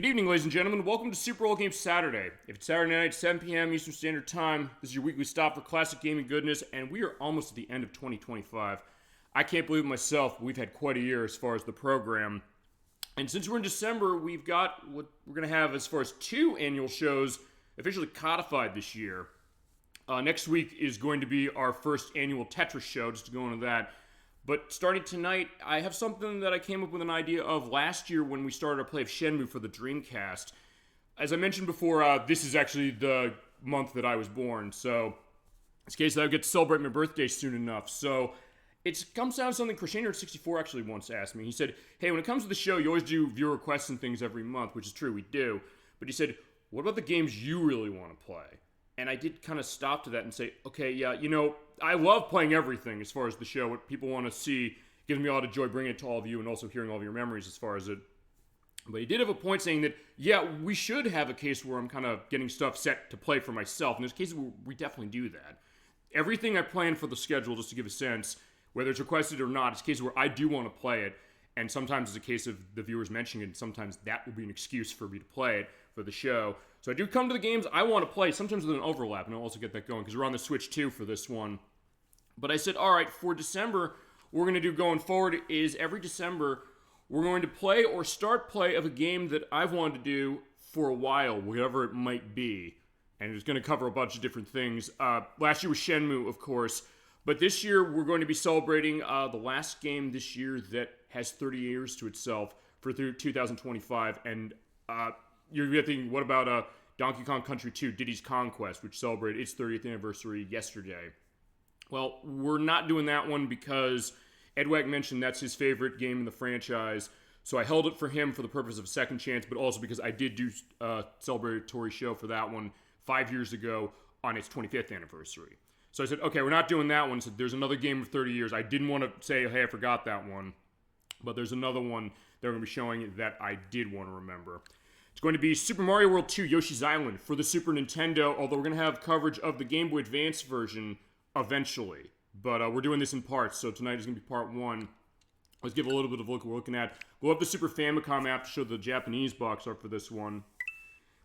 Good evening, ladies and gentlemen. Welcome to Super Bowl Game Saturday. If it's Saturday night, 7 p.m. Eastern Standard Time, this is your weekly stop for classic gaming goodness, and we are almost at the end of 2025. I can't believe it myself. We've had quite a year as far as the program. And since we're in December, we've got what we're going to have as far as 2 annual shows officially codified this year. Next week is going to be our first annual Tetris show, just to go into that. But starting tonight, I have something that I came up with an idea of last year when we started our play of Shenmue for the Dreamcast. As I mentioned before, this is actually the month that I was born, so it's the case that I get to celebrate my birthday soon enough. So it comes down to something Crusader64 actually once asked me. He said, hey, when it comes to the show, you always do viewer requests and things every month, which is true, we do. But he said, what about the games you really want to play? And I did kind of stop to that and say, okay, yeah, I love playing everything as far as the show. What people want to see gives me a lot of joy bringing it to all of you and also hearing all of your memories as far as it. But he did have a point saying that, yeah, we should have a case where I'm kind of getting stuff set to play for myself. And there's cases where we definitely do that. Everything I plan for the schedule, just to give a sense, whether it's requested or not, it's cases where I do want to play it. And sometimes it's a case of the viewers mentioning it, and sometimes that will be an excuse for me to play it for the show. So I do come to the games I want to play, sometimes with an overlap, and I'll also get that going, because we're on the Switch too for this one. But I said, all right, for December, what we're going to do going forward is every December, we're going to play or start play of a game that I've wanted to do for a while, whatever it might be. And it's going to cover a bunch of different things. Last year was Shenmue, of course. But this year, we're going to be celebrating the last game this year that has 30 years to itself for 2025. And you're thinking, what about Donkey Kong Country 2, Diddy's Conquest, which celebrated its 30th anniversary yesterday? Well, we're not doing that one because Ed Wack mentioned that's his favorite game in the franchise. So I held it for him for the purpose of a second chance, but also because I did do a celebratory show for that one 5 years ago on its 25th anniversary. So I said, okay, we're not doing that one. So there's another game of 30 years. I didn't want to say, hey, I forgot that one. But there's another one that we're going to be showing that I did want to remember. It's going to be Super Mario World 2 Yoshi's Island for the Super Nintendo, although we're going to have coverage of the Game Boy Advance version eventually. But we're doing this in parts, so tonight is going to be part 1. Let's give a little bit of a look at what we're looking at. We'll have the Super Famicom app to show the Japanese box art for this one,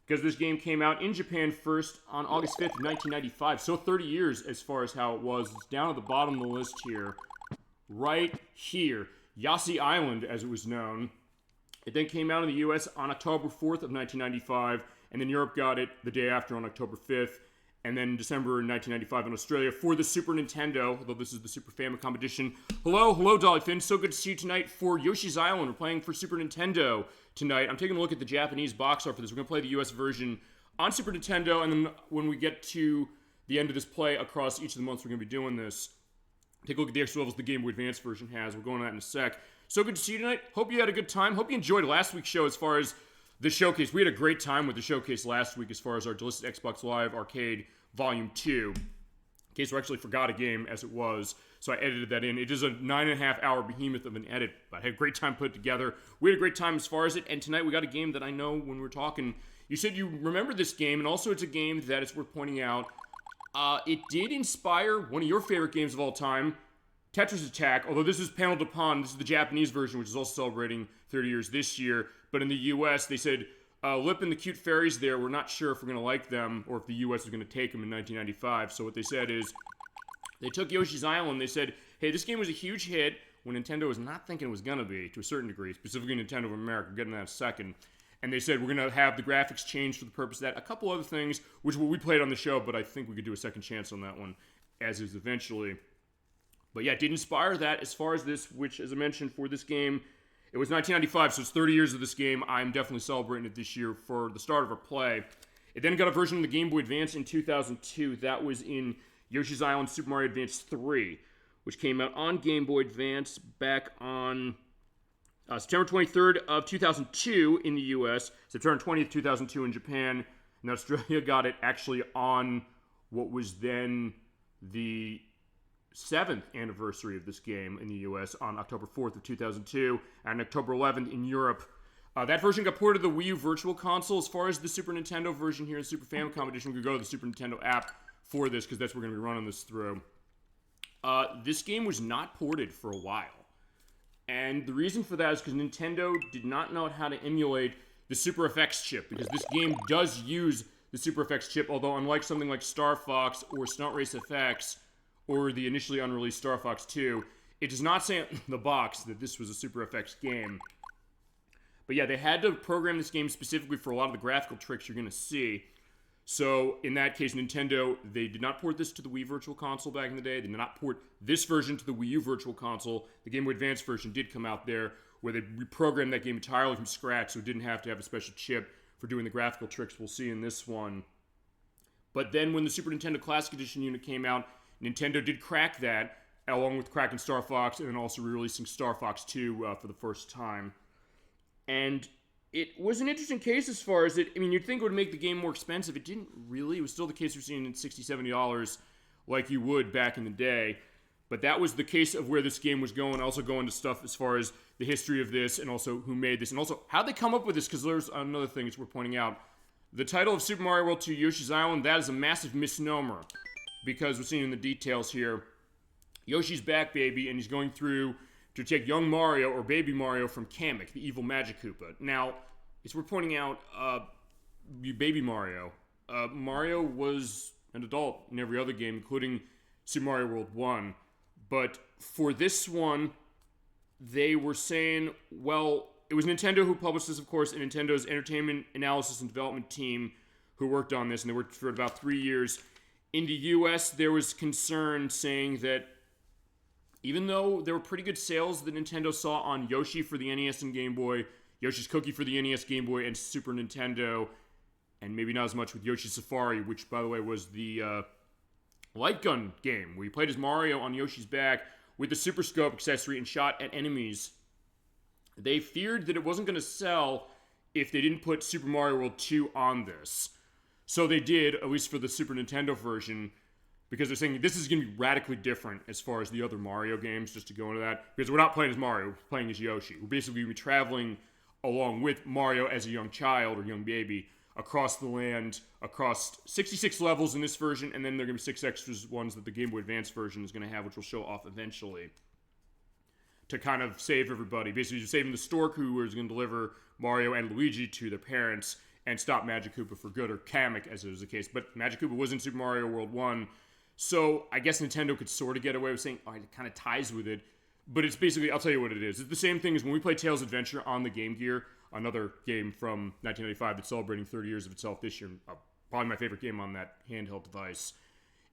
because this game came out in Japan first on August 5th, 1995. So 30 years as far as how it was. It's down at the bottom of the list here. Right here. Yoshi Island, as it was known. It then came out in the U.S. on October 4th of 1995, and then Europe got it the day after on October 5th, and then December 1995 in Australia for the Super Nintendo, although this is the Super Famicom edition. Hello, Dolly Finn. So good to see you tonight for Yoshi's Island. We're playing for Super Nintendo tonight. I'm taking a look at the Japanese box art for this. We're going to play the U.S. version on Super Nintendo, and then when we get to the end of this play across each of the months we're going to be doing this, take a look at the extra levels the Game Boy Advance version has. We're going on that in a sec. So good to see you tonight. Hope you had a good time. Hope you enjoyed last week's show as far as the showcase. We had a great time with the showcase last week as far as our delisted Xbox Live Arcade Volume 2. In case we actually forgot a game as it was, so I edited that in. It is a 9.5 hour behemoth of an edit, but I had a great time put it together. We had a great time as far as it, and tonight we got a game that I know when we're talking, you said you remember this game, and also it's a game that it's worth pointing out. It did inspire one of your favorite games of all time, Tetris Attack, although this is paneled upon, this is the Japanese version, which is also celebrating 30 years this year, but in the US, they said, Lip and the cute fairies there, we're not sure if we're going to like them, or if the US is going to take them in 1995, so what they said is, they took Yoshi's Island, they said, hey, this game was a huge hit, when Nintendo was not thinking it was going to be, to a certain degree, specifically Nintendo of America, we'll get into that in a second, and they said, we're going to have the graphics changed for the purpose of that, a couple other things, which we played on the show, but I think we could do a second chance on that one, as is eventually. But yeah, it did inspire that as far as this, which, as I mentioned, for this game, it was 1995, so it's 30 years of this game. I'm definitely celebrating it this year for the start of our play. It then got a version of the Game Boy Advance in 2002. That was in Yoshi's Island Super Mario Advance 3, which came out on Game Boy Advance back on September 23rd of 2002 in the US, September 20th, 2002 in Japan, and Australia got it actually on what was then the 7th anniversary of this game in the US on October 4th of 2002, and October 11th in Europe. That version got ported to the Wii U Virtual Console. As far as the Super Nintendo version here in Super Famicom Edition, we could go to the Super Nintendo app for this, because that's what we're going to be running this through. This game was not ported for a while. And the reason for that is because Nintendo did not know how to emulate the Super FX chip, because this game does use the Super FX chip, although unlike something like Star Fox or Stunt Race FX, or the initially unreleased Star Fox 2, it does not say on the box that this was a Super FX game. But yeah, they had to program this game specifically for a lot of the graphical tricks you're going to see. So, in that case, Nintendo, they did not port this to the Wii Virtual Console back in the day. They did not port this version to the Wii U Virtual Console. The Game Boy Advance version did come out there, where they reprogrammed that game entirely from scratch, so it didn't have to have a special chip for doing the graphical tricks we'll see in this one. But then when the Super Nintendo Classic Edition unit came out, Nintendo did crack that, along with cracking Star Fox, and then also re-releasing Star Fox 2 for the first time. And it was an interesting case as far as it... I mean, you'd think it would make the game more expensive. It didn't really. It was still the case for seeing it at $60, $70 like you would back in the day. But that was the case of where this game was going. Also go into stuff as far as the history of this and also who made this. And also how'd they come up with this, because there's another thing it's worth pointing out. The title of Super Mario World 2 Yoshi's Island, that is a massive misnomer. Because we're seeing in the details here, Yoshi's back, baby, and he's going through to take young Mario, or baby Mario, from Kamek, the evil Magic Koopa. Now, it's worth pointing out, baby Mario. Mario was an adult in every other game, including Super Mario World 1. But for this one, they were saying, well, it was Nintendo who published this, of course, and Nintendo's Entertainment Analysis and Development team who worked on this, and they worked for about 3 years. In the US, there was concern saying that even though there were pretty good sales that Nintendo saw on Yoshi for the NES and Game Boy, Yoshi's Cookie for the NES, Game Boy, and Super Nintendo, and maybe not as much with Yoshi Safari, which, by the way, was the light gun game, where you played as Mario on Yoshi's back with the Super Scope accessory and shot at enemies. They feared that it wasn't going to sell if they didn't put Super Mario World 2 on this. So they did, at least for the Super Nintendo version, because they're saying this is going to be radically different as far as the other Mario games, just to go into that. Because we're not playing as Mario, we're playing as Yoshi. We're basically going to be traveling along with Mario as a young child or young baby across the land, across 66 levels in this version, and then there are going to be 6 extras ones that the Game Boy Advance version is going to have, which will show off eventually, to kind of save everybody. Basically, you're saving the stork who is going to deliver Mario and Luigi to their parents and stop Magic Koopa for good, or Kamek, as it was the case. But Magic Koopa was in Super Mario World 1, so I guess Nintendo could sort of get away with saying, oh, it kind of ties with it. But it's basically, I'll tell you what it is. It's the same thing as when we play Tails Adventure on the Game Gear, another game from 1995 that's celebrating 30 years of itself this year. Probably my favorite game on that handheld device.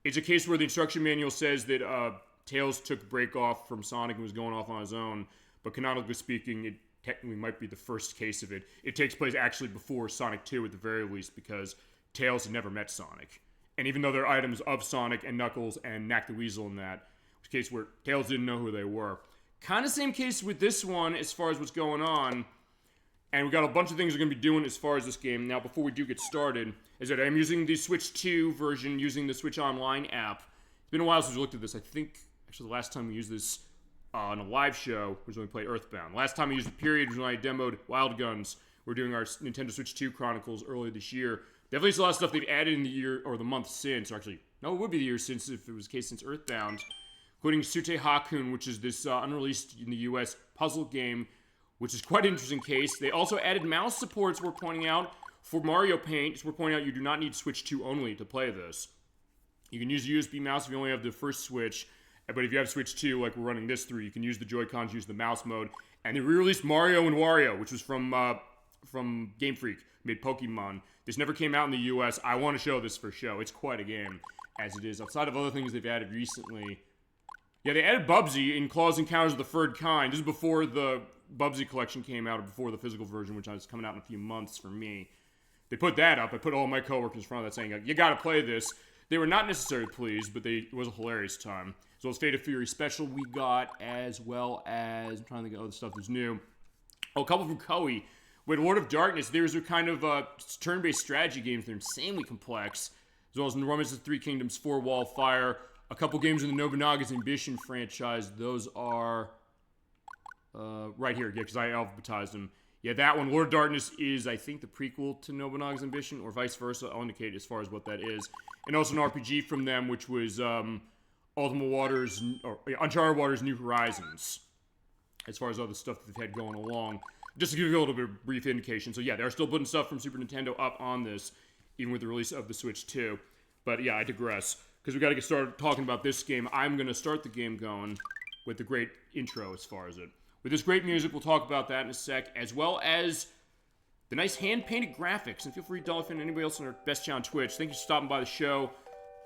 It's a case where the instruction manual says that Tails took a break off from Sonic and was going off on his own. But canonically speaking, it technically might be the first case of it. It takes place actually before Sonic 2 at the very least, because Tails had never met Sonic. And even though there are items of Sonic and Knuckles and Knack the Weasel in that, it's a case where Tails didn't know who they were. Kind of same case with this one as far as what's going on. And we got a bunch of things we're going to be doing as far as this game. Now, before we do get started, is that I'm using the Switch 2 version, using the Switch Online app. It's been a while since we looked at this. I think, actually, the last time we used this on a live show was when we played Earthbound. Last time we used the period was when I demoed Wild Guns. We're doing our Nintendo Switch 2 Chronicles earlier this year. Definitely a lot of stuff they've added in the year, or the month since, or actually, no, it would be the year since, if it was the case since Earthbound, including Sute Hakun, which is this unreleased in the US puzzle game, which is quite an interesting case. They also added mouse supports, we're pointing out, for Mario Paint. We're pointing out you do not need Switch 2 only to play this. You can use a USB mouse if you only have the first Switch, but if you have Switch 2, like we're running this through, you can use the Joy-Cons, use the mouse mode. And they re-released Mario and Wario, which was from Game Freak, made Pokemon. This never came out in the US. I want to show this for show. It's quite a game, as it is. Outside of other things they've added recently. Yeah, they added Bubsy in Claws Encounters of the Third Kind. This is before the Bubsy collection came out, or before the physical version, which is coming out in a few months for me. They put that up. I put all my coworkers in front of that saying, you gotta play this. They were not necessarily pleased, but it was a hilarious time. As well as Fate of Fury Special we got, as well as, I'm trying to think of other stuff that's new. Oh, a couple from Koei. With Lord of Darkness, there's a kind of turn-based strategy games. They're insanely complex. As well as Enormous Three Kingdoms, Four Wall Fire. A couple games in the Nobunaga's Ambition franchise. Those are right here, yeah, because I alphabetized them. Yeah, that one, Lord of Darkness, is, I think, the prequel to Nobunaga's Ambition, or vice versa. I'll indicate as far as what that is. And also an RPG from them, which was Ultimate Waters, or Uncharted Waters New Horizons, as far as other stuff that they've had going along. Just to give you a little bit of brief indication. So yeah, they're still putting stuff from Super Nintendo up on this, even with the release of the Switch 2. But yeah, I digress, because we got to get started talking about this game. I'm going to start the game going with the great intro as far as it. With this great music, we'll talk about that in a sec, as well as the nice hand-painted graphics. And feel free, Dolphin, and anybody else on our best channel on Twitch, thank you for stopping by the show.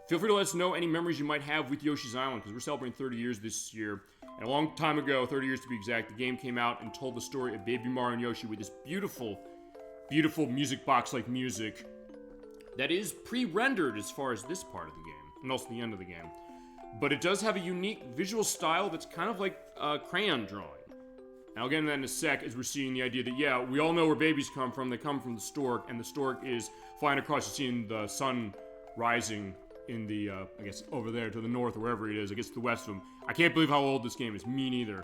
Feel free to let us know any memories you might have with Yoshi's Island, because we're celebrating 30 years this year. And a long time ago, 30 years to be exact, the game came out and told the story of Baby Mario and Yoshi with this beautiful, beautiful music box-like music that is pre-rendered as far as this part of the game, and also the end of the game. But it does have a unique visual style that's kind of like crayon drawing. And I'll get into that in a sec, as we're seeing the idea that, yeah, we all know where babies come from. They come from the stork, and the stork is flying across. You're seeing the sun rising in the, I guess, over there to the north, or wherever it is. I guess to the west of them. I can't believe how old this game is. Me neither.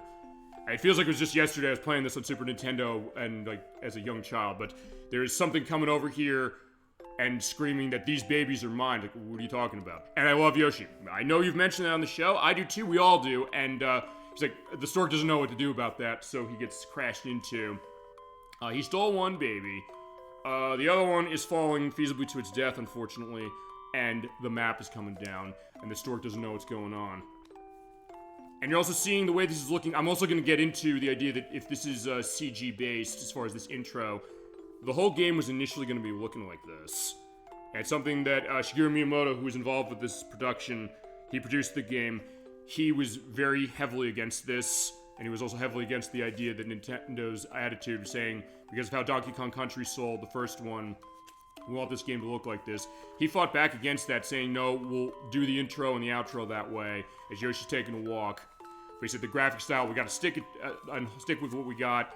It feels like it was just yesterday I was playing this on Super Nintendo, and, like, as a young child. But there is something coming over here and screaming that these babies are mine. Like, what are you talking about? And I love Yoshi. I know you've mentioned that on the show. I do too. We all do. And, he's like, the stork doesn't know what to do about that, so he gets crashed into. He stole one baby. The other one is falling feasibly to its death, unfortunately. And the map is coming down, and the stork doesn't know what's going on. And you're also seeing the way this is looking. I'm also going to get into the idea that if this is CG-based, as far as this intro, the whole game was initially going to be looking like this. And it's something that Shigeru Miyamoto, who was involved with this production, he produced the game. He was very heavily against this, and he was also heavily against the idea that Nintendo's attitude of saying, because of how Donkey Kong Country sold, the first one, we want this game to look like this. He fought back against that, saying, no, we'll do the intro and the outro that way, as Yoshi's taking a walk. But he said the graphic style, we gotta stick it, and stick with what we got,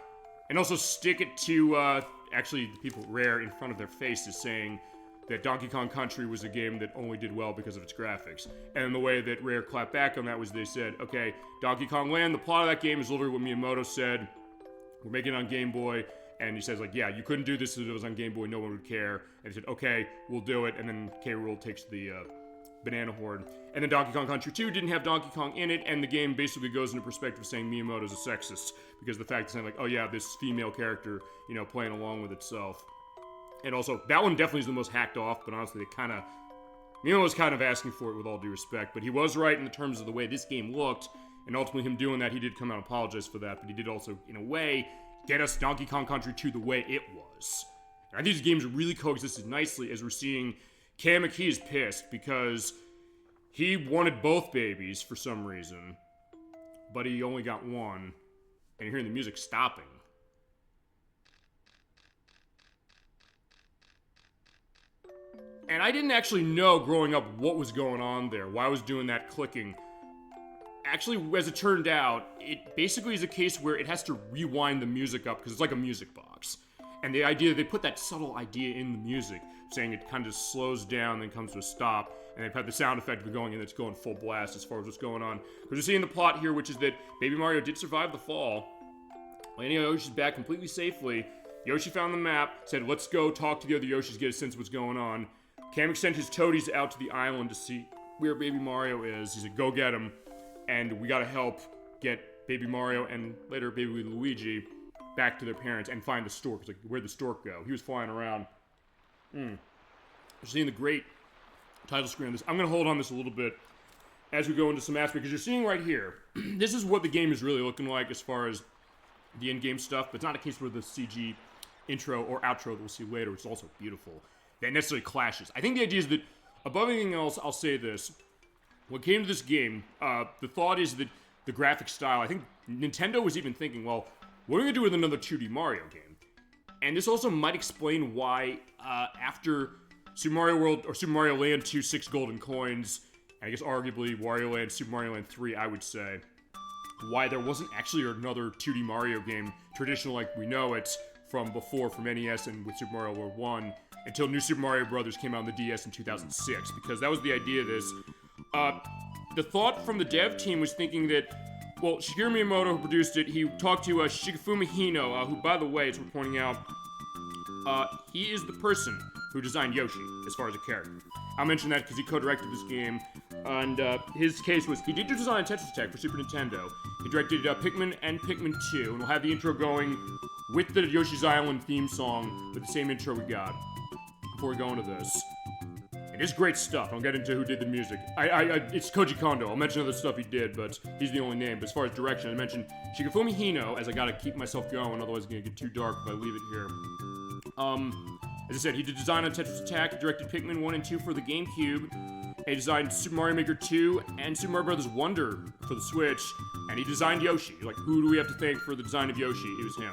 and also stick it to, actually, the people Rare in front of their faces saying that Donkey Kong Country was a game that only did well because of its graphics. And the way that Rare clapped back on that was they said, okay, Donkey Kong Land, the plot of that game is literally what Miyamoto said. We're making it on Game Boy. And he says, like, yeah, you couldn't do this if it was on Game Boy, no one would care. And he said, okay, we'll do it. And then K. Rool takes the banana horde. And then Donkey Kong Country 2 didn't have Donkey Kong in it, and the game basically goes into perspective saying Miyamoto's a sexist. Because the fact is saying, like, oh yeah, this female character, you know, playing along with itself. And also, that one definitely is the most hacked off, but honestly, it kind of... Miyamoto was kind of asking for it with all due respect, but he was right in the terms of the way this game looked, and ultimately him doing that, he did come out and apologize for that, but he did also, in a way, get us Donkey Kong Country 2 the way it was. And I think these games really coexisted nicely, as we're seeing Kamiki is pissed because he wanted both babies for some reason, but he only got one, and you're hearing the music stopping. And I didn't actually know growing up what was going on there, why I was doing that clicking. Actually, as it turned out, it basically is a case where it has to rewind the music up, because it's like a music box. And the idea, they put that subtle idea in the music, saying it kind of slows down, then comes to a stop, and they've had the sound effect of going in, it's going full blast as far as what's going on. Because you're seeing the plot here, which is that Baby Mario did survive the fall. Landing on Yoshi's back completely safely. Yoshi found the map, said, let's go talk to the other Yoshis, get a sense of what's going on. Kamek sent his toadies out to the island to see where Baby Mario is. He said, go get him. And we gotta help get Baby Mario and later Baby Luigi back to their parents and find the stork. It's like, where'd the stork go? He was flying around. You're seeing the great title screen on this. I'm gonna hold on this a little bit as we go into some aspects, because you're seeing right here, this is what the game is really looking like as far as the in-game stuff, but it's not a case where the CG intro or outro that we'll see later, which is also beautiful, that necessarily clashes. I think the idea is that, above anything else, I'll say this. When it came to this game, the thought is that the graphic style, I think Nintendo was even thinking, well, what are we going to do with another 2D Mario game? And this also might explain why, after Super Mario World, or Super Mario Land 2, 6 golden coins, and I guess arguably Wario Land, Super Mario Land 3, I would say, why there wasn't actually another 2D Mario game, traditional like we know it from before, from NES and with Super Mario World 1, until New Super Mario Bros. Came out on the DS in 2006, because that was the idea of this. The thought from the dev team was thinking that, well, Shigeru Miyamoto, who produced it, he talked to Shigefumi Hino, who, by the way, as we're pointing out, he is the person who designed Yoshi, as far as a character. I'll mention that because he co-directed this game, and his case was, he did design Tetris Attack for Super Nintendo. He directed Pikmin and Pikmin 2, and we'll have the intro going with the Yoshi's Island theme song with the same intro we got before we go into this. It is great stuff. I'll get into who did the music. It's Koji Kondo. I'll mention other stuff he did, but he's the only name. But as far as direction, I mentioned Shigefumi Hino, as I gotta keep myself going, otherwise it's gonna get too dark if I leave it here. As I said, he did design on Tetris Attack, he directed Pikmin 1 and 2 for the GameCube, he designed Super Mario Maker 2 and Super Mario Bros. Wonder for the Switch, and he designed Yoshi. Like, who do we have to thank for the design of Yoshi? It was him.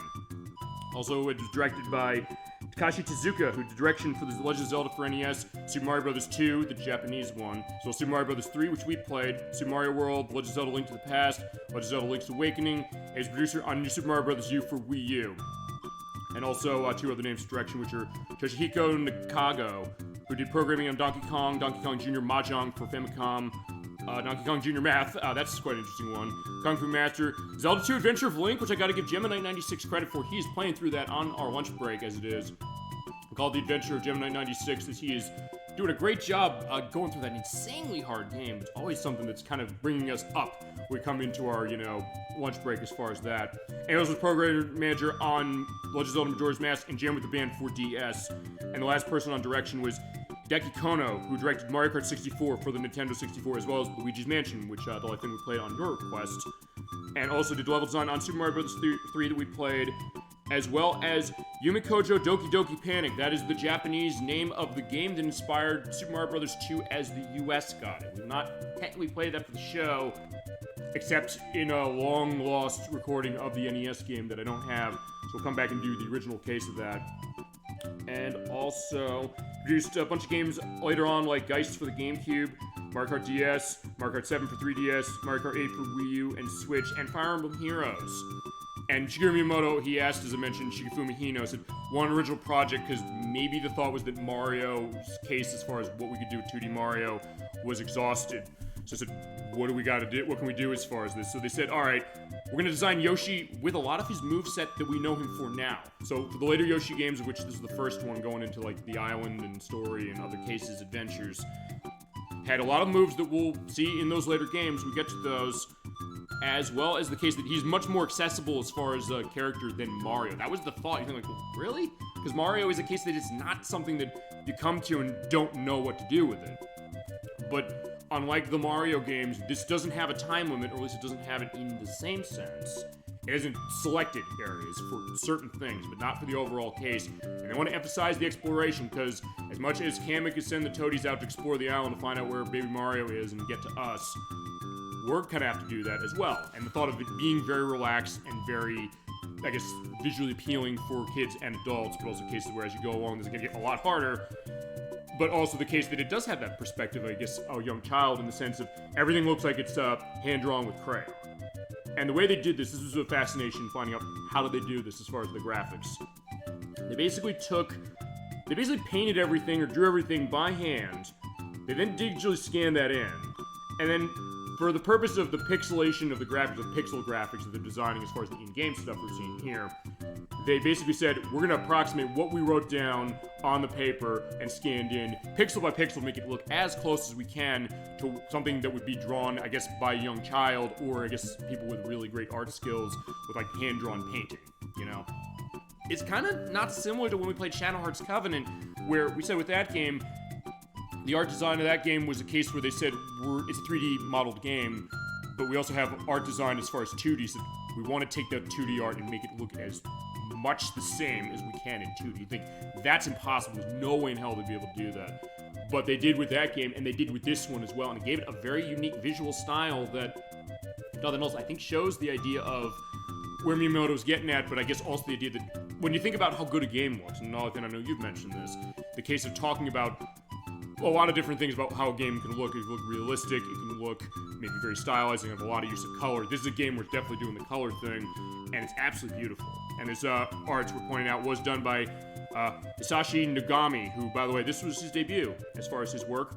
Also, it was directed by Takashi Tezuka, who did direction for the Legend of Zelda for NES, Super Mario Bros. 2, the Japanese one, as well as Super Mario Bros. 3, which we played, Super Mario World, Legend of Zelda Link to the Past, Legend of Zelda Link's Awakening, and he's producer on New Super Mario Bros. U for Wii U. And also two other names of direction, which are Toshihiko Nakago, who did programming on Donkey Kong Jr. Mahjong for Famicom, Donkey Kong Jr. Math, that's quite an interesting one, Kung Fu Master, Zelda 2 Adventure of Link, which I gotta give Gemini96 credit for. He's playing through that on our lunch break, as it is. Called The Adventure of Gemini96, as he is doing a great job going through that insanely hard game. It's always something that's kind of bringing us up when we come into our, lunch break as far as that. And he was a program manager on Legend of Zelda Majora's Mask and Jam with the Band for DS. And the last person on direction was Hideki Kono, who directed Mario Kart 64 for the Nintendo 64, as well as Luigi's Mansion, which I think we played on your request. And also did level design on Super Mario Bros. 3 that we played, as well as Yumikojo Doki Doki Panic. That is the Japanese name of the game that inspired Super Mario Bros. 2 as the US got it. We've not technically played that for the show, except in a long-lost recording of the NES game that I don't have, so we'll come back and do the original case of that. And also produced a bunch of games later on, like Geist for the GameCube, Mario Kart DS, Mario Kart 7 for 3DS, Mario Kart 8 for Wii U and Switch, and Fire Emblem Heroes. And Shigeru Miyamoto, he asked, as I mentioned, Shigefumi Hino, said, one original project, because maybe the thought was that Mario's case, as far as what we could do with 2D Mario, was exhausted. So I said, what do we got to do? What can we do as far as this? So they said, all right, we're going to design Yoshi with a lot of his moveset that we know him for now. So for the later Yoshi games, of which this is the first one, going into like the island and story and other cases, adventures, had a lot of moves that we'll see in those later games. We get to those, as well as the case that he's much more accessible as far as a character than Mario. That was the thought. You think like, well, really? Because Mario is a case that it's not something that you come to and don't know what to do with it. But unlike the Mario games, this doesn't have a time limit, or at least it doesn't have it in the same sense. It isn't selected areas for certain things, but not for the overall case. And they want to emphasize the exploration, because as much as Kamek could send the Toadies out to explore the island to find out where Baby Mario is and get to us, we're kind of have to do that as well. And the thought of it being very relaxed and very, I guess, visually appealing for kids and adults, but also cases where as you go along, this is going to get a lot harder. But also the case that it does have that perspective, I guess, a young child, in the sense of everything looks like it's hand-drawn with crayon. And the way they did this was a fascination, finding out how did they do this as far as the graphics. They basically painted everything or drew everything by hand. They then digitally scanned that in. And then, for the purpose of the pixelation of the graphics, the pixel graphics that they're designing as far as the in-game stuff we're seeing here, they basically said, we're going to approximate what we wrote down on the paper and scanned in, pixel by pixel, make it look as close as we can to something that would be drawn, I guess, by a young child, or I guess people with really great art skills with like hand-drawn painting, It's kind of not similar to when we played Shadow Hearts Covenant, where we said with that game, the art design of that game was a case where they said, it's a 3D modeled game, but we also have art design as far as 2D, so we want to take that 2D art and make it look as much the same as we can in 2D. You think that's impossible. There's no way in hell they'd be able to do that. But they did with that game, and they did with this one as well, and it gave it a very unique visual style that, if nothing else, I think shows the idea of where Miyamoto's getting at, but I guess also the idea that when you think about how good a game looks, and Nathan, I know you've mentioned this, the case of talking about a lot of different things about how a game can look. It can look realistic, it can look maybe very stylized, and have a lot of use of color. This is a game where it's definitely doing the color thing, and it's absolutely beautiful. And this art, we're pointing out, was done by Hisashi Nagami, who, by the way, this was his debut as far as his work.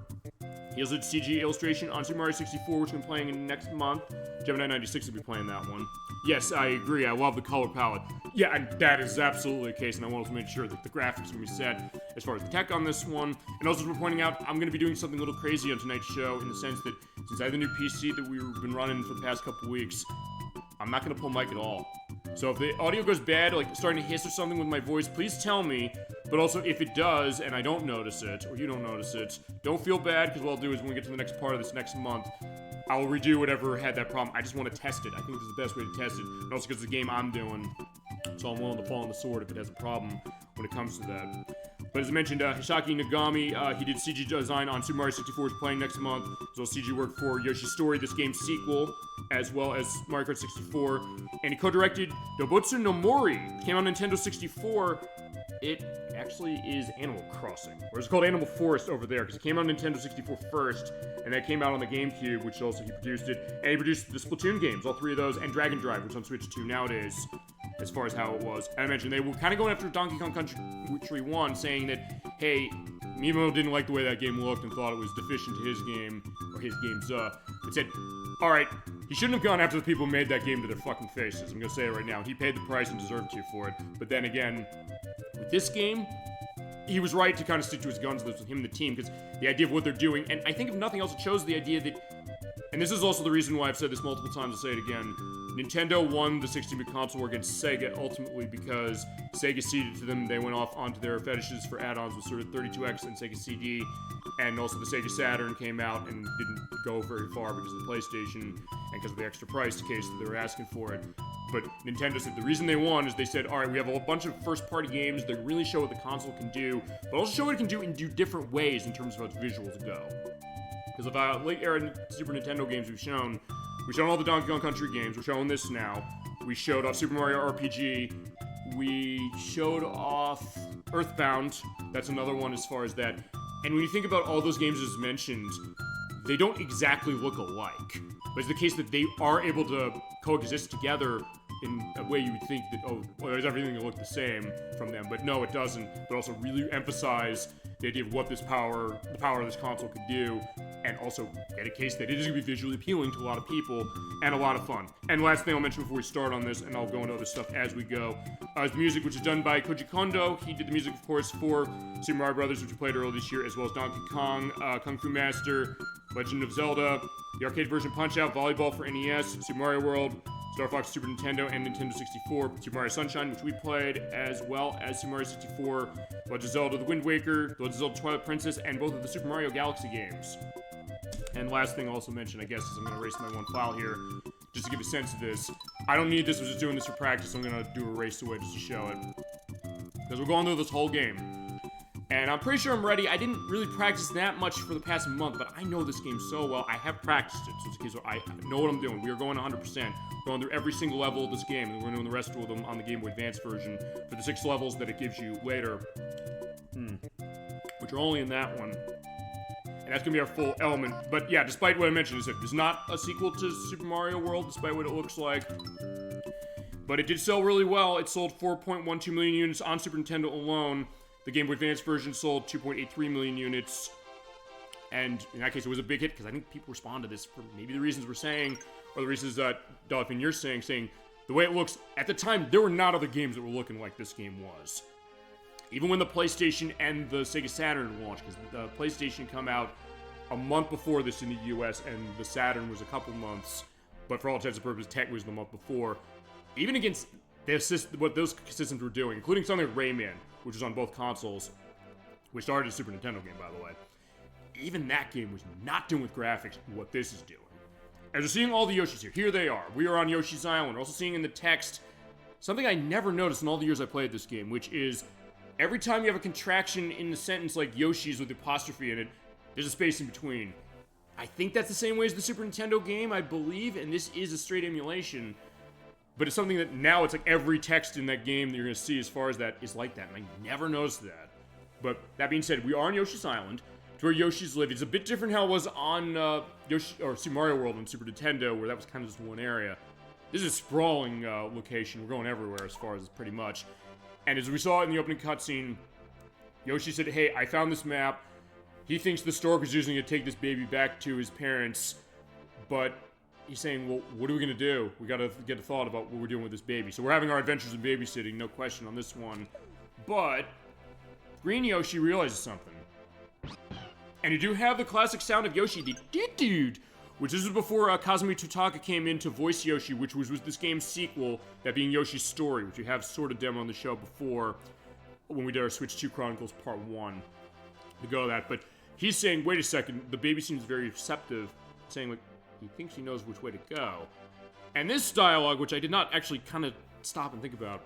He also did CG illustration on Super Mario 64, which we're playing in next month. Gemini96 will be playing that one. Yes, I agree. I love the color palette. Yeah, and that is absolutely the case, and I wanted to make sure that the graphics will be set as far as the tech on this one. And also, as we're pointing out, I'm going to be doing something a little crazy on tonight's show, in the sense that since I have the new PC that we've been running for the past couple weeks, I'm not going to pull mic at all. So if the audio goes bad, like starting to hiss or something with my voice, please tell me. But also, if it does, and I don't notice it, or you don't notice it, don't feel bad, because what I'll do is when we get to the next part of this next month, I will redo whatever had that problem. I just want to test it. I think this is the best way to test it. And also because it's a game I'm doing, so I'm willing to fall on the sword if it has a problem when it comes to that. But as I mentioned, Hisaki Nagami, he did CG design on Super Mario 64, is playing next month. As well as CG work for Yoshi's Story, this game's sequel, as well as Mario Kart 64. And he co-directed Dobutsu no Mori, came on Nintendo 64. It actually is Animal Crossing, or it's called Animal Forest over there, because it came on Nintendo 64 first, and that came out on the GameCube, which also he produced it. And he produced the Splatoon games, all three of those, and Dragon Drive, which on Switch 2 nowadays, as far as how it was. And I mentioned they were kind of going after Donkey Kong Country 1, saying that, hey, Miyamoto didn't like the way that game looked and thought it was deficient to his game, or his games, it said, alright, he shouldn't have gone after the people who made that game to their fucking faces. I'm gonna say it right now. He paid the price and deserved to for it. But then again, with this game, he was right to kind of stick to his guns with him and the team, because the idea of what they're doing, and I think if nothing else, it shows the idea that, and this is also the reason why I've said this multiple times, I'll say it again, Nintendo won the 16-bit console war against Sega ultimately because Sega ceded to them. They went off onto their fetishes for add-ons with sort of 32X and Sega CD, and also the Sega Saturn came out and didn't go very far because of the PlayStation and because of the extra price case that they were asking for it. But Nintendo said the reason they won is they said, alright, we have a bunch of first-party games that really show what the console can do, but also show what it can do in different ways in terms of how its visuals go. Because of late-era Super Nintendo games we've shown all the Donkey Kong Country games, we're showing this now, we showed off Super Mario RPG, we showed off Earthbound, that's another one as far as that, and when you think about all those games as mentioned, they don't exactly look alike. But it's the case that they are able to coexist together in a way you would think that, oh, well, there's everything that look the same from them. But no, it doesn't. But also really emphasize the idea of what the power of this console could do, and also get a case that it is going to be visually appealing to a lot of people, and a lot of fun. And last thing I'll mention before we start on this, and I'll go into other stuff as we go, is the music, which is done by Koji Kondo. He did the music, of course, for Super Mario Brothers, which we played earlier this year, as well as Donkey Kong, Kung Fu Master, Legend of Zelda, the arcade version Punch-Out, Volleyball for NES, Super Mario World, Star Fox Super Nintendo, and Nintendo 64, Super Mario Sunshine, which we played, as well as Super Mario 64, Legend of Zelda The Wind Waker, Legend of Zelda Twilight Princess, and both of the Super Mario Galaxy games. And last thing I'll also mention, I guess, is I'm going to erase my one file here, just to give a sense of this. I don't need this, I'm just doing this for practice, I'm going to do erase away just to show it. Because we're going through this whole game. And I'm pretty sure I'm ready. I didn't really practice that much for the past month, but I know this game so well. I have practiced it, so it's a case where I know what I'm doing. We are going 100%. Going through every single level of this game, and we're doing the rest of them on the Game Boy Advance version for the 6 levels that it gives you later. Which are only in that one. And that's going to be our full element. But yeah, despite what I mentioned, it's not a sequel to Super Mario World, despite what it looks like. But it did sell really well. It sold 4.12 million units on Super Nintendo alone. The Game Boy Advance version sold 2.83 million units. And in that case, it was a big hit, because I think people respond to this for maybe the reasons we're saying, or the reasons that, Dolphin, you're saying the way it looks, at the time, there were not other games that were looking like this game was. Even when the PlayStation and the Sega Saturn launched, because the PlayStation come out a month before this in the US, and the Saturn was a couple months, but for all intents and purposes, Tech was the month before. Even against what those systems were doing, including something like Rayman, which was on both consoles, which started as a Super Nintendo game, by the way, even that game was not doing with graphics what this is doing. As we're seeing all the Yoshis here, here they are. We are on Yoshi's Island. We're also seeing in the text something I never noticed in all the years I played this game, which is every time you have a contraction in the sentence like Yoshi's with apostrophe in it, there's a space in between. I think that's the same way as the Super Nintendo game, I believe, and this is a straight emulation. But it's something that now it's like every text in that game that you're going to see as far as that is like that, and I never noticed that. But that being said, we are on Yoshi's Island. It's where Yoshi's live. It's a bit different how it was on Super Mario World on Super Nintendo, where that was kind of just one area. This is a sprawling location. We're going everywhere as far as pretty much. And as we saw in the opening cutscene, Yoshi said, hey, I found this map. He thinks the stork is using it to take this baby back to his parents. But he's saying, well, what are we going to do? We got to get a thought about what we're doing with this baby. So we're having our adventures in babysitting, no question on this one. But Green Yoshi realizes something. And you do have the classic sound of Yoshi, the dude, which this was before Kazumi Totaka came in to voice Yoshi, which was this game's sequel, that being Yoshi's Story, which we have sort of demoed on the show before when we did our Switch 2 Chronicles Part 1 to go to that. But he's saying, wait a second, the baby seems very receptive, saying, like, he thinks he knows which way to go. And this dialogue, which I did not actually kind of stop and think about,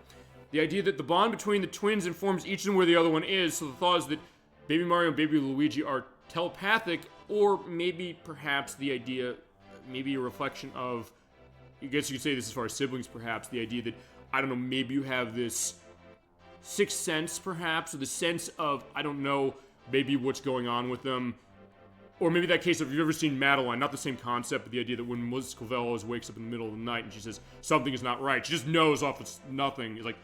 the idea that the bond between the twins informs each of them where the other one is, so the thought is that Baby Mario and Baby Luigi are telepathic, or maybe, perhaps, the idea, maybe a reflection of, I guess you could say this as far as siblings, perhaps, the idea that, I don't know, maybe you have this sixth sense, perhaps, or the sense of, I don't know, maybe what's going on with them. Or maybe that case of, if you've ever seen Madeline, not the same concept, but the idea that when Ms. Clavel always wakes up in the middle of the night and she says, something is not right, she just knows off it's nothing. It's like,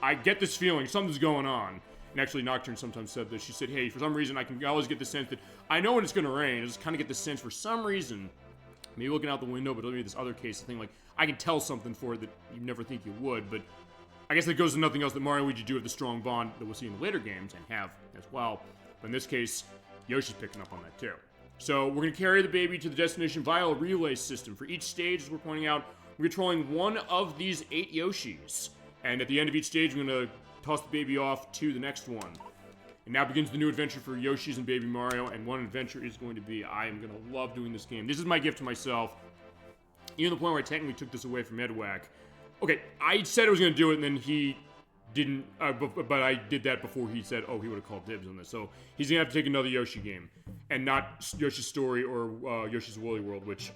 I get this feeling, something's going on. And actually, Nocturne sometimes said this. She said, hey, for some reason, I can always get the sense that I know when it's going to rain. I just kind of get the sense for some reason, maybe looking out the window, but maybe this other case, the thing like, I can tell something for it that you never think you would, but I guess that goes to nothing else that Mario and Luigi do with the strong bond that we'll see in the later games, and have as well. But in this case, Yoshi's picking up on that too. So we're going to carry the baby to the destination via a relay system. For each stage, as we're pointing out, we're controlling one of these 8 Yoshis. And at the end of each stage, we're going to toss the baby off to the next one. And now begins the new adventure for Yoshi's and Baby Mario, and one adventure is going to be, I am going to love doing this game. This is my gift to myself. Even to the point where I technically took this away from Edwack. Okay, I said I was going to do it, and then he didn't, but I did that before he said, oh, he would have called dibs on this. So he's going to have to take another Yoshi game, and not Yoshi's Story or Yoshi's Woolly World, which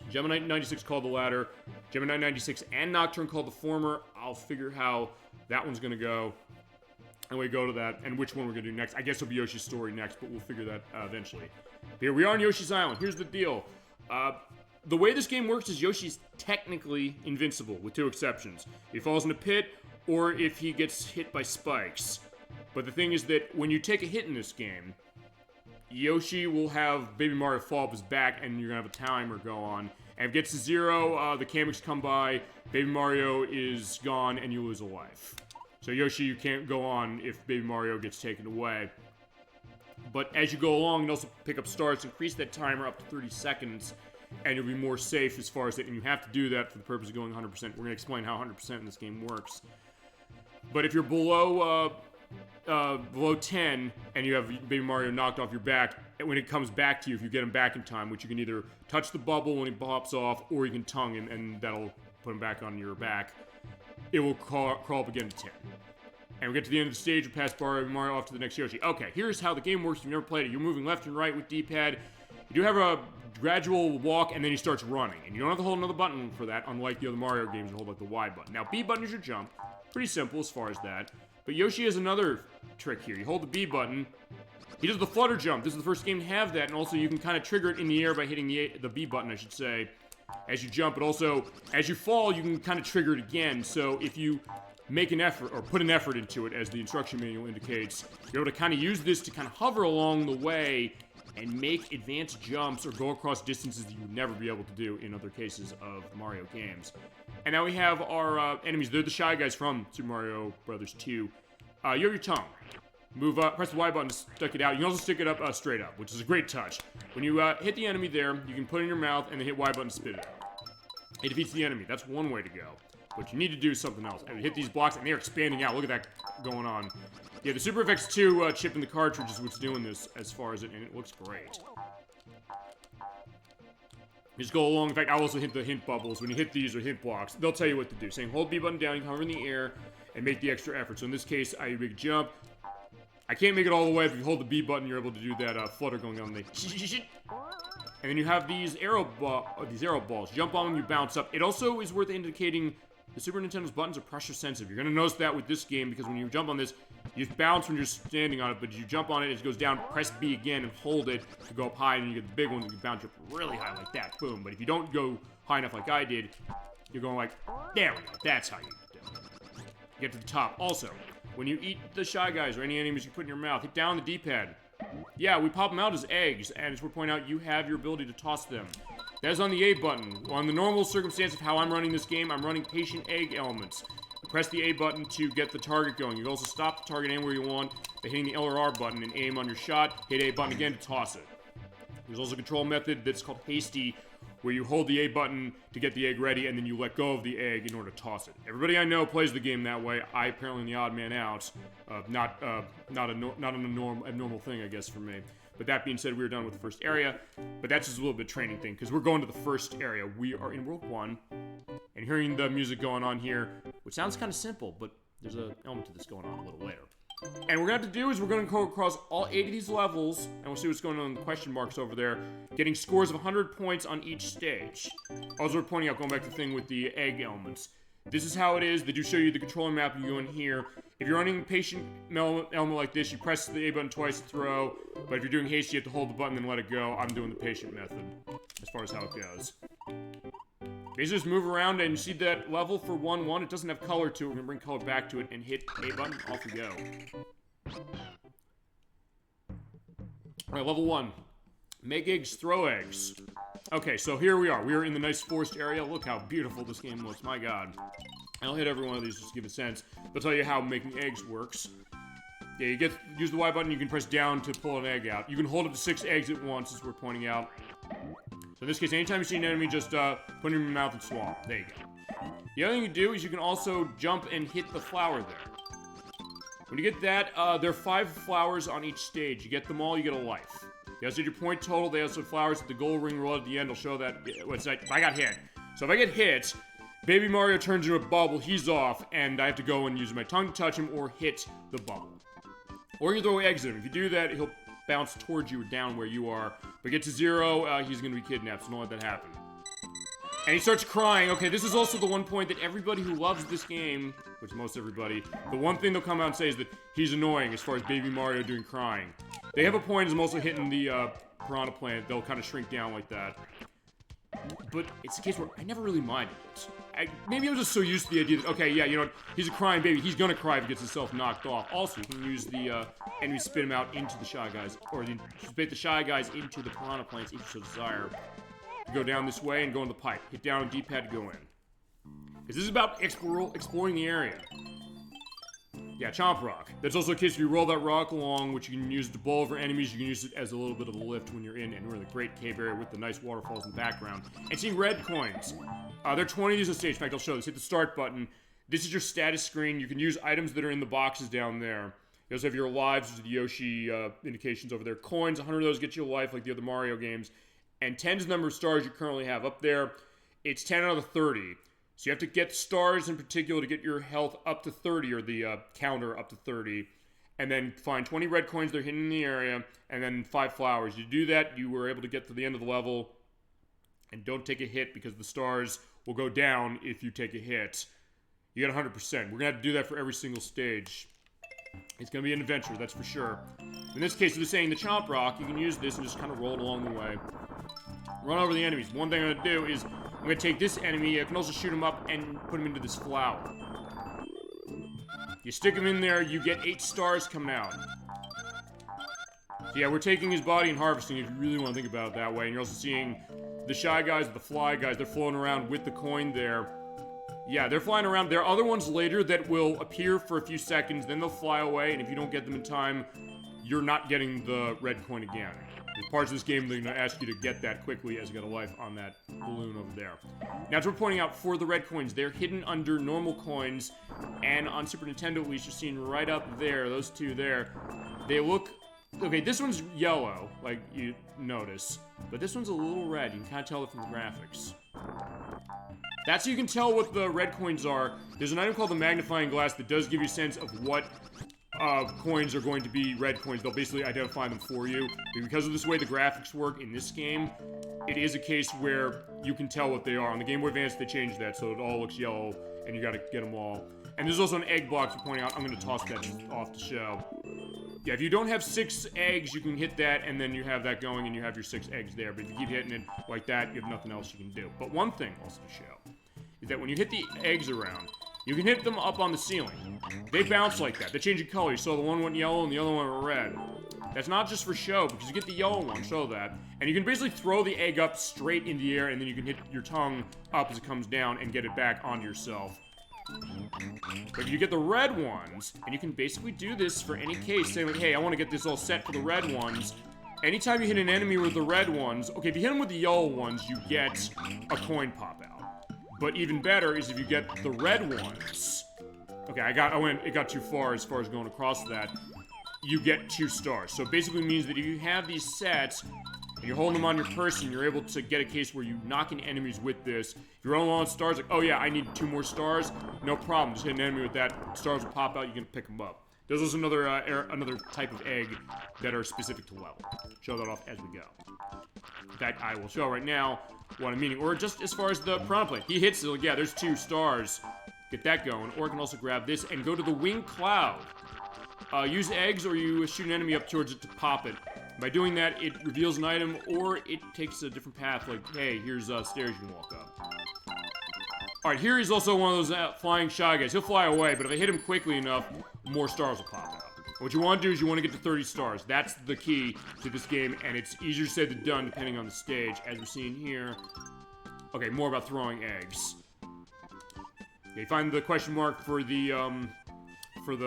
Gemini 96 called the latter, Gemini 96 and Nocturne called the former. I'll figure how that one's going to go, and we go to that, and which one we're going to do next. I guess it'll be Yoshi's Story next, but we'll figure that eventually. But here we are on Yoshi's Island. Here's the deal. The way this game works is Yoshi's technically invincible, with 2 exceptions. If he falls in a pit, or if he gets hit by spikes. But the thing is that when you take a hit in this game, Yoshi will have Baby Mario fall off his back, and you're going to have a timer go on. And if it gets to 0, the cameras come by, Baby Mario is gone, and you lose a life. So Yoshi, you can't go on if Baby Mario gets taken away. But as you go along, you also pick up stars, increase that timer up to 30 seconds, and you'll be more safe as far as that. And you have to do that for the purpose of going 100%. We're going to explain how 100% in this game works. But if you're below 10, and you have Baby Mario knocked off your back, and when it comes back to you, if you get him back in time, which you can either touch the bubble when he pops off, or you can tongue him, and that'll put him back on your back, it will crawl up again to 10. And we get to the end of the stage, we pass Baby Mario off to the next Yoshi. Okay, here's how the game works if you've never played it. You're moving left and right with D-pad. You do have a gradual walk, and then he starts running. And you don't have to hold another button for that, unlike the other Mario games, you hold like the Y button. Now, B button is your jump. Pretty simple as far as that. But Yoshi has another trick here. You hold the B button. He does the flutter jump. This is the first game to have that, and also you can kind of trigger it in the air by hitting the B button, I should say, as you jump. But also, as you fall, you can kind of trigger it again. So if you make an effort, or put an effort into it, as the instruction manual indicates, you're able to kind of use this to kind of hover along the way and make advanced jumps or go across distances that you would never be able to do in other cases of Mario games. And now we have our enemies. They're the Shy Guys from Super Mario Bros. 2. You have your tongue. Move up, press the Y button to stick it out. You can also stick it up straight up, which is a great touch. When you hit the enemy there, you can put it in your mouth and then hit Y button to spit it out. It defeats the enemy. That's one way to go. But you need to do something else. And hit these blocks, and they're expanding out. Look at that going on. Yeah, the Super FX 2 chip in the cartridge is what's doing this as far as it, and it looks great. Just go along. In fact, I also hit the hint bubbles. When you hit these or hint blocks, they'll tell you what to do. Saying hold B button down, you can hover in the air, and make the extra effort. So in this case, I make a jump. I can't make it all the way, but if you hold the B button, you're able to do that flutter going on. And then you have these arrow balls. Jump on them, you bounce up. It also is worth indicating the Super Nintendo's buttons are pressure sensitive. You're going to notice that with this game, because when you jump on this, you just bounce when you're standing on it, but you jump on it, as it goes down, press B again and hold it to go up high, and you get the big ones, and you bounce up really high like that. Boom. But if you don't go high enough like I did, you're going like, there we go. That's how you do it. You get to the top. Also, when you eat the Shy Guys or any enemies you put in your mouth, hit down the D-pad. Yeah, we pop them out as eggs, and as we're pointing out, you have your ability to toss them. That is on the A button. On the normal circumstance of how I'm running this game, I'm running patient egg elements. You press the A button to get the target going. You can also stop the target anywhere you want by hitting the L or R button and aim on your shot. Hit A button again to toss it. There's also a control method that's called hasty, where you hold the A button to get the egg ready, and then you let go of the egg in order to toss it. Everybody I know plays the game that way. I apparently am the odd man out. Not an abnormal thing, I guess, for me. But that being said, we are done with the first area. But that's just a little bit of training thing, because we're going to the first area. We are in World 1, and hearing the music going on here, which sounds kind of simple, but there's an element to this going on a little later. And what we're going to have to do is we're going to go across all 8 of these levels, and we'll see what's going on in the question marks over there, getting scores of 100 points on each stage. Also, we're pointing out, going back to the thing with the egg elements. This is how it is. They do show you the controlling map. You go in here. If you're running patient element like this, you press the A button twice to throw. But if you're doing haste, you have to hold the button and let it go. I'm doing the patient method, as far as how it goes. Basically, just move around, and you see that level for 1-1. It doesn't have color to it. We're going to bring color back to it and hit A button. Off we go. Alright, level 1. Make eggs, throw eggs. Okay, so here we are. We are in the nice forest area. Look how beautiful this game looks. My god. I'll hit every one of these just to give a sense. They'll tell you how making eggs works. Yeah, you use the Y button. You can press down to pull an egg out. You can hold up to 6 eggs at once, as we're pointing out. So in this case, anytime you see an enemy, just put it in your mouth and swallow. There you go. The other thing you do is you can also jump and hit the flower there. When you get that, there are 5 flowers on each stage. You get them all, you get a life. You also get your point total. They also have flowers at the gold ring roll at the end. I'll show that. What's that? I got hit. So if I get hit, Baby Mario turns into a bubble. He's off, and I have to go and use my tongue to touch him or hit the bubble. Or you throw eggs at him. If you do that, he'll bounce towards you or down where you are. But get to 0, he's going to be kidnapped, so don't let that happen. And he starts crying. Okay, this is also the one point that everybody who loves this game, which most everybody, the one thing they'll come out and say is that he's annoying as far as Baby Mario doing crying. They have a point as I'm also hitting the piranha plant. They'll kind of shrink down like that. But it's a case where I never really minded it. Maybe I was just so used to the idea that, okay, yeah, you know what, he's a crying baby. He's gonna cry if he gets himself knocked off. Also, you can use the enemies, spit him out into the Shy Guys, or spit the Shy Guys into the piranha plants if you so desire. You go down this way and go in the pipe. Hit down on D-pad to go in. This is about exploring the area. Yeah, Chomp Rock. That's also a case where you roll that rock along, which you can use to bowl over enemies. You can use it as a little bit of a lift when you're in, and we're in the great cave area with the nice waterfalls in the background. And seeing red coins. There are 20 of these on stage. In fact, I'll show this. Hit the start button. This is your status screen. You can use items that are in the boxes down there. You also have your lives, which are the Yoshi indications over there. Coins, 100 of those get you a life like the other Mario games. And 10's the number of stars you currently have. Up there, it's 10 out of 30. So you have to get stars in particular to get your health up to 30, or the counter up to 30. And then find 20 red coins that are hidden in the area, and then 5 flowers. You do that, you were able to get to the end of the level, and don't take a hit because the stars will go down if you take a hit. You get 100%. We're going to have to do that for every single stage. It's going to be an adventure, that's for sure. In this case, they're saying the Chomp Rock, you can use this and just kind of roll it along the way. Run over the enemies. One thing I'm going to do is I'm going to take this enemy. I can also shoot him up and put him into this flower. You stick him in there, you get 8 stars coming out. So yeah, we're taking his body and harvesting if you really want to think about it that way. And you're also seeing the Shy Guys, the Fly Guys, they're floating around with the coin there. Yeah, they're flying around. There are other ones later that will appear for a few seconds, then they'll fly away, and if you don't get them in time, you're not getting the red coin again. There's parts of this game they're going to ask you to get that quickly as you get a life on that balloon over there. Now, as we're pointing out, for the red coins, they're hidden under normal coins, and on Super Nintendo at least, you're seeing right up there, those two there, they look... Okay, this one's yellow, like you notice, but this one's a little red. You can kind of tell it from the graphics. That's how you can tell what the red coins are. There's an item called the magnifying glass that does give you a sense of what coins are going to be red coins. They'll basically identify them for you. But because of this way the graphics work in this game, it is a case where you can tell what they are. On the Game Boy Advance, they changed that, so it all looks yellow, and you gotta get them all. And there's also an egg box we're pointing out. I'm gonna toss that off to show. Yeah, if you don't have 6 eggs, you can hit that, and then you have that going, and you have your 6 eggs there. But if you keep hitting it like that, you have nothing else you can do. But one thing also to show is that when you hit the eggs around, you can hit them up on the ceiling. They bounce like that. They change in color. You saw the one went yellow and the other one went red. That's not just for show, because you get the yellow one, show that. And you can basically throw the egg up straight in the air, and then you can hit your tongue up as it comes down and get it back onto yourself. But you get the red ones, and you can basically do this for any case, saying like, hey, I want to get this all set for the red ones. anytime you hit an enemy with the red ones, okay, if you hit them with the yellow ones, you get a coin pop out. But even better is if you get the red ones. Okay, it got too far as going across that. You get 2 stars. So it basically means that if you have these sets, and you're holding them on your person, you're able to get a case where you knock in enemies with this. If you're rolling on stars, like, oh yeah, I need 2 more stars, no problem. Just hit an enemy with that. Stars will pop out, you can pick them up. There's also another type of egg that are specific to level. Show that off as we go. That I will show right now what I'm meaning. Or just as far as the piranha plant. He hits it, like, yeah, there's 2 stars. Get that going. Or I can also grab this and go to the wing cloud. Use eggs or you shoot an enemy up towards it to pop it. By doing that, it reveals an item, or it takes a different path, like, hey, here's stairs you can walk up. Alright, here he's also one of those flying shy guys. He'll fly away, but if I hit him quickly enough, more stars will pop out. What you want to do is you want to get to 30 stars. That's the key to this game, and it's easier said than done depending on the stage, as we're seeing here. Okay, more about throwing eggs. Okay, find the question mark for the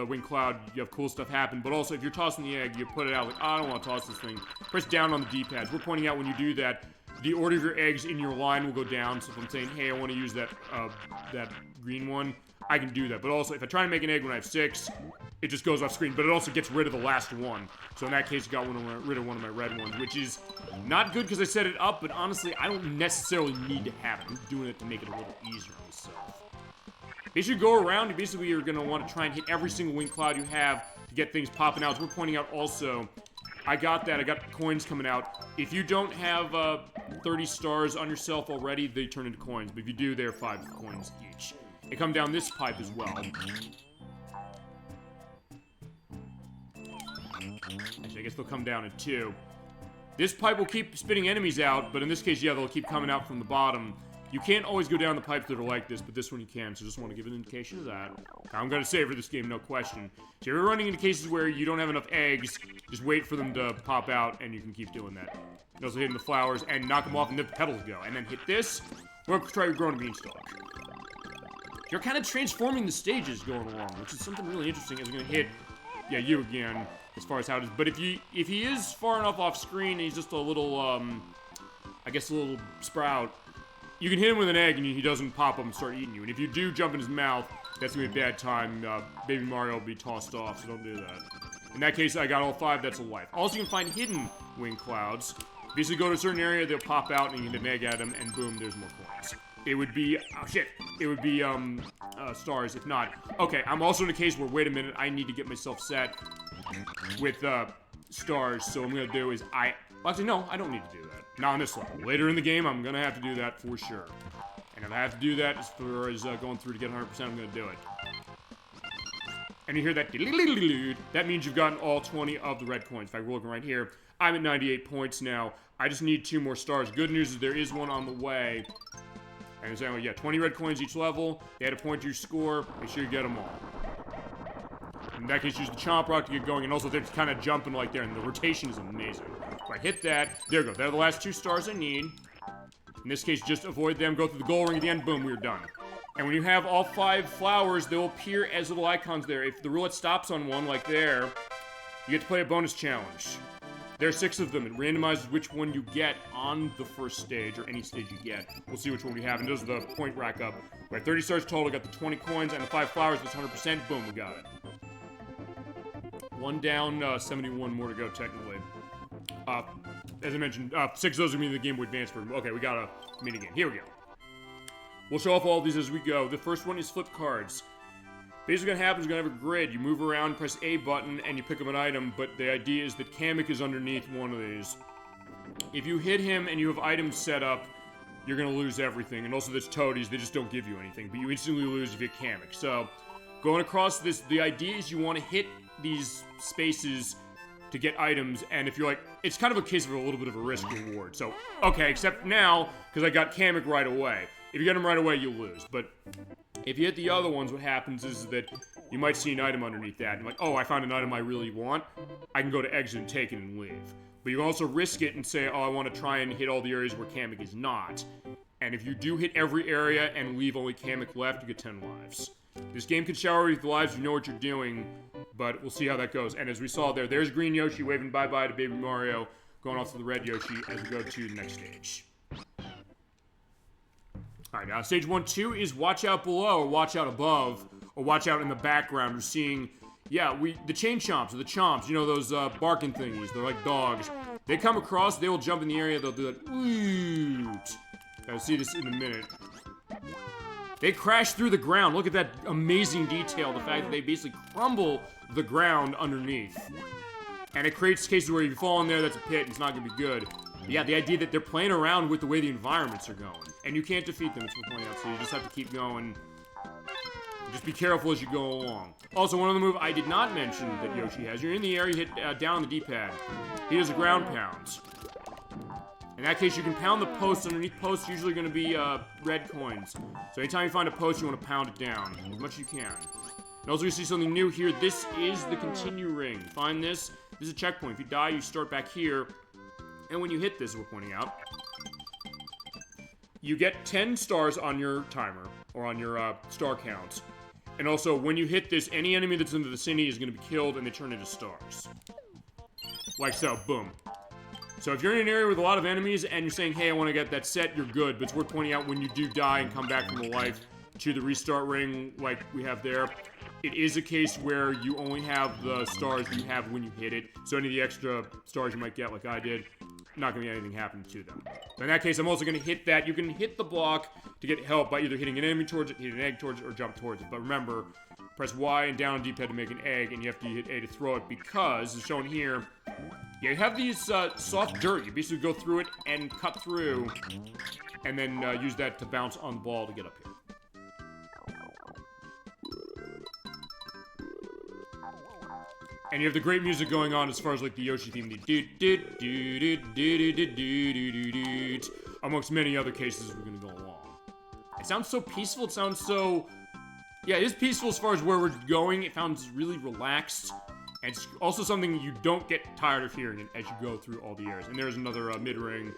wing cloud, you have cool stuff happen, but also if you're tossing the egg, you put it out like, oh, I don't want to toss this thing. Press down on the D-pads. We're pointing out when you do that, the order of your eggs in your line will go down, so if I'm saying, hey, I want to use that green one, I can do that. But also, if I try to make an egg when I have 6, it just goes off screen, but it also gets rid of the last one. So in that case, I got rid of one of my red ones, which is not good because I set it up, but honestly, I don't necessarily need to have it. I'm doing it to make it a little easier myself. Basically, you go around, basically you're going to want to try and hit every single wing cloud you have to get things popping out. So we're pointing out also, I got coins coming out. If you don't have 30 stars on yourself already, they turn into coins. But if you do, they're 5 coins each. They come down this pipe as well. Actually, I guess they'll come down in 2. This pipe will keep spitting enemies out, but in this case, yeah, they'll keep coming out from the bottom. You can't always go down the pipes that are like this, but this one you can, so just want to give an indication of that. I'm going to savor this game, no question. So if you're running into cases where you don't have enough eggs, just wait for them to pop out, and you can keep doing that. You also hitting the flowers, and knock them off, and the petals go. And then hit this, or try growing a beanstalk. You're kind of transforming the stages going along, which is something really interesting, as I'm going to hit, yeah, you again, as far as how it is. But if he is far enough off screen, and he's just a little, I guess a little sprout, you can hit him with an egg and he doesn't pop up and start eating you. And if you do jump in his mouth, that's going to be a bad time. Baby Mario will be tossed off, so don't do that. In that case, I got all 5, that's a life. Also, you can find hidden wing clouds. Basically, go to a certain area, they'll pop out and you can hit an egg at them, and boom, there's more coins. It would be, oh shit, it would be, stars, if not. Okay, I'm also in a case where, wait a minute, I need to get myself set with, stars, so what I'm going to do is well, actually, no, I don't need to do that. Not on this level. Later in the game, I'm going to have to do that for sure. And if I have to do that as far as going through to get 100%, I'm going to do it. And you hear that, that means you've gotten all 20 of the red coins. In fact, we're looking right here. I'm at 98 points now. I just need 2 more stars. Good news is there is one on the way. And it's anyway, yeah, 20 red coins each level. They add a point to your score. Make sure you get them all. In that case, use the Chomp Rock to get going, and also they're kind of jumping like there, and the rotation is amazing. If I hit that, there we go. They're the last 2 stars I need. In this case, just avoid them, go through the goal ring at the end, boom, we're done. And when you have all 5 flowers, they'll appear as little icons there. If the roulette stops on one, like there, you get to play a bonus challenge. There are 6 of them. It randomizes which one you get on the first stage, or any stage you get. We'll see which one we have, and does the point rack up. We have 30 stars total, got the 20 coins, and the 5 flowers, that's 100%, boom, we got it. 1 down, 71 more to go, technically. As I mentioned, 6 of those are going to be the Game Boy Advance version. Okay, we got a minigame. Here we go. We'll show off all of these as we go. The first one is flip cards. Basically, what happens is you're going to have a grid. You move around, press A button, and you pick up an item, but the idea is that Kamek is underneath one of these. If you hit him and you have items set up, you're going to lose everything. And also, there's Toadies. They just don't give you anything, but you instantly lose if you hit Kamek. So, going across this, the idea is you want to hit these spaces to get items, and if you're like, it's kind of a case of a little bit of a risk reward. So, okay, except now, because I got Kamek right away. If you get him right away, you lose. But if you hit the other ones, what happens is that you might see an item underneath that, and like, oh, I found an item I really want. I can go to exit and take it and leave. But you can also risk it and say, oh, I want to try and hit all the areas where Kamek is not. And if you do hit every area and leave only Kamek left, you get 10 lives. This game can shower you with lives, you know what you're doing, but we'll see how that goes. And as we saw there's Green Yoshi waving bye-bye to Baby Mario, going off to the red Yoshi as we go to the next stage. Alright, now stage 1, 2 is watch out below, or watch out above, or watch out in the background. We're seeing, the chain chomps, or the chomps, you know, those barking thingies, they're like dogs. They come across, they will jump in the area, they'll do that, woot. I'll see this in a minute. They crash through the ground. Look at that amazing detail, the fact that they basically crumble the ground underneath. And it creates cases where if you fall in there, that's a pit, and it's not going to be good. But yeah, the idea that they're playing around with the way the environments are going. And you can't defeat them, it's worth pointing out, so you just have to keep going. Just be careful as you go along. Also, one other move I did not mention that Yoshi has. You're in the air, you hit down on the D-pad. He does a ground pound. In that case, you can pound the posts. Underneath posts, usually going to be red coins. So anytime you find a post, you want to pound it down as much as you can. And also, you see something new here. This is the continue ring. Find this. This is a checkpoint. If you die, you start back here. And when you hit this, we're pointing out, you get 10 stars on your timer, or on your star count. And also, when you hit this, any enemy that's in the vicinity is going to be killed, and they turn into stars. Like so. Boom. So if you're in an area with a lot of enemies, and you're saying, hey, I want to get that set, you're good. But it's worth pointing out when you do die and come back from the life to the restart ring, like we have there, it is a case where you only have the stars that you have when you hit it. So any of the extra stars you might get, like I did, not going to be anything happen to them. So in that case, I'm also going to hit that. You can hit the block to get help by either hitting an enemy towards it, hitting an egg towards it, or jump towards it. But remember, press Y and down on D-pad to make an egg, and you have to hit A to throw it because, as shown here, you have these soft dirt. You basically go through it and cut through, and then use that to bounce on the ball to get up here. And you have the great music going on as far as like the Yoshi theme, amongst many other cases we're gonna go along. It sounds so peaceful. It sounds so, yeah, it is peaceful as far as where we're going. It sounds really relaxed, and it's also something you don't get tired of hearing as you go through all the areas. And there's another mid-ring.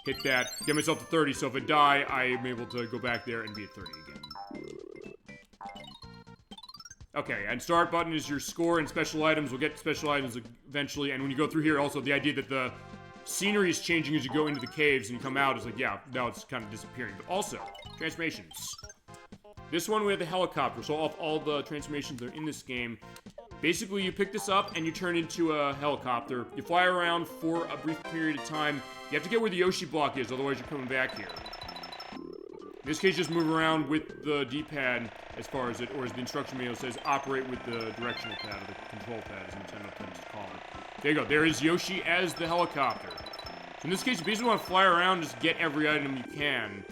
Hit that, get myself to 30. So if I die, I am able to go back there and be at 30 again. Okay, and start button is your score, and special items. We'll get special items eventually, and when you go through here, also the idea that the scenery is changing as you go into the caves and you come out is like, yeah, now it's kind of disappearing. But also, transformations. This one, we have the helicopter, so off all the transformations that are in this game, basically you pick this up and you turn into a helicopter. You fly around for a brief period of time. You have to get where the Yoshi block is, otherwise you're coming back here. In this case, just move around with the D-pad as far as it, or as the instruction manual says, operate with the directional pad, or the control pad, as Nintendo tends to call it. There you go. There is Yoshi as the helicopter. So in this case, you basically want to fly around, just get every item you can.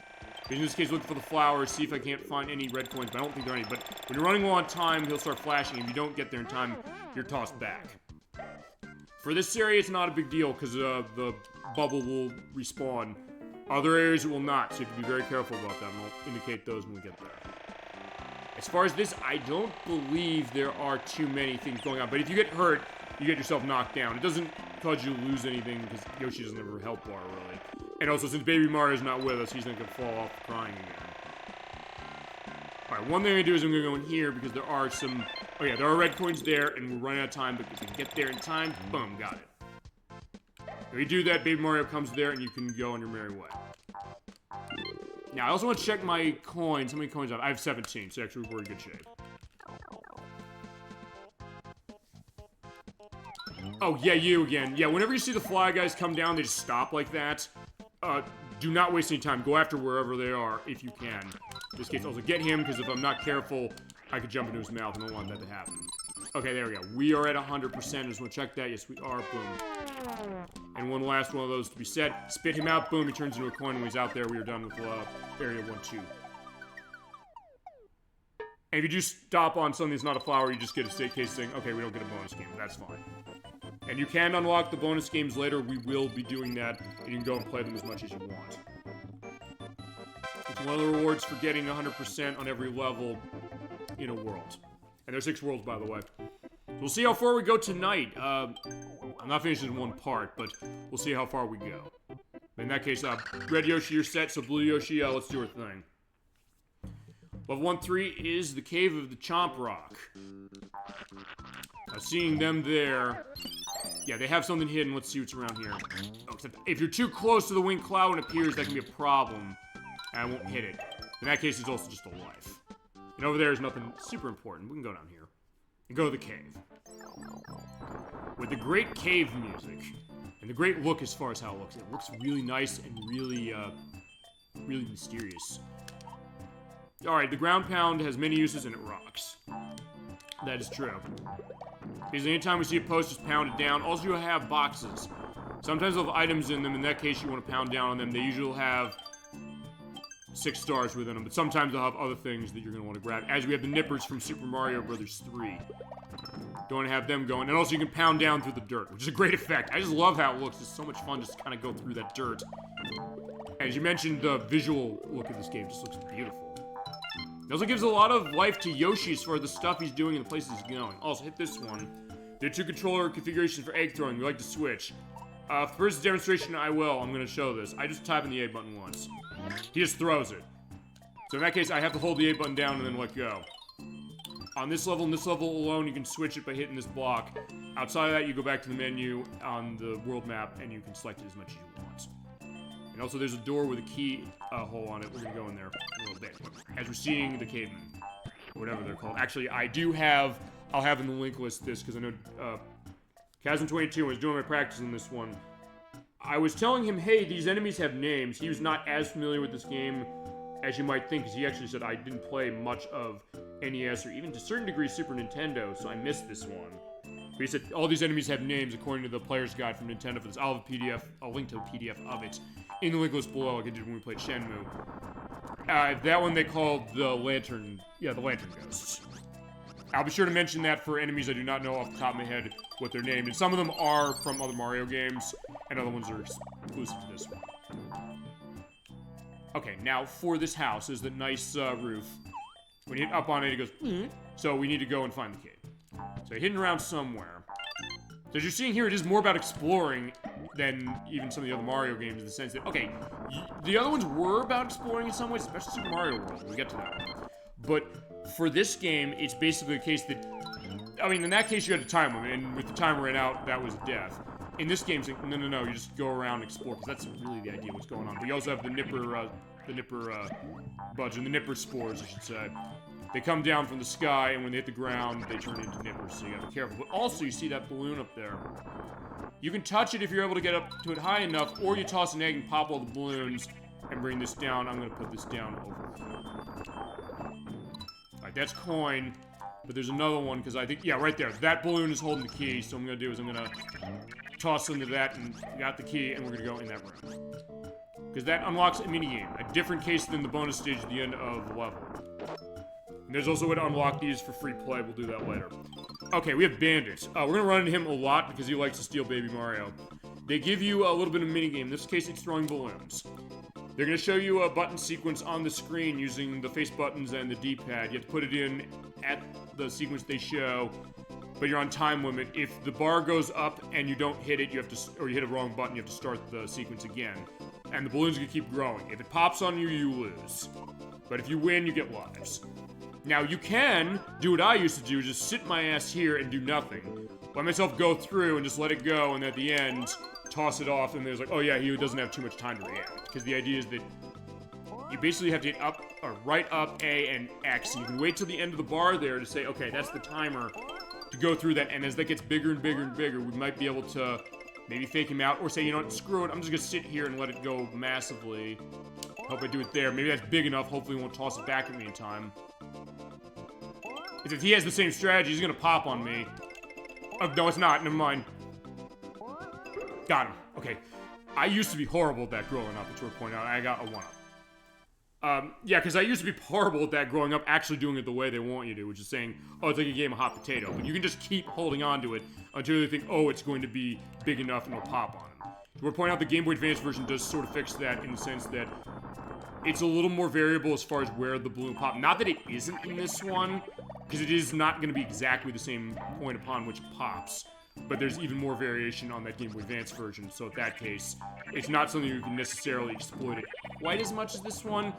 In this case, look for the flowers, see if I can't find any red coins, but I don't think there are any. But when you're running low on time, he'll start flashing. If you don't get there in time, you're tossed back. For this area, it's not a big deal, because the bubble will respawn. Other areas it will not, so you have to be very careful about that, and I'll indicate those when we get there. As far as this, I don't believe there are too many things going on, but if you get hurt, you get yourself knocked down. It doesn't cause you to lose anything, because Yoshi doesn't have a health bar, really. And also, since Baby Mario's not with us, he's not going to fall off crying again. Alright, one thing I'm going to do is I'm going to go in here, because there are some... Oh yeah, there are red coins there, and we're running out of time, but if we can get there in time, boom, got it. If you do that, Baby Mario comes there, and you can go on your merry way. Now, I also want to check my coins. How many coins I have? I have 17, so actually we're in good shape. Oh, yeah, you again. Yeah, whenever you see the fly guys come down, they just stop like that. Do not waste any time. Go after wherever they are, if you can. In this case, also get him, because if I'm not careful, I could jump into his mouth, and I don't want that to happen. Okay, there we go. We are at 100%. I just want to check that. Yes, we are. Boom. And one last one of those to be set. Spit him out. Boom. He turns into a coin. When he's out there, we are done with area 1-2. And if you do stop on something that's not a flower, you just get a case saying, okay, we don't get a bonus game. That's fine. And you can unlock the bonus games later. We will be doing that. And you can go and play them as much as you want. It's one of the rewards for getting 100% on every level in a world. And there's 6 worlds, by the way. So we'll see how far we go tonight. I'm not finishing in one part, but we'll see how far we go. In that case, red Yoshi, you're set, so blue Yoshi, let's do our thing. Level 1-3 is the Cave of the Chomp Rock. Seeing them there, Yeah, they have something hidden. Let's see what's around here. Oh, except if you're too close to the winged cloud when it appears, that can be a problem. And I won't hit it. In that case, it's also just a life. And over there is nothing super important. We can go down here. And go to the cave. With the great cave music. And the great look as far as how it looks. It looks really nice and really, really mysterious. Alright, the ground pound has many uses and it rocks. That is true. Because anytime we see a post, just pound it down. Also, you have boxes. Sometimes they'll have items in them. In that case, you want to pound down on them. They usually will have 6 stars within them. But sometimes they'll have other things that you're going to want to grab. As we have the nippers from Super Mario Bros. 3. Don't want to have them going. And also, you can pound down through the dirt, which is a great effect. I just love how it looks. It's so much fun just to kind of go through that dirt. As you mentioned, the visual look of this game just looks beautiful. It also gives a lot of life to Yoshi as far as the stuff he's doing and the places he's going. Also, hit this one. There are 2 controller configurations for egg throwing. We like to switch. For this demonstration, I will. I'm going to show this. I just type in the A button once. He just throws it. So in that case, I have to hold the A button down and then let go. On this level and this level alone, you can switch it by hitting this block. Outside of that, you go back to the menu on the world map, and you can select it as much as you want. And also, there's a door with a key hole on it. We're going to go in there a little bit. As we're seeing the cavemen. Whatever they're called. Actually, I do have... I'll have in the link list this, because I know... Chasm22, when I was doing my practice in this one, I was telling him, hey, these enemies have names. He was not as familiar with this game as you might think, because he actually said I didn't play much of NES or even to a certain degree Super Nintendo, so I missed this one. But he said all these enemies have names according to the player's guide from Nintendo for this. I'll have a PDF, I'll link to a PDF of it in the link list below, like I did when we played Shenmue. That one they called the Lantern, the Lantern Ghosts. I'll be sure to mention that for enemies I do not know off the top of my head what they're named. And some of them are from other Mario games, and other ones are exclusive to this one. Okay, now for this house is the nice roof. When you hit up on it, it goes, So we need to go and find the kid. So hidden around somewhere. So as you're seeing here, it is more about exploring than even some of the other Mario games in the sense that, okay, the other ones were about exploring in some ways, especially Super Mario World. We'll get to that one. But for this game, it's basically a case that, I mean, in that case, you had a time limit, and with the timer ran out, that was death. In this game, it's like, no, you just go around and explore, because that's really the idea of what's going on. But you also have the nipper buds, and the nipper spores, I should say. They come down from the sky, and when they hit the ground, they turn into nippers, so you gotta be careful. But also, you see that balloon up there. You can touch it if you're able to get up to it high enough, or you toss an egg and pop all the balloons, and bring this down. I'm gonna put this down over here. Alright, that's coin. But there's another one, because I think, right there. That balloon is holding the key, so what I'm going to do is I'm going to toss into that and got the key, and we're going to go in that room. Because that unlocks a minigame. A different case than the bonus stage at the end of the level. And there's also a way to unlock these for free play. We'll do that later. Okay, we have bandits. We're going to run into him a lot, because he likes to steal Baby Mario. They give you a little bit of a minigame. In this case, it's throwing balloons. They're going to show you a button sequence on the screen using the face buttons and the D-pad. You have to put it in at the sequence they show, but you're on time limit. If the bar goes up and you don't hit it, you have to, or you hit a wrong button, you have to start the sequence again. And the balloon's going to keep growing. If it pops on you, you lose. But if you win, you get lives. Now, you can do what I used to do, just sit my ass here and do nothing. Let myself go through and just let it go, and at the end, toss it off, and there's like, oh yeah, he doesn't have too much time to react. Because the idea is that you basically have to hit up, or right up, A, and X. You can wait till the end of the bar there to say, okay, that's the timer to go through that, and as that gets bigger and bigger and bigger, we might be able to maybe fake him out, or say, you know what, screw it, I'm just gonna sit here and let it go massively. Hope I do it there. Maybe that's big enough, hopefully he won't toss it back at me in time. Because if he has the same strategy, he's gonna pop on me. Oh, no, it's not, never mind. Got him. Okay. I used to be horrible at that growing up, it's worth pointing out. I got a 1-up. Yeah, because I used to be horrible at that growing up, actually doing it the way they want you to, which is saying, oh, it's like a game of hot potato. But you can just keep holding on to it until they think, oh, it's going to be big enough and it'll pop on it. We're pointing out the Game Boy Advance version does sort of fix that in the sense that it's a little more variable as far as where the balloon pops. Not that it isn't in this one, because it is not going to be exactly the same point upon which it pops. But there's even more variation on that Game Boy Advance version, so in that case, it's not something you can necessarily exploit it quite as much as this one.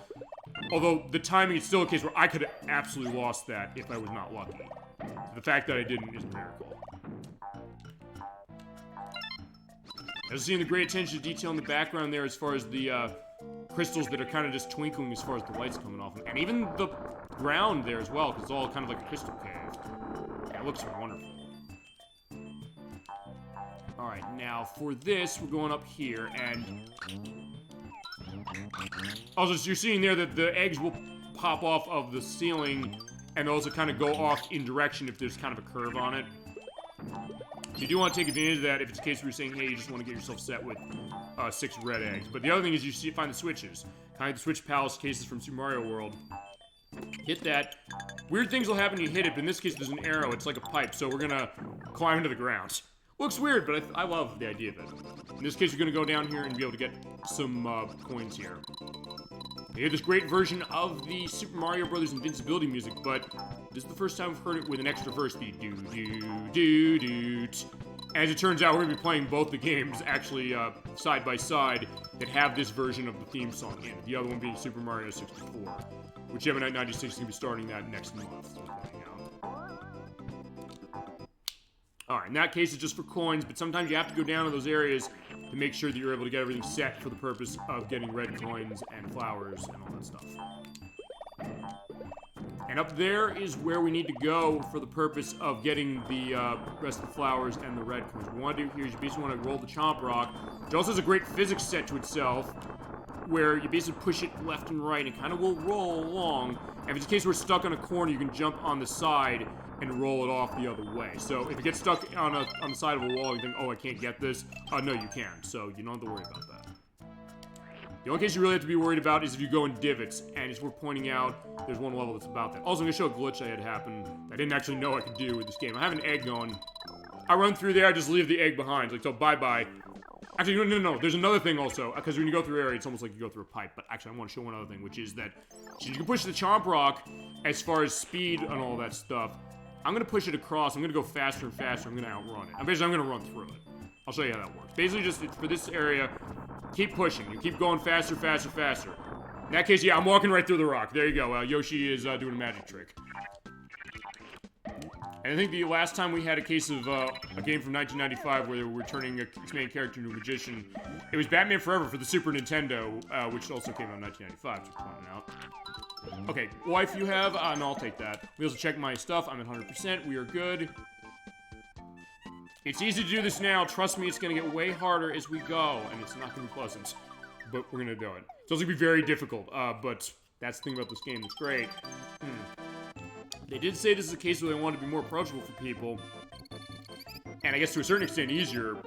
Although, the timing is still a case where I could have absolutely lost that if I was not lucky. The fact that I didn't is a miracle. As seeing the great attention to detail in the background there as far as the crystals that are kind of just twinkling as far as the lights coming off. And even the ground there as well, because it's all kind of like a crystal cave. Yeah, it looks wonderful. Alright, now for this, we're going up here, and... Also, so you're seeing there that the eggs will pop off of the ceiling, and those will kind of go off in direction if there's kind of a curve on it. So you do want to take advantage of that if it's a case where you're saying, hey, you just want to get yourself set with 6 red eggs. But the other thing is you find the switches. Kind of like the Switch Palace cases from Super Mario World. Hit that. Weird things will happen when you hit it, but in this case there's an arrow. It's like a pipe, so we're going to climb into the ground. Looks weird, but I love the idea of it. In this case, you're going to go down here and be able to get some coins here. You hear this great version of the Super Mario Brothers Invincibility music, but this is the first time we've heard it with an extra verse, the do-do-do-do. As it turns out, we're going to be playing both the games, actually, side by side, that have this version of the theme song in it. The other one being Super Mario 64, which Gemini 96 is going to be starting that next month. Alright, in that case, it's just for coins, but sometimes you have to go down to those areas to make sure that you're able to get everything set for the purpose of getting red coins and flowers and all that stuff. And up there is where we need to go for the purpose of getting the rest of the flowers and the red coins. What we want to do here is you basically want to roll the Chomp Rock. It also has a great physics set to itself, where you basically push it left and right, and it kind of will roll along. And if it's a case where we're stuck on a corner, you can jump on the side and roll it off the other way. So if it gets stuck on the side of a wall, you think, oh, I can't get this. No, you can. So you don't have to worry about that. The only case you really have to be worried about is if you go in divots, and as we're pointing out, there's one level that's about that. Also, I'm going to show a glitch I had happen that I didn't actually know I could do with this game. I have an egg going. I run through there, I just leave the egg behind. Like, so bye-bye. Actually, no. There's another thing also, because when you go through area, it's almost like you go through a pipe. But actually, I want to show one other thing, which is that so you can push the Chomp Rock as far as speed and all that stuff. I'm going to push it across. I'm going to go faster and faster. I'm going to outrun it. Basically, I'm going to run through it. I'll show you how that works. Basically, just for this area, keep pushing. You keep going faster, faster, faster. In that case, yeah, I'm walking right through the rock. There you go. Yoshi is doing a magic trick. And I think the last time we had a case of a game from 1995 where we're turning its main character into a magician, it was Batman Forever for the Super Nintendo, which also came out in 1995, just pointing out. Okay, wife you have? No, I'll take that. We also check my stuff. I'm at 100%. We are good. It's easy to do this now. Trust me, it's going to get way harder as we go, and it's not going to be pleasant. But we're going to do it. So it's going to be very difficult, but that's the thing about this game. It's great. They did say this is a case where they want to be more approachable for people, and I guess to a certain extent easier,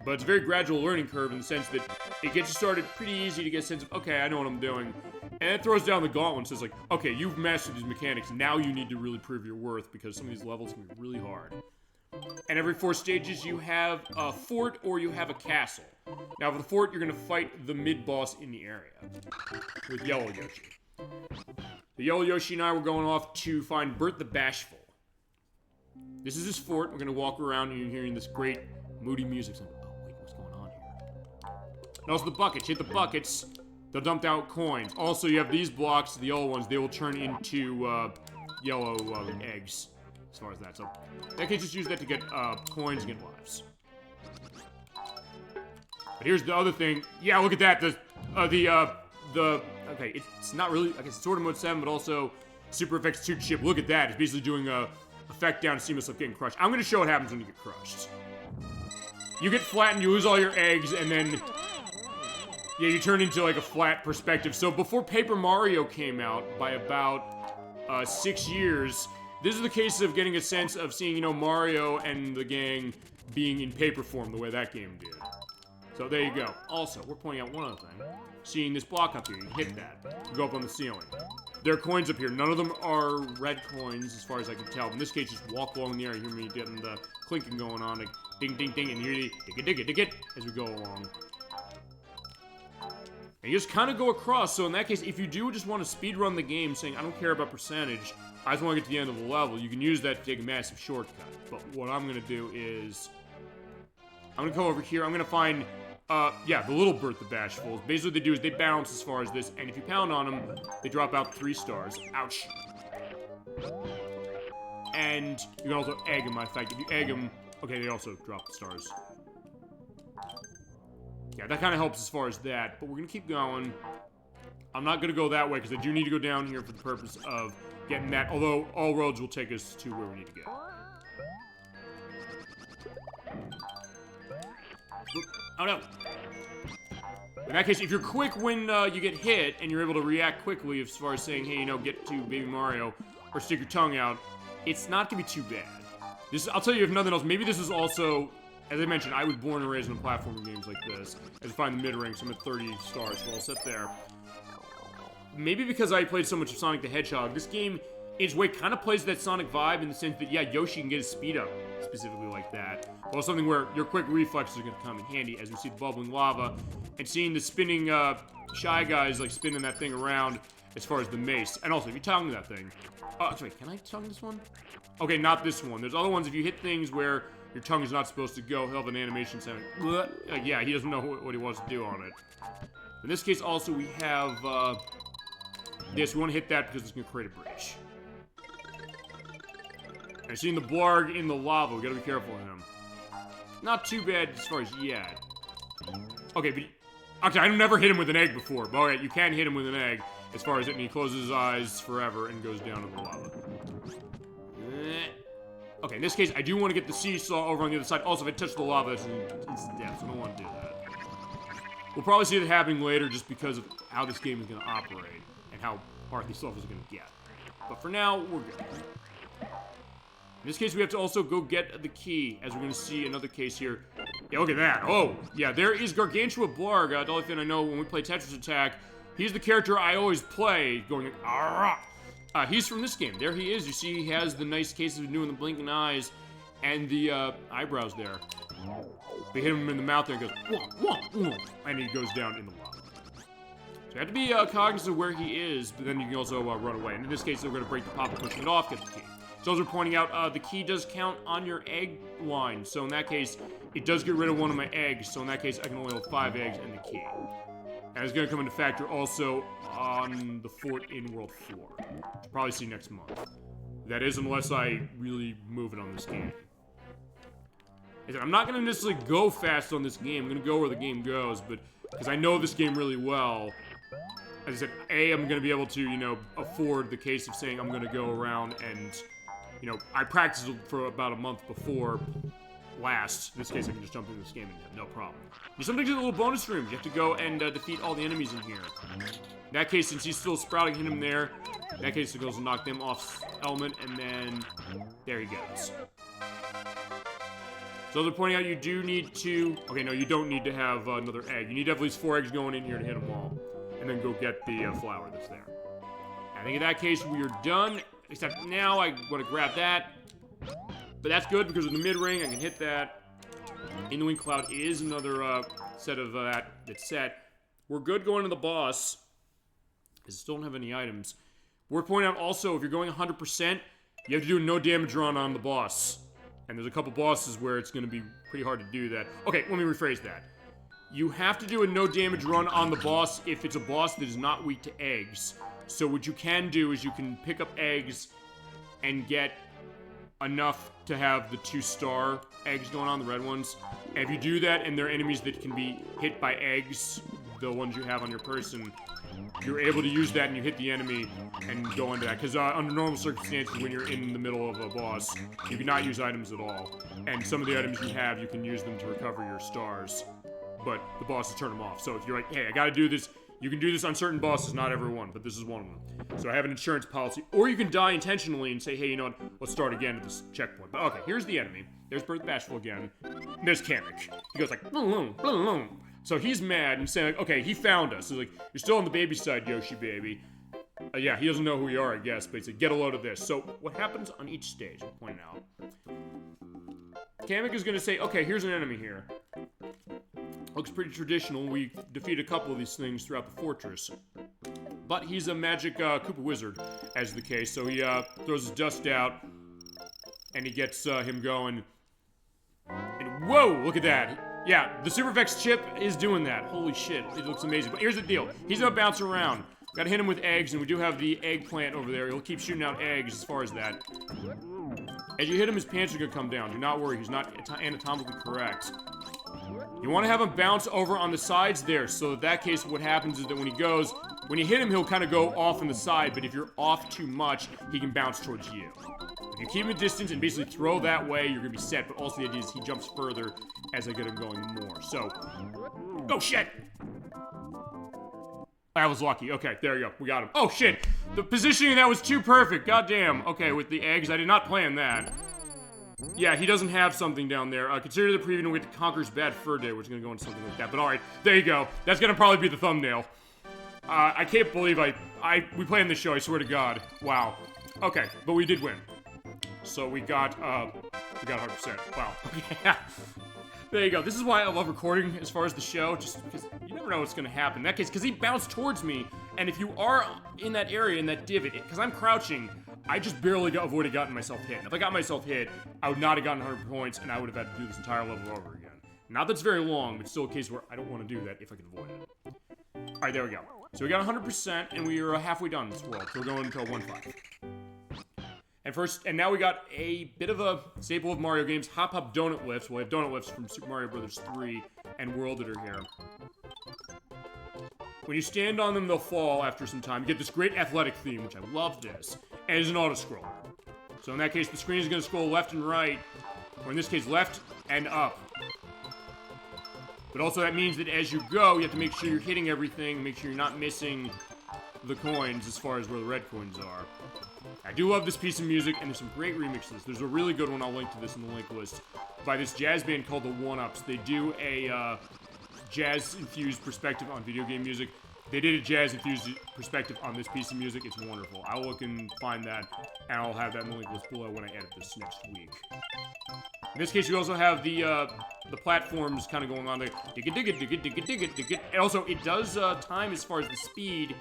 but it's a very gradual learning curve in the sense that it gets you started pretty easy to get a sense of, okay, I know what I'm doing. And it throws down the gauntlet and says, like, okay, you've mastered these mechanics, now you need to really prove your worth, because some of these levels can be really hard. And every 4 stages, you have a fort or you have a castle. Now, for the fort, you're going to fight the mid-boss in the area with Yellow Yoshi. The Yellow Yoshi and I were going off to find Bert the Bashful. This is his fort. We're going to walk around and you're hearing this great moody music. So, oh, wait, what's going on here? And also the buckets. Hit the buckets. They'll dump out coins. Also, you have these blocks, the yellow ones. They will turn into yellow eggs, as far as that. So, in that case, just use that to get coins and get lives. But here's the other thing. Yeah, look at that. Okay, it's not really, I guess it's sort of mode 7, but also Super Effects 2 chip. Look at that. It's basically doing a effect down to see myself getting crushed. I'm going to show what happens when you get crushed. You get flattened, you lose all your eggs, and then, yeah, you turn into like a flat perspective. So before Paper Mario came out, by about 6 years, this is the case of getting a sense of seeing, you know, Mario and the gang being in paper form the way that game did. So there you go. Also, we're pointing out one other thing. Seeing this block up here, you hit that. You go up on the ceiling. There are coins up here. None of them are red coins, as far as I can tell. In this case, just walk along the air. You hear me getting the clinking going on. Like, ding, ding, ding, and you hear the dig it, as we go along. And you just kind of go across. So in that case, if you do just want to speedrun the game, saying, I don't care about percentage, I just want to get to the end of the level, you can use that to take a massive shortcut. But what I'm going to do is, I'm going to go over here. I'm going to find... yeah, the little Bert the Bashful. Basically what they do is they bounce as far as this, and if you pound on them, they drop out 3 stars. Ouch. And you can also egg them, in fact. If you egg them, okay, they also drop the stars. Yeah, that kind of helps as far as that, but we're gonna keep going. I'm not gonna go that way, because I do need to go down here for the purpose of getting that, although all roads will take us to where we need to go. Oh no! In that case, if you're quick when you get hit, and you're able to react quickly as far as saying, hey, you know, get to Baby Mario, or stick your tongue out, it's not gonna be too bad. This, I'll tell you if nothing else, maybe this is also, as I mentioned, I was born and raised in platforming games like this. I just find the mid-range, so I'm at 30 stars, so I'll sit there. Maybe because I played so much of Sonic the Hedgehog, this game, in its way, kind of plays that Sonic vibe in the sense that, yeah, Yoshi can get his speed up, specifically like that. Well, something where your quick reflexes are going to come in handy, as we see the bubbling lava, and seeing the spinning, Shy Guys, like, spinning that thing around as far as the mace. And also, if you tongue that thing... Oh, sorry, can I tongue this one? Okay, not this one. There's other ones, if you hit things where your tongue is not supposed to go, he'll have an animation sounding... Like, yeah, he doesn't know what he wants to do on it. In this case, also, we have, this. We want to hit that because it's going to create a bridge. And seeing the blarg in the lava, we gotta be careful of him. Not too bad as far as yet. Okay, but... Okay, I've never hit him with an egg before, but alright, you can hit him with an egg as far as it, and he closes his eyes forever and goes down in the lava. Okay, in this case, I do want to get the seesaw over on the other side. Also, if I touch the lava, it's death, so I don't want to do that. We'll probably see that happening later just because of how this game is going to operate and how hard these levels are going to get. But for now, we're good. In this case, we have to also go get the key, as we're going to see another case here. Yeah, look at that. Oh, yeah, there is Gargantua Blarg. The only thing I know when we play Tetris Attack, he's the character I always play, going, "Arrgh." He's from this game. There he is. You see he has the nice cases of doing the blinking eyes and the eyebrows there. We hit him in the mouth there and goes, "Wah, wah, wah," and he goes down in the lava. So you have to be cognizant of where he is, but then you can also run away. And in this case, they're going to break the pop and push it off, get the key. So as we're pointing out, the key does count on your egg line. So in that case, it does get rid of one of my eggs. So in that case, I can only hold 5 eggs and the key. And it's going to come into factor also on the fort in World 4. Which probably see next month. That is, unless I really move it on this game. I'm not going to necessarily go fast on this game. I'm going to go where the game goes, but because I know this game really well. As I said, A, I'm going to be able to, you know, afford the case of saying I'm going to go around and, you know, I practiced for about a month before last. In this case, I can just jump into this game and have no problem. There's something to the little bonus rooms. You have to go and defeat all the enemies in here. In that case, since he's still sprouting, hit him there. In that case, it goes and knock them off element, and then there he goes. So they're pointing out you do need to... Okay, no, you don't need to have another egg. You need to have at least 4 eggs going in here to hit them all. And then go get the flower that's there. I think in that case, we are done. Except now, I want to grab that. But that's good, because with the mid-ring, I can hit that. In the Wind Cloud is another set of that's set. We're good going to the boss. Because I still don't have any items. We're pointing out also, if you're going 100%, you have to do a no damage run on the boss. And there's a couple bosses where it's going to be pretty hard to do that. Okay, let me rephrase that. You have to do a no damage run on the boss if it's a boss that is not weak to eggs. So what you can do is you can pick up eggs and get enough to have the 2-star eggs going on, the red ones. And if you do that and they're enemies that can be hit by eggs, the ones you have on your person, you're able to use that and you hit the enemy and go into that. Because under normal circumstances, when you're in the middle of a boss, you cannot use items at all. And some of the items you have, you can use them to recover your stars. But the bosses turn them off. So if you're like, hey, I gotta do this, you can do this on certain bosses, not every one, but this is one of them. So I have an insurance policy. Or you can die intentionally and say, hey, you know what, let's start again at this checkpoint. But okay, here's the enemy. There's Birth Bashful again. And there's Kamek. He goes like, boom, boom, boom. So he's mad and saying, like, okay, he found us. He's like, you're still on the baby side, Yoshi baby. Yeah, he doesn't know who we are, I guess, but he said, get a load of this. So what happens on each stage, I'll point out. Kamek is gonna say, okay, here's an enemy here. Looks pretty traditional. We defeat a couple of these things throughout the fortress. But he's a magic Koopa wizard, as the case. So he throws his dust out, and he gets him going. And whoa, look at that. Yeah, the Super Vex chip is doing that. Holy shit, it looks amazing. But here's the deal. He's gonna bounce around. Gotta hit him with eggs, and we do have the eggplant over there. He'll keep shooting out eggs as far as that. As you hit him, his pants are gonna come down. Do not worry, he's not anatomically correct. You want to have him bounce over on the sides there, so in that case, what happens is that when you hit him, he'll kind of go off on the side, but if you're off too much, he can bounce towards you. If you keep him a distance and basically throw that way, you're gonna be set, but also the idea is he jumps further as I get him going more. So, oh shit! I was lucky. Okay, there you go. We got him. Oh shit! The positioning of that was too perfect. Goddamn. Okay, with the eggs, I did not plan that. Yeah, he doesn't have something down there. Consider the preview with the Conqueror's Bad Fur Day, which is gonna go into something like that. But alright, there you go. That's gonna probably be the thumbnail. I can't believe we planned this show, I swear to God. Wow. Okay, but we did win. So we got 100%. Wow. Yeah. There you go. This is why I love recording as far as the show, just because you never know what's gonna happen. In that case, because he bounced towards me, and if you are in that area, in that divot, because I'm crouching, I just barely avoided getting myself hit. And if I got myself hit, I would not have gotten 100 points, and I would have had to do this entire level over again. Not that it's very long, but still a case where I don't want to do that if I can avoid it. Alright, there we go. So we got 100%, and we are halfway done this world. So we're going until 1-5. And now we got a bit of a staple of Mario games, Hop Hop Donut Lifts. We'll have donut lifts from Super Mario Bros. 3 and World that are here. When you stand on them, they'll fall after some time. You get this great athletic theme, which I love this, and it's an auto-scroll. So in that case, the screen is going to scroll left and right, or in this case, left and up. But also that means that as you go, you have to make sure you're hitting everything, make sure you're not missing the coins as far as where the red coins are. I do love this piece of music, and there's some great remixes. There's a really good one, I'll link to this in the link list, by this jazz band called the OneUps. They do a jazz-infused perspective on video game music. They did a jazz-infused perspective on this piece of music. It's wonderful. I'll look and find that, and I'll have that in the link list below when I edit this next week. In this case, you also have the platforms kind of going on there. Dig it, dig it, dig it, dig it, dig it, dig it. And also, it does time as far as the speed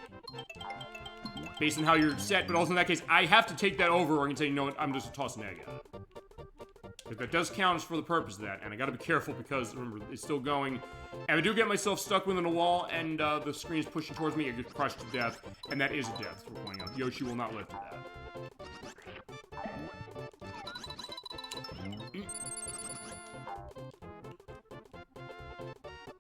based on how you're set, but also in that case, I have to take that over, or I can say, no, I'm just toss an egg at it. But that does count for the purpose of that, and I gotta be careful because, remember, it's still going. And I do get myself stuck within a wall, and the screen is pushing towards me, I get crushed to death, and that is a death, we're pointing out. Yoshi will not live to that.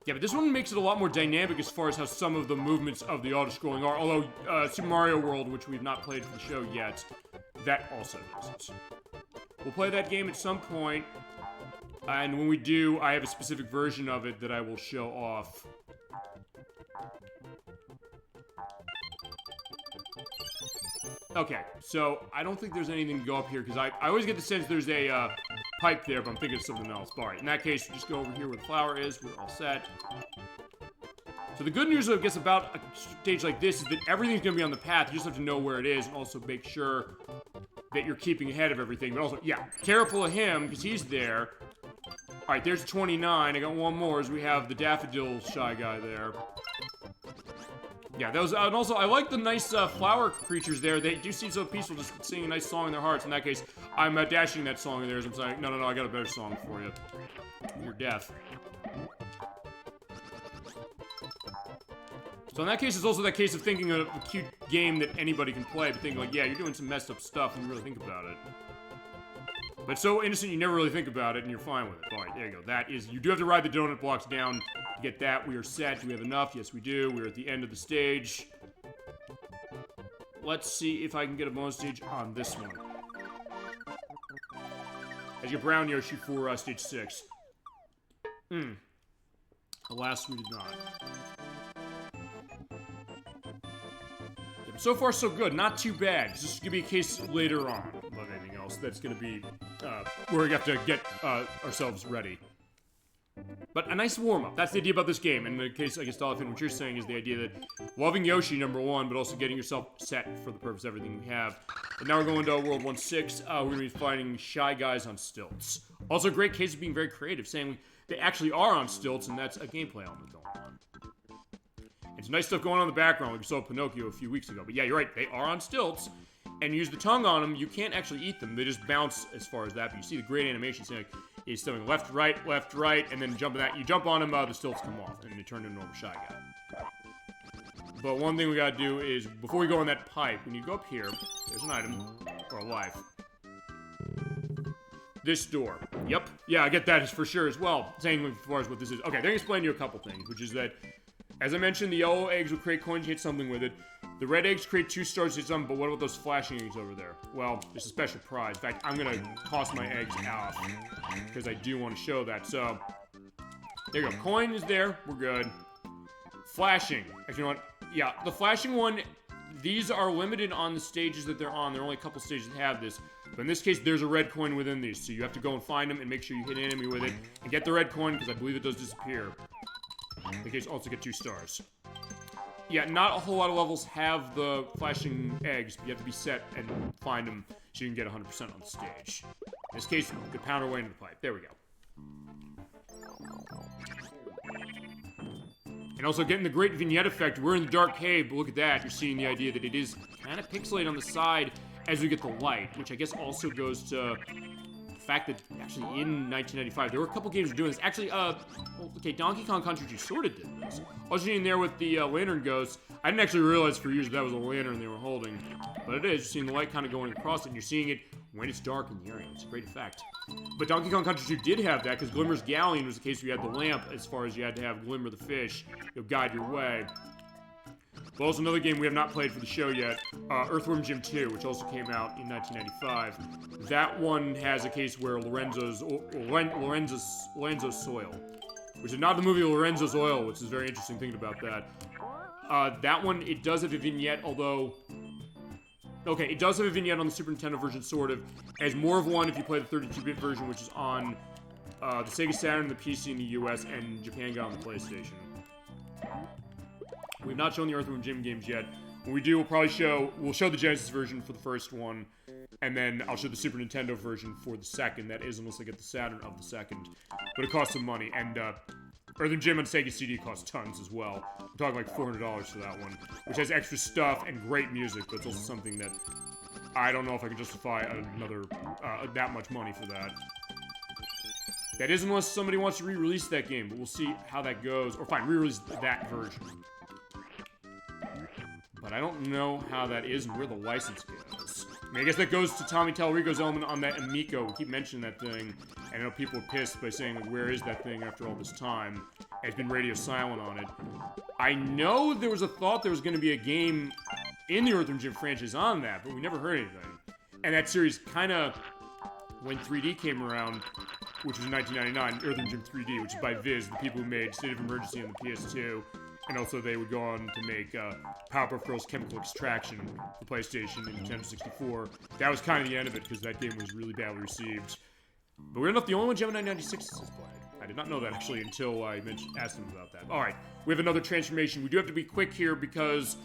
Yeah, but this one makes it a lot more dynamic as far as how some of the movements of the auto-scrolling are, although Super Mario World, which we've not played for the show yet, that also does it. We'll play that game at some point, and when we do, I have a specific version of it that I will show off. Okay, so I don't think there's anything to go up here, because I always get the sense there's a pipe there, but I'm thinking of something else. Alright, in that case, just go over here where the flower is, we're all set. So the good news, I guess, about a stage like this is that everything's going to be on the path, you just have to know where it is, and also make sure that you're keeping ahead of everything, but also, yeah, careful of him, because he's there. Alright, there's 29, I got one more, as we have the Daffodil Shy Guy there. Yeah, that was, and also, I like the nice flower creatures there. They do seem so peaceful, just singing a nice song in their hearts. In that case, I'm dashing that song in theirs. I'm saying, no, I got a better song for you. You're deaf. So in that case, it's also that case of thinking of a cute game that anybody can play, but thinking like, yeah, you're doing some messed up stuff when you really think about it. But so innocent, you never really think about it, and you're fine with it. Alright, there you go. That is, you do have to ride the donut blocks down to get that. We are set. Do we have enough? Yes, we do. We're at the end of the stage. Let's see if I can get a bonus stage on this one. As you brown Yoshi for stage 6. Alas, we did not. Yeah, but so far, so good. Not too bad. This is going to be a case later on of anything else that's going to be where we have to get ourselves ready. But a nice warm-up. That's the idea about this game. In the case, I guess, Dolphin, what you're saying is the idea that loving Yoshi, number one, but also getting yourself set for the purpose of everything we have. And now we're going to World 1-6. We're going to be fighting Shy Guys on stilts. Also a great case of being very creative, saying they actually are on stilts, and that's a gameplay element going on. It's nice stuff going on in the background, like we saw Pinocchio a few weeks ago. But yeah, you're right, they are on stilts, and use the tongue on them, you can't actually eat them. They just bounce as far as that, but you see the great animation, saying like, he's doing left, right, and then jumping that. You jump on him, the stilts come off, and they turn into a normal Shy Guy. But one thing we gotta do is, before we go on that pipe, when you go up here, there's an item, or a life. This door. Yep. Yeah, I get that for sure as well. Same as far as what this is. Okay, let me explain to you a couple things, which is that, as I mentioned, the yellow eggs will create coins, you hit something with it. The red eggs create 2 stars, you hit something, but what about those flashing eggs over there? Well, there's a special prize. In fact, I'm gonna toss my eggs off, because I do want to show that. So, there you go. Coin is there. We're good. Flashing. Actually, you know what? Yeah, the flashing one, these are limited on the stages that they're on. There are only a couple stages that have this. But in this case, there's a red coin within these. So you have to go and find them and make sure you hit an enemy with it. And get the red coin, because I believe it does disappear. In case you also get 2 stars. Yeah, not a whole lot of levels have the flashing eggs, but you have to be set and find them so you can get 100% on the stage. In this case, you can pound our way into the pipe. There we go. And also getting the great vignette effect. We're in the dark cave, but look at that. You're seeing the idea that it is kind of pixelated on the side as we get the light, which I guess also goes to the fact that actually in 1995, there were a couple games doing this. Actually, okay, Donkey Kong Country 2 sort of did this. I was in there with the lantern ghost. I didn't actually realize for years that was a lantern they were holding, but it is. You're seeing the light kind of going across it, and you're seeing it when it's dark in the area. It's a great effect. But Donkey Kong Country 2 did have that, because Glimmer's Galleon was the case where you had the lamp, as far as you had to have Glimmer the fish. It'll guide your way. But also another game we have not played for the show yet, Earthworm Jim 2, which also came out in 1995. That one has a case where Lorenzo's Soil, which is not the movie Lorenzo's Oil, which is a very interesting thing about that. That one, it does have a vignette, although... Okay, it does have a vignette on the Super Nintendo version, sort of. It has more of one if you play the 32-bit version, which is on the Sega Saturn, the PC in the US, and Japan got on the PlayStation. We've not shown the Earthworm Jim games yet. When we do, we'll show the Genesis version for the first one, and then I'll show the Super Nintendo version for the second. That is, unless I get the Saturn of the second. But it costs some money, and Earthworm Jim on Sega CD costs tons as well. I'm talking like $400 for that one, which has extra stuff and great music, but it's also something that I don't know if I can justify another, that much money for that. That is unless somebody wants to re-release that game, but we'll see how that goes. Or fine, re-release that version. But I don't know how that is and where the license goes. I mean, I guess that goes to Tommy Tallarico's element on that Amico. We keep mentioning that thing, and I know people are pissed by saying, like, where is that thing after all this time? And it's been radio silent on it. I know there was a thought there was going to be a game in the Earthworm Jim franchise on that, but we never heard anything. And that series kind of, when 3D came around, which was in 1999, Earthworm Jim 3D, which is by Viz, the people who made State of Emergency on the PS2. And also they would go on to make Powerpuff Girls Chemical Extraction for PlayStation and Nintendo 64. That was kind of the end of it, because that game was really badly received. But we're not the only one Gemini 96 has played. I did not know that, actually, until I asked them about that. Alright, we have another transformation. We do have to be quick here, because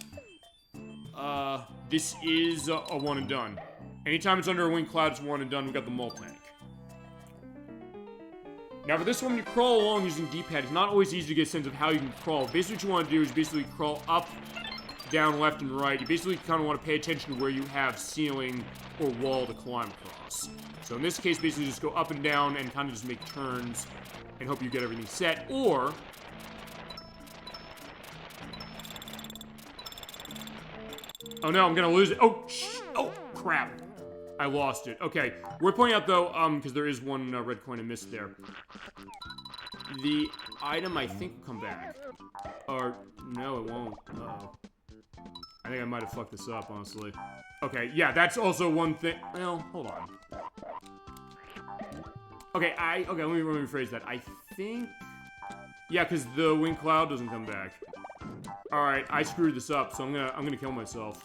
this is a one and done. Anytime it's under a wing cloud, it's one and done. We got the mole tank. Now for this one, you crawl along using D-pad. It's not always easy to get a sense of how you can crawl. Basically what you want to do is basically crawl up, down, left, and right. You basically kind of want to pay attention to where you have ceiling or wall to climb across. So in this case, basically just go up and down and kind of just make turns and hope you get everything set. Or... oh no, I'm gonna lose it. Oh, oh, crap. I lost it. Okay, we're pointing out though, because there is one red coin I missed there. The item I think will come back. Or, no, it won't. Uh-oh. I think I might have fucked this up, honestly. Okay, yeah, that's also one thing. Well, hold on. Okay, let me rephrase that. I think... yeah, because the wing cloud doesn't come back. Alright, I screwed this up, so I'm gonna kill myself.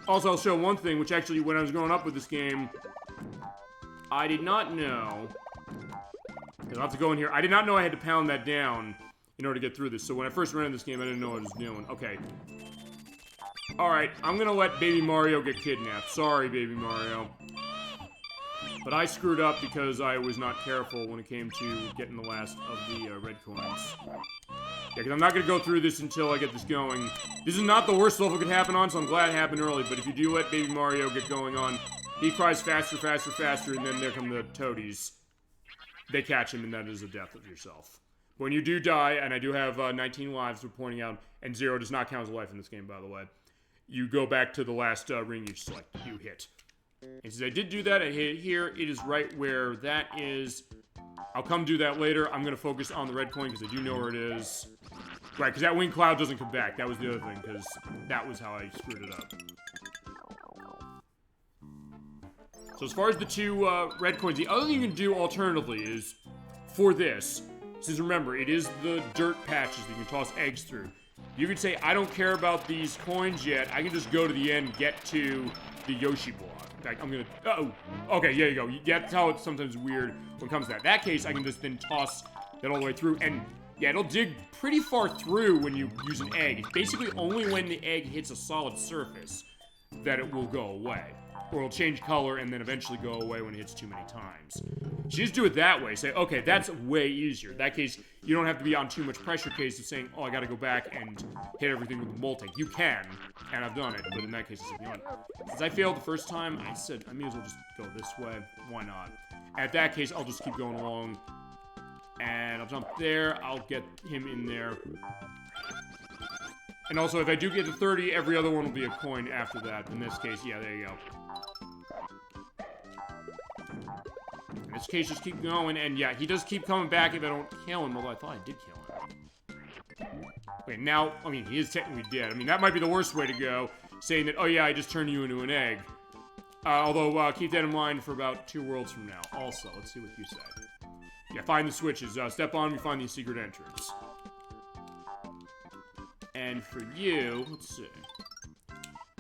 Also, I'll show one thing, which actually, when I was growing up with this game, I did not know... I'll have to go in here. I did not know I had to pound that down in order to get through this. So when I first ran this game, I didn't know what I was doing. Okay. Alright, I'm gonna let Baby Mario get kidnapped. Sorry, Baby Mario. But I screwed up because I was not careful when it came to getting the last of the red coins. Yeah, because I'm not going to go through this until I get this going. This is not the worst level it could happen on, so I'm glad it happened early. But if you do let Baby Mario get going on, he cries faster, faster, faster, and then there come the toadies. They catch him, and that is a death of yourself. When you do die, and I do have 19 lives, we're pointing out, and 0 does not count as a life in this game, by the way. You go back to the last ring you hit. And since I did do that, I hit it here. It is right where that is. I'll come do that later. I'm going to focus on the red coin because I do know where it is. Right, because that wing cloud doesn't come back. That was the other thing, because that was how I screwed it up. So as far as the two red coins, the other thing you can do alternatively is, for this, since remember, it is the dirt patches that you can toss eggs through. You could say, I don't care about these coins yet. I can just go to the end and get to the Yoshi block. Like, I'm gonna, uh-oh. Okay, there you go. That's how it's sometimes weird when it comes to that. In that case, I can just then toss that all the way through. And yeah, it'll dig pretty far through when you use an egg. It's basically only when the egg hits a solid surface that it will go away. Or it'll change color and then eventually go away when it hits too many times. So you just do it that way. Say, okay, that's way easier. In that case, you don't have to be on too much pressure case of saying, oh, I gotta go back and hit everything with the molting. You can, and I've done it, but in that case, it's beyond. Since I failed the first time, I said, I may as well just go this way. Why not? At that case, I'll just keep going along. And I'll jump there. I'll get him in there. And also, if I do get to 30, every other one will be a coin after that. In this case, yeah, there you go. In this case, just keep going, and yeah, he does keep coming back if I don't kill him, although I thought I did kill him. Okay, now, I mean, he is technically dead. I mean, that might be the worst way to go, saying that, oh yeah, I just turned you into an egg. Although, keep that in mind for about 2 worlds from now. Also, let's see what you say. Yeah, find the switches. Step on, we find the secret entrance. And for you, let's see.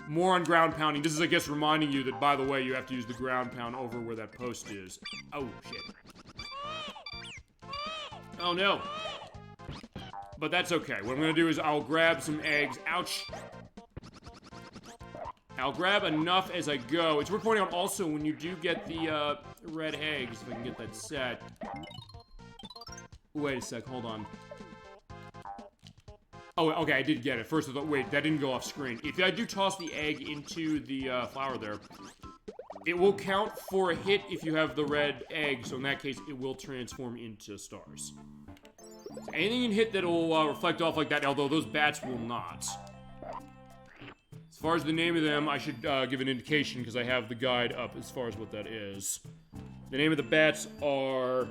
More on ground pounding. This is, I guess, reminding you that, by the way, you have to use the ground pound over where that post is. Oh, shit. Oh, no. But that's okay. What I'm going to do is I'll grab some eggs. Ouch. I'll grab enough as I go. It's worth pointing out also when you do get the red eggs, if I can get that set. Wait a sec. Hold on. Oh, okay, I did get it. First I thought, wait, that didn't go off screen. If I do toss the egg into the flower there, it will count for a hit if you have the red egg, so in that case, it will transform into stars. So anything you can hit that'll reflect off like that, although those bats will not. As far as the name of them, I should give an indication, because I have the guide up as far as what that is. The name of the bats are...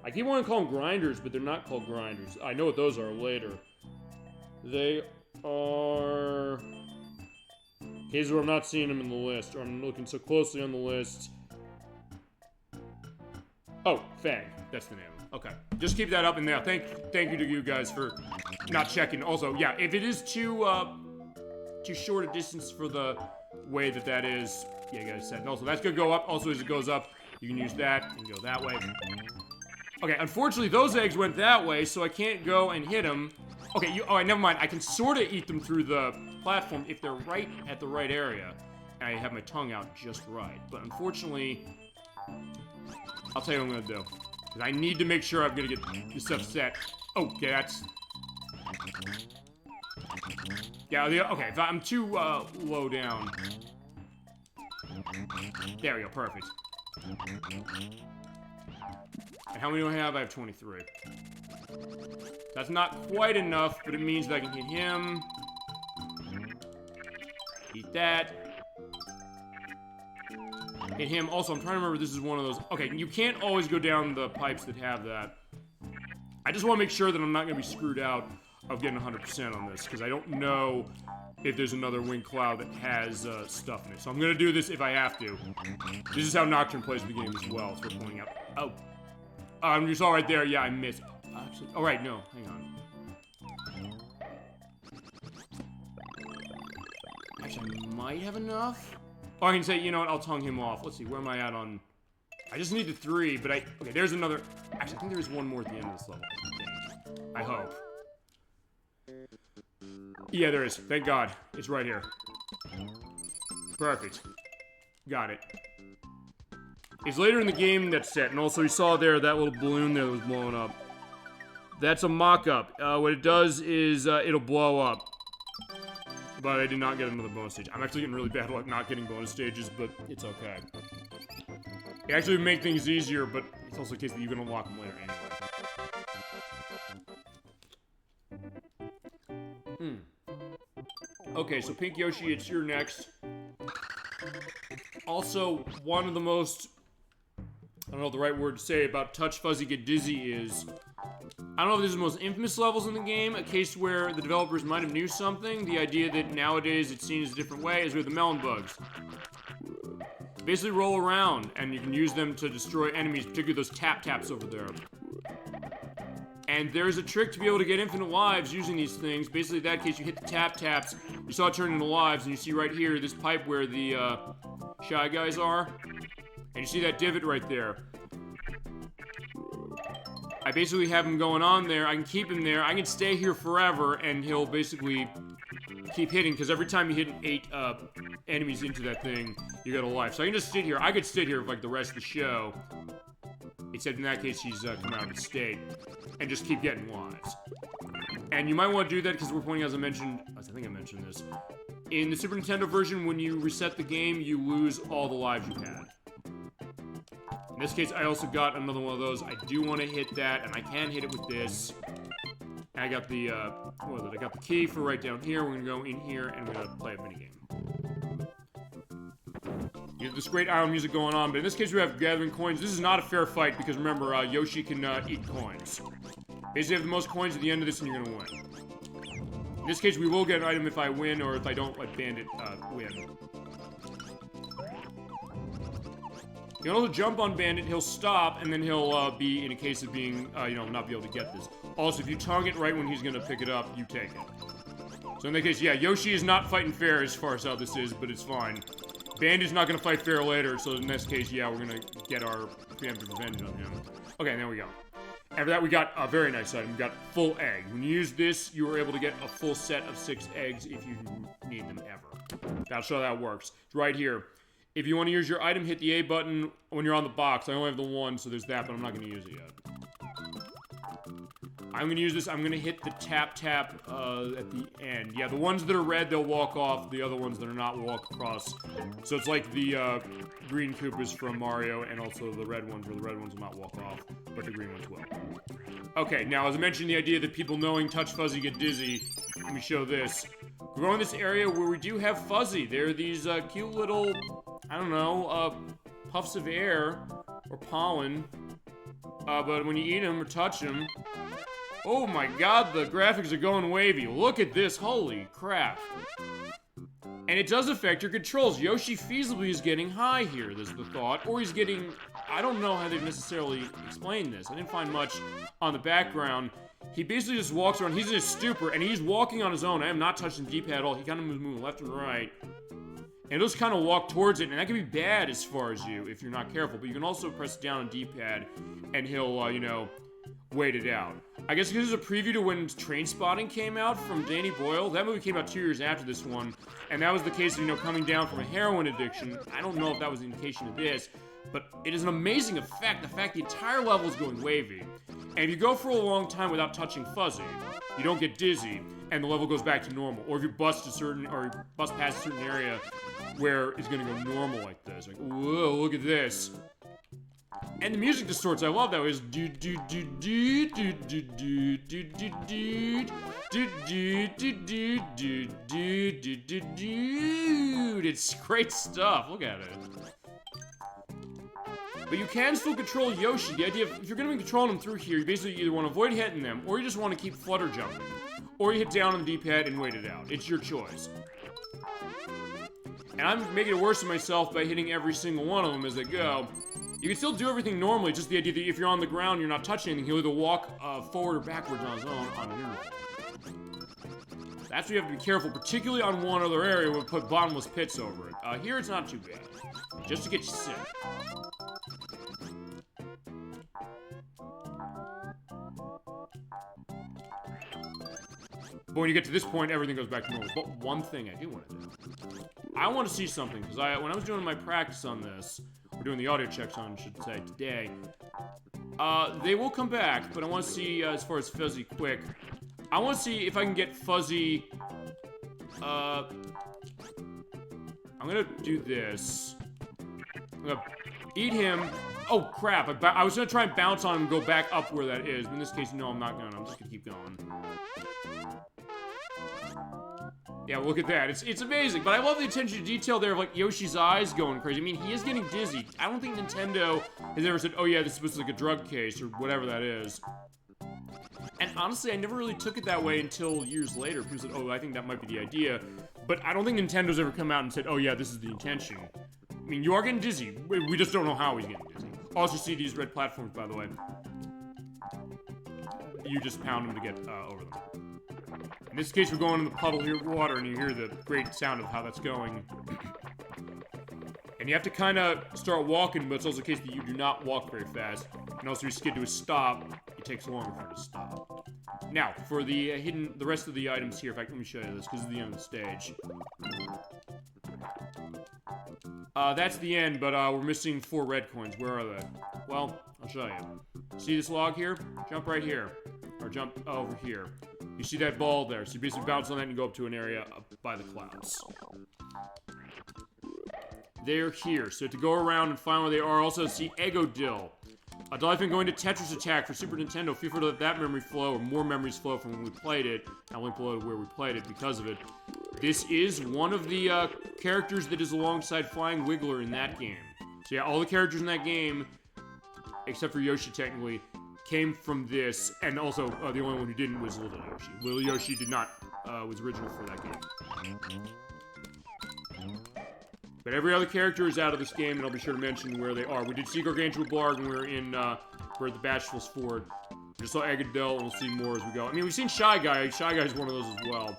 I keep wanting to call them grinders, but they're not called grinders. I know what those are later. They are... Here's where I'm not seeing them in the list, or I'm looking so closely on the list. Oh, Fang. That's the name. Okay. Just keep that up in there. Thank you to you guys for not checking. Also, yeah, if it is too short a distance for the way that is, yeah, you guys said. And also, that's gonna go up. Also, as it goes up, you can use that and go that way. Okay, unfortunately, those eggs went that way, so I can't go and hit them. Okay, alright, never mind. I can sort of eat them through the platform if they're right at the right area. And I have my tongue out just right. But unfortunately, I'll tell you what I'm gonna do. Because I need to make sure I'm gonna get this stuff set. Oh, okay, that's... Yeah, okay, if I'm too low down. There we go, perfect. And how many do I have? I have 23. That's not quite enough, but it means that I can hit him. Eat that. Hit him. Also, I'm trying to remember this is one of those... Okay, you can't always go down the pipes that have that. I just want to make sure that I'm not going to be screwed out of getting 100% on this, because I don't know if there's another wing cloud that has stuff in it. So I'm going to do this if I have to. This is how Nocturne plays the game as well, it's worth pointing out. Oh. You saw right there, yeah, I missed. Actually, oh, right, no, hang on. Actually, I might have enough. Oh, I can say, you know what, I'll tongue him off. Let's see, where am I at on... I just need the 3, but okay, there's another... Actually, I think there is one more at the end of this level, I hope. Yeah, there is. Thank God. It's right here. Perfect. Got it. It's later in the game that's set, and also you saw there that little balloon there that was blowing up. That's a mock-up. What it does is it'll blow up. But I did not get another bonus stage. I'm actually getting really bad luck not getting bonus stages, but it's okay. It actually would make things easier, but it's also the case that you can unlock them later anyway. Okay, so Pink Yoshi, it's your next. Also, one of the most, I don't know the right word to say about Touch Fuzzy Get Dizzy is, I don't know if this is the most infamous levels in the game, a case where the developers might have knew something. The idea that nowadays it's seen as a different way is with the melon bugs. Basically roll around, and you can use them to destroy enemies, particularly those tap-taps over there. And there's a trick to be able to get infinite lives using these things. Basically, in that case, you hit the tap-taps, you saw it turn into lives, and you see right here, this pipe where the Shy Guys are. And you see that divot right there. I basically have him going on there, I can keep him there, I can stay here forever, and he'll basically keep hitting, because every time you hit 8 enemies into that thing, you get a life. So I can just sit here. I could sit here for like the rest of the show, except in that case he's come out of the state, and just keep getting lives. And you might want to do that because we're pointing, as I mentioned, I think I mentioned this, in the Super Nintendo version, when you reset the game, you lose all the lives you had. In this case, I also got another one of those. I do want to hit that, and I can hit it with this. And I got the, what was it? I got the key for right down here. We're gonna go in here, and we're gonna play a minigame. You have this great island music going on, but in this case, we have gathering coins. This is not a fair fight, because remember, Yoshi can eat coins. Basically, have the most coins at the end of this, and you're gonna win. In this case, we will get an item if I win, or if I don't let Bandit win. You can also jump on Bandit, he'll stop, and then he'll be in a case of being, you know, not be able to get this. Also, if you tongue it right when he's gonna pick it up, you take it. So in that case, yeah, Yoshi is not fighting fair as far as how this is, but it's fine. Bandit's not gonna fight fair later, so in this case, yeah, we're gonna get our preemptive revenge on him. Okay, there we go. After that, we got a very nice item. We got full egg. When you use this, you are able to get a full set of 6 eggs if you need them ever. That'll show how that works. It's right here. If you want to use your item, hit the A button when you're on the box. I only have the one, so there's that, but I'm not going to use it yet. I'm going to use this. I'm going to hit the tap-tap at the end. Yeah, the ones that are red, they'll walk off. The other ones that are not will walk across. So it's like the green Koopas from Mario, and also the red ones, where the red ones will not walk off, but the green ones will. Okay, now, as I mentioned, the idea that people knowing Touch Fuzzy Get Dizzy, let me show this. We're going to this area where we do have Fuzzy. There are these cute little, I don't know, puffs of air or pollen. But when you eat them or touch them, oh my god, the graphics are going wavy. Look at this, holy crap. And it does affect your controls. Yoshi feasibly is getting high here, there's the thought. Or he's getting, I don't know how they've necessarily explained this. I didn't find much on the background. He basically just walks around, he's in a stupor, and he's walking on his own. I am not touching the D-pad at all. He kind of moves moving left and right. And he'll just kind of walk towards it, and that can be bad as far as you, if you're not careful. But you can also press down on D-pad, and he'll, you know, wait it out. I guess this is a preview to when Trainspotting came out from Danny Boyle. That movie came out 2 years after this one, and that was the case of, you know, coming down from a heroin addiction. I don't know if that was the indication of this, but it is an amazing effect. The fact the entire level is going wavy. And if you go for a long time without touching Fuzzy, you don't get dizzy, and the level goes back to normal. Or if you bust a certain, or you bust past a certain area where it's gonna go normal like this. Like, whoa, look at this. And the music distorts. I love that. It's do do do do do do do do do do do do do do do do do. It's great stuff. Look at it. But you can still control Yoshi. The idea of, if you're going to be controlling them through here, you basically either want to avoid hitting them, or you just want to keep flutter jumping. Or you hit down on the D-pad and wait it out. It's your choice. And I'm making it worse for myself by hitting every single one of them as they go. You can still do everything normally, just the idea that if you're on the ground and you're not touching anything, he'll either walk forward or backwards on his own on an interval. That's where you have to be careful, particularly on one other area where we put bottomless pits over it. Here it's not too bad. Just to get you sick. But when you get to this point, everything goes back to normal. But one thing I do want to do. I want to see something, because when I was doing my practice on this, we're doing the audio checks on, I should say, today, they will come back, but I want to see, as far as Fuzzy quick, I want to see if I can get Fuzzy, I'm gonna do this. I'm gonna eat him. Oh, crap, I was gonna try and bounce on him and go back up where that is, but in this case, no, I'm not gonna. I'm just gonna keep going. Yeah, look at that. It's amazing. But I love the attention to detail there of, like, Yoshi's eyes going crazy. I mean, he is getting dizzy. I don't think Nintendo has ever said, oh, yeah, this is supposed to be like a drug case or whatever that is. And honestly, I never really took it that way until years later. People said, oh, I think that might be the idea. But I don't think Nintendo's ever come out and said, oh, yeah, this is the intention. I mean, you are getting dizzy. We just don't know how he's getting dizzy. Also see these red platforms, by the way. You just pound them to get over them. In this case, we're going in the puddle here of water, and you hear the great sound of how that's going. And you have to kind of start walking, but it's also the case that you do not walk very fast. And also, you skid to a stop. It takes longer for it to stop. Now, for the the rest of the items here, in fact, let me show you this, because it's the end of the stage. That's the end, but we're missing 4 red coins. Where are they? Well, I'll show you. See this log here? Jump right here. Or jump over here. You see that ball there, so you basically bounce on that and go up to an area up by the clouds. They're here, so to go around and find where they are. Also, see Ego Dill. I've been going to Tetris Attack for Super Nintendo. Feel free to let that memory flow, or more memories flow from when we played it. I'll link below to where we played it because of it. This is one of the characters that is alongside Flying Wiggler in that game. So yeah, all the characters in that game, except for Yoshi technically, came from this, and also the only one who didn't was Little Yoshi. Little Yoshi did not, was original for that game. But every other character is out of this game, and I'll be sure to mention where they are. We did see Gargantua Blarg when we were in, where the Bashful's Ford. We just saw Agadel, and we'll see more as we go. I mean, we've seen Shy Guy. Shy Guy's one of those as well.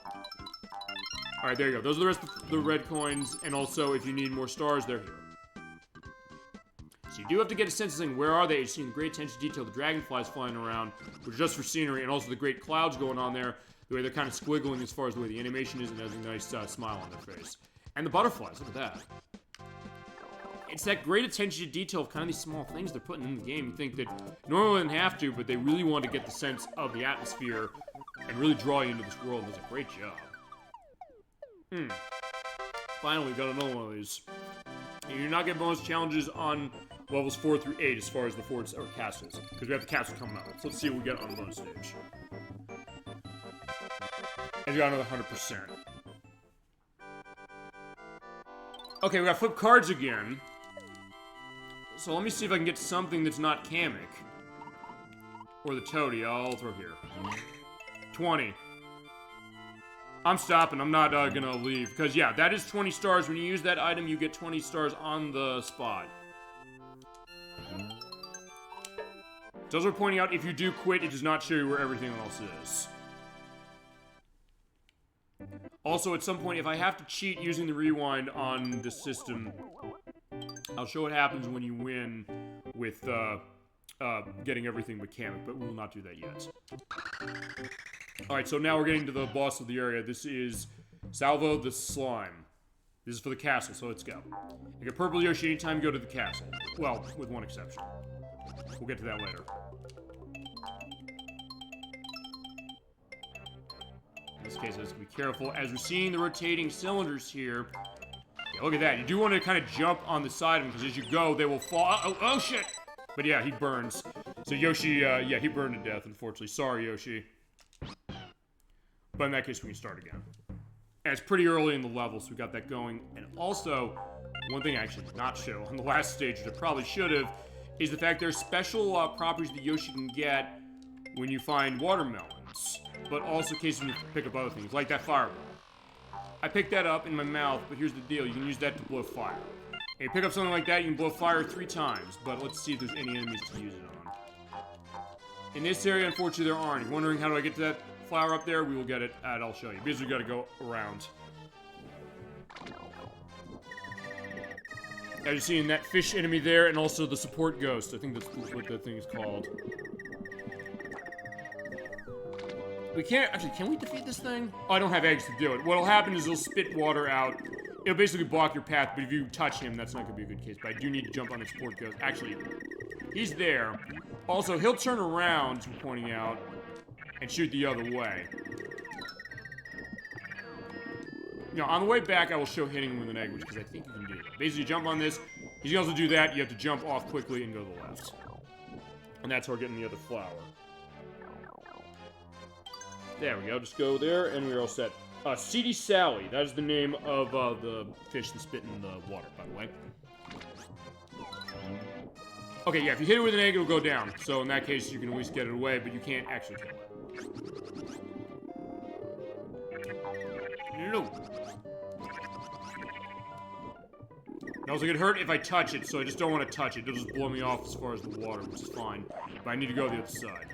Alright, there you go. Those are the rest of the red coins, and also, if you need more stars, they're here. So you do have to get a sense of saying, where are they? You're seeing the great attention to detail, the dragonflies flying around, which are just for scenery, and also the great clouds going on there, the way they're kind of squiggling as far as the way the animation is, and has a nice smile on their face. And the butterflies, look at that. It's that great attention to detail of kind of these small things they're putting in the game. You think that normally they didn't have to, but they really want to get the sense of the atmosphere and really draw you into this world, and it's a great job. Finally, we got another one of these. And you do not get bonus challenges on levels 4 through 8 as far as the forts or castles, because we have the castle coming up. So let's see what we get on the bonus stage. And we got another 100%. Okay, we got flip cards again. So let me see if I can get something that's not Kamek. Or the Toady, I'll throw here. 20. I'm stopping, I'm not gonna leave. Because yeah, that is 20 stars. When you use that item, you get 20 stars on the spot. It's also pointing out, if you do quit, it does not show you where everything else is. Also, at some point, if I have to cheat using the rewind on the system, I'll show what happens when you win with getting everything but Kamek, but we will not do that yet. Alright, so now we're getting to the boss of the area. This is Salvo the Slime. This is for the castle, so let's go. You get Purple Yoshi anytime you go to the castle. Well, with one exception. We'll get to that later. In this case, I have to be careful. As we're seeing the rotating cylinders here, yeah, look at that. You do want to kind of jump on the side of them, because as you go, they will fall. Oh, shit! But yeah, he burns. So Yoshi, yeah, he burned to death, unfortunately. Sorry, Yoshi. But in that case, we can start again. And it's pretty early in the level, so we got that going. And also, one thing I actually did not show on the last stage, which I probably should have, is the fact there's special properties that Yoshi can get when you find watermelons. But also in case when you pick up other things, like that fireball. I picked that up in my mouth, but here's the deal. You can use that to blow fire. And you pick up something like that, you can blow fire 3 times. But let's see if there's any enemies to use it on. In this area, unfortunately, there aren't. If you're wondering how do I get to that flower up there, we will get it, and I'll show you. Because we gotta go around. As you're seeing that fish enemy there, and also the support ghost. I think that's what that thing is called. We can't, actually, can we defeat this thing? Oh, I don't have eggs to do it. What'll happen is it'll spit water out. It'll basically block your path, but if you touch him, that's not gonna be a good case. But I do need to jump on the support ghost. Actually, he's there. Also, he'll turn around, as we're pointing out, and shoot the other way. Now, on the way back, I will show hitting him with an egg, because I think you can do it. Basically, jump on this. You can also do that. You have to jump off quickly and go to the left. And that's how we're getting the other flower. There we go. Just go there, and we're all set. CD Sally. That is the name of the fish that spit in the water, by the way. Okay, yeah, if you hit it with an egg, it'll go down. So in that case, you can at least get it away, but you can't actually kill it. No. It also get hurt if I touch it, so I just don't want to touch it. It'll just blow me off as far as the water, which is fine. But I need to go the other side.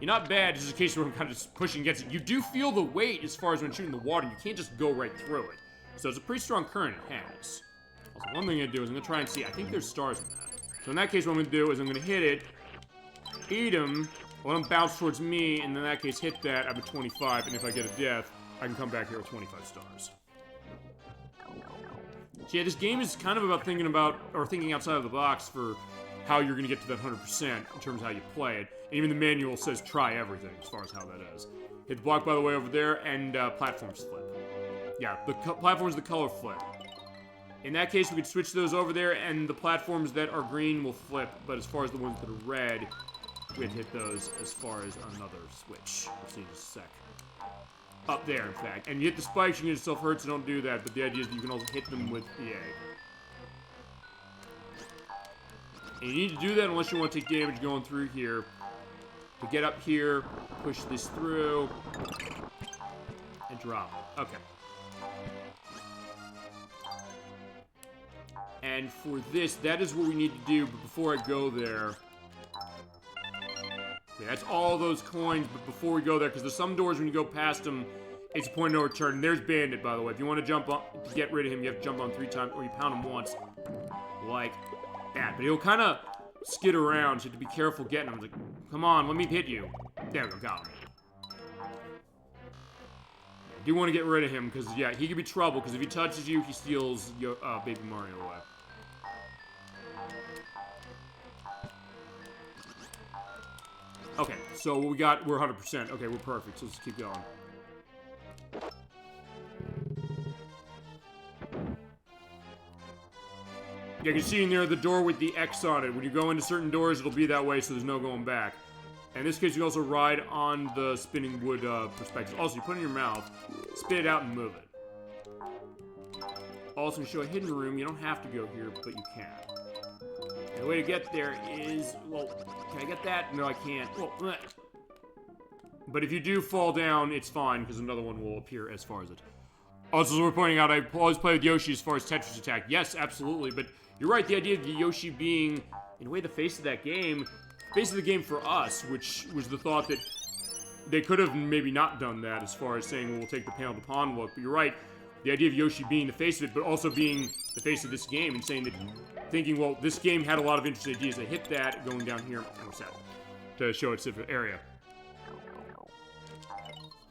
You're not bad, just in case where I'm kind of just pushing against it. You do feel the weight as far as when shooting the water. You can't just go right through it. So it's a pretty strong current it has. Also, one thing I'm going to do is I'm going to try and see. I think there's stars in that. So in that case, what I'm going to do is I'm going to hit it, eat him, let him bounce towards me, and in that case, hit that. I'm at 25, and if I get a death, I can come back here with 25 stars. So yeah, this game is kind of about thinking outside of the box for how you're going to get to that 100% in terms of how you play it. And even the manual says try everything as far as how that is. Hit the block, by the way, over there, and platforms flip. Yeah, the platforms, the color flip. In that case, we could switch those over there, and the platforms that are green will flip, but as far as the ones that are red, we'd hit those as far as another switch. Let's see in just a sec. Up there, in fact. And you hit the spikes, you can get yourself hurt, so don't do that, but the idea is that you can also hit them with the egg. And you need to do that unless you want to take damage going through here. To get up here, push this through, and drop it. Okay. And for this, that is what we need to do, but before I go there... Okay, that's all those coins, but before we go there, because there's some doors when you go past them, it's a point of no return. And there's Bandit, by the way. If you want to jump on, to get rid of him, you have to jump on 3 times, or you pound him once. Like that. But he'll kind of skid around, so you have to be careful getting him. Like, come on, let me hit you. There we go, got him. I do want to get rid of him, because, yeah, he could be trouble, because if he touches you, he steals your, Baby Mario away. Okay, so what we got, we're 100%. Okay, we're perfect, so let's keep going. Yeah, you can see in there the door with the X on it. When you go into certain doors, it'll be that way, so there's no going back. And in this case, you also ride on the spinning wood perspective. Also, you put it in your mouth, spit it out, and move it. Also, to show a hidden room, you don't have to go here, but you can. And the way to get there is, well, can I get that? No, I can't. Well, bleh. But if you do fall down, it's fine, because another one will appear as far as it. Also, as we're pointing out, I always play with Yoshi as far as Tetris Attack. Yes, absolutely, but you're right, the idea of the Yoshi being, in a way, the face of that game, face of the game for us, which was the thought that they could have maybe not done that as far as saying, well, we'll take the panel to pawn look, but you're right, the idea of Yoshi being the face of it, but also being the face of this game, and saying that, thinking, well, this game had a lot of interesting ideas. They hit that, going down here, and we're set, to show its area.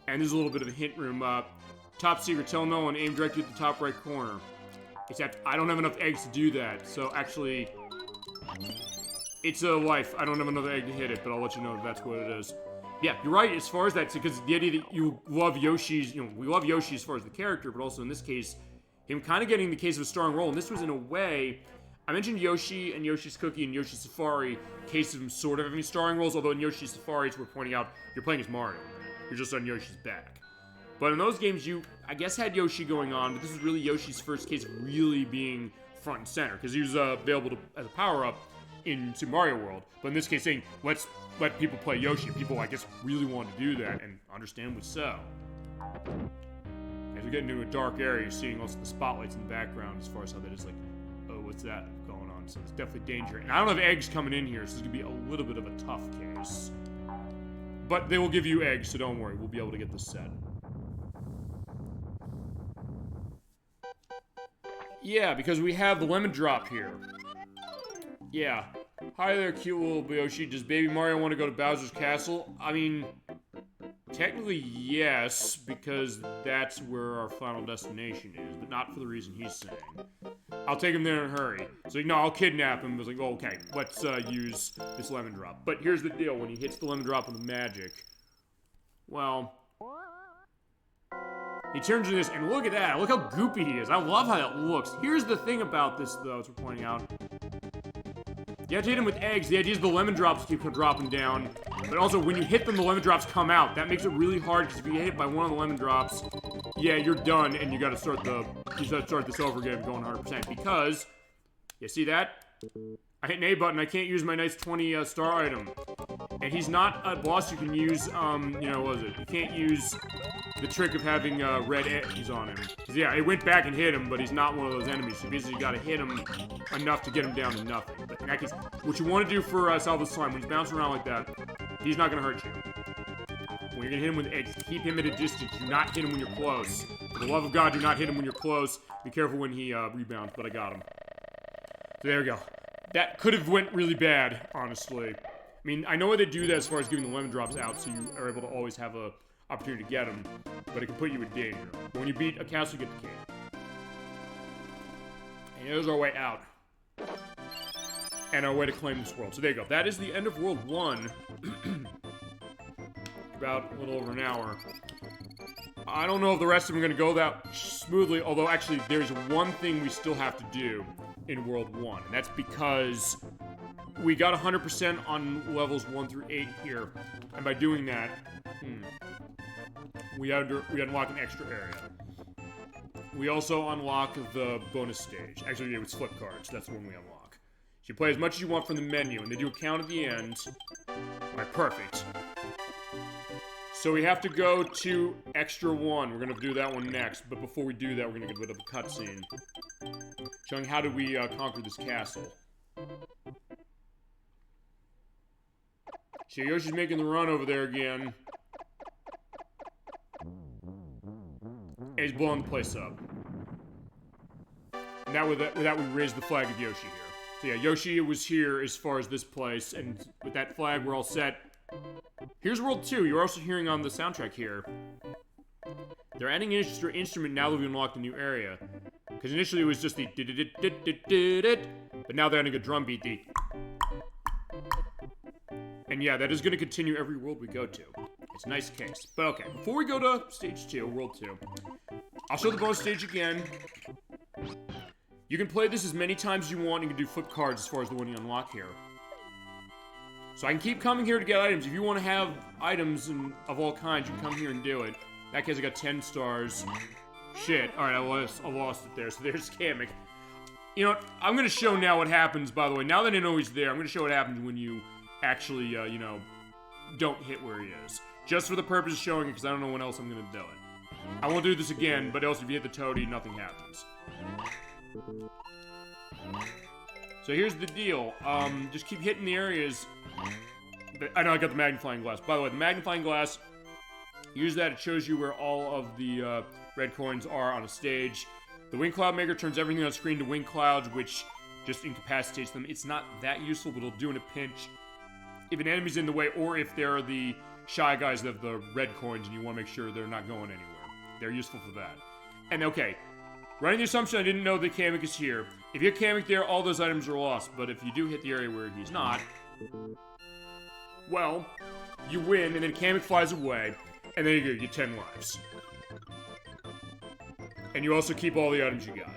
And there's a little bit of a hint room. Top secret, tell no one, aim directly at the top right corner. Except, I don't have enough eggs to do that, so actually, it's a life. I don't have another egg to hit it, but I'll let you know if that's what it is. Yeah, you're right, as far as that, because the idea that you love Yoshi's, you know, we love Yoshi as far as the character, but also in this case, him kind of getting the case of a starring role, and this was in a way, I mentioned Yoshi and Yoshi's Cookie and Yoshi's Safari, case of him sort of having starring roles, although in Yoshi's Safari, as we're pointing out, you're playing as Mario. You're just on Yoshi's back. But in those games, you, I guess, had Yoshi going on, but this was really Yoshi's first case of really being front and center, because he was available as a power-up in Super Mario World. But in this case, saying, let's let people play Yoshi. People, I guess, really want to do that, and understandably so. As we get into a dark area, you're seeing also the spotlights in the background as far as how that is like, oh, what's that going on? So there's definitely danger. And I don't have eggs coming in here, so this is going to be a little bit of a tough case. But they will give you eggs, so don't worry. We'll be able to get this set. Yeah, because we have the lemon drop here. Yeah. Hi there, cute little Yoshi. Does Baby Mario want to go to Bowser's Castle? I mean, technically yes, because that's where our final destination is, but not for the reason he's saying. I'll take him there in a hurry. So, no, I'll kidnap him. I was like, oh, okay, let's use this lemon drop. But here's the deal. When he hits the lemon drop with the magic, well, he turns into this, and look at that. Look how goopy he is. I love how that looks. Here's the thing about this, though, as we're pointing out. You have to hit him with eggs. The idea is the lemon drops keep dropping down, But also, when you hit them, the lemon drops come out. That makes it really hard, because if you get hit by one of the lemon drops, yeah, you're done, and you gotta start this over again, going 100%. Because, you see that? I hit an A button, I can't use my nice 20 star item. And he's not a boss you can use, you know, what was it? You can't use the trick of having red edges on him. Because, yeah, it went back and hit him, but he's not one of those enemies. So basically, you gotta hit him enough to get him down to nothing. But in that case, what you want to do for Salvage Slime, when he's bouncing around like that, he's not gonna hurt you. When you're gonna hit him with eggs, keep him at a distance. Do not hit him when you're close. For the love of God, do not hit him when you're close. Be careful when he rebounds, but I got him. So there we go. That could have went really bad, honestly. I mean, I know why they do that as far as giving the lemon drops out, so you are able to always have a opportunity to get them, but it can put you in danger. But when you beat a castle, you get the king. And there's our way out. And our way to claim this world. So there you go. That is the end of World 1. About a little over an hour. I don't know if the rest of them are going to go that smoothly, although actually there's one thing we still have to do in World 1, and that's because we got 100% on levels 1 through 8 here, and by doing that, we unlock an extra area. We also unlock the bonus stage. Actually, it was flip cards. That's the one we unlock. So you play as much as you want from the menu, and they do a count at the end. Alright, perfect. So we have to go to Extra 1. We're going to do that one next, but before we do that, we're going to get a bit of a cutscene. Showing how do we conquer this castle. So Yoshi's making the run over there again. And he's blowing the place up. And that with that we raise the flag of Yoshi here. So yeah, Yoshi was here as far as this place, and with that flag we're all set. Here's World 2. You're also hearing on the soundtrack here. They're adding an extra instrument now that we unlocked a new area. Because initially it was just the but now they're adding a drum beat, and yeah, that is going to continue every world we go to. It's a nice case. But okay, before we go to Stage 2, World 2, I'll show the bonus stage again. You can play this as many times as you want. You can do flip cards as far as the one you unlock here. So I can keep coming here to get items. If you want to have items of all kinds, you can come here and do it. In that case, I got 10 stars. Shit. Alright, I lost it there. So there's Kamek. You know what? I'm going to show now what happens, by the way. Now that I know he's there, I'm going to show what happens when you actually, you know, don't hit where he is. Just for the purpose of showing it, because I don't know when else I'm going to do it. I won't do this again, but also if you hit the toady, nothing happens. So here's the deal. Just keep hitting the areas. I know I got the magnifying glass. By the way, the magnifying glass, use that. It shows you where all of the red coins are on a stage. The Wing Cloud Maker turns everything on screen to wing clouds, which just incapacitates them. It's not that useful, but it'll do in a pinch. If an enemy's in the way, or if they're the shy guys that have the red coins and you want to make sure they're not going anywhere. They're useful for that. And okay, running the assumption I didn't know that Kamek is here. If you hit Kamek there, all those items are lost. But if you do hit the area where he's not, well, you win, and then Kamek flies away, and then you get 10 lives. And you also keep all the items you got.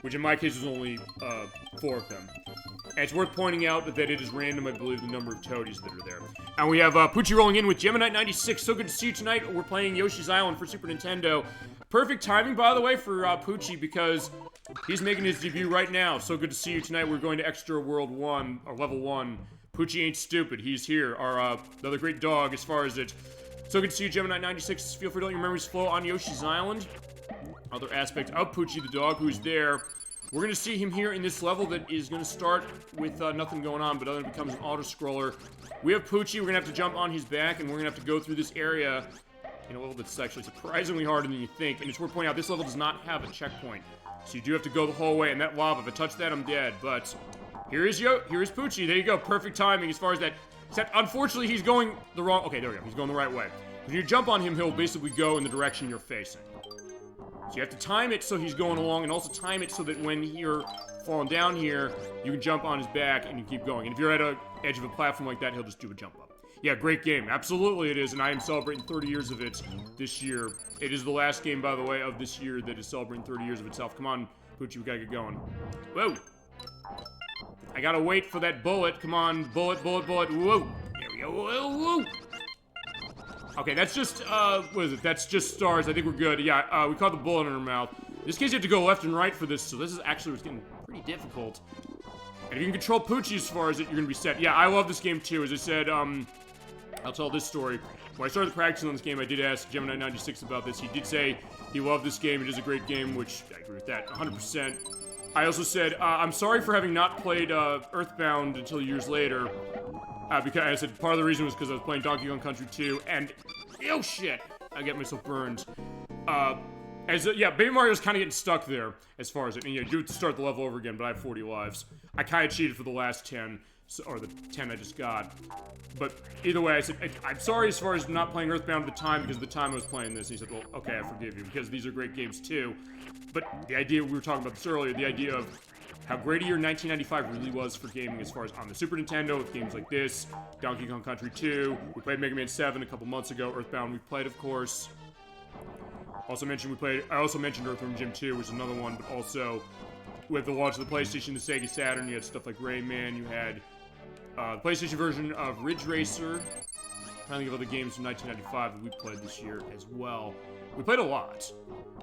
Which in my case was only 4 of them. And it's worth pointing out that it is random, I believe, the number of toadies that are there. And we have Poochie rolling in with Gemini96. So good to see you tonight. We're playing Yoshi's Island for Super Nintendo. Perfect timing, by the way, for Poochie, because he's making his debut right now. So good to see you tonight. We're going to Extra World 1, or Level 1. Poochie ain't stupid. He's here. Our another great dog as far as it. So good to see you, Gemini96. Feel free to let your memories flow on Yoshi's Island. Other aspect of Poochie the dog, who's there. We're going to see him here in this level that is going to start with nothing going on, but other than it becomes an auto-scroller. We have Poochie. We're going to have to jump on his back, and we're going to have to go through this area in a level that's actually surprisingly harder than you think. And it's worth pointing out, this level does not have a checkpoint. So you do have to go the whole way, and that lava, if I touch that, I'm dead. But here is Poochie. There you go. Perfect timing as far as that. Except, unfortunately, he's going the wrong... Okay, there we go. He's going the right way. When you jump on him, he'll basically go in the direction you're facing. So you have to time it so he's going along, and also time it so that when you're falling down here, you can jump on his back and you keep going. And if you're at the edge of a platform like that, he'll just do a jump up. Yeah, great game. Absolutely it is, and I am celebrating 30 years of it this year. It is the last game, by the way, of this year that is celebrating 30 years of itself. Come on, Poochie, we gotta get going. Whoa! I gotta wait for that bullet. Come on, bullet, bullet, bullet. Whoa! There we Whoa. Okay, that's just, what is it? That's just stars. I think we're good. Yeah, we caught the bullet in our mouth. In this case, you have to go left and right for this, so this is actually what's getting pretty difficult. And if you can control Poochie as far as it, you're gonna be set. Yeah, I love this game too. As I said, I'll tell this story. When I started practicing on this game, I did ask Gemini96 about this. He did say he loved this game. It is a great game, which I agree with that 100%. I also said, I'm sorry for having not played Earthbound until years later. Because I said part of the reason was because I was playing Donkey Kong Country 2, and oh shit, I get myself burned. Yeah, Baby Mario's kind of getting stuck there as far as it. And you do have to start the level over again, but I have 40 lives. I kind of cheated for the last 10, or the 10 I just got. But either way, I said I'm sorry as far as not playing Earthbound at the time because of the time I was playing this. And he said, well, okay, I forgive you because these are great games too. But the idea we were talking about this earlier, the idea of how great a year 1995 really was for gaming as far as on the Super Nintendo with games like this, Donkey Kong Country 2, we played Mega Man 7 a couple months ago, Earthbound we played, of course. Also mentioned I also mentioned Earthworm Jim 2, which is another one, but also with the launch of the PlayStation, the Sega Saturn, you had stuff like Rayman, you had the PlayStation version of Ridge Racer. I'm trying to think of other games from 1995 that we played this year as well. We played a lot.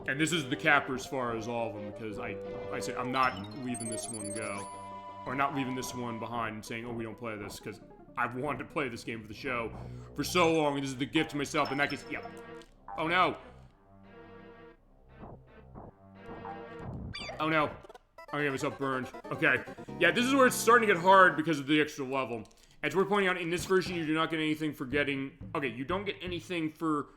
And this is the capper as far as all of them, because I said I'm not leaving this one go. Or not leaving this one behind and saying, oh, we don't play this, because I've wanted to play this game for the show for so long, and this is the gift to myself, in that case, yeah. Oh no! Oh no. I'm gonna get myself burned. Okay. Yeah, this is where it's starting to get hard because of the extra level. As we're pointing out, in this version, you do not get anything for getting... Okay, you don't get anything for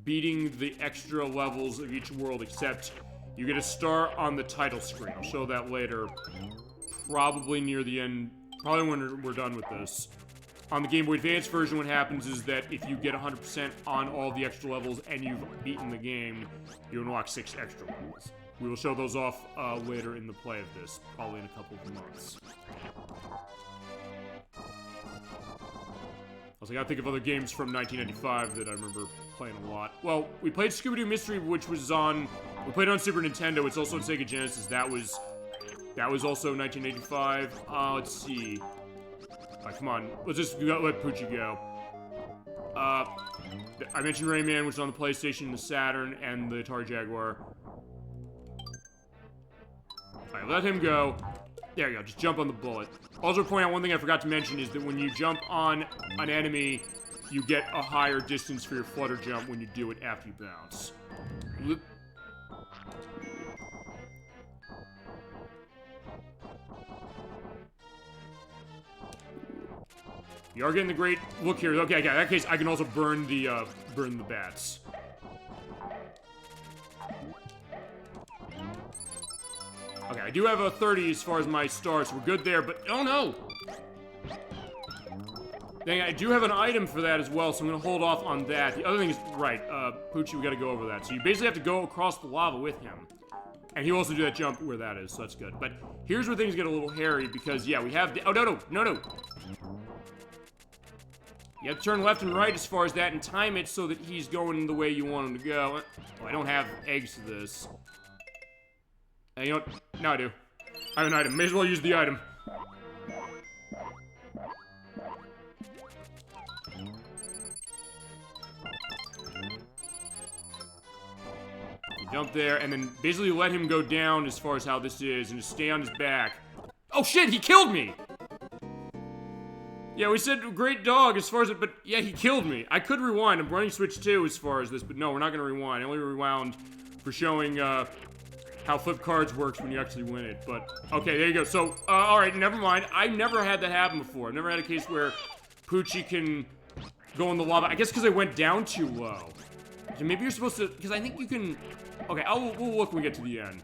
beating the extra levels of each world, except you get a star on the title screen. I'll show that later. Probably near the end. Probably when we're done with this. On the Game Boy Advance version, what happens is that if you get 100% on all the extra levels and you've beaten the game, you unlock 6 extra levels. We will show those off later in the play of this, probably in a couple of months. I gotta think of other games from 1995 that I remember playing a lot. Well, we played Scooby-Doo Mystery, which was on... We played it on Super Nintendo. It's also on Sega Genesis. That was also 1985. Let's see. Come on. Let's just let Poochie go. I mentioned Rayman, which is on the PlayStation, the Saturn, and the Atari Jaguar. Alright, let him go. There you go, just jump on the bullet. Also, to point out one thing I forgot to mention is that when you jump on an enemy, you get a higher distance for your flutter jump when you do it after you bounce. You are getting the great look here. Okay, in that case, I can also burn the bats. Okay, I do have a 30 as far as my stars, so we're good there, but oh no! Dang, I do have an item for that as well, so I'm gonna hold off on that. The other thing is, right, Poochie, we gotta go over that. So you basically have to go across the lava with him. And he'll also do that jump where that is, so that's good. But here's where things get a little hairy, because, yeah, we have the... Oh, no! You have to turn left and right as far as that and time it so that he's going the way you want him to go. Oh, I don't have eggs to this. You know what? Now I do. I have an item. May as well use the item. Jump there, and then basically let him go down as far as how this is, and just stay on his back. Oh shit, he killed me! Yeah, we said great dog as far as it, but yeah, he killed me. I could rewind. I'm running Switch 2 as far as this, but no, we're not gonna rewind. I only rewound for showing, how flip cards works when you actually win it, but okay, there you go. So, alright, never mind. I've never had that happen before. I've never had a case where Poochie can go in the lava. I guess because I went down too low. So maybe you're supposed to, because I think you can... Okay, we'll look when we get to the end.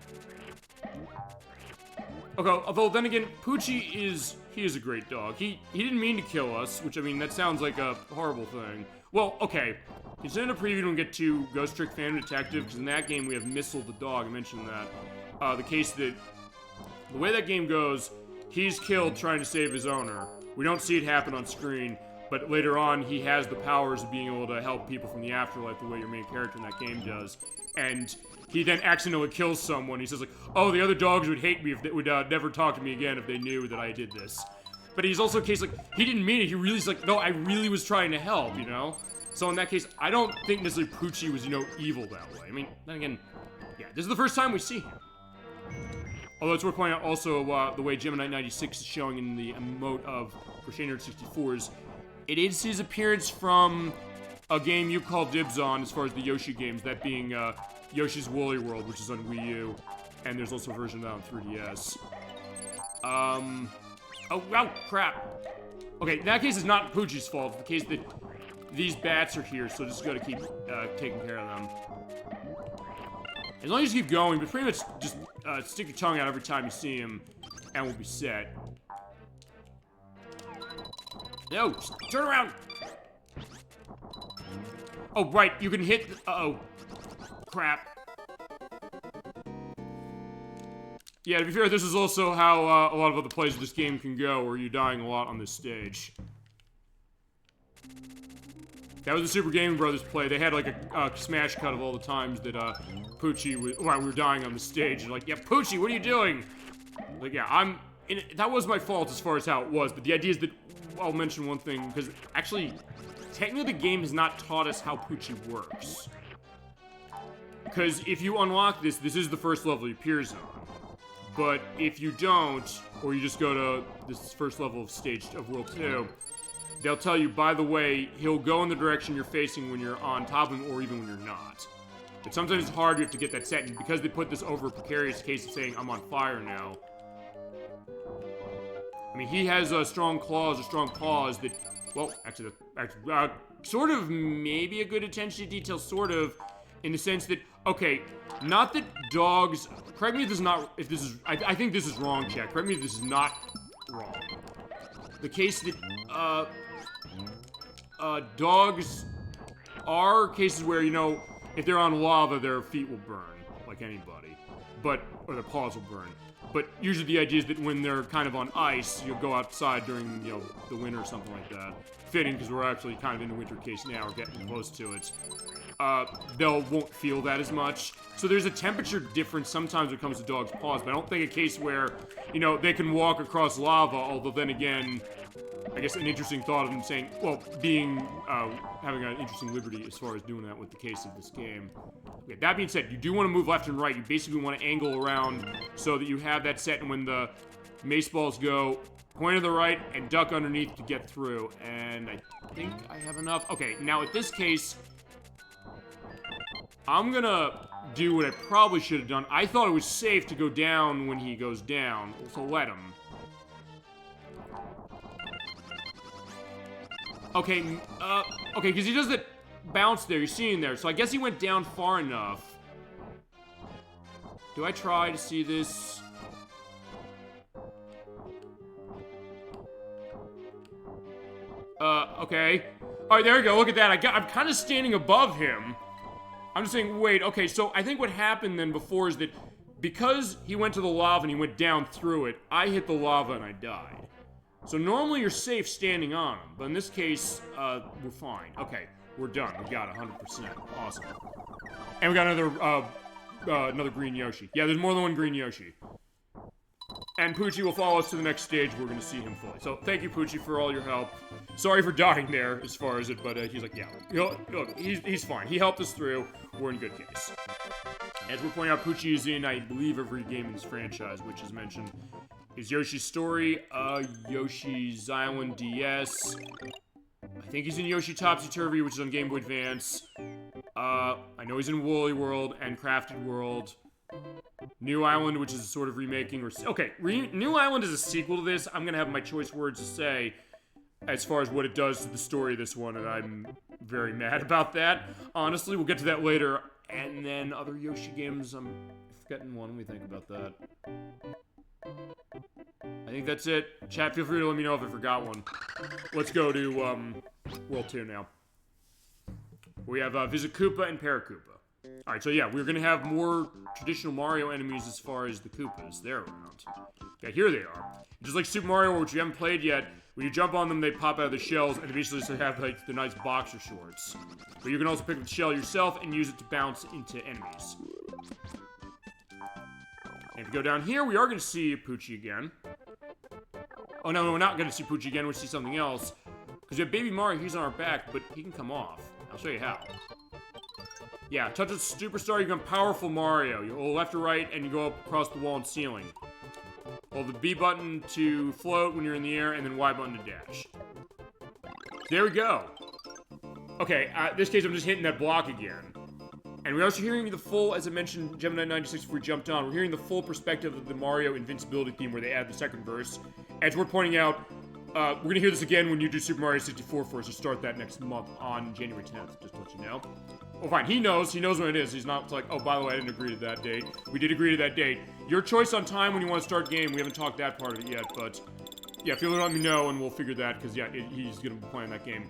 Okay, although then again, Poochie is a great dog. He didn't mean to kill us, which, I mean, that sounds like a horrible thing. Well, okay. Consider the preview when we get to Ghost Trick Phantom Detective, because in that game we have Missile the dog. I mentioned that. The case that... The way that game goes, he's killed trying to save his owner. We don't see it happen on screen, but later on he has the powers of being able to help people from the afterlife the way your main character in that game does. And he then accidentally kills someone. He says like, oh, the other dogs would hate me if they would never talk to me again if they knew that I did this. but he's also a case, like, he didn't mean it. He really's like, no, I really was trying to help, you know? So in that case, I don't think necessarily Poochie was, you know, evil that way. I mean, then again, yeah, this is the first time we see him. Although it's worth pointing out also the way Gemini96 is showing in the emote of Crochet Nerd 64's, it is his appearance from a game you call dibs on as far as the Yoshi games, that being Yoshi's Woolly World, which is on Wii U, and there's also a version of that on 3DS. Oh, wow, crap. Okay, in that case, it's not Poochie's fault. It's the case that these bats are here, so just gotta keep taking care of them. As long as you keep going, but pretty much just stick your tongue out every time you see him, and we'll be set. No, just turn around! Oh, right, you can hit... Uh-oh. Crap. Yeah, to be fair, this is also how a lot of other plays of this game can go, where you're dying a lot on this stage. That was the Super Game Brothers play. They had, like, a smash cut of all the times that, Poochie was... Well, we were dying on the stage. And like, yeah, Poochie, what are you doing? Like, yeah, that was my fault as far as how it was, but the idea is that... I'll mention one thing, because actually, technically the game has not taught us how Poochie works. Because if you unlock this is the first level he appears on. But if you don't, or you just go to this first level of World 2, they'll tell you, by the way, he'll go in the direction you're facing when you're on top of him, or even when you're not. But sometimes it's hard, you have to get that set, and because they put this over a precarious case of saying, I'm on fire now, I mean, he has strong claws or strong paws that, well, actually, sort of maybe a good attention to detail, sort of, in the sense that, okay, not that dogs, correct me if this is not, if this is, I think this is wrong, chat, correct me if this is not wrong. The case that, dogs are cases where, you know, if they're on lava, their feet will burn, like anybody, or their paws will burn. But usually the idea is that when they're kind of on ice, you'll go outside during, you know, the winter or something like that. Fitting, because we're actually kind of in the winter case now, or getting close to it. Won't feel that as much. So there's a temperature difference sometimes when it comes to dogs' paws, but I don't think a case where, you know, they can walk across lava, although then again, I guess an interesting thought of them saying, well, having an interesting liberty as far as doing that with the case of this game. Okay, that being said, you do want to move left and right. You basically want to angle around so that you have that set, and when the mace balls go, point to the right and duck underneath to get through. And I think I have enough. Okay, now in this case, I'm gonna do what I probably should have done. I thought it was safe to go down when he goes down, so let him. Okay, okay, because he does that bounce there, you're seeing there, so I guess he went down far enough. Do I try to see this? Okay. Alright, there we go, look at that, I'm kind of standing above him. I'm just saying, wait, okay, so I think what happened then before is that because he went to the lava and he went down through it, I hit the lava and I died. So normally you're safe standing on him, but in this case, we're fine. Okay, we're done. We got 100%. Awesome. And we got another green Yoshi. Yeah, there's more than one green Yoshi. And Poochie will follow us to the next stage. We're going to see him fully. So thank you, Poochie, for all your help. Sorry for dying there as far as it, but he's like, yeah, look, he's fine. He helped us through. We're in good case. As we're pointing out, Poochie is in, I believe, every game in this franchise, which is mentioned. Is Yoshi's Story, Yoshi's Island DS. I think he's in Yoshi Topsy-Turvy, which is on Game Boy Advance. I know he's in Woolly World and Crafted World. New Island, which is a sort of remaking, or... Okay, New Island is a sequel to this. I'm gonna have my choice words to say as far as what it does to the story of this one, and I'm very mad about that. Honestly, we'll get to that later. And then other Yoshi games, I'm forgetting one. Let me think about that. I think that's it. Chat, feel free to let me know if I forgot one. Let's go to, World 2 now. We have, Visit Koopa and Paracoopa. Alright, so yeah, we're gonna have more traditional Mario enemies as far as the Koopas. They're around. Yeah, here they are. Just like Super Mario, which you haven't played yet, when you jump on them, they pop out of the shells, and they basically just have, like, the nice boxer shorts. But you can also pick up the shell yourself and use it to bounce into enemies. And if you go down here, we are gonna see Poochie again. Oh, no, we're not gonna see Poochie again. We'll see something else. Because we have Baby Mario, he's on our back, but he can come off. I'll show you how. Yeah, touch a superstar, you become powerful Mario. You hold left or right, and you go up across the wall and ceiling. Hold the B button to float when you're in the air, and then Y button to dash. There we go. Okay, in this case, I'm just hitting that block again. And we're also hearing the full, as I mentioned, Gemini 96 before we jumped on, we're hearing the full perspective of the Mario Invincibility theme where they add the second verse. As we're pointing out, we're going to hear this again when you do Super Mario 64 for us to start that next month on January 10th, just to let you know. Well, fine, he knows when it is. He's not like, oh, by the way, I didn't agree to that date. We did agree to that date. Your choice on time when you want to start game. We haven't talked that part of it yet, but yeah, feel free to let me know and we'll figure that, because yeah, he's going to be playing that game.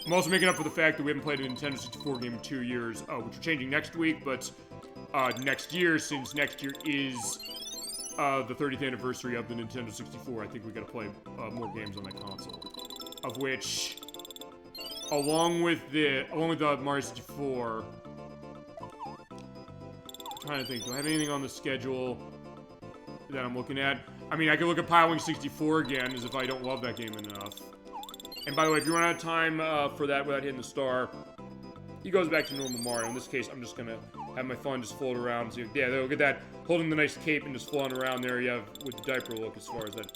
I'm also making up for the fact that we haven't played a Nintendo 64 game in 2 years, which we're changing next week, but next year, since next year is the 30th anniversary of the Nintendo 64, I think we gotta play more games on that console. Of which, along with the Mario 64, I'm trying to think, do I have anything on the schedule that I'm looking at? I mean, I could look at Piling 64 again, as if I don't love that game enough. And by the way, if you run out of time for that without hitting the star, he goes back to normal Mario. In this case, I'm just gonna have my fun just float around. So, yeah, look at that. Holding the nice cape and just floating around there, you have with the diaper look as far as that.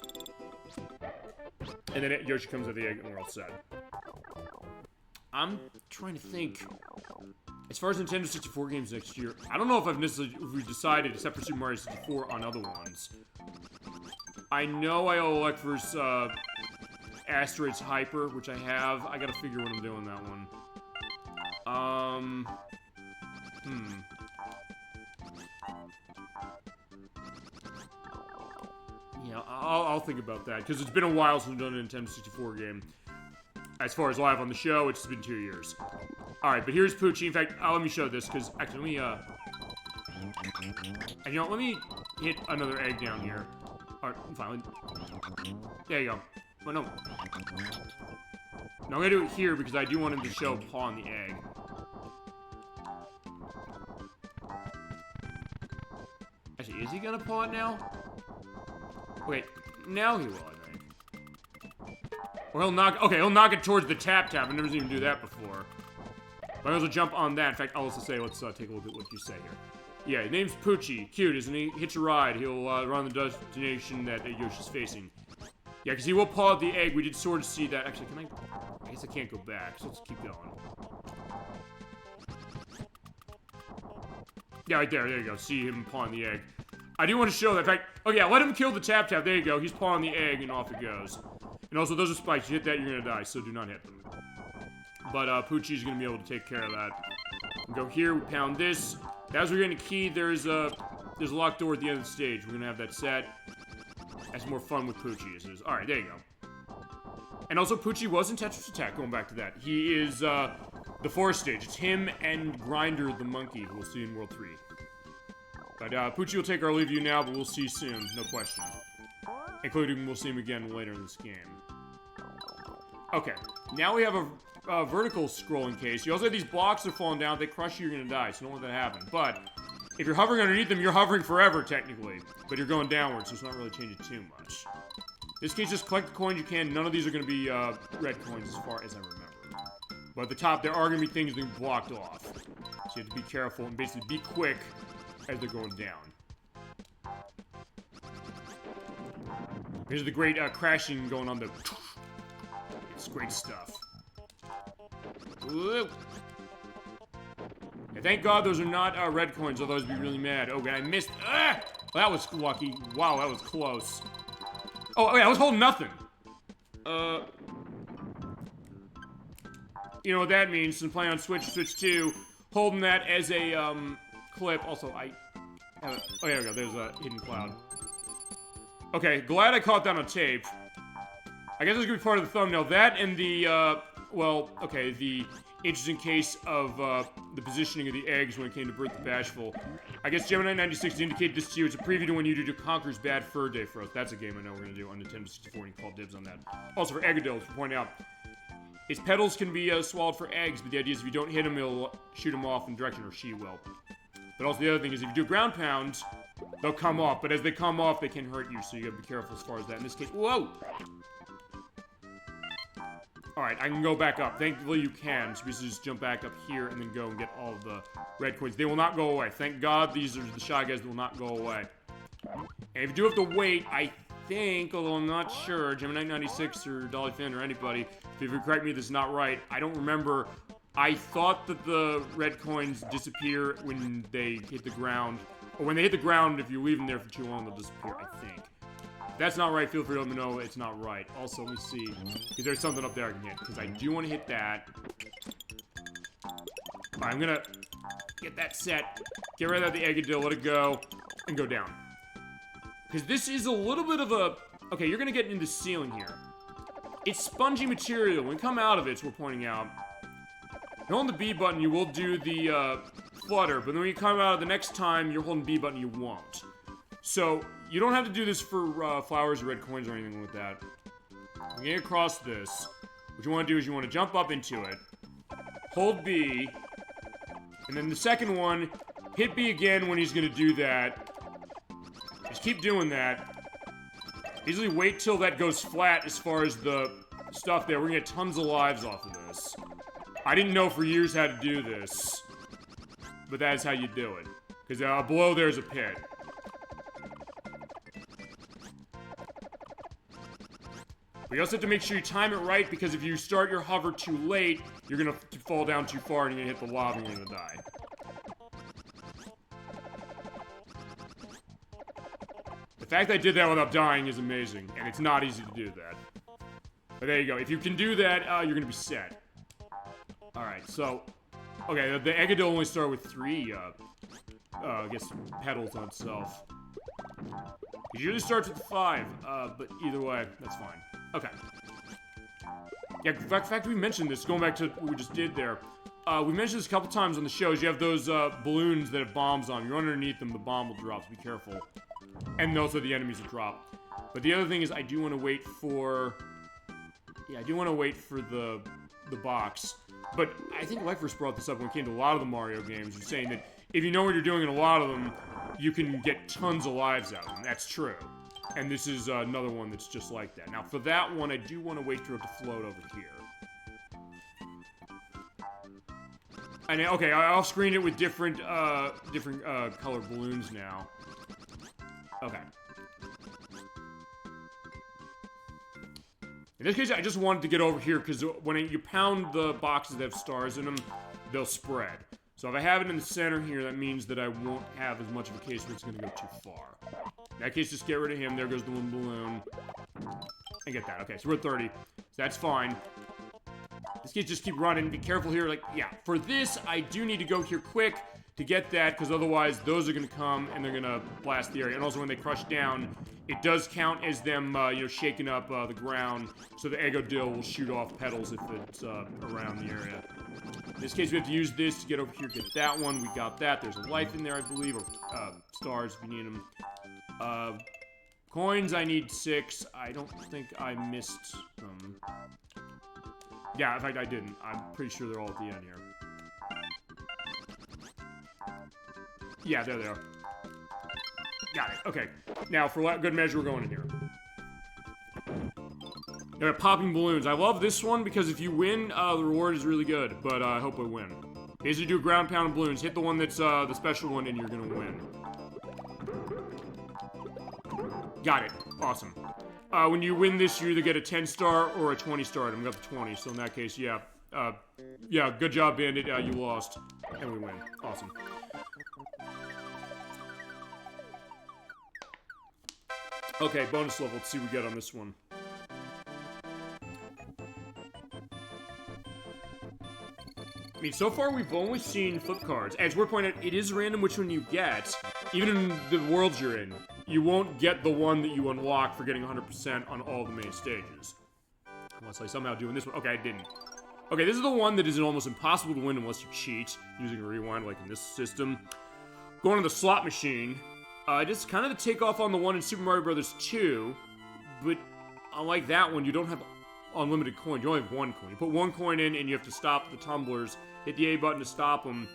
And then Yoshi comes at the egg and we're all set. I'm trying to think. As far as Nintendo 64 games next year, I don't know if we've decided, except for Super Mario 64, on other ones. I know I owe Elect vs. Asteroids Hyper, which I have. I gotta figure what I'm doing that one. Yeah, I'll think about that, because it's been a while since we've done a Nintendo 64 game. As far as live on the show, it's been 2 years. Alright, but here's Poochie. In fact, let me show this, because actually, let me, let me hit another egg down here. Alright, fine. There you go. Well, no. No, I'm gonna do it here because I do want him to show paw on the egg. Actually, is he gonna paw it now? Wait, now he will, I think. Or he'll knock, okay, he'll knock it towards the tap. I've never seen him do that before. But I also jump on that. In fact, I'll also say, let's take a look at what you say here. Yeah, his name's Poochie. Cute, isn't he? Hitch a ride. He'll run the destination that Yoshi's facing. Yeah, because he will paw at the egg. We did sort of see that. Actually, can I guess I can't go back, so let's keep going. Yeah, right there. There you go. See him pawing the egg. I do want to show that. In fact, oh yeah, let him kill the tap. There you go. He's pawing the egg, and off it goes. And also, those are spikes. You hit that, you're going to die, so do not hit them. But Poochie's going to be able to take care of that. We go here. We pound this. As we're getting a key, there's a locked door at the end of the stage. We're going to have that set. That's more fun with Poochie. Alright, there you go. And also, Poochie was in Tetris Attack, going back to that. He is, the forest stage. It's him and Grinder the monkey, who we'll see in World 3. But, Poochie will take our leave you now, but we'll see soon, no question. Including, we'll see him again later in this game. Okay, now we have a vertical scrolling case. You also have these blocks that are falling down. If they crush you, you're gonna die, so don't let that happen. But if you're hovering underneath them, you're hovering forever, technically. But you're going downwards, so it's not really changing too much. In this case, just collect the coins you can. None of these are going to be red coins, as far as I remember. But at the top, there are going to be things being blocked off. So you have to be careful and basically be quick as they're going down. Here's the great crashing going on the... It's great stuff. Whoa. And thank God those are not red coins, otherwise I'd be really mad. Oh, God, I missed. Ah! Well, that was lucky. Wow, that was close. Oh, yeah, I was holding nothing. You know what that means, since I'm playing on Switch 2, holding that as a, clip. Also, I have a, oh, there we go, there's a hidden cloud. Okay, glad I caught that on tape. I guess that's gonna be part of the thumbnail. That and the, well, okay, the interesting case of, the positioning of the eggs when it came to Birth the Bashful. I guess Gemini 96 indicated this to you. It's a preview to when you do Conker's Bad Fur Day for us. That's a game I know we're gonna do on Nintendo 64 and call dibs on that. Also, for Eggadills, to point out, its petals can be swallowed for eggs, but the idea is if you don't hit them, it'll shoot them off in direction, or she will. But also the other thing is if you do ground pound, they'll come off. But as they come off, they can hurt you, so you gotta be careful as far as that. In this case, whoa! Alright, I can go back up. Thankfully you can. So we just jump back up here and then go and get all of the red coins. They will not go away. Thank God these are the shy guys that will not go away. And if you do have to wait, I think, although I'm not sure, Gemini96 or Dolly Finn or anybody, if you correct me, this is not right. I don't remember. I thought that the red coins disappear when they hit the ground. Or when they hit the ground, if you leave them there for too long, they'll disappear, I think. If that's not right, feel free to let me know it's not right. Also, let me see. Because there's something up there I can hit. Because I do want to hit that. Alright, I'm gonna get that set. Get rid of the Eggadil, let it go. And go down. Because this is a little bit of a... Okay, you're gonna get into the ceiling here. It's spongy material. When you come out of it, we're pointing out. You're holding the B button, you will do the flutter. But then when you come out of the next time, you're holding B button, you won't. So, you don't have to do this for flowers or red coins or anything like that. When you get across this, what you want to do is you want to jump up into it, hold B, and then the second one, hit B again when he's going to do that. Just keep doing that. Usually wait till that goes flat as far as the stuff there. We're going to get tons of lives off of this. I didn't know for years how to do this, but that is how you do it. Because below there's a pit. But you also have to make sure you time it right, because if you start your hover too late, you're gonna fall down too far and you're gonna hit the lava and you're gonna die. The fact that I did that without dying is amazing, and it's not easy to do that. But there you go. If you can do that, you're gonna be set. Alright, so... Okay, the Eggadil only started with 3, I guess, petals on itself. It usually starts with 5, but either way, that's fine. Okay. Yeah, in fact, we mentioned this, going back to what we just did there. We mentioned this a couple times on the shows. You have those balloons that have bombs on them. You're underneath them, the bomb will drop, so be careful. And also the enemies will drop. But the other thing is, I do want to wait for... Yeah, I do want to wait for the box. But I think Lifers brought this up when it came to a lot of the Mario games. You're saying that if you know what you're doing in a lot of them, you can get tons of lives out of them. That's true. And this is another one that's just like that. Now, for that one, I do want to wait for it to float over here. And okay, I'll screen it with different color balloons now. Okay. In this case, I just wanted to get over here, because when you pound the boxes that have stars in them, they'll spread. So if I have it in the center here, that means that I won't have as much of a case where it's going to go too far. In that case, just get rid of him. There goes the one balloon. And get that. Okay, so we're at 30. So that's fine. In this case, just keep running. Be careful here. Like, yeah, for this, I do need to go here quick to get that, because otherwise those are going to come and they're going to blast the area. And also when they crush down, it does count as them, you know, shaking up the ground, so the Eggadil will shoot off petals if it's around the area. In this case, we have to use this to get over here, get that one. We got that. There's a life in there, I believe, or stars if you need them. Coins, I need 6. I don't think I missed them. Yeah, in fact, I didn't. I'm pretty sure they're all at the end here. Yeah, there they are. Got it. Okay. Now, for good measure, we're going in here. Now, popping balloons. I love this one because if you win, the reward is really good. But I hope I win. Basically, do ground pound balloons. Hit the one that's the special one, and you're gonna win. Got it. Awesome. When you win this, you either get a 10-star or a 20-star item. We got the 20, so in that case, yeah. Yeah, good job, Bandit. You lost. And we win. Awesome. Okay, bonus level. Let's see what we get on this one. I mean, so far we've only seen flip cards. As we're pointing out, it is random which one you get. Even in the worlds you're in, you won't get the one that you unlock for getting 100% on all the main stages. Unless I somehow doing this one. Okay, I didn't. Okay, this is the one that is almost impossible to win unless you cheat using a rewind like in this system. Going to the slot machine. Just kind of the takeoff on the one in Super Mario Bros. 2, but unlike that one, you don't have unlimited coins. You only have 1 coin. You put 1 coin in, and you have to stop the tumblers. Hit the A button to stop them.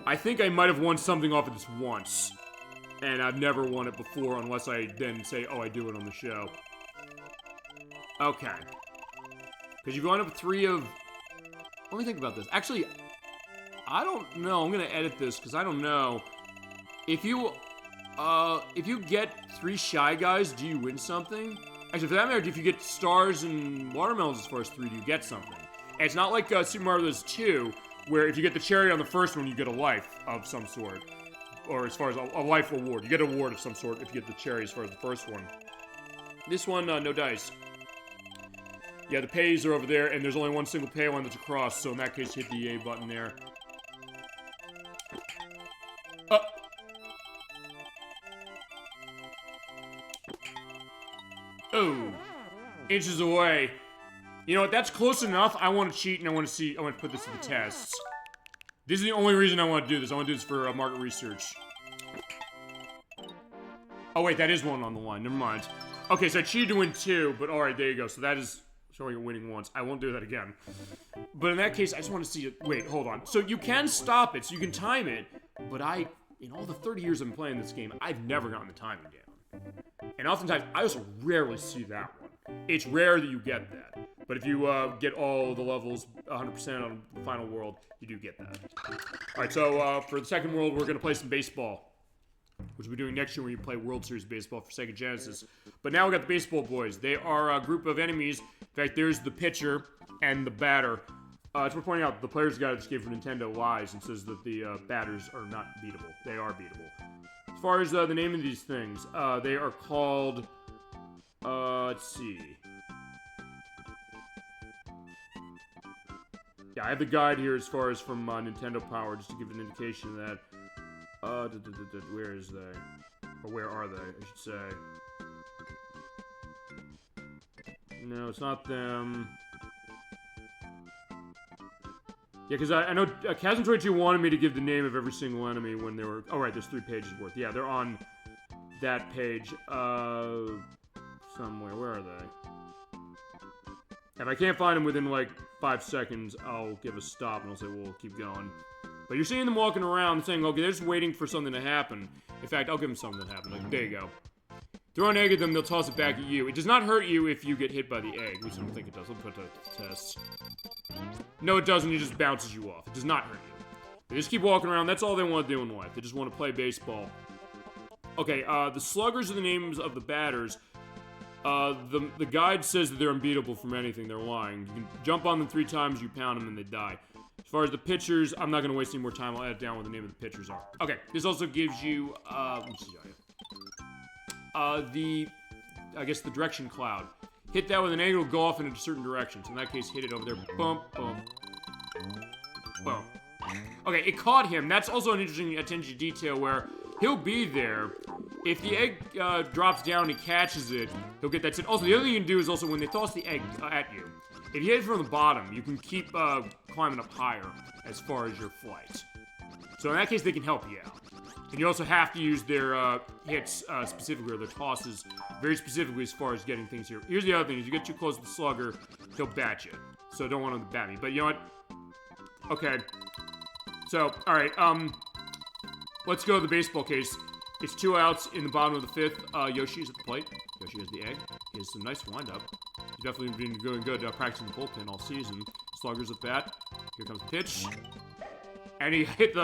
I think I might have won something off of this once. And I've never won it before unless I then say, oh, I do it on the show. Okay. Because you've gone up 3 of... Let me think about this. Actually, I don't know. I'm going to edit this because I don't know. If you get 3 Shy Guys, do you win something? Actually, for that matter, if you get stars and watermelons as far as 3, do you get something? And it's not like Super Mario Bros. 2, where if you get the cherry on the first one, you get a life of some sort. Or as far as a life reward. You get an award of some sort if you get the cherry as far as the first one. This one, no dice. Yeah, the pays are over there, and there's only one single pay one that's across, so in that case, hit the A button there. Oh. Inches away. You know what, that's close enough. I want to cheat, and I want to put this to the test. This is the only reason I want to do this. I want to do this for market research. Oh, wait, that is one on the line. Never mind. Okay, so I cheated to win 2, but alright, there you go. So that is showing you winning once. I won't do that again. But in that case, I just want to see it. Wait, hold on. So you can stop it, so you can time it, but in all the 30 years I've been playing this game, I've never gotten the timing down. And oftentimes, I also rarely see that one. It's rare that you get that. But if you get all the levels 100% on the final world, you do get that. Alright, so for the second world, we're going to play some baseball. Which we'll be doing next year when you play World Series Baseball for Sega Genesis. But now we got the baseball boys. They are a group of enemies. In fact, there's the pitcher and the batter. It's worth pointing out, the player's guide I just gave for Nintendo lies and says that the batters are not beatable. They are beatable. As far as the name of these things, they are called... let's see... Yeah, I have the guide here as far as from Nintendo Power, just to give an indication of that. Where is they? Or where are they, I should say. No, it's not them. Yeah, because I know Chasm22 wanted me to give the name of every single enemy when they were... Oh, right, there's 3 pages worth. Yeah, they're on that page. Somewhere. Where are they? If I can't find them within, like, 5 seconds, I'll give a stop and I'll say, well, keep going. But you're seeing them walking around saying, okay, they're just waiting for something to happen. In fact, I'll give them something to happen. Like, there you go. Throw an egg at them, they'll toss it back at you. It does not hurt you if you get hit by the egg. At least I don't think it does. Let's put that to the test. No, it doesn't. It just bounces you off. It does not hurt you. They just keep walking around. That's all they want to do in life. They just want to play baseball. Okay, the sluggers are the names of the batters. The guide says that they're unbeatable from anything. They're lying. You can jump on them 3 times, you pound them, and they die. As far as the pitchers, I'm not going to waste any more time. I'll edit down what the name of the pitchers are. Okay, this also gives you, let me see, I guess the direction cloud. Hit that with an egg, it'll go off in a certain direction. So in that case, hit it over there. Bump, bump, boom. Okay, it caught him. That's also an interesting attention to detail where he'll be there. If the egg drops down and he catches it, he'll get that set. Also, the other thing you can do is also when they toss the egg at you, if you hit it from the bottom, you can keep climbing up higher as far as your flight. So in that case, they can help you out. And you also have to use their hits specifically, or their tosses very specifically as far as getting things here. Here's the other thing, is you get too close to the slugger, he'll bat you. So don't want him to bat me. But you know what? Okay. So, alright, let's go to the baseball case. It's 2 outs in the bottom of the 5th. Yoshi's at the plate. Yoshi has the egg. He has some nice windup. He's definitely been doing good practicing the bullpen all season. Slugger's at bat. Here comes the pitch. And he hit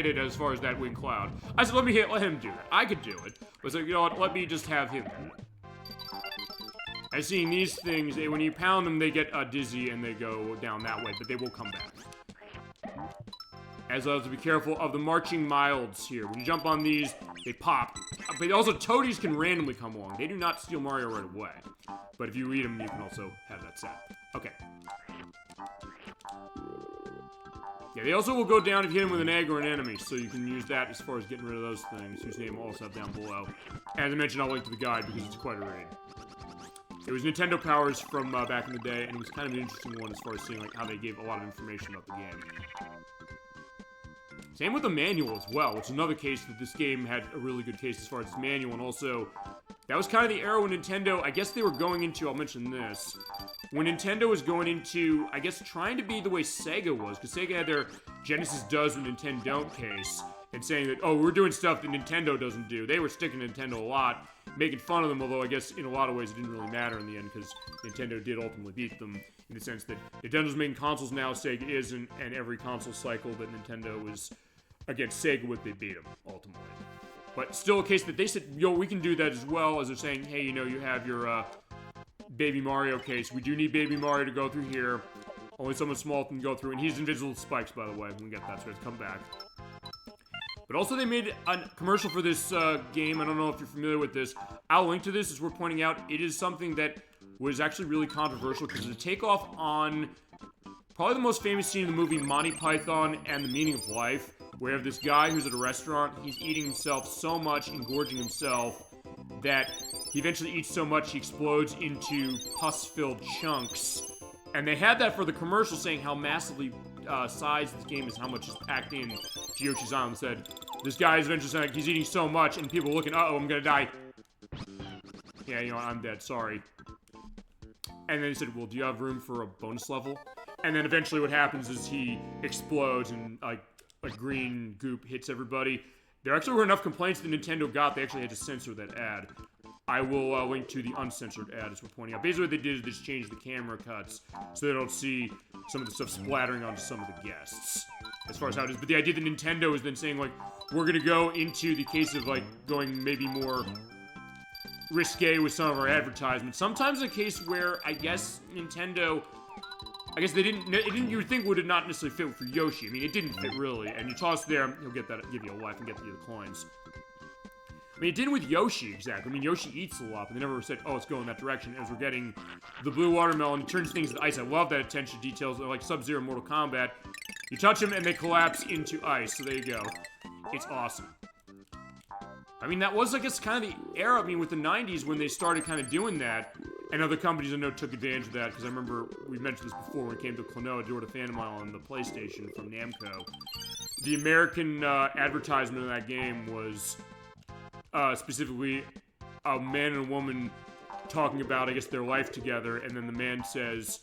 it as far as that wing cloud. I said, let him do that. I could do it. But I said, you know what, let me just have him do it. I seen these things, when you pound them, they get dizzy and they go down that way, but they will come back. As well, to be careful of the marching milds here. When you jump on these, they pop. But also, toadies can randomly come along. They do not steal Mario right away. But if you eat them, you can also have that set. Okay. Yeah, they also will go down if you hit them with an egg or an enemy, so you can use that as far as getting rid of those things, whose name I'll also have down below. As I mentioned, I'll link to the guide because it's quite a read. It was Nintendo Powers from back in the day, and it was kind of an interesting one as far as seeing like how they gave a lot of information about the game. Same with the manual as well, which is another case that this game had a really good case as far as its manual, and also, that was kind of the era when Nintendo, I guess they were going into, I'll mention this, when Nintendo was going into, I guess, trying to be the way Sega was, because Sega had their Genesis does what Nintendo don't case, and saying that, oh, we're doing stuff that Nintendo doesn't do. They were sticking to Nintendo a lot, making fun of them, although I guess in a lot of ways it didn't really matter in the end because Nintendo did ultimately beat them in the sense that Nintendo's making consoles now, Sega isn't, and every console cycle that Nintendo was against Sega with, they beat them, ultimately. But still a case that they said, yo, we can do that as well, as they're saying, hey, you know, you have your Baby Mario case. We do need Baby Mario to go through here. Only someone small can go through, and he's invisible to spikes, by the way. We get that, so it's come back. But also they made a commercial for this game. I don't know if you're familiar with this. I'll link to this as we're pointing out. It is something that was actually really controversial because it's a takeoff on probably the most famous scene in the movie Monty Python and the Meaning of Life, where you have this guy who's at a restaurant. He's eating himself so much, engorging himself, that he eventually eats so much he explodes into pus-filled chunks. And they had that for the commercial saying how massively sized this game is, how much is packed in to Yoshi's Island. Said, this guy is eventually saying he's eating so much, and people are looking, uh-oh, I'm gonna die. Yeah, you know, I'm dead, sorry. And then he said, well, do you have room for a bonus level? And then eventually what happens is he explodes and, like, a green goop hits everybody. There actually were enough complaints that Nintendo got, they actually had to censor that ad. I will link to the uncensored ad as we're pointing out. Basically what they did is they just changed the camera cuts so they don't see some of the stuff splattering onto some of the guests, as far as how it is. But the idea that Nintendo is then saying, like, we're gonna go into the case of, like, going maybe more risque with some of our advertisements. Sometimes a case where, I guess, Nintendo, I guess they didn't, you would think would have not necessarily fit for Yoshi. I mean, it didn't fit really, and you toss there, he'll get that, give you a life and get you the coins. I mean, it didn't with Yoshi, exactly. I mean, Yoshi eats a lot, but they never said, oh, it's going that direction. As we're getting the blue watermelon, he turns things to ice. I love that attention to details. They're like Sub-Zero Mortal Kombat. You touch them, and they collapse into ice. So there you go. It's awesome. I mean, that was, I guess, kind of the era, I mean, with the 90s when they started kind of doing that. And other companies I know took advantage of that, because I remember we mentioned this before when it came to Klonoa, Door to Phantom Island, the PlayStation from Namco. The American advertisement of that game was specifically a man and a woman talking about, I guess, their life together, and then the man says,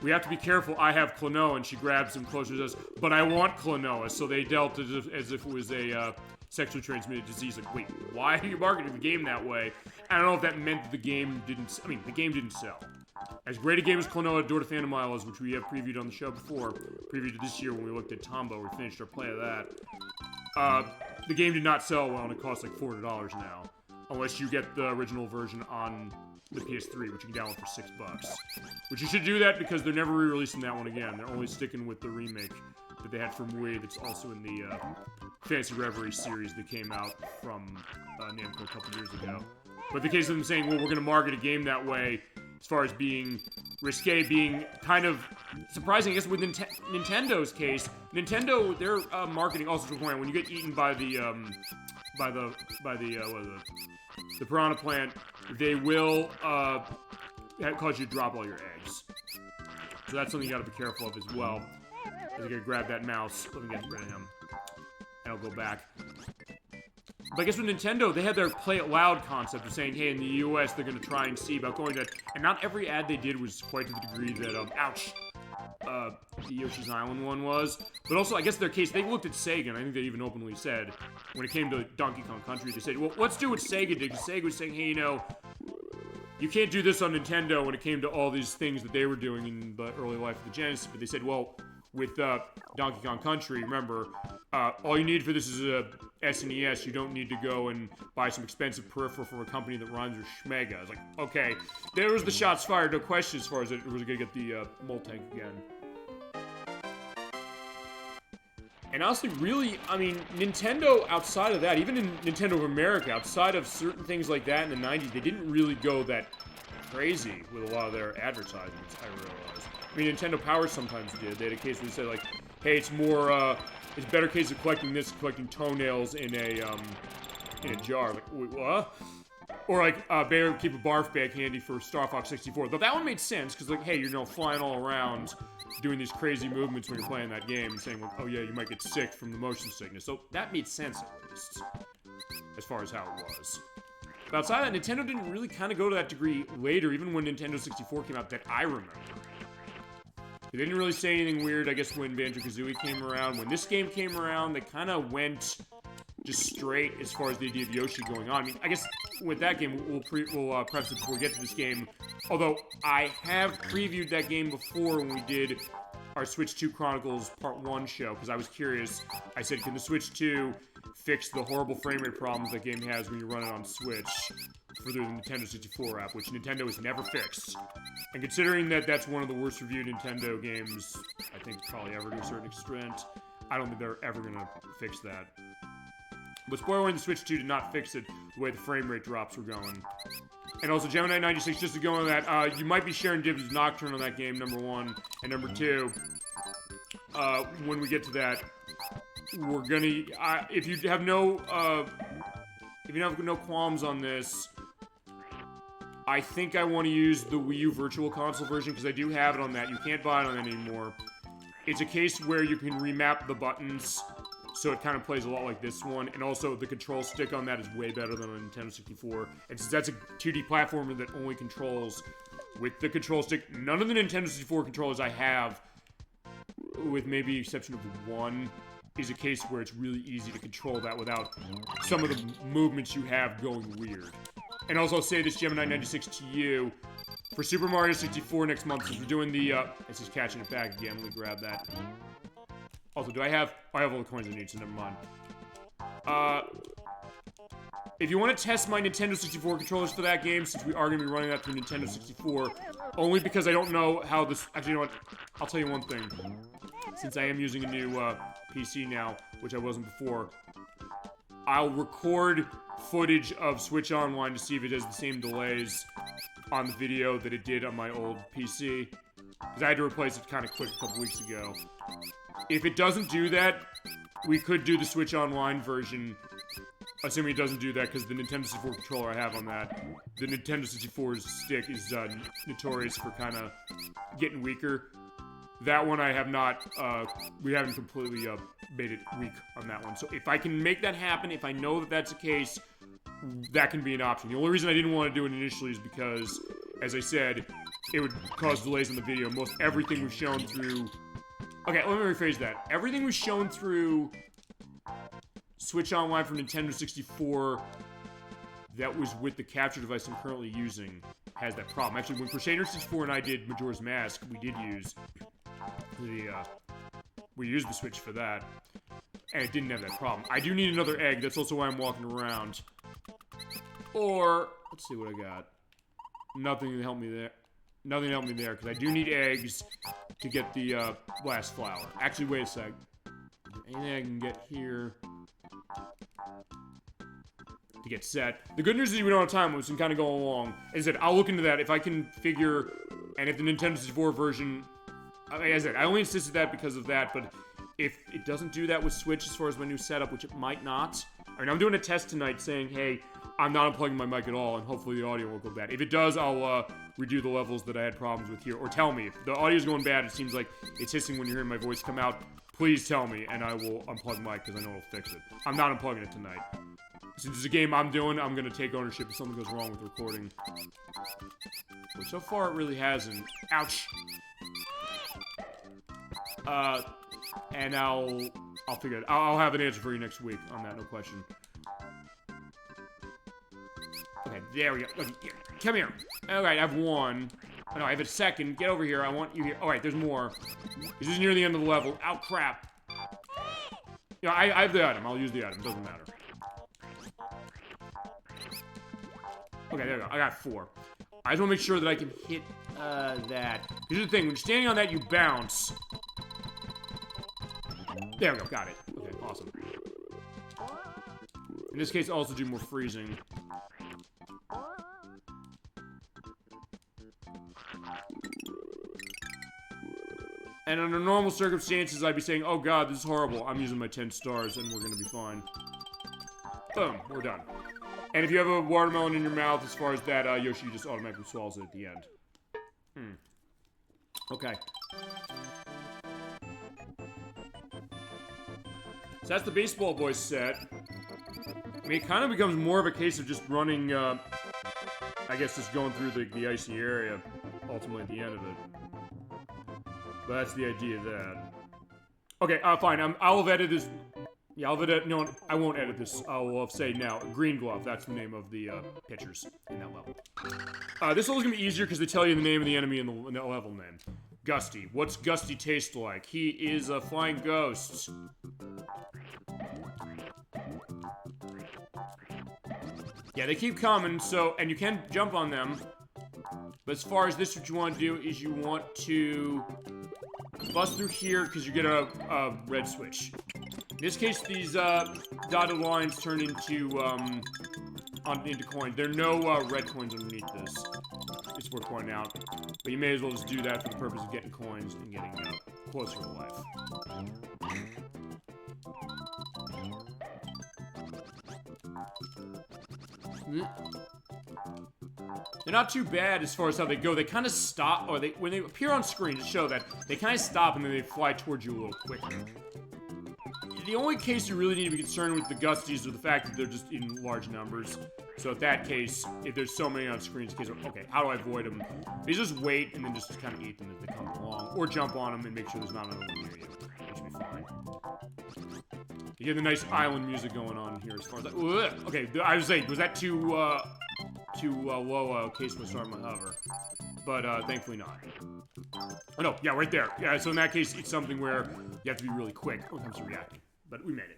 we have to be careful, I have Klonoa, and she grabs him closer and says, but I want Klonoa, so they dealt as if it was a sexually transmitted disease. Like, wait, why are you marketing the game that way? I don't know if that meant that the game didn't, I mean, the game didn't sell. As great a game as Klonoa Door to Phantom Island, which we have previewed on the show before, previewed this year when we looked at Tombo, we finished our play of that, the game did not sell well, and it costs like $400 now. Unless you get the original version on the PS3, which you can download for $6. Which you should do that because they're never re-releasing that one again. They're only sticking with the remake that they had from Wii that's also in the Fantasy Reverie series that came out from Namco a couple years ago. But the case of them saying, well, we're going to market a game that way, as far as being risque, being kind of surprising, I guess, with Nintendo's case, Nintendo, their marketing also to the point when you get eaten by the piranha plant, they will cause you to drop all your eggs. So that's something you gotta be careful of as well. As I gotta grab that mouse, let me get rid of him, and I'll go back. But I guess with Nintendo, they had their play it loud concept of saying, hey, in the US, they're gonna try and see about going to that. And not every ad they did was quite to the degree that, ouch, the Yoshi's Island one was. But also, I guess their case, they looked at Sega, and I think they even openly said, when it came to Donkey Kong Country, they said, well, let's do what Sega did. Because Sega was saying, hey, you know, you can't do this on Nintendo when it came to all these things that they were doing in the early life of the Genesis. But they said, well, with Donkey Kong Country, remember, all you need for this is a SNES. You don't need to go and buy some expensive peripheral from a company that rhymes with Schmega. I was like, okay, there was the shots fired, no question, as far as it was going to get the Moltank again. And honestly, really, I mean, Nintendo, outside of that, even in Nintendo of America, outside of certain things like that in the 90s, they didn't really go that crazy with a lot of their advertisements, I realized. I mean, Nintendo Power sometimes did. They had a case where they said, like, hey, it's more, it's a better case of collecting this, collecting toenails in a jar. Like, wait, what? Or, like, better keep a barf bag handy for Star Fox 64. Though that one made sense, because, like, hey, you're, you know, flying all around, doing these crazy movements when you're playing that game, and saying, like, oh, yeah, you might get sick from the motion sickness. So that made sense, at least, as far as how it was. But outside of that, Nintendo didn't really kind of go to that degree later, even when Nintendo 64 came out, that I remember. They didn't really say anything weird, I guess, when Banjo-Kazooie came around. When this game came around, they kind of went just straight as far as the idea of Yoshi going on. I mean, I guess with that game, we'll preface it before we get to this game. Although, I have previewed that game before when we did our Switch 2 Chronicles Part 1 show, because I was curious. I said, can the Switch 2 fix the horrible frame rate problems that game has when you run it on Switch through the Nintendo 64 app, which Nintendo has never fixed. And considering that that's one of the worst reviewed Nintendo games, I think probably ever to a certain extent, I don't think they're ever going to fix that. But spoiler warning, the Switch 2 did not fix it the way the frame rate drops were going. And also, Gemini 96, just to go on that, you might be sharing dibs with Nocturne on that game, number one. And number two, when we get to that, we're gonna, if you have no qualms on this, I think I want to use the Wii U Virtual Console version, because I do have it on that. You can't buy it on that anymore. It's a case where you can remap the buttons, so it kind of plays a lot like this one. And also, the control stick on that is way better than on Nintendo 64. And since that's a 2D platformer that only controls with the control stick, none of the Nintendo 64 controllers I have, with maybe the exception of one, is a case where it's really easy to control that without some of the movements you have going weird. And also, I'll say this, Gemini 96, to you. For Super Mario 64 next month, since we're doing the, it's just catching it back again. Let me grab that. Also, I have all the coins I need, so never mind. If you want to test my Nintendo 64 controllers for that game, since we are going to be running that through Nintendo 64, only because I don't know how this... Actually, you know what? I'll tell you one thing. Since I am using a new PC now, which I wasn't before, I'll record footage of Switch Online to see if it has the same delays on the video that it did on my old PC. Because I had to replace it kind of quick a couple weeks ago. If it doesn't do that, we could do the Switch Online version, assuming it doesn't do that, because the Nintendo 64 controller I have on that, the Nintendo 64's stick is notorious for kind of getting weaker. That one I have not, we haven't completely made it weak on that one. So if I can make that happen, if I know that that's the case, that can be an option. The only reason I didn't want to do it initially is because, as I said, it would cause delays in the video. Most everything we've shown through... Okay, let me rephrase that. Everything we've shown through Switch Online from Nintendo 64 that was with the capture device I'm currently using has that problem. Actually, when Crusader 64 and I did Majora's Mask, we did use we used the Switch for that, and it didn't have that problem. I do need another egg. That's also why I'm walking around. Or, let's see what I got. Nothing to help me there. Nothing to help me there, because I do need eggs to get the last flower. Actually, wait a sec. Anything I can get here to get set. The good news is we don't have time, we can kind of go along. As I said, I'll look into that if I can figure, and if the Nintendo 64 version... As I said, I only insisted that because of that, but if it doesn't do that with Switch as far as my new setup, which it might not... I mean, I'm doing a test tonight saying, hey, I'm not unplugging my mic at all, and hopefully the audio won't go bad. If it does, I'll redo the levels that I had problems with here. Or tell me. If the audio's going bad, it seems like it's hissing when you're hearing my voice come out, please tell me, and I will unplug mic, because I know it'll fix it. I'm not unplugging it tonight. Since it's a game I'm doing, I'm going to take ownership if something goes wrong with recording. But so far, it really hasn't. Ouch! And I'll figure it. I'll have an answer for you next week on that, no question. Okay, there we go. Okay, here. Come here. Alright, I have one. Oh, no, I have a second. Get over here. I want you here. Alright, there's more. This is near the end of the level. Ow, crap. Yeah, I have the item. I'll use the item. Doesn't matter. Okay, there we go. I got 4. I just want to make sure that I can hit, that. Here's the thing. When you're standing on that, you bounce. There we go. Got it. Okay, awesome. In this case, also do more freezing. And under normal circumstances, I'd be saying, oh god, this is horrible. I'm using my 10 stars, and we're gonna be fine. Boom. We're done. And if you have a watermelon in your mouth, as far as that, Yoshi just automatically swallows it at the end. Okay. So that's the Baseball Boys set. I mean, it kind of becomes more of a case of just running, I guess just going through the icy area, ultimately at the end of it. But that's the idea of that. Okay, fine. I'll have edited this. Yeah, I'll edit. No, I won't edit this. I'll say now. Green Glove. That's the name of the pitchers in that level. This level's gonna be easier because they tell you the name of the enemy in the level name. Gusty. What's Gusty taste like? He is a flying ghost. Yeah, they keep coming. So, and you can jump on them. But as far as this, what you want to do is you want to bust through here because you get a red switch. In this case, these dotted lines turn into coins. There are no red coins underneath this. It's worth pointing out. But you may as well just do that for the purpose of getting coins and getting closer to life. They're not too bad as far as how they go. They kind of stop, or when they appear on screen to show that, they kind of stop and then they fly towards you a little quicker. The only case you really need to be concerned with the Gusties are the fact that they're just in large numbers. So in that case, if there's so many on screen, it's a case of, okay, how do I avoid them? You just wait and then just kind of eat them as they come along. Or jump on them and make sure there's not another one near you. That should be fine. You get the nice island music going on here as far as that. Okay, I was saying, was that too low case when I started my hover? But thankfully not. Oh no, yeah, right there. Yeah, so in that case, it's something where you have to be really quick when it comes to reacting. But we made it.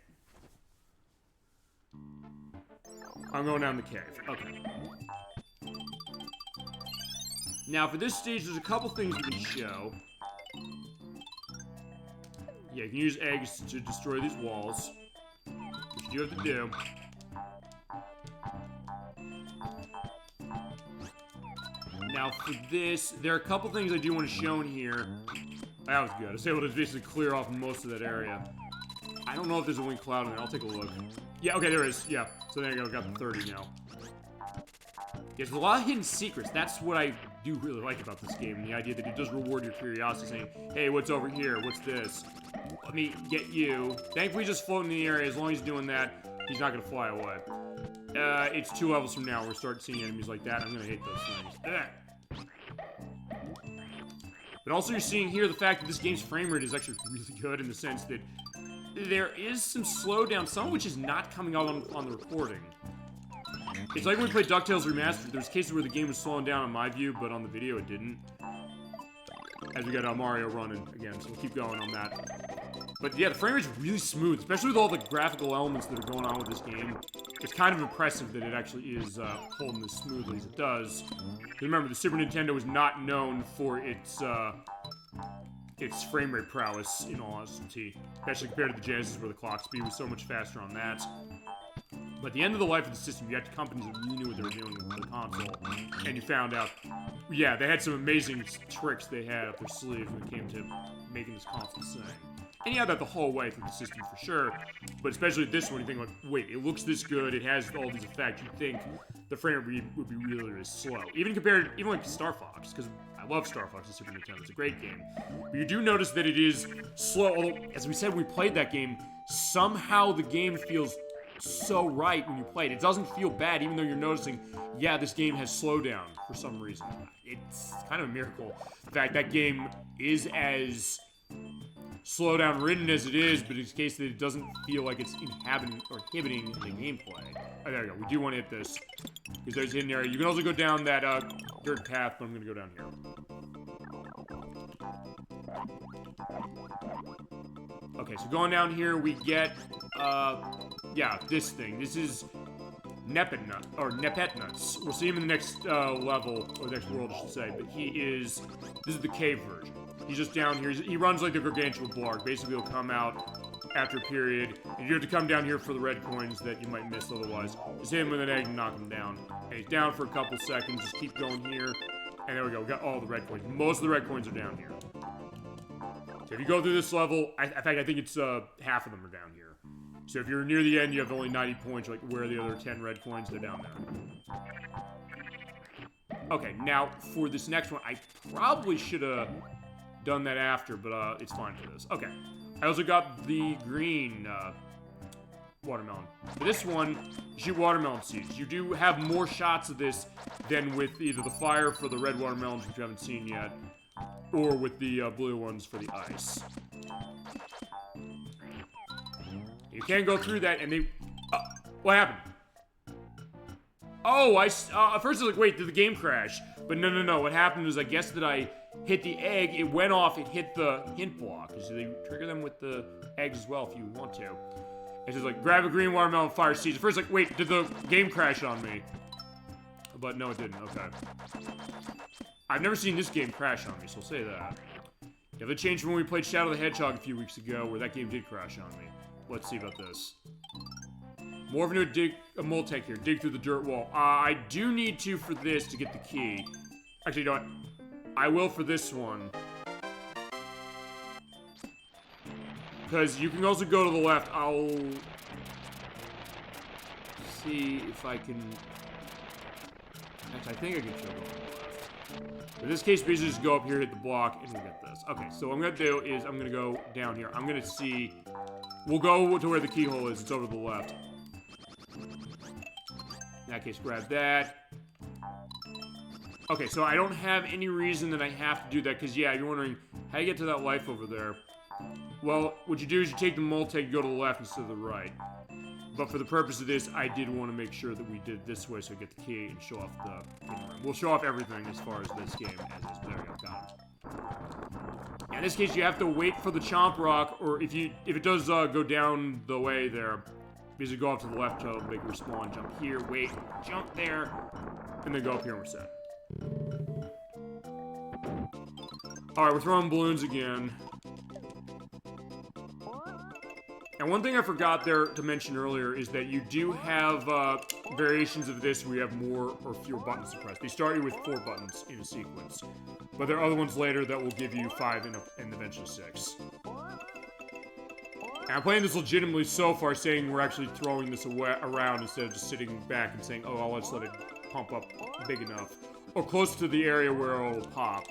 I'm going down the cave. Okay. Now, for this stage, there's a couple things we can show. Yeah, you can use eggs to destroy these walls, which you have to do. Now, for this, there are a couple things I do want to show in here. That was good. I was able to basically clear off most of that area. I don't know if there's a winged cloud in there. I'll take a look. Yeah, okay, there is. Yeah. So there you go. Got the 30 now. Yeah, there's a lot of hidden secrets. That's what I do really like about this game. The idea that it does reward your curiosity, saying, hey, what's over here? What's this? Let me get you. Thankfully, he's just floating in the area. As long as he's doing that, he's not going to fly away. It's 2 levels from now. We'll start seeing enemies like that. I'm going to hate those things. But also, you're seeing here the fact that this game's frame rate is actually really good in the sense that there is some slowdown, some of which is not coming out on the recording. It's like when we played DuckTales Remastered. There's cases where the game was slowing down on my view, but on the video it didn't. As we got Mario running again, so we'll keep going on that. But yeah, the frame rate's really smooth, especially with all the graphical elements that are going on with this game. It's kind of impressive that it actually is holding as smoothly as it does. Remember, the Super Nintendo is not known for its frame rate prowess, in all honesty. Especially compared to the Genesis, where the clock speed was so much faster on that. But at the end of the life of the system, you had companies that really knew what they were doing with the console. And you found out, yeah, they had some amazing tricks they had up their sleeve when it came to making this console sing. And you had that the whole way through the system for sure. But especially this one, you think like, wait, it looks this good, it has all these effects, you'd think the frame rate would be really, really slow. Even like Star Fox, because I love Star Fox on Super Nintendo, it's a great game. But you do notice that it is slow, although, as we said when we played that game, somehow the game feels so right when you play it. It doesn't feel bad, even though you're noticing, yeah, this game has slowdown for some reason. It's kind of a miracle. In fact, that game is as slowdown ridden as it is, but it's the case that it doesn't feel like it's inhibiting the gameplay. Oh, there we go. We do want to hit this, because there's a hidden area. You can also go down that dirt path, but I'm going to go down here. Okay, so going down here, we get, yeah, this thing. This is Nepetnuts. We'll see him in the next level, or the next world, I should say, but this is the cave version. He's just down here. He runs like the gargantuan blarg. Basically, he'll come out after a period, and you have to come down here for the red coins that you might miss otherwise. Just hit him with an egg and knock him down. And he's down for a couple seconds. Just keep going here. And there we go. We got all the red coins. Most of the red coins are down here. So if you go through this level, in fact, I think it's half of them are down here. So if you're near the end, you have only 90 points. Like, where are the other 10 red coins? They're down there. Okay, now, for this next one, I probably should have done that after, but it's fine for this. Okay. I also got the green watermelon. For this one, you shoot watermelon seeds. You do have more shots of this than with either the fire for the red watermelons, which you haven't seen yet, Or with the blue ones for the ice. You can't go through that, and they... what happened? Oh, at first I was like, wait, did the game crash? But no. What happened was, I guess that I hit the egg, it went off, it hit the hint block. So they trigger them with the eggs as well if you want to. It's just like, grab a green watermelon, fire seeds. At first, like, wait, did the game crash on me? But no, it didn't. Okay. I've never seen this game crash on me, so I'll say that. Yeah, that changed when we played Shadow the Hedgehog a few weeks ago, where that game did crash on me. Let's see about this. More of a multi here. Dig through the dirt wall. I do need to for this to get the key. Actually, you know what? I will for this one. Because you can also go to the left. I'll see if I can... Actually, I think I can show go on the left. In this case, basically just go up here, hit the block, and we'll get this. Okay, so what I'm going to do is I'm going to go down here. I'm going to see... We'll go to where the keyhole is. It's over to the left. In that case, grab that. Okay, so I don't have any reason that I have to do that, because, yeah, you're wondering, how do you get to that life over there? Well, what you do is you take the multi, go to the left instead of the right. But for the purpose of this, I did want to make sure that we did it this way so I get the key and show off the... We'll show off everything as far as this game as is. There you go, got it. In this case, you have to wait for the Chomp Rock, or if it does go down the way there, basically go off to the left to make it respawn. Jump here, wait, jump there, and then go up here and we're set. Alright, we're throwing balloons again. And one thing I forgot there to mention earlier is that you do have variations of this where you have more or fewer buttons to press. They start you with 4 buttons in a sequence. But there are other ones later that will give you 5 and eventually 6. And I'm playing this legitimately so far, saying we're actually throwing this around instead of just sitting back and saying, oh, I'll just let it pump up big enough. Or close to the area where it'll pop.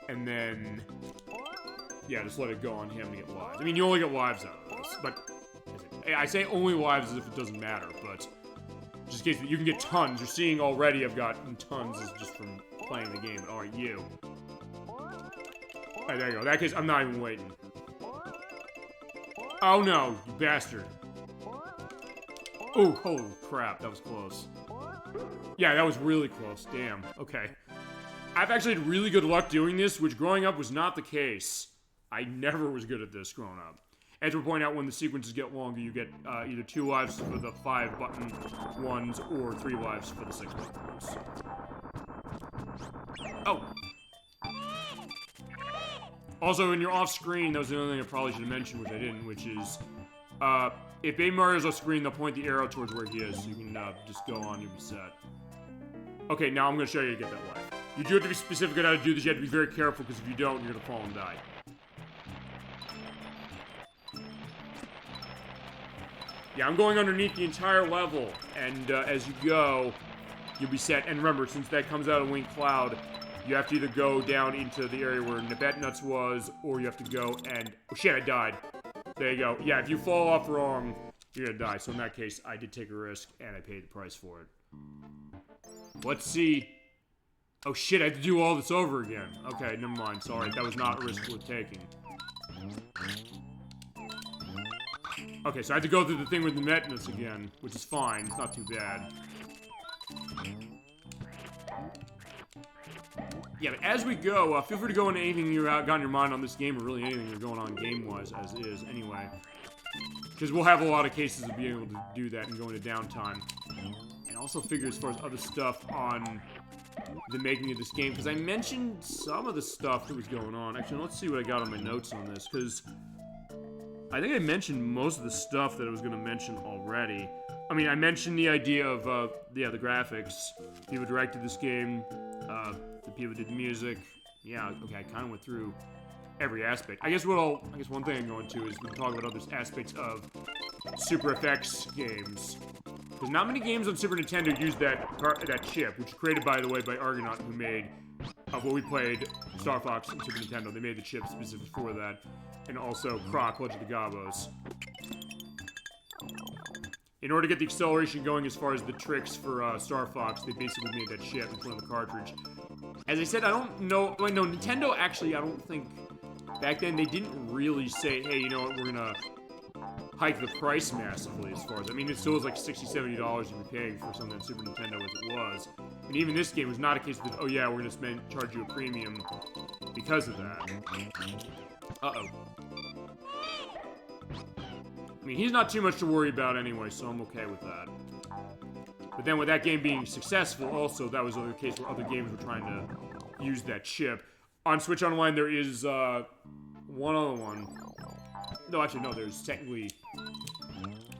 And then... yeah, just let it go on him to get lives. I mean, you only get lives out of this, but... I say only lives as if it doesn't matter, but... just in case you can get tons. You're seeing already I've gotten tons just from playing the game. Alright, you. Alright, there you go. In that case, I'm not even waiting. Oh no, you bastard. Oh, holy crap, that was close. Yeah, that was really close. Damn. Okay. I've actually had really good luck doing this, which growing up was not the case. I never was good at this growing up. As we're pointing out, when the sequences get longer, you get either 2 lives for the 5-button ones, or 3 lives for the 6-button ones. Oh! Also, when you're off-screen, that was the other thing I probably should have mentioned, which I didn't, which is, if Baby Mario's off-screen, they'll point the arrow towards where he is, so you can just go on, you'll be set. Okay, now I'm going to show you how to get that life. You do have to be specific on how to do this, you have to be very careful, because if you don't, you're going to fall and die. Yeah, I'm going underneath the entire level, and as you go, you'll be set. And remember, since that comes out of Winged Cloud, you have to either go down into the area where Nabet-Nuts was, or you have to go and... oh shit, I died. There you go. Yeah, if you fall off wrong, you're gonna die. So in that case, I did take a risk, and I paid the price for it. Let's see... oh shit, I have to do all this over again. Okay, never mind. Sorry, that was not a risk worth taking. Okay, so I have to go through the thing with the Nabet-Nuts again, which is fine. It's not too bad. Yeah, but as we go, feel free to go into anything you got in your mind on this game, or really anything you're going on game-wise as is, anyway. Because we'll have a lot of cases of being able to do that and go into downtime. And also figure as far as other stuff on the making of this game, because I mentioned some of the stuff that was going on. Actually, let's see what I got on my notes on this, because... I think I mentioned most of the stuff that I was going to mention already. I mean, I mentioned the idea of, yeah, the graphics. People directed this game. The people did the music. Yeah, okay, I kind of went through every aspect. I guess one thing I'm going to is we can talk about other aspects of Super FX games. Because not many games on Super Nintendo use that chip, which was created, by the way, by Argonaut, who made what we played, Star Fox on Super Nintendo. They made the chip specific for that. And also Croc, Legend of the Gobos. In order to get the acceleration going as far as the tricks for Star Fox, they basically made that chip and put on the cartridge. As I said, I don't know. Wait, no, Nintendo actually, I don't think back then they didn't really say, hey, you know what, we're gonna hike the price massively as far as, I mean, it still was like $60, $70 you'd be paying for something on Super Nintendo as it was. And even this game was not a case of, oh yeah, we're gonna charge you a premium because of that. Uh-oh. I mean, he's not too much to worry about anyway, so I'm okay with that. But then with that game being successful, also, that was a case where other games were trying to use that chip. On Switch Online, there is one other one. No, actually, no, there's technically,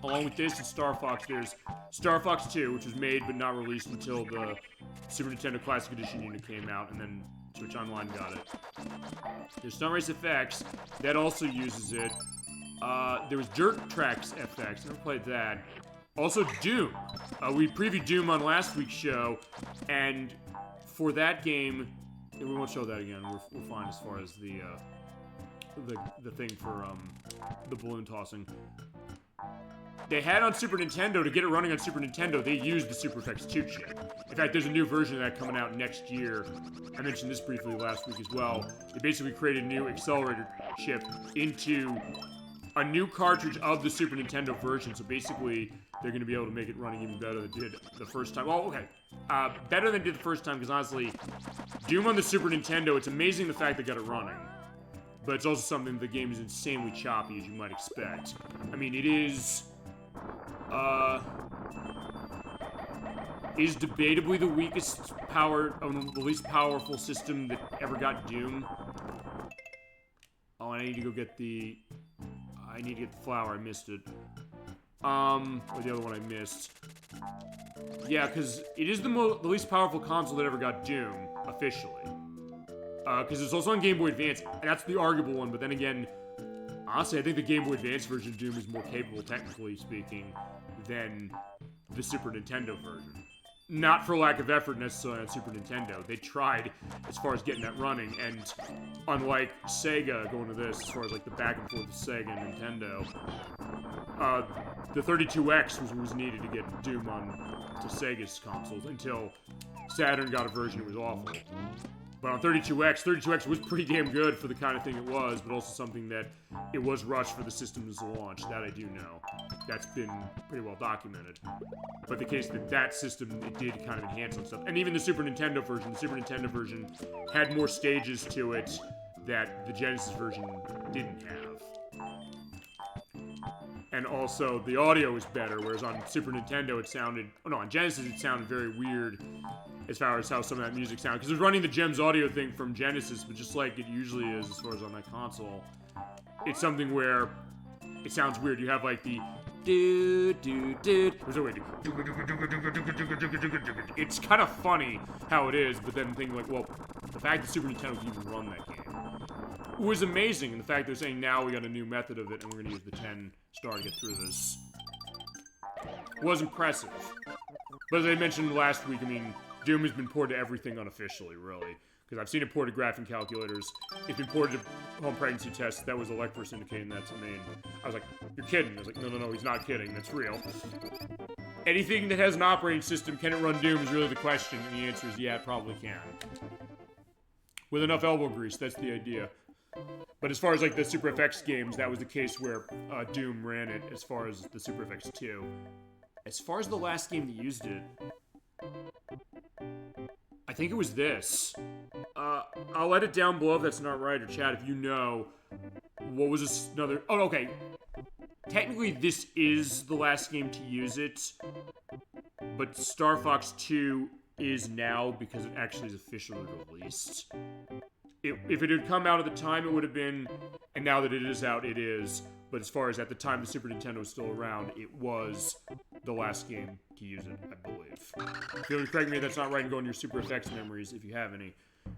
along with this and Star Fox, there's Star Fox 2, which was made but not released until the Super Nintendo Classic Edition unit came out, and then Switch Online got it. There's Sunrise FX, that also uses it. There was Dirt Tracks FX, never played that. Also, Doom. We previewed Doom on last week's show, and for that game, we won't show that again. We're fine as far as the thing for the balloon tossing. They had on Super Nintendo, to get it running on Super Nintendo, they used the Super FX 2 chip. In fact, there's a new version of that coming out next year. I mentioned this briefly last week as well. They basically created a new accelerator chip into a new cartridge of the Super Nintendo version, so basically they're going to be able to make it running even better than it did the first time. Well, okay. Better than it did the first time, because honestly, Doom on the Super Nintendo, it's amazing the fact they got it running. But it's also something the game is insanely choppy, as you might expect. I mean, it is debatably the weakest the least powerful system that ever got Doom. Oh, and I need to get the flower, I missed it. Or the other one I missed. Yeah, because it is the least powerful console that ever got Doom, officially. Because it's also on Game Boy Advance, and that's the arguable one, but then again, honestly, I think the Game Boy Advance version of Doom is more capable, technically speaking, than the Super Nintendo version. Not for lack of effort necessarily on Super Nintendo. They tried as far as getting that running, and unlike Sega going to this, as far as like the back and forth of Sega and Nintendo, the 32X was needed to get Doom to Sega's consoles until Saturn got a version that was awful. But on 32X was pretty damn good for the kind of thing it was, but also something that it was rushed for the system's launch. That I do know. That's been pretty well documented. But the case that system, it did kind of enhance some stuff. And even the Super Nintendo version had more stages to it that the Genesis version didn't have. And also, the audio was better, whereas on Super Nintendo on Genesis it sounded very weird as far as how some of that music sounded. Because it was running the Gems audio thing from Genesis, but just like it usually is as far as on that console, it's something where it sounds weird. You have like the it's kind of funny how it is, but then thinking like, well, the fact that Super Nintendo can even run that game was amazing, and the fact they're saying now we got a new method of it and we're going to use the 10 star to get through this was impressive. But as I mentioned last week, I mean, Doom has been ported to everything unofficially, really. Because I've seen it ported to graphing calculators. It's been ported to home pregnancy tests. That was Electros indicating that to me. And I was like, you're kidding. I was like, no, he's not kidding. That's real. Anything that has an operating system, can it run Doom, is really the question. And the answer is, yeah, it probably can. With enough elbow grease, that's the idea. But as far as like the Super FX games, that was the case where Doom ran it as far as the Super FX 2. As far as the last game that used it, I think it was this. I'll let it down below if that's not right, or chat if you know. What was this another? Oh, okay. Technically, this is the last game to use it, but Star Fox 2 is now because it actually is officially released. If it had come out at the time, it would have been, and now that it is out, it is. But as far as at the time the Super Nintendo was still around, it was the last game to use it, I believe. Feel free to correct me if that's not right and go in your Super FX memories if you have any. I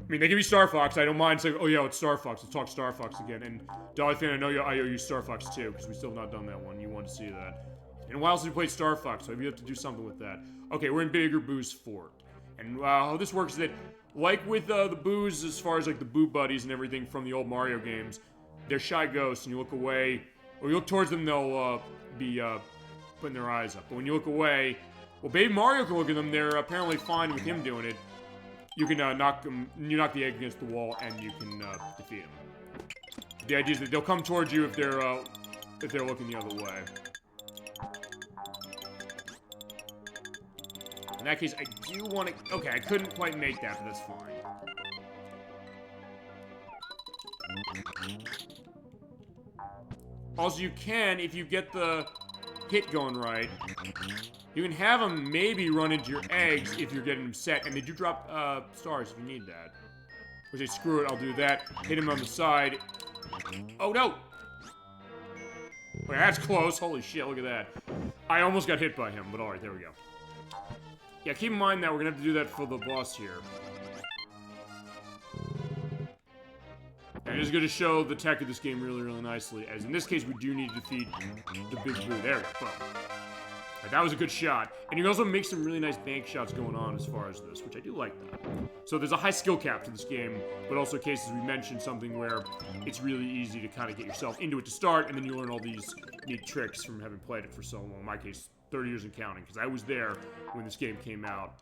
mean, they give me Star Fox. I don't mind saying, oh yeah, it's Star Fox. Let's talk Star Fox again. And Dolly fan, I know I owe you Star Fox 2, because we still have not done that one. You want to see that. And a while since we played Star Fox, so maybe you have to do something with that. Okay, we're in Bigger Boo's fort. And how this works is that, like with the Boos, as far as like the Boo Buddies and everything from the old Mario games, they're shy ghosts, and you look away, or you look towards them, they'll be putting their eyes up. But when you look away, well, Baby Mario can look at them, they're apparently fine with him doing it. you can knock the egg against the wall and you can defeat him. The idea is that they'll come towards you if they're looking the other way. In that case, I do want to... Okay, I couldn't quite make that, but that's fine. Also, you can, if you get the hit going right, you can have them maybe run into your eggs if you're getting them set, and they do drop stars if you need that. Or say, screw it, I'll do that. Hit him on the side. Oh, no! Wait, that's close. Holy shit, look at that. I almost got hit by him, but alright, there we go. Yeah, keep in mind that we're gonna have to do that for the boss here. And it is going to show the tech of this game really, really nicely, as in this case, we do need to defeat the big blue. There we go. Boom. Right, that was a good shot. And you can also make some really nice bank shots going on as far as this, which I do like that. So there's a high skill cap to this game, but also cases we mentioned something where it's really easy to kind of get yourself into it to start, and then you learn all these neat tricks from having played it for so long. In my case, 30 years and counting, because I was there when this game came out.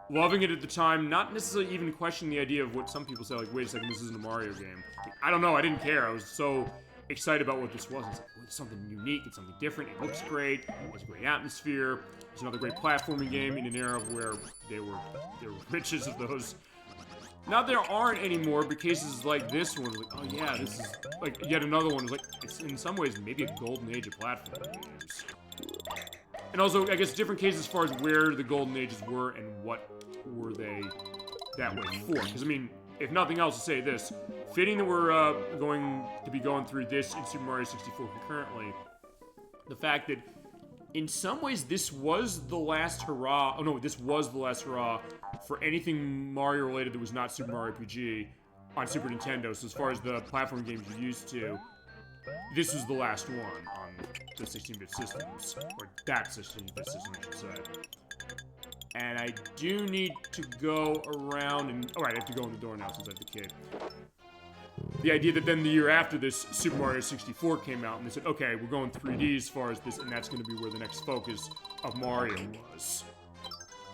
Loving it at the time, not necessarily even questioning the idea of what some people say, like, wait a second, this isn't a Mario game. I don't know, I didn't care. I was so excited about what this was. It's like, oh, it's something unique, it's something different, it looks great, it has a great atmosphere. It's another great platforming game in an era where there were riches of those. Now there aren't anymore, but cases like this one, like, oh yeah, this is, like, yet another one. It's like, it's in some ways maybe a golden age of platforming games. And also, I guess, different cases as far as where the golden ages were and what were they that way for. Because, I mean, if nothing else, to say this, fitting that we're going to be going through this in Super Mario 64 concurrently, the fact that in some ways this was the last hurrah, oh no, this was the last hurrah for anything Mario related that was not Super Mario RPG on Super Nintendo. So as far as the platform games you're used to, this was the last one on the 16-bit systems, or that 16-bit system, I should say. And I do need to go around and... Alright, I have to go in the door now since I have the kid. The idea that then the year after this, Super Mario 64 came out, and they said, okay, we're going 3D as far as this, and that's going to be where the next focus of Mario was.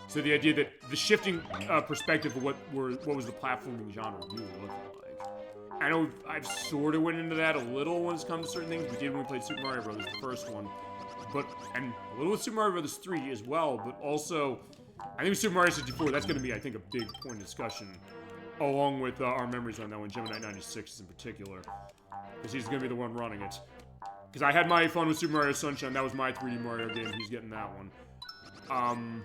So the idea that the shifting perspective of what was the platforming genre really looked like. I know I've sort of went into that a little when it's come to certain things. We did when we played Super Mario Bros., the first one. And a little with Super Mario Bros. 3 as well, but also, I think with Super Mario 64, that's going to be, I think, a big point of discussion, along with our memories on that one, Gemini 96 in particular, because he's going to be the one running it. Because I had my fun with Super Mario Sunshine, that was my 3D Mario game, he's getting that one.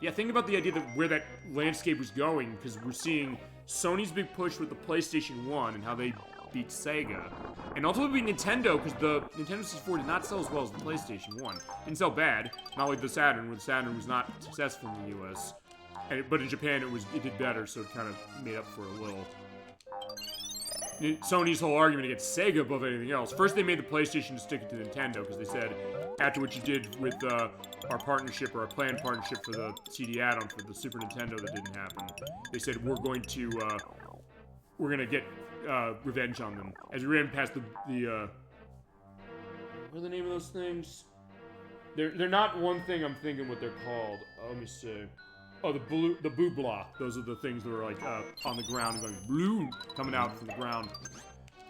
Yeah, think about the idea that where that landscape was going, because we're seeing Sony's big push with the PlayStation 1 and how they beat Sega. And ultimately beat Nintendo, because the Nintendo 64 did not sell as well as the PlayStation 1. Didn't sell bad, not like the Saturn, where the Saturn was not successful in the US. But in Japan, it did better, so it kind of made up for it a little. Sony's whole argument against Sega above anything else. First, they made the PlayStation to stick it to Nintendo, because they said, after what you did with our partnership, or our planned partnership for the CD add-on for the Super Nintendo that didn't happen, they said, we're going to get revenge on them. As we ran past the what are the name of those things? They're not one thing I'm thinking what they're called. Let me see. Oh, the boobla. Those are the things that are like on the ground and going blue, coming out from the ground.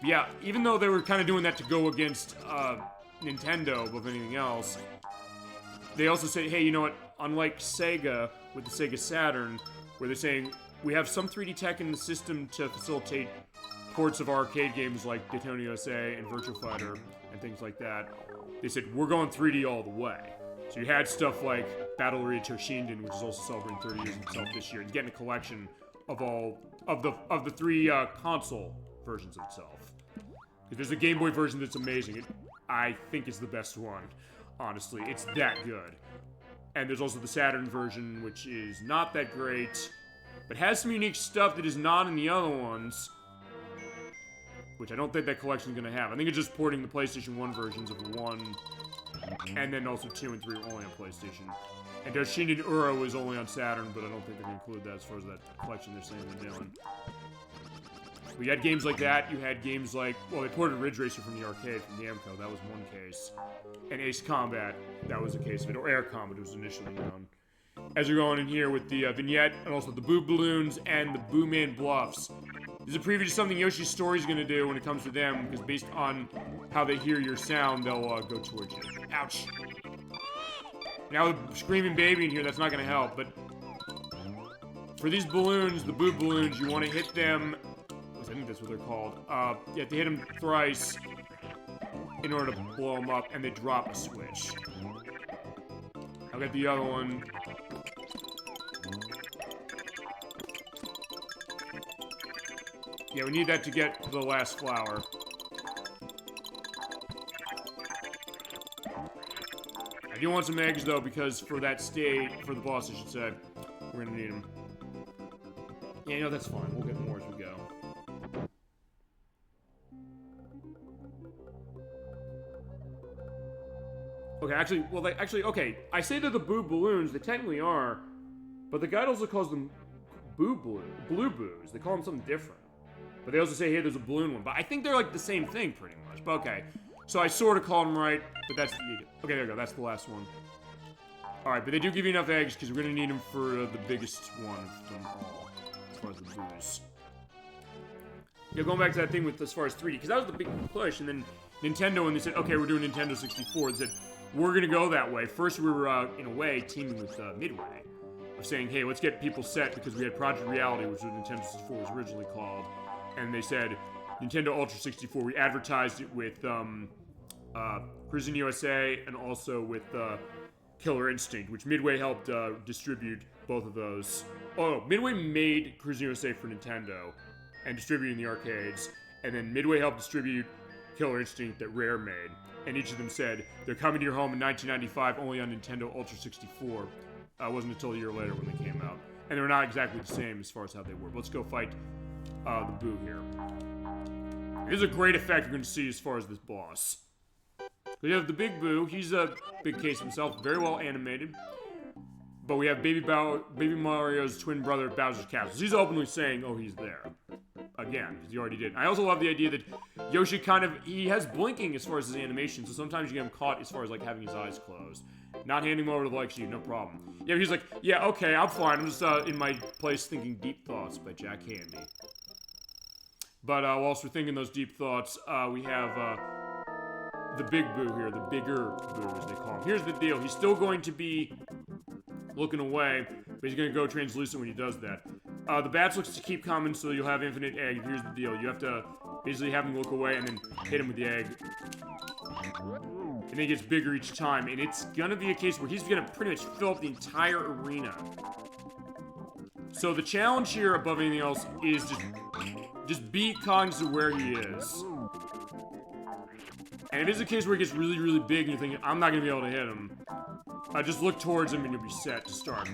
But yeah, even though they were kind of doing that to go against Nintendo above anything else, they also say, hey, you know what? Unlike Sega with the Sega Saturn, where they're saying we have some 3D tech in the system to facilitate ports of arcade games like Daytona USA and Virtua Fighter and things like that. They said we're going 3D all the way. So you had stuff like Battle Arena Toshinden, which is also celebrating 30 years itself this year, and getting a collection of all of the three console versions of itself. If there's a Game Boy version that's amazing, I think it's the best one. Honestly, it's that good. And there's also the Saturn version, which is not that great, but has some unique stuff that is not in the other ones, which I don't think that collection is going to have. I think it's just porting the PlayStation 1 versions of 1, and then also 2 and 3 are only on PlayStation. And Toshinden Uro is only on Saturn, but I don't think they're going to include that as far as that collection they're saying they're doing. But you had games like that, you had games like, well, they ported Ridge Racer from the arcade, from Namco, that was one case. And Ace Combat, that was a case of it, or Air Combat, it was initially known. as you're going in here with the vignette, and also the Boo Balloons and the Boo Man Bluffs. This is a preview to something Yoshi's Story's gonna do when it comes to them, because based on how they hear your sound, they'll go towards you. Ouch. Now with screaming baby in here, that's not gonna help, but for these balloons, the Boo Balloons, you want to hit them, I think that's what they're called, you have to hit them thrice in order to blow them up, and they drop a switch. I'll get the other one. Yeah, we need that to get to the last flower. I do want some eggs, though, because for that state, for the boss, I should say, we're gonna need them. Yeah, you know, that's fine. We'll get more as we go. Okay, actually, well, okay, I say they're the Boo Balloons, they technically are, but the guide also calls them Blue Boos. They call them something different. But they also say, hey, there's a balloon one. But I think they're like the same thing, pretty much. But okay, so I sort of called them right, but that's the... Okay, there we go, that's the last one. Alright, but they do give you enough eggs, because we're going to need them for the biggest one of them all, as far as the Boos. Yeah, going back to that thing with as far as 3D, because that was the big push, and then Nintendo, when they said, okay, we're doing Nintendo 64, they said, we're going to go that way. First, we were, in a way, teaming with Midway, of saying, hey, let's get people set, because we had Project Reality, which was Nintendo 64 was originally called, and they said, Nintendo Ultra 64, we advertised it with, Cruising USA, and also with, Killer Instinct, which Midway helped, distribute both of those. Oh, Midway made Cruising USA for Nintendo, and distributed in the arcades, and then Midway helped distribute Killer Instinct that Rare made. And each of them said, they're coming to your home in 1995 only on Nintendo Ultra 64. It wasn't until a year later when they came out. And they're not exactly the same as far as how they were. But let's go fight the Boo here. There's a great effect you're going to see as far as this boss. We have the Big Boo. He's a big case himself. Very well animated. But we have Baby Mario's twin brother, Bowser's Castle. He's openly saying, oh, he's there. Again, because he already did. I also love the idea that Yoshi he has blinking as far as his animation, so sometimes you get him caught as far as, like, having his eyes closed. Not handing him over to the like sheet, no problem. Yeah, he's like, yeah, okay, I'm fine. I'm just, in my place thinking deep thoughts by Jack Handy. But, whilst we're thinking those deep thoughts, we have, the Big Boo here, the bigger Boo, as they call him. Here's the deal. He's still going to be looking away, but he's going to go translucent when he does that. The bats looks to keep coming, so you'll have infinite egg. Here's the deal. You have to basically have him look away and then hit him with the egg. And then he gets bigger each time, and it's going to be a case where he's going to pretty much fill up the entire arena. So the challenge here, above anything else, is just be cognizant of where he is. And if it's a case where he gets really, really big and you're thinking, I'm not going to be able to hit him, just look towards him and you'll be set to start.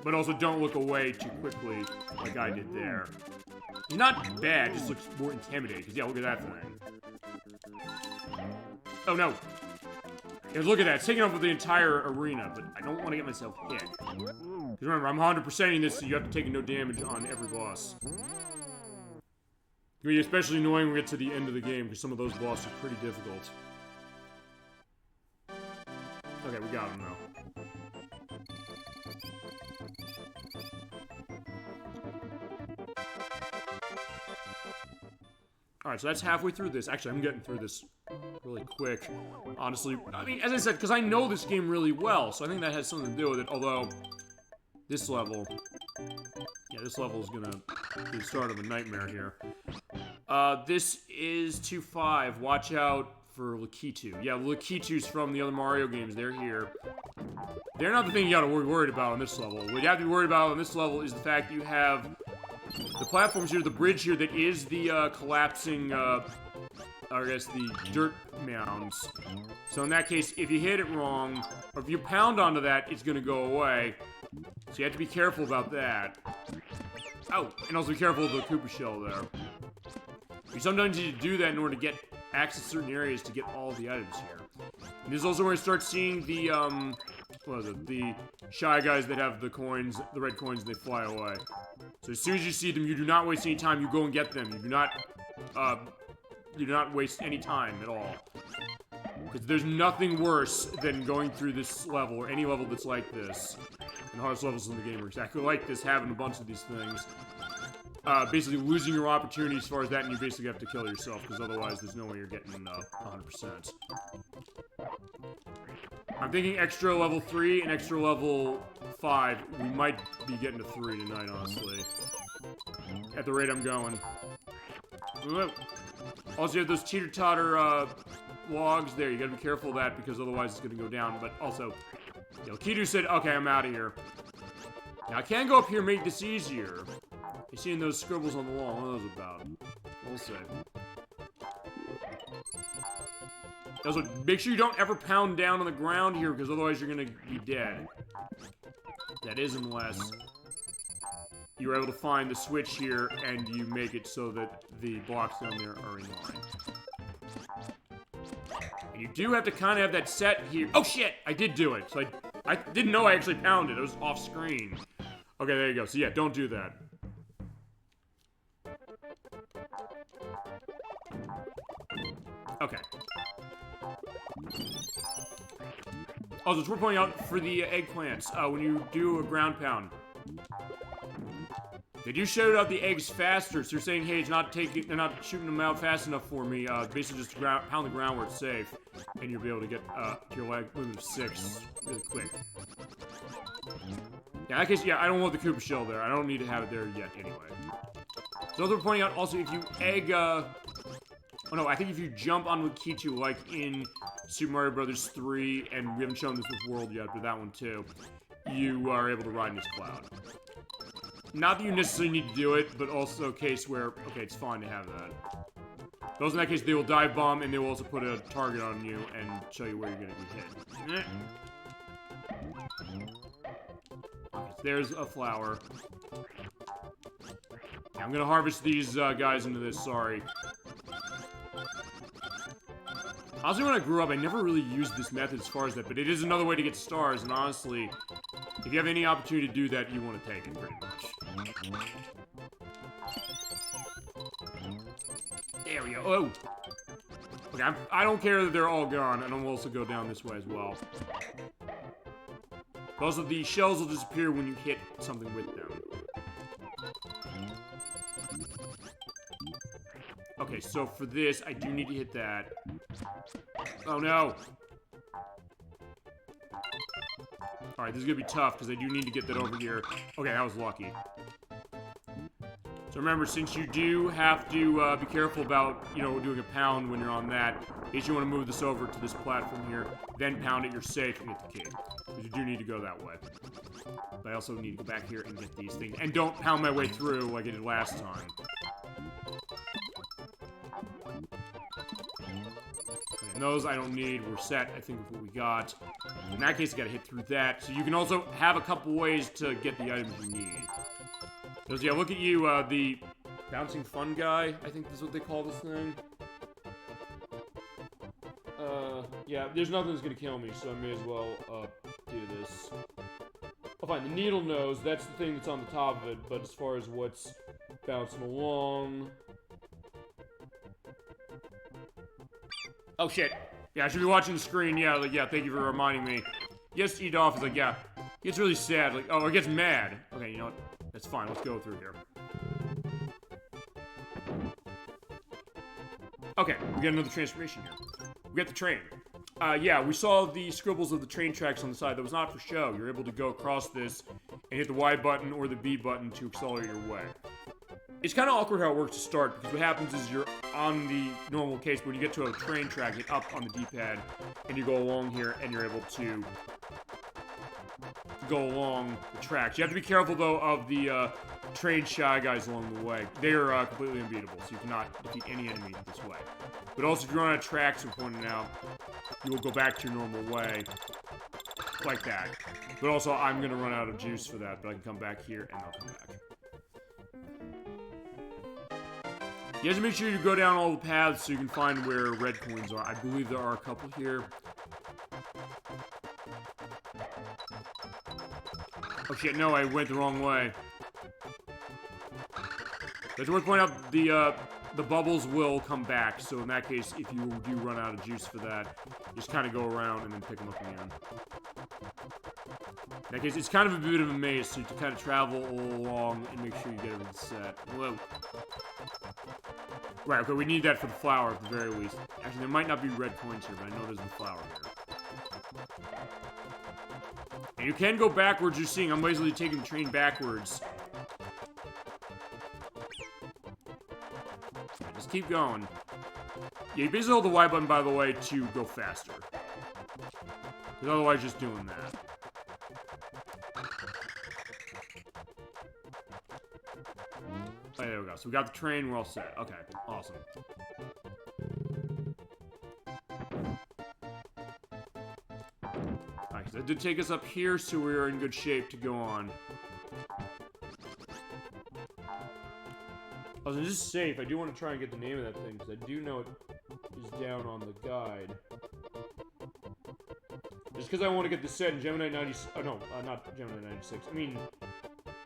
But also don't look away too quickly like I did there. He's not bad, just looks more intimidating. Because, yeah, look at that thing. Oh, no. Yeah, look at that. It's taking up with the entire arena, but I don't want to get myself hit. Because remember, I'm 100%ing this, so you have to take no damage on every boss. It'll be especially annoying when we get to the end of the game, because some of those bosses are pretty difficult. Okay, we got him now. Alright, so that's halfway through this. Actually, I'm getting through this really quick, honestly. I mean, as I said, because I know this game really well, so I think that has something to do with it, although this level... Yeah, this level is gonna be the start of a nightmare here. This is 2-5. Watch out for Lakitu. Yeah, Lakitu's from the other Mario games. They're here. They're not the thing you gotta be worried about on this level. What you have to be worried about on this level is the fact that you have the platforms here, the bridge here that is the collapsing, I guess the dirt mounds. So in that case, if you hit it wrong, or if you pound onto that, it's gonna go away. So you have to be careful about that. Oh, and also be careful of the Koopa shell there. You sometimes need to do that in order to get access to certain areas to get all the items here. And this is also where you start seeing the, what is it? The Shy Guys that have the coins, the red coins, and they fly away. So as soon as you see them, you do not waste any time, you go and get them. You do not waste any time at all. Because there's nothing worse than going through this level, or any level that's like this, and hardest levels in the game are exactly like this, having a bunch of these things. Basically losing your opportunity as far as that, and you basically have to kill yourself, because otherwise there's no way you're getting 100%. I'm thinking extra level 3 and extra level 5. We might be getting to 3 tonight, honestly. At the rate I'm going. Also, you have those teeter-totter logs there. You gotta be careful of that, because otherwise it's gonna go down. But also, you know, Kidu said, okay, I'm out of here. Now, I can go up here and make this easier. You seeing those scribbles on the wall? What are those about? We'll see. Also, make sure you don't ever pound down on the ground here, because otherwise you're gonna be dead. That is unless you're able to find the switch here, and you make it so that the blocks down there are in line. And you do have to kind of have that set here. Oh shit! I did do it. So I didn't know I actually pounded. It was off screen. Okay, there you go. So yeah, don't do that. Okay. Also, it's worth pointing out for the eggplants, when you do a ground pound, they do shoot out the eggs faster, so you're saying, hey, they're not shooting them out fast enough for me. Basically just pound the ground where it's safe, and you'll be able to get to your limit of 6 really quick. Yeah, in that case, yeah, I don't want the Koopa shell there. I don't need to have it there yet anyway. So they're pointing out also, if you egg, oh no, I think if you jump on Rikichi like in Super Mario Bros. 3, and we haven't shown this with World yet, but that one too, you are able to ride in this cloud. Not that you necessarily need to do it, but also a case where, okay, it's fine to have that. Those in that case, they will dive bomb, and they will also put a target on you and show you where you're going to be hit. Okay, so there's a flower. Yeah, I'm going to harvest these guys into this, sorry. Honestly, when I grew up, I never really used this method as far as that, but it is another way to get stars, and honestly, if you have any opportunity to do that, you want to take it, pretty much. There we go. Oh! Okay, I don't care that they're all gone, and I'll also go down this way as well. But also, the shells will disappear when you hit something with them. Okay, so for this, I do need to hit that. Oh no! Alright, this is gonna be tough, because I do need to get that over here. Okay, that was lucky. So remember, since you do have to be careful about, you know, doing a pound when you're on that, in case you want to move this over to this platform here, then pound it, you're safe, and get the key. Because you do need to go that way. But I also need to go back here and get these things. And don't pound my way through like I did last time. And those I don't need. We're set, I think, with what we got. In that case, I gotta hit through that. So you can also have a couple ways to get the items you need. Because, yeah, look at you, the bouncing fun guy, I think that's what they call this thing. Yeah, there's nothing that's gonna kill me, so I may as well, do this. Oh, fine, the needle nose, that's the thing that's on the top of it, but as far as what's bouncing along... Oh, shit. Yeah, I should be watching the screen, yeah, like, yeah, thank you for reminding me. Yes, Edolph is like, yeah, he gets really sad, like, oh, he gets mad. Okay, you know what? That's fine, let's go through here. Okay, we got another transformation here. We got the train. Yeah, we saw the scribbles of the train tracks on the side. That was not for show. You're able to go across this and hit the Y button or the B button to accelerate your way. It's kind of awkward how it works to start, because what happens is you're on the normal case, but when you get to a train track, hit up on the D-pad, and you go along here, and you're able to go along the tracks. You have to be careful, though, of the train shy guys along the way. They are completely unbeatable, so you cannot defeat any enemy this way. But also, if you're on a track, so pointing out, you will go back to your normal way, like that. But also, I'm going to run out of juice for that, but I can come back here, and I'll come back. You have to make sure you go down all the paths so you can find where red coins are. I believe there are a couple here. Oh shit, no, I went the wrong way. But worth pointing out, the bubbles will come back, so in that case, if you do run out of juice for that, just kind of go around and then pick them up again. In that case, it's kind of a bit of a maze, so you have to kind of travel along and make sure you get everything set. Whoa. Right, okay, we need that for the flower at the very least. Actually, there might not be red coins here, but I know there's the flower here. And you can go backwards, you're seeing. I'm basically taking the train backwards. Yeah, just keep going. Yeah, you basically hold the Y button, by the way, to go faster. Because otherwise, just doing that. Oh, there we go. So we got the train, we're all set. Okay, awesome. Alright, that did take us up here, so we are in good shape to go on. Oh, so this is safe. I do want to try and get the name of that thing, because I do know it is down on the guide. Just because I want to get the set in Gemini 96. Oh, no, not Gemini 96. I mean,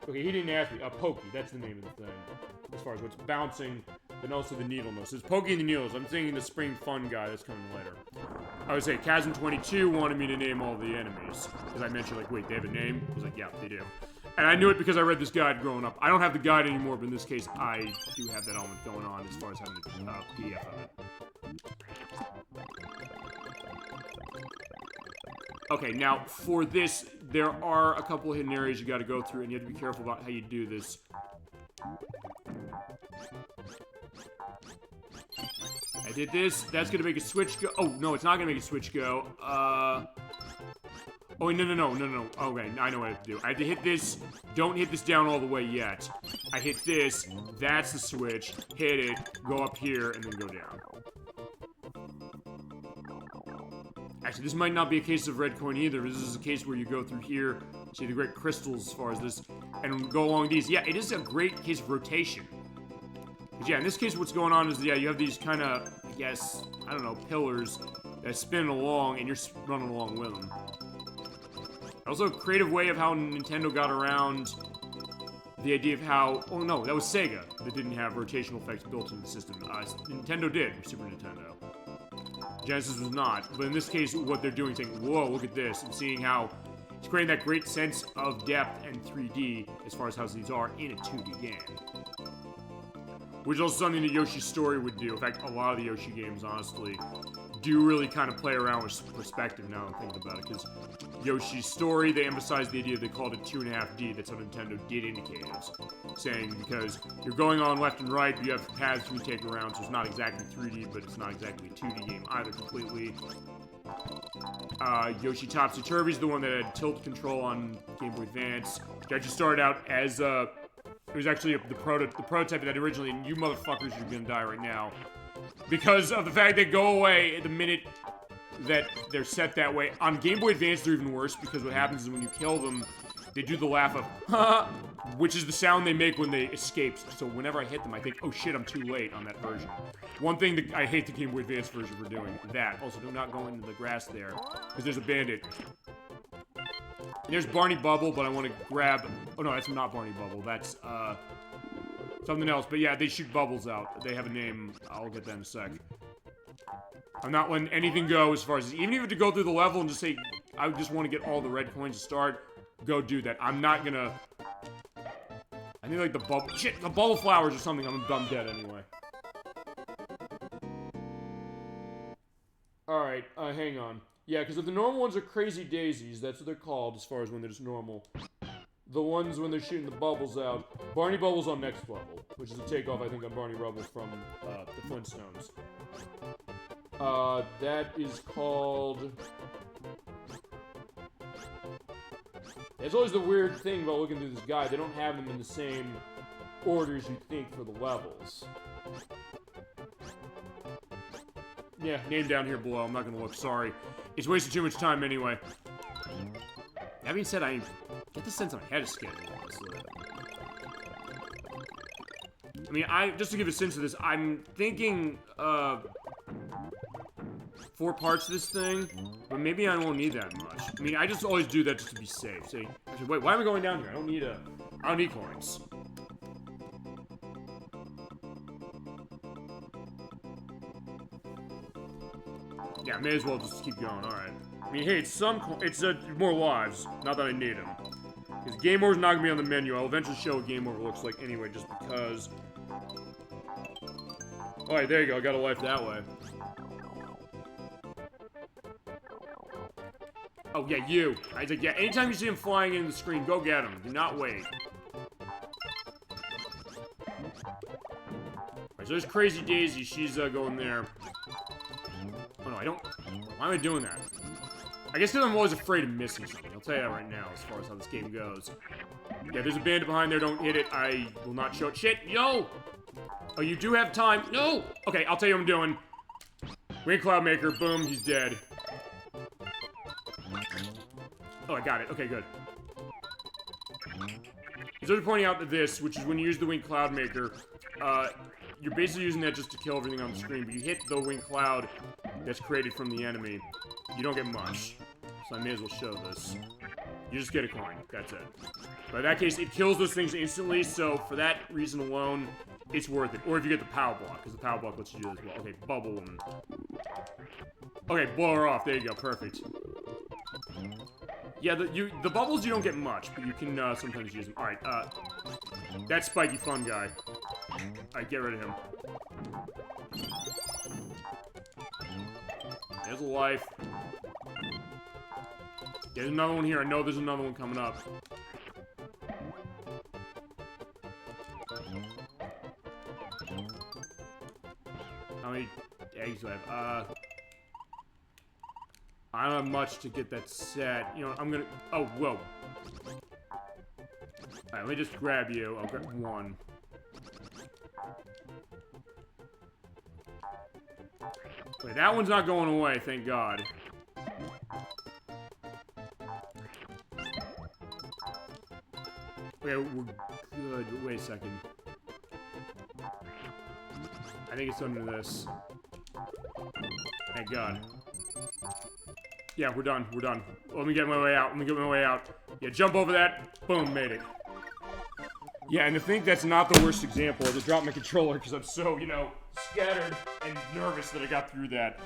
okay, he didn't ask me. Pokey, that's the name of the thing. As far as what's bouncing, and also the needle nose. So it's Pokey and the needles. I'm thinking the Spring Fun guy that's coming later. I would say Chasm22 wanted me to name all the enemies. Because I mentioned, like, wait, they have a name? He's like, yeah, they do. And I knew it because I read this guide growing up. I don't have the guide anymore, but in this case, I do have that element going on as far as having the PDF of it. Okay, now, for this, there are a couple of hidden areas you gotta go through, and you have to be careful about how you do this. I did this. That's gonna make a switch go. Oh, no, it's not gonna make a switch go. Oh, wait, no. Okay, I know what I have to do. I have to hit this. Don't hit this down all the way yet. I hit this. That's the switch. Hit it. Go up here, and then go down. Actually, this might not be a case of red coin either. This is a case where you go through here, see the great crystals as far as this, and go along these. Yeah, it is a great case of rotation. But yeah, in this case, what's going on is, yeah, you have these kind of, I guess, I don't know, pillars that spin along, and you're running along with them. Also, a creative way of how Nintendo got around the idea of how... Oh, no, that was Sega that didn't have rotational effects built into the system. Nintendo did, Super Nintendo. Genesis was not. But in this case, what they're doing is saying, whoa, look at this, and seeing how it's creating that great sense of depth and 3D as far as how these are in a 2D game. Which is also something that Yoshi's Story would do. In fact, a lot of the Yoshi games, honestly, do really kind of play around with perspective now I'm thinking about it. Because Yoshi's Story, they emphasized the idea, they called it 2.5D. That's how Nintendo did indicate it. Saying, because you're going on left and right, but you have paths you can take around, so it's not exactly 3D, but it's not exactly a 2D game either completely. Yoshi Topsy Turvy is the one that had tilt control on Game Boy Advance. Which actually started out as, it was actually the prototype that originally, and you motherfuckers are gonna die right now. Because of the fact they go away the minute that they're set that way. On Game Boy Advance, they're even worse, because what happens is when you kill them, they do the laugh of, ha, which is the sound they make when they escape. So whenever I hit them, I think, oh shit, I'm too late on that version. One thing that I hate the Game Boy Advance version for doing, that. Also, do not go into the grass there, because there's a bandit. And there's Barney Bubble, but I want to grab... Oh, no, that's not Barney Bubble. That's, something else. But yeah, they shoot bubbles out. They have a name. I'll get that in a sec. I'm not letting anything go as far as... Even if you have to go through the level and just say, I just want to get all the red coins to start, go do that. I'm not gonna... I think, like, the bubble... Shit! The bubble flowers or something. I'm dead anyway. Alright, hang on. Yeah, because if the normal ones are Crazy Daisies, that's what they're called as far as when they're just normal. The ones when they're shooting the bubbles out. Barney Bubble's on next level, which is a takeoff, I think, on Barney Rubble from the Flintstones. That is called... It's always the weird thing about looking through this guide. They don't have them in the same order as you think for the levels. Yeah, name down here below. I'm not gonna look, sorry. It's wasting too much time anyway. That being said, I get the sense I'm ahead of schedule, honestly. I mean, just to give a sense of this, I'm thinking, 4 parts of this thing, but maybe I won't need that much. I mean, I just always do that just to be safe. Say, actually, wait, why am I going down here? I don't need coins. Yeah, may as well just keep going, alright. I mean, hey, it's more lives. Not that I need them. Because game over's not gonna be on the menu. I'll eventually show what game over looks like anyway, just because. Alright, there you go. I got a life that way. Oh, yeah, you. I was like, yeah, anytime you see him flying in the screen, go get him. Do not wait. Alright, so there's Crazy Daisy. She's going there. Oh, no, I don't. Why am I doing that? I guess because I'm always afraid of missing something. I'll tell you that right now, as far as how this game goes. Yeah, there's a bandit behind there. Don't hit it. I will not show it. Shit, yo! Oh, you do have time. No! Okay, I'll tell you what I'm doing. Wing Cloudmaker. Boom, he's dead. Oh, I got it. Okay, good. He's already pointing out that this, which is when you use the Wing Cloudmaker, you're basically using that just to kill everything on the screen, but you hit the Wing Cloud that's created from the enemy. You don't get much. So I may as well show this. You just get a coin. That's it. But in that case, it kills those things instantly, so for that reason alone, it's worth it. Or if you get the power block, because the power block lets you do that as well. Okay, bubble one. Okay, blow her off. There you go. Perfect. Yeah, the bubbles you don't get much, but you can sometimes use them. Alright, that spiky fun guy. Alright, get rid of him. There's a life. There's another one here. I know there's another one coming up. How many eggs do I have? I don't have much to get that set. You know, I'm gonna... Oh, whoa. Alright, let me just grab you. I'll grab one. Wait, that one's not going away, thank God. Okay, we're good. Wait a second. I think it's under this. Thank God. Yeah, we're done. We're done. Let me get my way out. Let me get my way out. Yeah, jump over that. Boom, made it. Yeah, and to think that's not the worst example, I just dropped my controller because I'm so, you know, scattered and nervous that I got through that.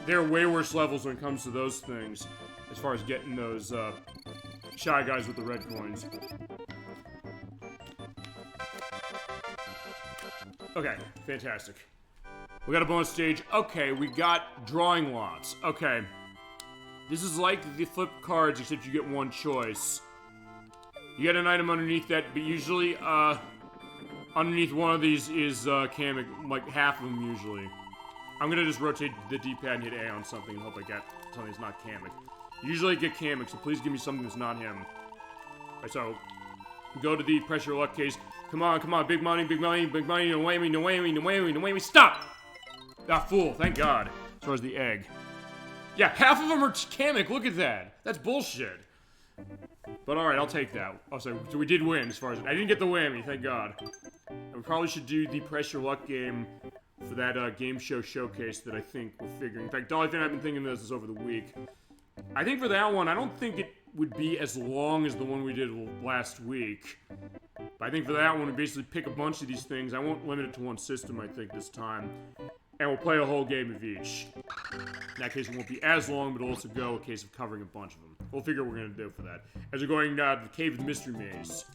There are way worse levels when it comes to those things, as far as getting those, shy guys with the red coins. Okay, fantastic. We got a bonus stage. Okay, we got drawing lots. Okay. This is like the flip cards, except you get one choice. You get an item underneath that, but usually, underneath one of these is, Kamek, like half of them usually. I'm gonna just rotate the D-pad and hit A on something and hope I get something that's not Kamek. Usually I get Kamek, so please give me something that's not him. Alright, so, go to the pressure luck case. Come on, big money, big money, big money, no way me, no way me, no way me, no way me, stop! Ah, fool, thank God. As far as the egg. Yeah, half of them are Kamek, look at that. That's bullshit. But alright, I'll take that. Oh, so we did win as far as... I didn't get the whammy, thank God. And we probably should do the pressure luck game for that game show showcase that I think we're figuring. In fact, the only thing I've been thinking of this is over the week. I think for that one, I don't think it would be as long as the one we did last week. But I think for that one, we basically pick a bunch of these things. I won't limit it to one system, I think, this time. And we'll play a whole game of each. In that case, it won't be as long, but it'll also go a case of covering a bunch of them. We'll figure what we're going to do for that. As we're going to the Cave of the Mystery Maze.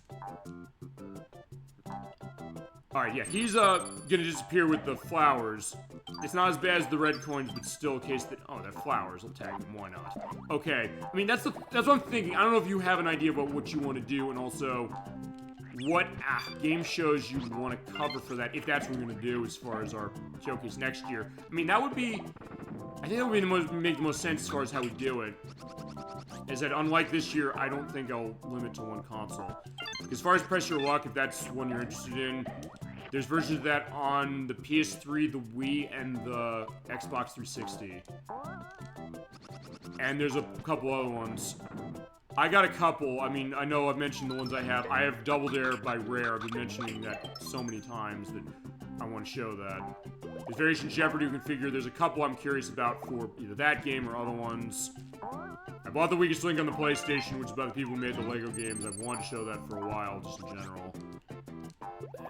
Alright, yeah, he's gonna disappear with the flowers. It's not as bad as the red coins, but still a case that... Oh, they're flowers. I'll tag them. Why not? Okay. I mean, that's what I'm thinking. I don't know if you have an idea about what you want to do, and also... what game shows you want to cover for that, if that's what we're going to do as far as our showcase next year. I mean, that would be... I think that would make the most sense as far as how we do it. Is that, unlike this year, I don't think I'll limit to one console. As far as Press Your Luck, if that's one you're interested in, there's versions of that on the PS3, the Wii, and the Xbox 360. And there's a couple other ones. I got a couple. I mean, I know I've mentioned the ones I have. I have Double Dare by Rare. I've been mentioning that so many times that I want to show that. There's Variation Jeopardy you can figure. There's a couple I'm curious about for either that game or other ones. I bought The Weakest Link on the PlayStation, which is about the people who made the Lego games. I've wanted to show that for a while, just in general.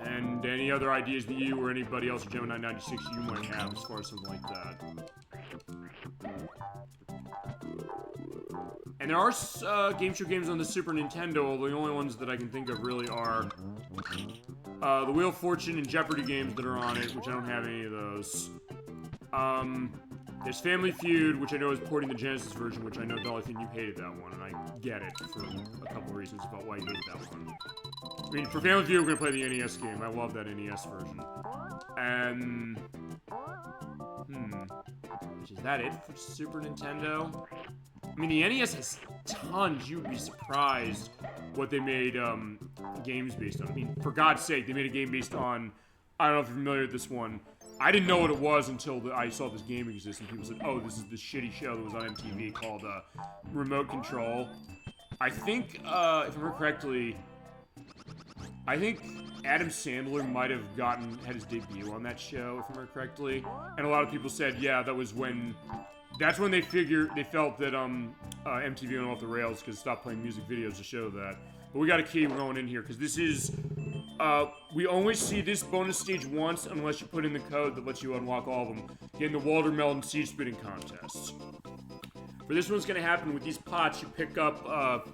And any other ideas that you or anybody else at Gemini96 you might have as far as something like that. And there are game show games on the Super Nintendo, although the only ones that I can think of really are the Wheel of Fortune and Jeopardy games that are on it, which I don't have any of those. There's Family Feud, which I know is porting the Genesis version, which I know, Dolly, you hated that one, and I get it for a couple of reasons about why you hate that one. I mean, for Family Feud, we're gonna play the NES game. I love that NES version. And... Is that it for Super Nintendo? I mean, the NES has tons. You would be surprised what they made games based on. I mean, for God's sake, they made a game based on... I don't know if you're familiar with this one. I didn't know what it was until I saw this game exist, and people said, oh, this is this shitty show that was on MTV called Remote Control. I think, if I remember correctly, I think Adam Sandler might have had his debut on that show, if I remember correctly. And a lot of people said, yeah, that was when... That's when they felt that MTV went off the rails because it stopped playing music videos to show that. But we got a key, we're going in here, because this is... we only see this bonus stage once unless you put in the code that lets you unlock all of them. In the watermelon seed spitting contest. For this one's going to happen with these pots, you pick up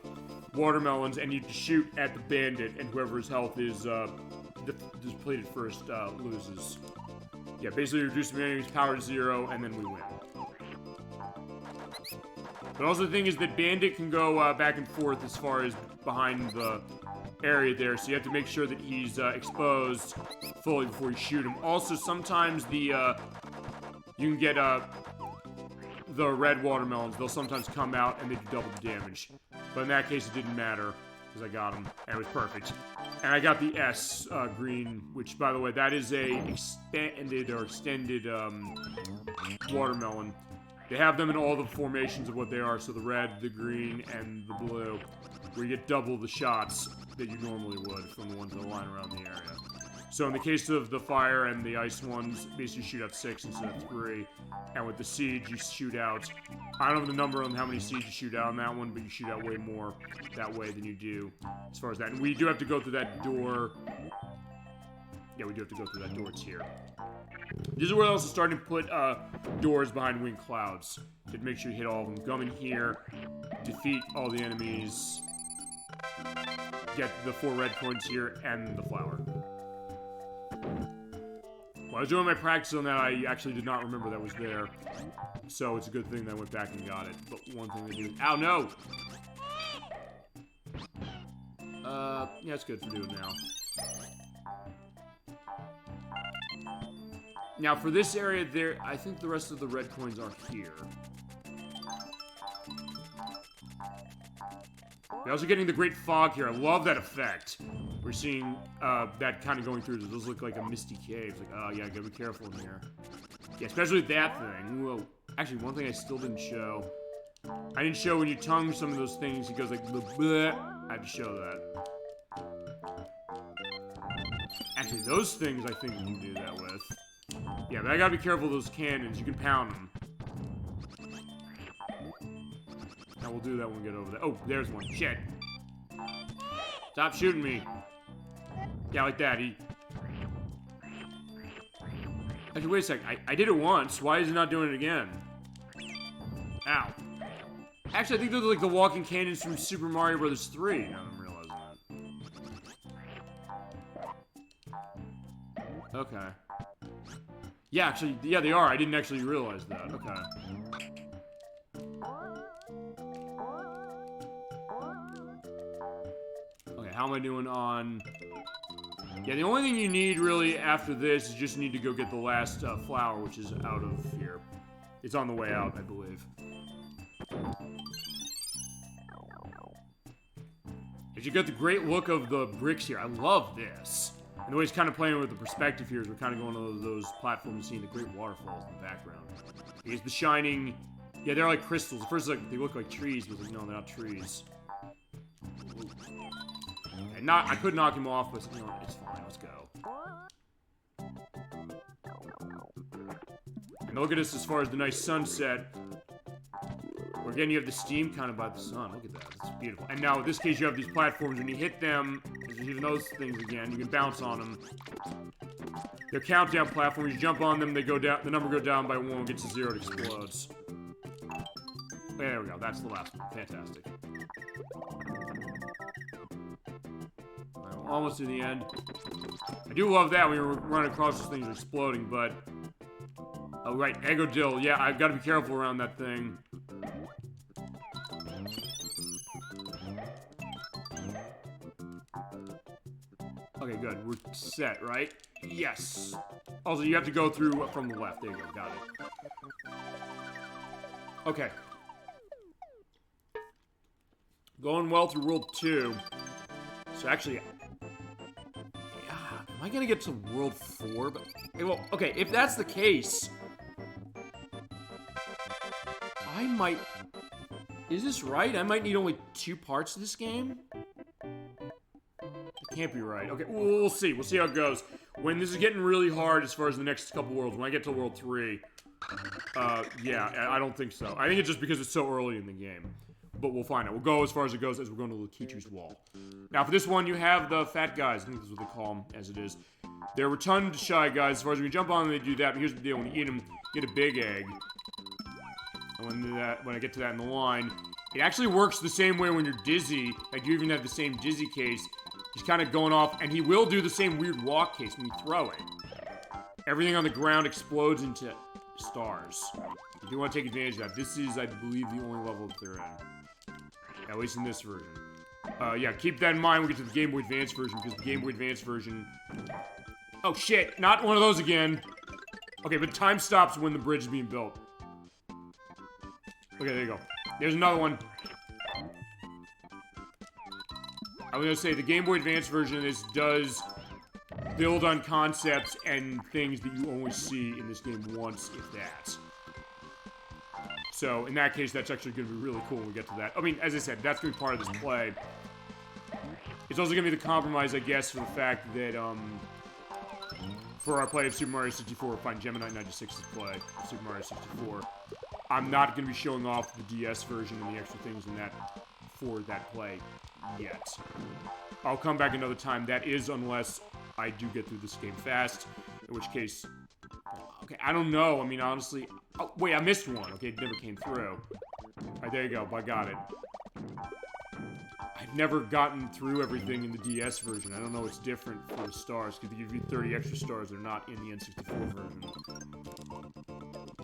watermelons and you shoot at the bandit, and whoever's health is depleted first loses. Yeah, basically reduce the enemy's power to 0, and then we win. But also the thing is that bandit can go back and forth as far as behind the area there, so you have to make sure that he's exposed fully before you shoot him. Also, sometimes you can get the red watermelons. They'll sometimes come out and they do double the damage. But in that case, it didn't matter because I got them and it was perfect. And I got the S green, which, by the way, that is a extended watermelon. They have them in all the formations of what they are, so the red, the green, and the blue, where you get double the shots that you normally would from the ones that line around the area. So in the case of the fire and the ice ones, basically you shoot out 6 instead of 3. And with the siege, you shoot out... I don't know the number on how many siege you shoot out on that one, but you shoot out way more that way than you do as far as that. And we do have to go through that door. Yeah, we do have to go through that door. It's here. This is where they're also starting to put doors behind winged clouds to make sure you hit all of them. Come in here, defeat all the enemies, get the 4 red coins here, and the flower. While I was doing my practice on that, I actually did not remember that was there. So it's a good thing that I went back and got it. But one thing they do... Ow, no! Yeah, it's good to do it now. Now, for this area there, I think the rest of the red coins are here. We're also getting the Great Fog here. I love that effect. We're seeing that kind of going through. Those look like a misty cave. Like, oh yeah, gotta be careful in here. Yeah, especially with that thing. Whoa. Actually, one thing I still didn't show. I didn't show when you tongue some of those things. It goes like, bleh. I had to show that. Actually, those things I think you can do that with. Yeah, but I gotta be careful of those cannons. You can pound them. Now we'll do that when we get over there. Oh, there's one. Shit. Stop shooting me. Yeah, like that. Actually, wait a sec. I did it once. Why is he not doing it again? Ow. Actually, I think those are like the walking cannons from Super Mario Bros. 3. Now I'm realizing that. Okay. Yeah, actually, yeah, they are. I didn't actually realize that. Okay. Okay, how am I doing on... Yeah, the only thing you need, really, after this is just need to go get the last flower, which is out of here. It's on the way out, I believe. As you get the great look of the bricks here, I love this. And the way it's kind of playing with the perspective here is we're kind of going to those platforms, seeing the great waterfalls in the background. Here's the shining... Yeah, they're like crystals. At first, like, they look like trees, but like, no, they're not trees. Okay, I could knock him off, but you know, it's fine. Let's go. And look at this as far as the nice sunset. Or again, you have the steam kind of by the sun. Look at that. It's beautiful. And now, in this case, you have these platforms. When you hit them, even those things again, you can bounce on them. They're countdown platforms. You jump on them, they go down. The number goes down by 1, gets to 0, it explodes. There we go. That's the last one. Fantastic. Almost to the end. I do love that when you're running across these things exploding, but... Oh, right. Eggodil. Yeah, I've got to be careful around that thing. Okay, good. We're set, right? Yes. Also, you have to go through from the left. There you go. Got it. Okay. Going well through World 2. So actually... am I gonna get to World 4? But, well, okay, if that's the case... I might... Is this right? I might need only 2 parts of this game? It can't be right. Okay, we'll see. We'll see how it goes. When this is getting really hard as far as the next couple worlds, when I get to World 3... yeah, I don't think so. I think it's just because it's so early in the game. But we'll find out. We'll go as far as it goes as we're going to Lakichu's wall. Now, for this one, you have the fat guys. I think that's what they call them, as it is. They're rotund shy guys. As far as we can jump on them, they do that. But here's the deal. When you eat them, you get a big egg. And when I get to that in the line, it actually works the same way when you're dizzy. Like, you even have the same dizzy case. He's kind of going off, and he will do the same weird walk case when you throw it. Everything on the ground explodes into stars. You do want to take advantage of that. This is, I believe, the only level that they're in. At least in this version. Yeah, keep that in mind when we get to the Game Boy Advance version, because the Game Boy Advance version... Oh, shit! Not one of those again! Okay, but time stops when the bridge is being built. Okay, there you go. There's another one. I was gonna say, the Game Boy Advance version of this does build on concepts and things that you only see in this game once, if that. So, in that case, that's actually going to be really cool when we get to that. I mean, as I said, that's going to be part of this play. It's also going to be the compromise, I guess, for the fact that, for our play of Super Mario 64, we're playing Gemini 96's play of Super Mario 64. I'm not going to be showing off the DS version and the extra things in that for that play yet. I'll come back another time. That is unless I do get through this game fast, in which case... Okay, I don't know. I mean, honestly... Oh, wait, I missed one. Okay, it never came through. Alright, there you go. I got it. I've never gotten through everything in the DS version. I don't know what's different for the stars, because they give you 30 extra stars that are not in the N64 version.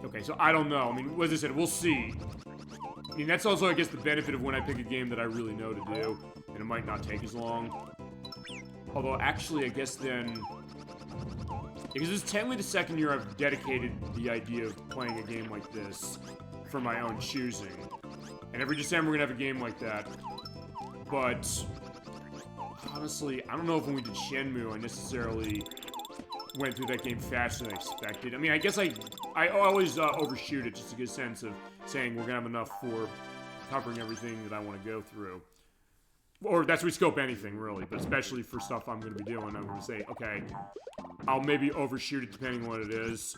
Okay, so I don't know. I mean, as I said, we'll see. I mean, that's also, I guess, the benefit of when I pick a game that I really know to do, and it might not take as long. Although, actually, I guess then... Because this is technically the second year I've dedicated the idea of playing a game like this for my own choosing. And every December we're gonna have a game like that. But, honestly, I don't know if when we did Shenmue I necessarily went through that game faster than I expected. I mean, I guess I always overshoot it just to get a sense of saying we're gonna have enough for covering everything that I want to go through. Or that's we scope anything, really, but especially for stuff I'm going to be doing, I'm going to say, okay, I'll maybe overshoot it depending on what it is.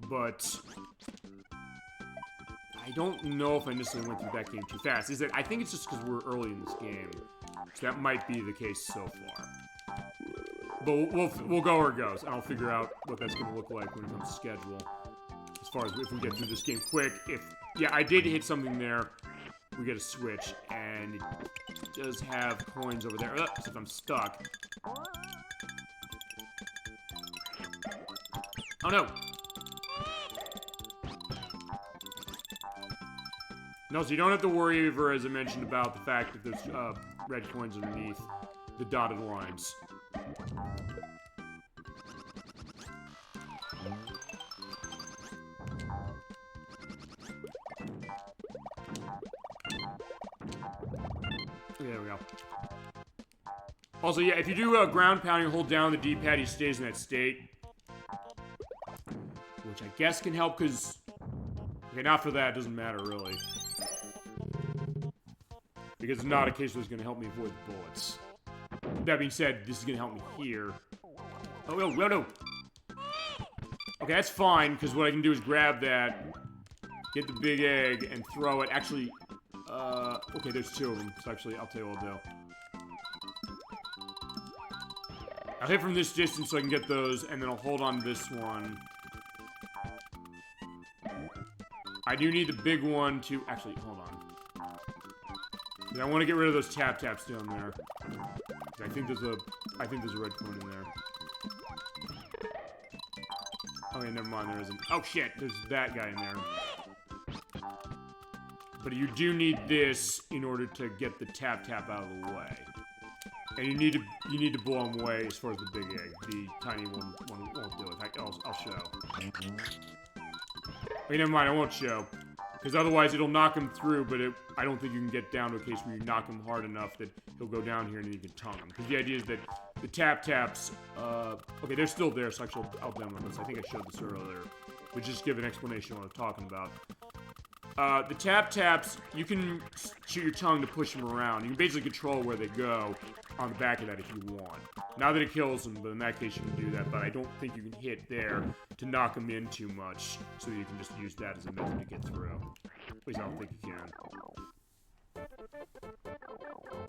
But I don't know if I necessarily went through that game too fast. I think it's just because we're early in this game. So that might be the case so far. But we'll go where it goes, and I'll figure out what that's going to look like when it comes to schedule. As far as if we get through this game quick. Yeah, I did hit something there. We get a switch, and it does have coins over there. Except I'm stuck. Oh no! No, so you don't have to worry over, as I mentioned, about the fact that there's red coins underneath the dotted lines. There we go. Also, yeah, if you do ground pounding, hold down the D-pad, he stays in that state. Which I guess can help, because... Okay, not for that, it doesn't matter, really. Because it's not a case where it's going to help me avoid the bullets. That being said, this is going to help me here. Oh, no, no, no! Okay, that's fine, because what I can do is grab that, get the big egg, and throw it. Actually... okay, there's 2 of them, so actually, I'll tell you what I'll do. I'll hit from this distance so I can get those, and then I'll hold on to this one. I do need the big one to... Actually, hold on. I want to get rid of those tap-taps down there. I think there's a red coin in there. Okay, never mind, there isn't. Oh shit, there's that guy in there. But you do need this in order to get the tap-tap out of the way. And you need to blow him away as far as the big egg. The tiny one won't do it. I'll show. Okay, never mind, I won't show. Because otherwise it'll knock him through, but I don't think you can get down to a case where you knock him hard enough that he'll go down here and then you can tongue him. Because the idea is that the tap-taps, okay, they're still there, so actually I'll demo this. I think I showed this earlier. But just give an explanation of what I'm talking about. The tap-taps, you can shoot your tongue to push them around. You can basically control where they go on the back of that if you want. Not that it kills them, but in that case you can do that. But I don't think you can hit there to knock them in too much, so you can just use that as a method to get through. At least I don't think you can.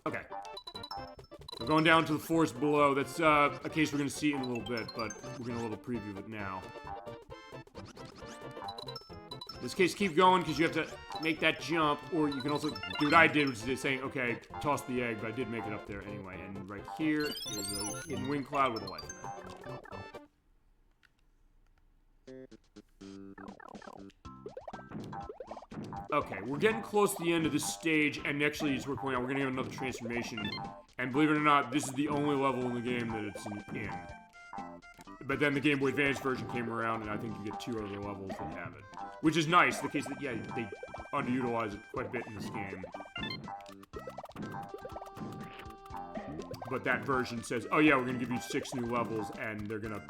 Okay. We're going down to the forest below. That's a case we're going to see in a little bit, but we're going to a little preview of it now. In this case, keep going, because you have to make that jump, or you can also do what I did, which is saying, okay, toss the egg, but I did make it up there anyway. And right here is a hidden wing cloud with a life in it. Okay, we're getting close to the end of this stage, and actually, as we're pointing out, we're going to get another transformation. And believe it or not, this is the only level in the game that it's in. But then the Game Boy Advance version came around, and I think you get 2 other levels that have it. Which is nice, the case that, yeah, they underutilize it quite a bit in this game. But that version says, oh yeah, we're gonna give you 6 new levels, and they're gonna...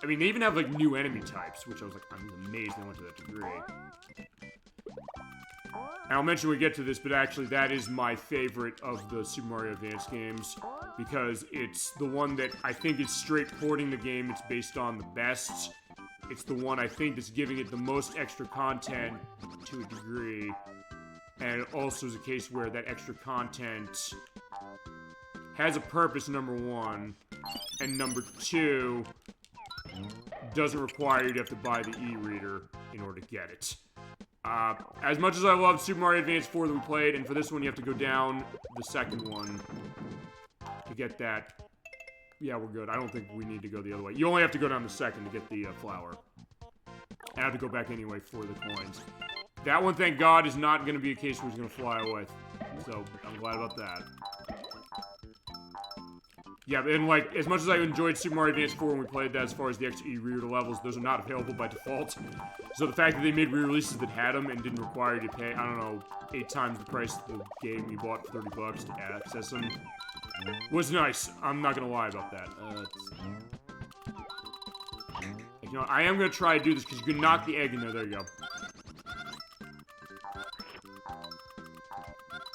I mean, they even have, like, new enemy types, which I was like, I'm amazed they went to that degree. And I'll mention when we get to this, but actually that is my favorite of the Super Mario Advance games, because it's the one that I think is straight porting the game it's based on the best. It's the one I think that's giving it the most extra content to a degree. And it also is a case where that extra content has a purpose, number 1. And number 2, doesn't require you to have to buy the e-reader in order to get it. As much as I love Super Mario Advance 4 that we played, and for this one you have to go down the second one to get that. Yeah, we're good. I don't think we need to go the other way. You only have to go down the second to get the flower. And I have to go back anyway for the coins. That one, thank God, is not going to be a case where he's going to fly away. So, I'm glad about that. Yeah, and like, as much as I enjoyed Super Mario Advance 4 when we played that, as far as the extra e-reader levels, those are not available by default. So the fact that they made re-releases that had them and didn't require you to pay, I don't know, 8 times the price of the game you bought for $30 to access them, was nice. I'm not gonna lie about that. You know, I am gonna try to do this, because you can knock the egg in there. There you go.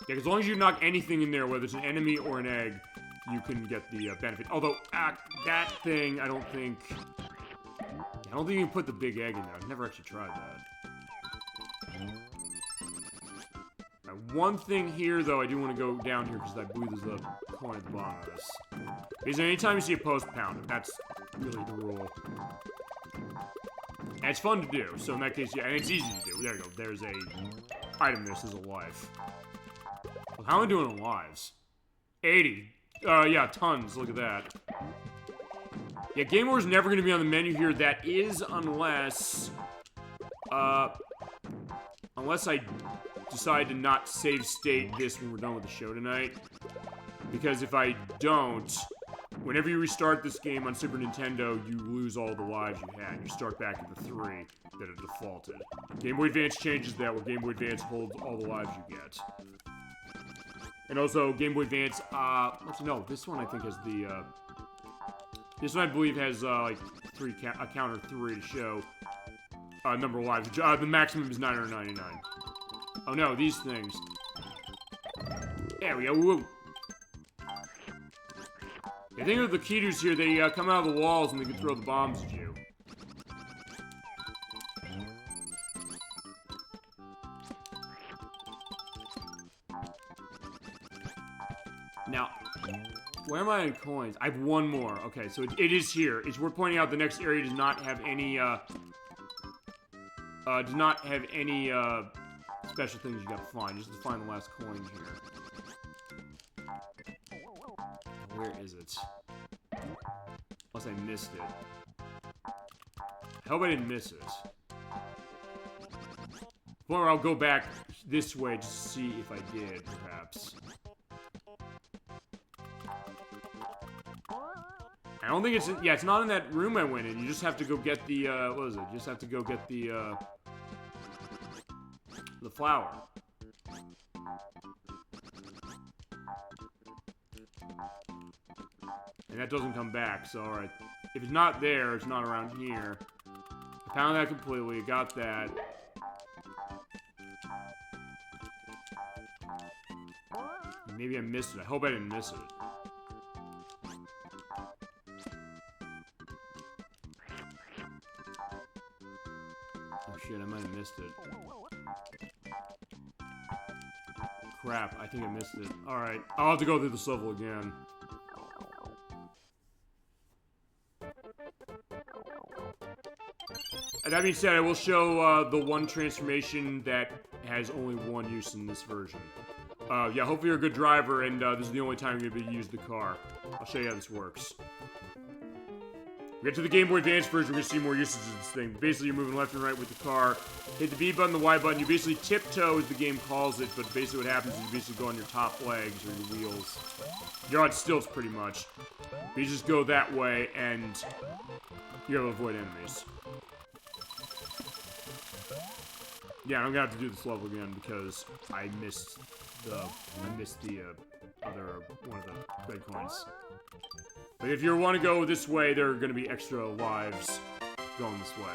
Yeah, as long as you knock anything in there, whether it's an enemy or an egg, you can get the benefit. Although, that thing, I don't think you can put the big egg in there. I've never actually tried that. One thing here, though, I do want to go down here, because I believe there's a coin at the bottom of this. Because anytime you see a post, pound it. That's really the rule. And it's fun to do, so in that case, yeah, and it's easy to do. There you go. There's a item. This is a life. Well, how am I doing on lives? 80. Yeah, tons. Look at that. Yeah, Game Over is never going to be on the menu here. That is unless... unless I decide to not save state this when we're done with the show tonight. Because if I don't, whenever you restart this game on Super Nintendo, you lose all the lives you had. You start back at the 3 that are defaulted. Game Boy Advance changes that, where Game Boy Advance holds all the lives you get. And also, Game Boy Advance, no, this one I think has the, this one I believe has, like, a counter 3 to show, number of lives. The maximum is 999. Oh no, these things. There we go, woo! The thing with the Kidus here, they, come out of the walls and they can throw the bombs at you. Now, where am I in coins? I have 1 more. Okay, so it is here. It's worth pointing out the next area does not have any, does not have any special things you gotta find. Just to find the last coin here. Where is it? Unless I missed it. I hope I didn't miss it. Or I'll go back this way just to see if I did, perhaps. I don't think it's... Yeah, it's not in that room I went in. You just have to go get the, what is it? You just have to go get the flower. And that doesn't come back, so alright. If it's not there, it's not around here. I found that completely, got that. Maybe I missed it. I hope I didn't miss it. Oh shit, I might have missed it. Crap, I think I missed it. Alright, I'll have to go through this level again. That being said, I will show the one transformation that has only one use in this version. Yeah, hopefully you're a good driver, and this is the only time you're going to be use the car. I'll show you how this works. We get to the Game Boy Advance version, we're going to see more uses of this thing. Basically, you're moving left and right with the car. Hit the B button, the Y button. You basically tiptoe, as the game calls it, but basically what happens is you basically go on your top legs, or your wheels. You're on stilts, pretty much. But you just go that way, and you're able to avoid enemies. Yeah, I'm gonna have to do this level again because I missed the other one of the red coins. But if you want to go this way, there are gonna be extra lives going this way.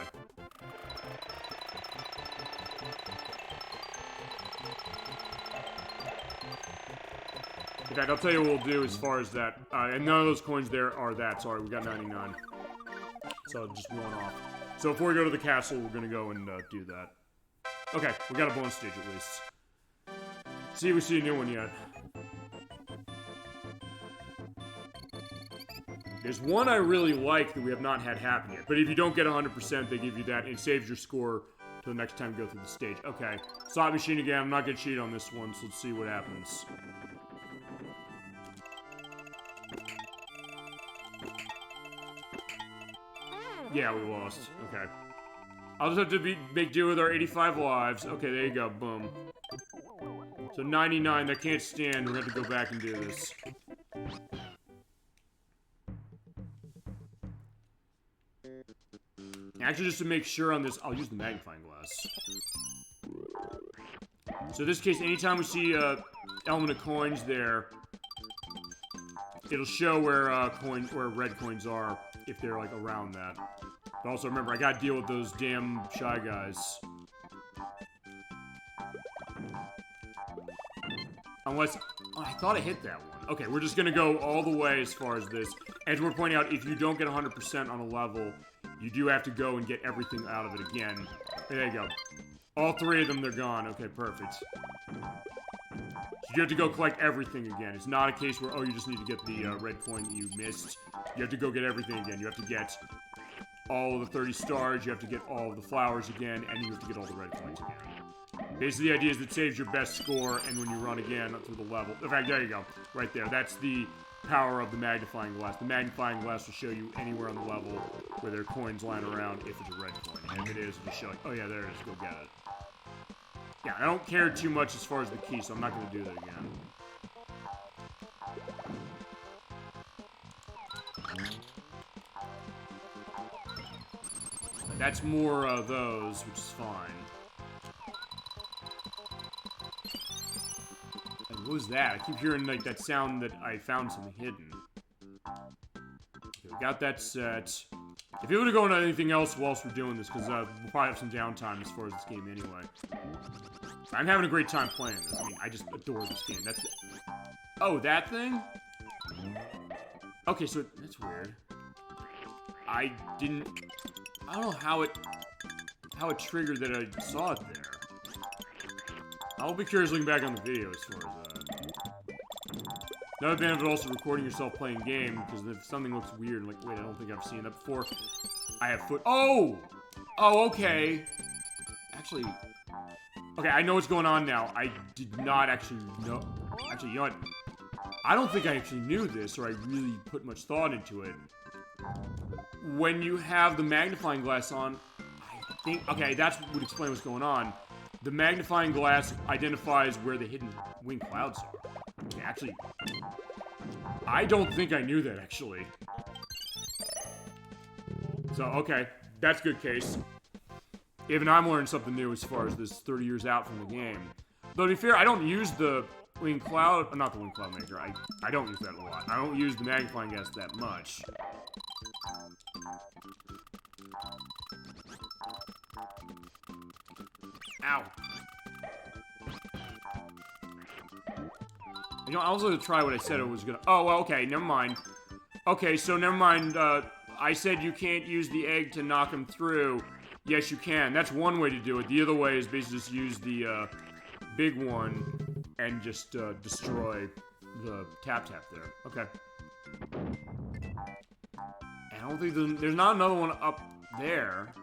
In fact, I'll tell you what we'll do as far as that. And none of those coins there are that. Sorry, we got 99. So just one off. So before we go to the castle, we're gonna go and do that. Okay, we got a bonus stage at least. See if we see a new one yet. There's one I really like that we have not had happen yet. But if you don't get 100%, they give you that, and it saves your score till the next time you go through the stage. Okay, slot machine again. I'm not gonna cheat on this one, so let's see what happens. Yeah, we lost. Okay. I'll just have to make do with our 85 lives. Okay, there you go. Boom. So 99, that can't stand. We're going to have to go back and do this. Actually, just to make sure on this, I'll use the magnifying glass. So in this case, anytime we see a element of coins there, it'll show where red coins are if they're like around that. But also remember, I gotta deal with those damn shy guys. Unless... Oh, I thought I hit that one. Okay, we're just gonna go all the way as far as this. As we're pointing out, if you don't get 100% on a level, you do have to go and get everything out of it again. There you go. All three of them, they're gone. Okay, perfect. So you have to go collect everything again. It's not a case where, oh, you just need to get the red coin that you missed. You have to go get everything again. You have to get all of the 30 stars, you have to get all of the flowers again, and you have to get all the red coins again. Basically, the idea is it saves your best score, and when you run again up through the level... In fact, there you go. Right there. That's the power of the magnifying glass. The magnifying glass will show you anywhere on the level where there are coins lying around if it's a red coin. And if it is, it'll show you, oh yeah, there it is. Go get it. Yeah, I don't care too much as far as the key, so I'm not going to do that again. That's more of those, which is fine. And what was that? I keep hearing like that sound that I found something hidden. Okay, we got that set. If you were to go into anything else whilst we're doing this, because we'll probably have some downtime as far as this game anyway. I'm having a great time playing this. I mean, I just adore this game. That's... Oh, that thing? Okay, so that's weird. I don't know how it triggered that I saw it there. I'll be curious looking back on the video as far as that. Another benefit also recording yourself playing game, because if something looks weird, like, wait, I don't think I've seen that before. I have foot. Oh! Oh, okay. Actually... Okay, I know what's going on now. I did not actually know... Actually, you know what? I don't think I actually knew this, or I really put much thought into it. When you have the magnifying glass on, I think... Okay, that would explain what's going on. The magnifying glass identifies where the hidden wing clouds are. Okay, actually... I don't think I knew that, actually. So, okay. That's a good case. Even I'm learning something new as far as this 30 years out from the game. Though, to be fair, I don't use the wing cloud... Not the wing cloud maker. I don't use that a lot. I don't use the magnifying glass that much. Ow. You know, I was going to try what I said I was going to... Oh, well, okay, never mind. Okay, so never mind. I said you can't use the egg to knock him through. Yes, you can. That's one way to do it. The other way is basically just use the big one and just destroy the tap-tap there. Okay. I don't think there's not another one up there.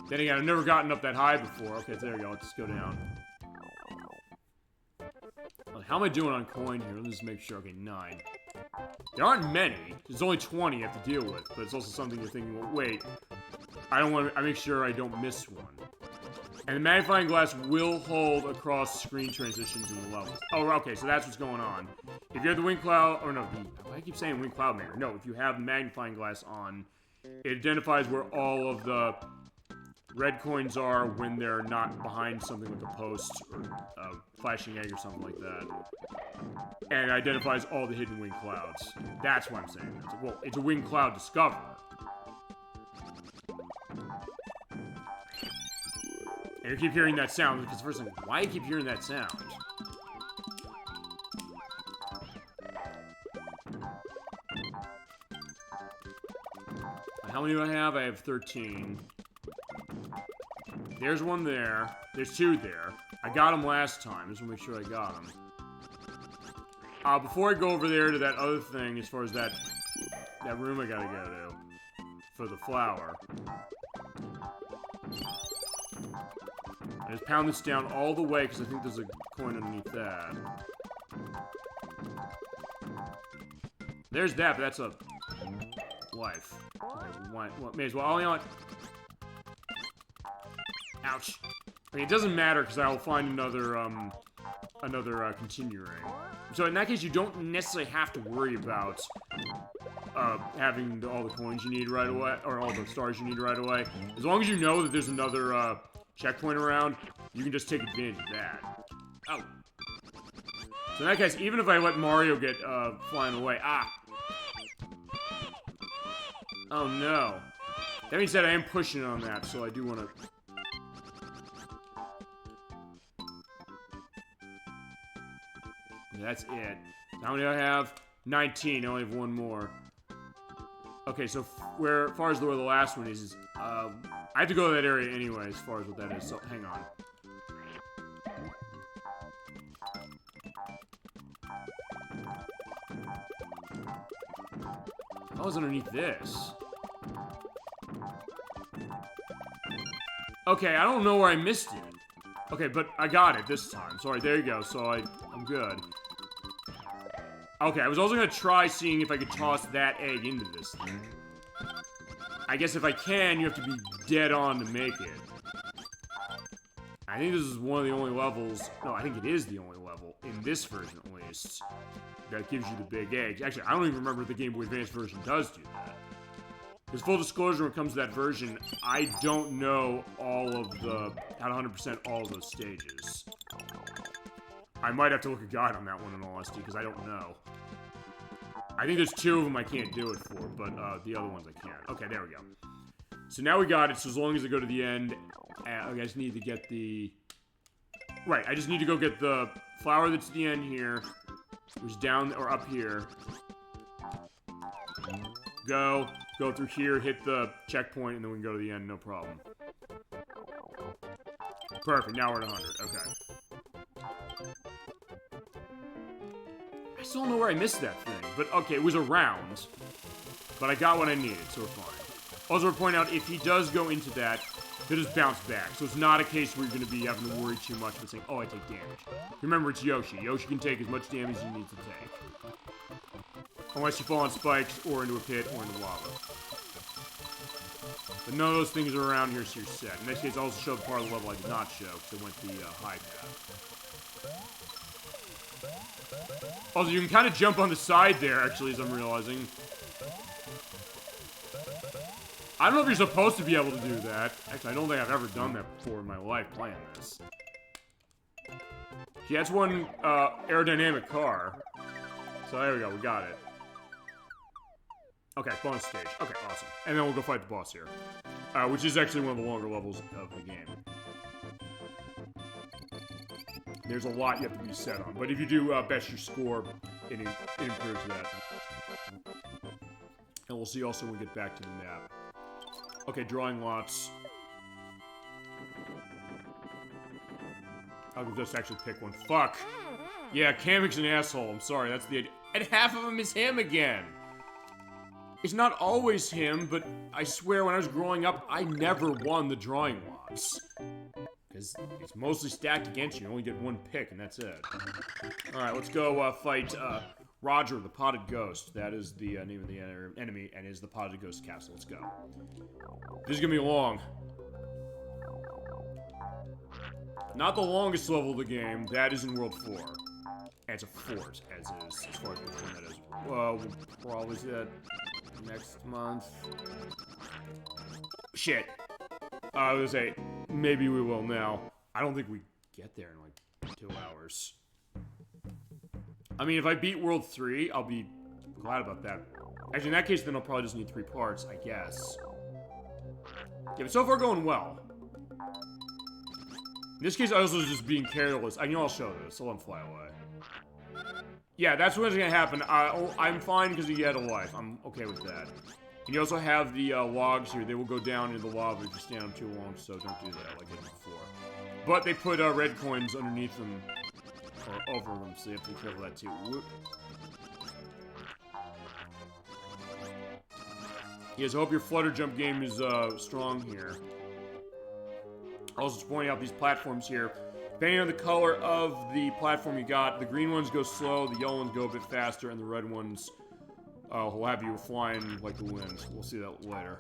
Then again, I've never gotten up that high before. Okay, there we go. Let's go down. How am I doing on coin here? Let's just make sure. Okay, 9. There aren't many. There's only 20 you have to deal with, but it's also something you're thinking, well, wait. I don't want to... I make sure I don't miss one. And the magnifying glass will hold across screen transitions in the levels. Oh, okay, so that's what's going on. If you have the wing cloud... Or no, I keep saying wing cloud maker. No, if you have the magnifying glass on, it identifies where all of the red coins are when they're not behind something like a post or a flashing egg or something like that. And it identifies all the hidden wing clouds. That's what I'm saying. Well, it's a wing cloud discoverer. And you keep hearing that sound, because first thing, why do you keep hearing that sound? How many do I have? I have 13. There's one there. There's 2 there. I got them last time. Just want to make sure I got them. Before I go over there to that other thing, as far as that room I gotta go to, for the flower. I just pound this down all the way, because I think there's a coin underneath that. There's that, but that's a life. Okay, well, may as well. Oh, you know what? Ouch. Okay, it doesn't matter, because I'll find another continue ring. So in that case, you don't necessarily have to worry about having all the coins you need right away, or all the stars you need right away. As long as you know that there's another checkpoint around, you can just take advantage of that. Oh. So in that case, even if I let Mario get flying away, oh no. That being said, I am pushing on that, so I do want to... That's it. How many do I have? 19. I only have one more. Okay, so as far as where the last one is, I have to go to that area anyway, as far as what that is, so hang on. I was underneath this. Okay, I don't know where I missed it. Okay, but I got it this time. Sorry, there you go. So I'm good. Okay, I was also gonna try seeing if I could toss that egg into this thing. I guess if I can, you have to be dead on to make it. I think this is one of the only levels... No, I think it is the only level, in this version at least, that gives you the big eggs. Actually, I don't even remember if the Game Boy Advance version does do that. Because full disclosure, when it comes to that version, I don't know all of the... how to 100% all of those stages. I might have to look a guide on that one in all honesty, because I don't know. I think there's 2 of them I can't do it for, but the other ones I can. Okay, there we go. So now we got it, so as long as I go to the end, I just need to get the... Right, I just need to go get the flower that's at the end here, which is down, or up here. Go through here, hit the checkpoint, and then we can go to the end, no problem. Perfect, now we're at 100, okay. I still don't know where I missed that thing, but okay, it was around. But I got what I needed, so we're fine. Also, to point out, if he does go into that, he'll just bounce back. So it's not a case where you're going to be having to worry too much about saying, oh, I take damage. Remember, it's Yoshi. Yoshi can take as much damage as he needs to take. Unless you fall on spikes, or into a pit, or into lava. But none of those things are around here, so you're set. In this case, I also showed the part of the level I did not show, because I went the high path. Also, you can kind of jump on the side there, actually, as I'm realizing. I don't know if you're supposed to be able to do that. Actually, I don't think I've ever done that before in my life playing this. Yeah, that's one aerodynamic car. So there we go, we got it. Okay, bonus stage. Okay, awesome. And then we'll go fight the boss here. Which is actually one of the longer levels of the game. There's a lot you have to be set on. But if you do best your score, it improves that. And we'll see also when we get back to the map. Okay, drawing lots. I'll just actually pick one. Fuck! Yeah, Kamek's an asshole. I'm sorry, that's the idea. And half of him is him again! It's not always him, but I swear when I was growing up, I never won the drawing lots. Because it's mostly stacked against you. You only get one pick, and that's it. Alright, let's go fight Roger, the Potted Ghost. That is the name of the enemy, and is the Potted Ghost Castle. Let's go. This is gonna be long. Not the longest level of the game. That is in World 4. And it's a fort, as far as which one that is. Well, we'll probably see that next month. Shit. I was gonna say, maybe we will now. I don't think we get there in like 2 hours. I mean, if I beat World 3, I'll be glad about that. Actually, in that case, then I'll probably just need 3 parts, I guess. Yeah, but so far going well. In this case, I was just being careless. I know I'll show this. I'll let him fly away. Yeah, that's what's gonna happen. I'm fine because he had a life. I'm okay with that. And you also have the logs here. They will go down into the lava if you stand them too long, so don't do that like I did before. But they put red coins underneath them, or over them, so you have to be careful of that too. Whoop. Yes, I hope your flutter jump game is strong here. Also, just pointing out these platforms here. Depending on the color of the platform you got, the green ones go slow, the yellow ones go a bit faster, and the red ones will have you flying like the wind. We'll see that later.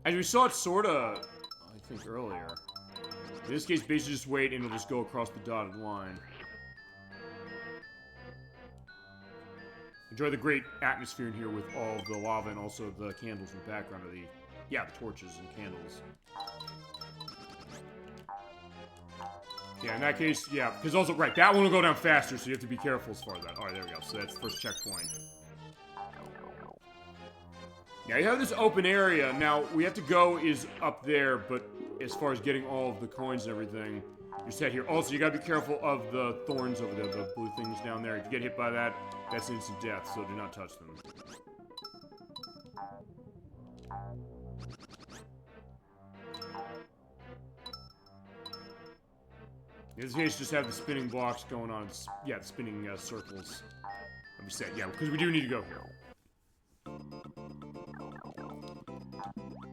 As we saw it sorta, I think, earlier. In this case, basically just wait and it'll just go across the dotted line. Enjoy the great atmosphere in here with all of the lava and also the candles in the background of the... Yeah, the torches and candles. Yeah, in that case, yeah, because also, right, that one will go down faster, so you have to be careful as far as that. Alright, there we go, so that's the first checkpoint. Now, you have this open area. Now, we have to go is up there, but as far as getting all of the coins and everything, you're set here. Also, you gotta be careful of the thorns over there, the blue things down there. If you get hit by that, that's instant death, so do not touch them. In this case, just have the spinning blocks going on. Yeah, the spinning circles. Let me say, yeah, because we do need to go here.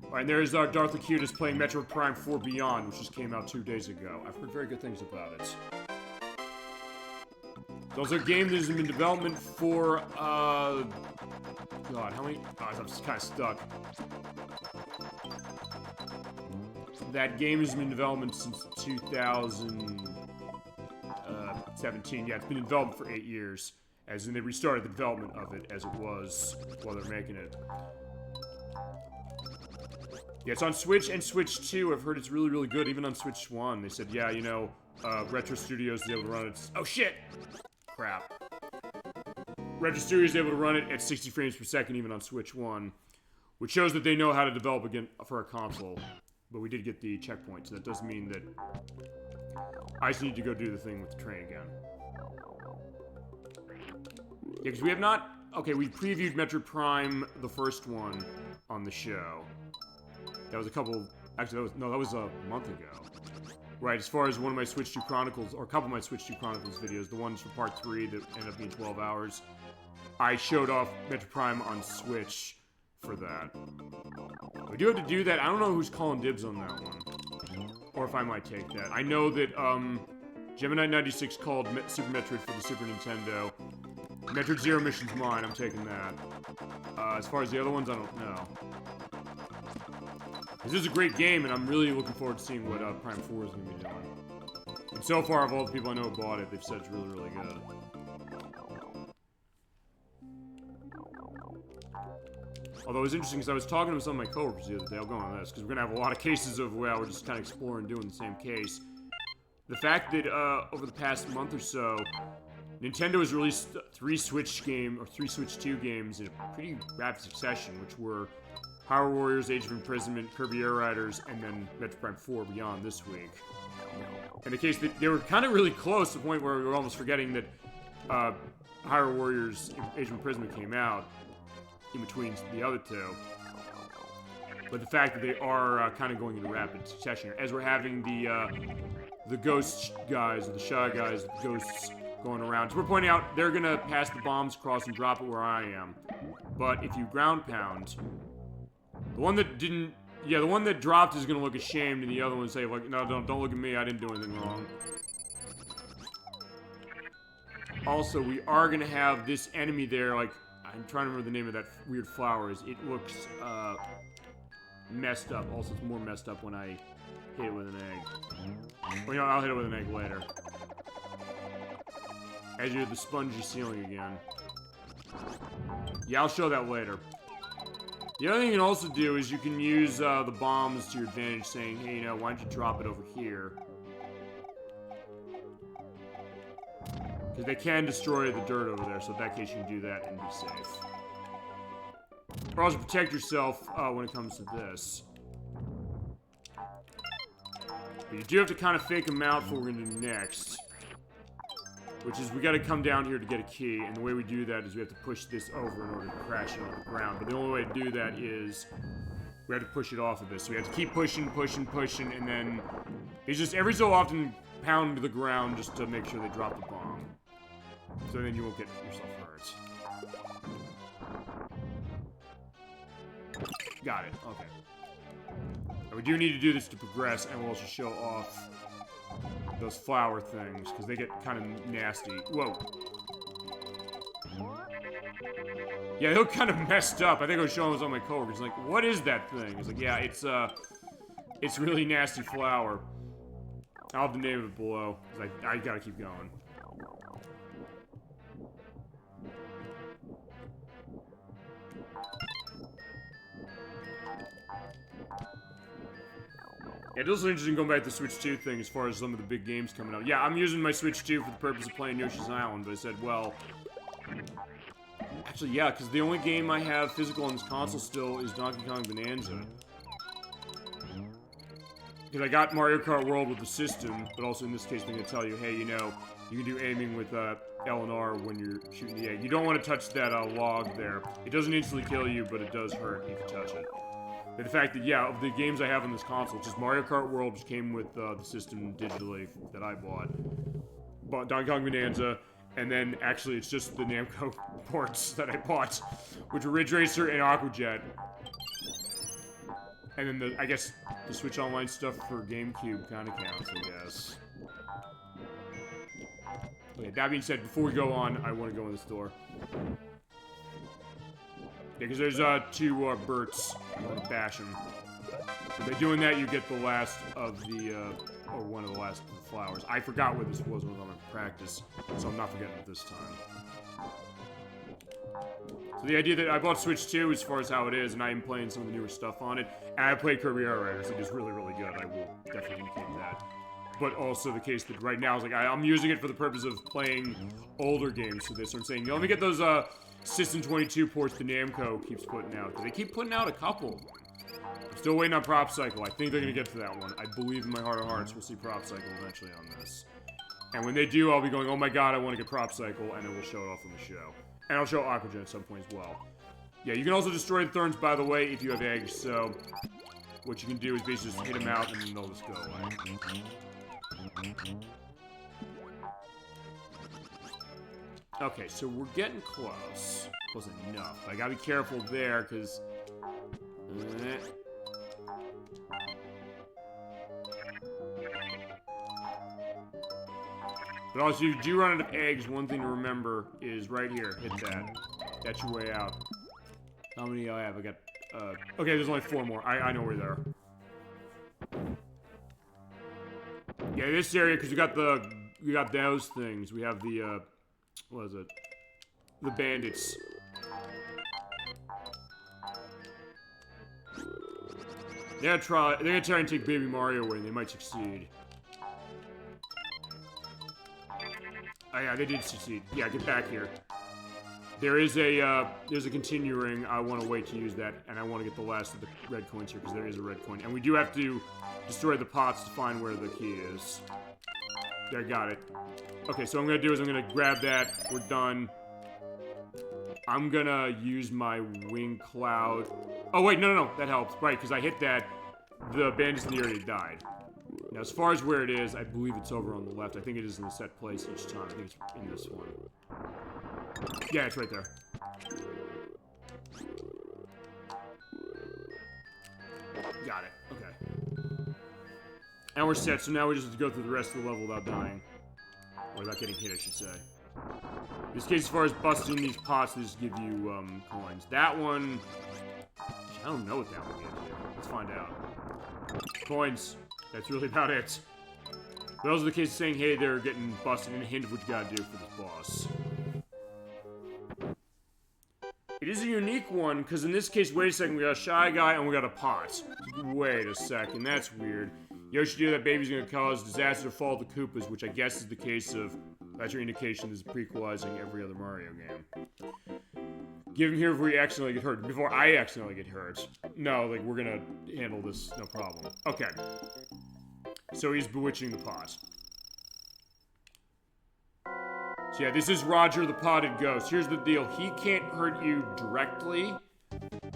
Alright, and there's Darth Acutis playing Metroid Prime 4 Beyond, which just came out 2 days ago. I've heard very good things about it. It's also a game that has been in development for, God, how many? Oh, I'm just kind of stuck. That game has been in development since 2017. Yeah, it's been in development for 8 years. As in, they restarted the development of it as it was while they're making it. Yeah, it's on Switch and Switch 2. I've heard it's really, really good, even on Switch 1. They said, yeah, you know, Retro Studios is able to run it. Oh, shit! Crap. Retro Studios is able to run it at 60 frames per second, even on Switch 1. Which shows that they know how to develop again for a console. But we did get the checkpoint, so that does mean that I just need to go do the thing with the train again. Yeah, because we have not... Okay, we previewed Metroid Prime, the first one, on the show. That was a couple... Actually, that was a month ago. Right, as far as one of my Switch 2 Chronicles, or a couple of my Switch 2 Chronicles videos, the ones for Part 3 that ended up being 12 hours, I showed off Metroid Prime on Switch for that. We do have to do that. I don't know who's calling dibs on that one. Or if I might take that. I know that, Gemini96 called Super Metroid for the Super Nintendo. Metroid Zero Mission's mine, I'm taking that. As far as the other ones, I don't know. This is a great game, and I'm really looking forward to seeing what Prime 4 is going to be doing. And so far, of all the people I know who bought it, they've said it's really, really good. Although it was interesting, because I was talking to some of my coworkers the other day, I'll go on this, because we're going to have a lot of cases of, well, we're just kind of exploring doing the same case. The fact that, over the past month or so, Nintendo has released 3 Switch 2 games in a pretty rapid succession, which were Hyrule Warriors, Age of Imprisonment, Kirby Air Riders, and then Metroid Prime 4 Beyond this week. In the case that they were kind of really close to the point where we were almost forgetting that Hyrule Warriors, Age of Imprisonment came out in between the other two. But the fact that they are kind of going into rapid succession, as we're having the ghost guys, or the shy guys, the ghosts going around. So we're pointing out they're gonna pass the bombs across and drop it where I am. But if you ground pound, the one that didn't, the one that dropped is gonna look ashamed, and the other one say like, no, don't look at me, I didn't do anything wrong. Also, we are gonna have this enemy there, like, I'm trying to remember the name of that weird flower. It looks messed up. Also, it's more messed up when I hit it with an egg. Well, you know, I'll hit it with an egg later. As you hit the spongy ceiling again. Yeah, I'll show that later. The other thing you can also do is you can use the bombs to your advantage, saying, hey, you know, why don't you drop it over here? Because they can destroy the dirt over there, so in that case you can do that and be safe. Or also protect yourself when it comes to this. But you do have to kind of fake them out for what we're going to do next. Which is, we got to come down here to get a key, and the way we do that is we have to push this over in order to crash it on the ground. But the only way to do that is we have to push it off of this. So we have to keep pushing, and then it's just every so often pound the ground just to make sure they drop the bomb. So then you won't get yourself hurt. Got it, okay. And we do need to do this to progress, and we'll also show off those flower things, because they get kind of nasty. Whoa. Yeah, they look kind of messed up. I think I was showing this on my coworkers. Like, what is that thing? It's like, yeah, it's really nasty flower. I'll have the name of it below, because I gotta keep going. Yeah, it's also interesting going back to the Switch 2 thing as far as some of the big games coming out. Yeah, I'm using my Switch 2 for the purpose of playing Yoshi's Island, but I said, well... Actually, yeah, because the only game I have physical on this console still is Donkey Kong Bonanza. Because I got Mario Kart World with the system, but also in this case they're going to tell you, hey, you know, you can do aiming with L and R when you're shooting the egg. You don't want to touch that log there. It doesn't instantly kill you, but it does hurt if you touch it. But the fact that, yeah, of the games I have on this console, it's just Mario Kart World, which came with the system digitally that I bought. Bought Donkey Kong Bonanza, and then actually it's just the Namco ports that I bought, which were Ridge Racer and Aquajet. And then I guess the Switch Online stuff for GameCube kind of counts, I guess. Okay, that being said, before we go on, I want to go in this door. Yeah, because there's 2 Berts. I want to bash them. So by doing that, you get the last of the, or one of the last of the flowers. I forgot what this was when I was on my practice, so I'm not forgetting it this time. So the idea that I bought Switch 2 as far as how it is, and I am playing some of the newer stuff on it, and I played Kirby Air Riders. It is really, really good. I will definitely indicate that. But also the case that right now is like, I'm using it for the purpose of playing older games for this. So I'm saying, let me get those, System 22 ports the Namco keeps putting out. Because they keep putting out a couple. I'm still waiting on Prop Cycle. I think they're going to get to that one. I believe in my heart of hearts we'll see Prop Cycle eventually on this. And when they do, I'll be going, oh my god, I want to get Prop Cycle, and then we'll show it off on the show. And I'll show Aquagen at some point as well. Yeah, you can also destroy the Thorns, by the way, if you have eggs, so... What you can do is basically just hit them out, and then they'll just go away. Okay, so we're getting close. Close enough. I gotta be careful there, because But also, if you do run out of eggs, one thing to remember is right here. Hit that. That's your way out. How many do I have? I got, okay, there's only 4 more. I know where they are. Yeah, this area, because we got those things. We have the, what is it? The bandits. They're gonna try and take Baby Mario away, and they might succeed. Oh yeah, they did succeed. Yeah, get back here. There's a continuing. I want to wait to use that, and I want to get the last of the red coins here, because there is a red coin. And we do have to destroy the pots to find where the key is. There, got it. Okay, so what I'm gonna do is I'm gonna grab that. We're done. I'm gonna use my wing cloud. Oh wait, no, that helps. Right, because I hit that. The bandits in the area died. Now, as far as where it is, I believe it's over on the left. I think it is in the set place each time. I think it's in this one. Yeah, it's right there. Got it. Okay. And we're set, so now we just have to go through the rest of the level without dying. Or without getting hit, I should say. In this case, as far as busting these pots, they just give you, coins. That one... I don't know what that one gives you. Let's find out. Coins. That's really about it. But also the case of saying, hey, they're getting busted, and a hint of what you gotta do for this boss. It is a unique one, because in this case, wait a second, we got a Shy Guy and we got a pot. Wait a second, that's weird. Yoshi knew that baby's gonna cause disaster to fall to Koopas, which I guess is the case of, that's your indication, this is prequelizing every other Mario game. Give him here before you accidentally get hurt. Before I accidentally get hurt. No, like, we're gonna handle this, no problem. Okay. So he's bewitching the pot. So yeah, this is Roger the Potted Ghost. Here's the deal. He can't hurt you directly.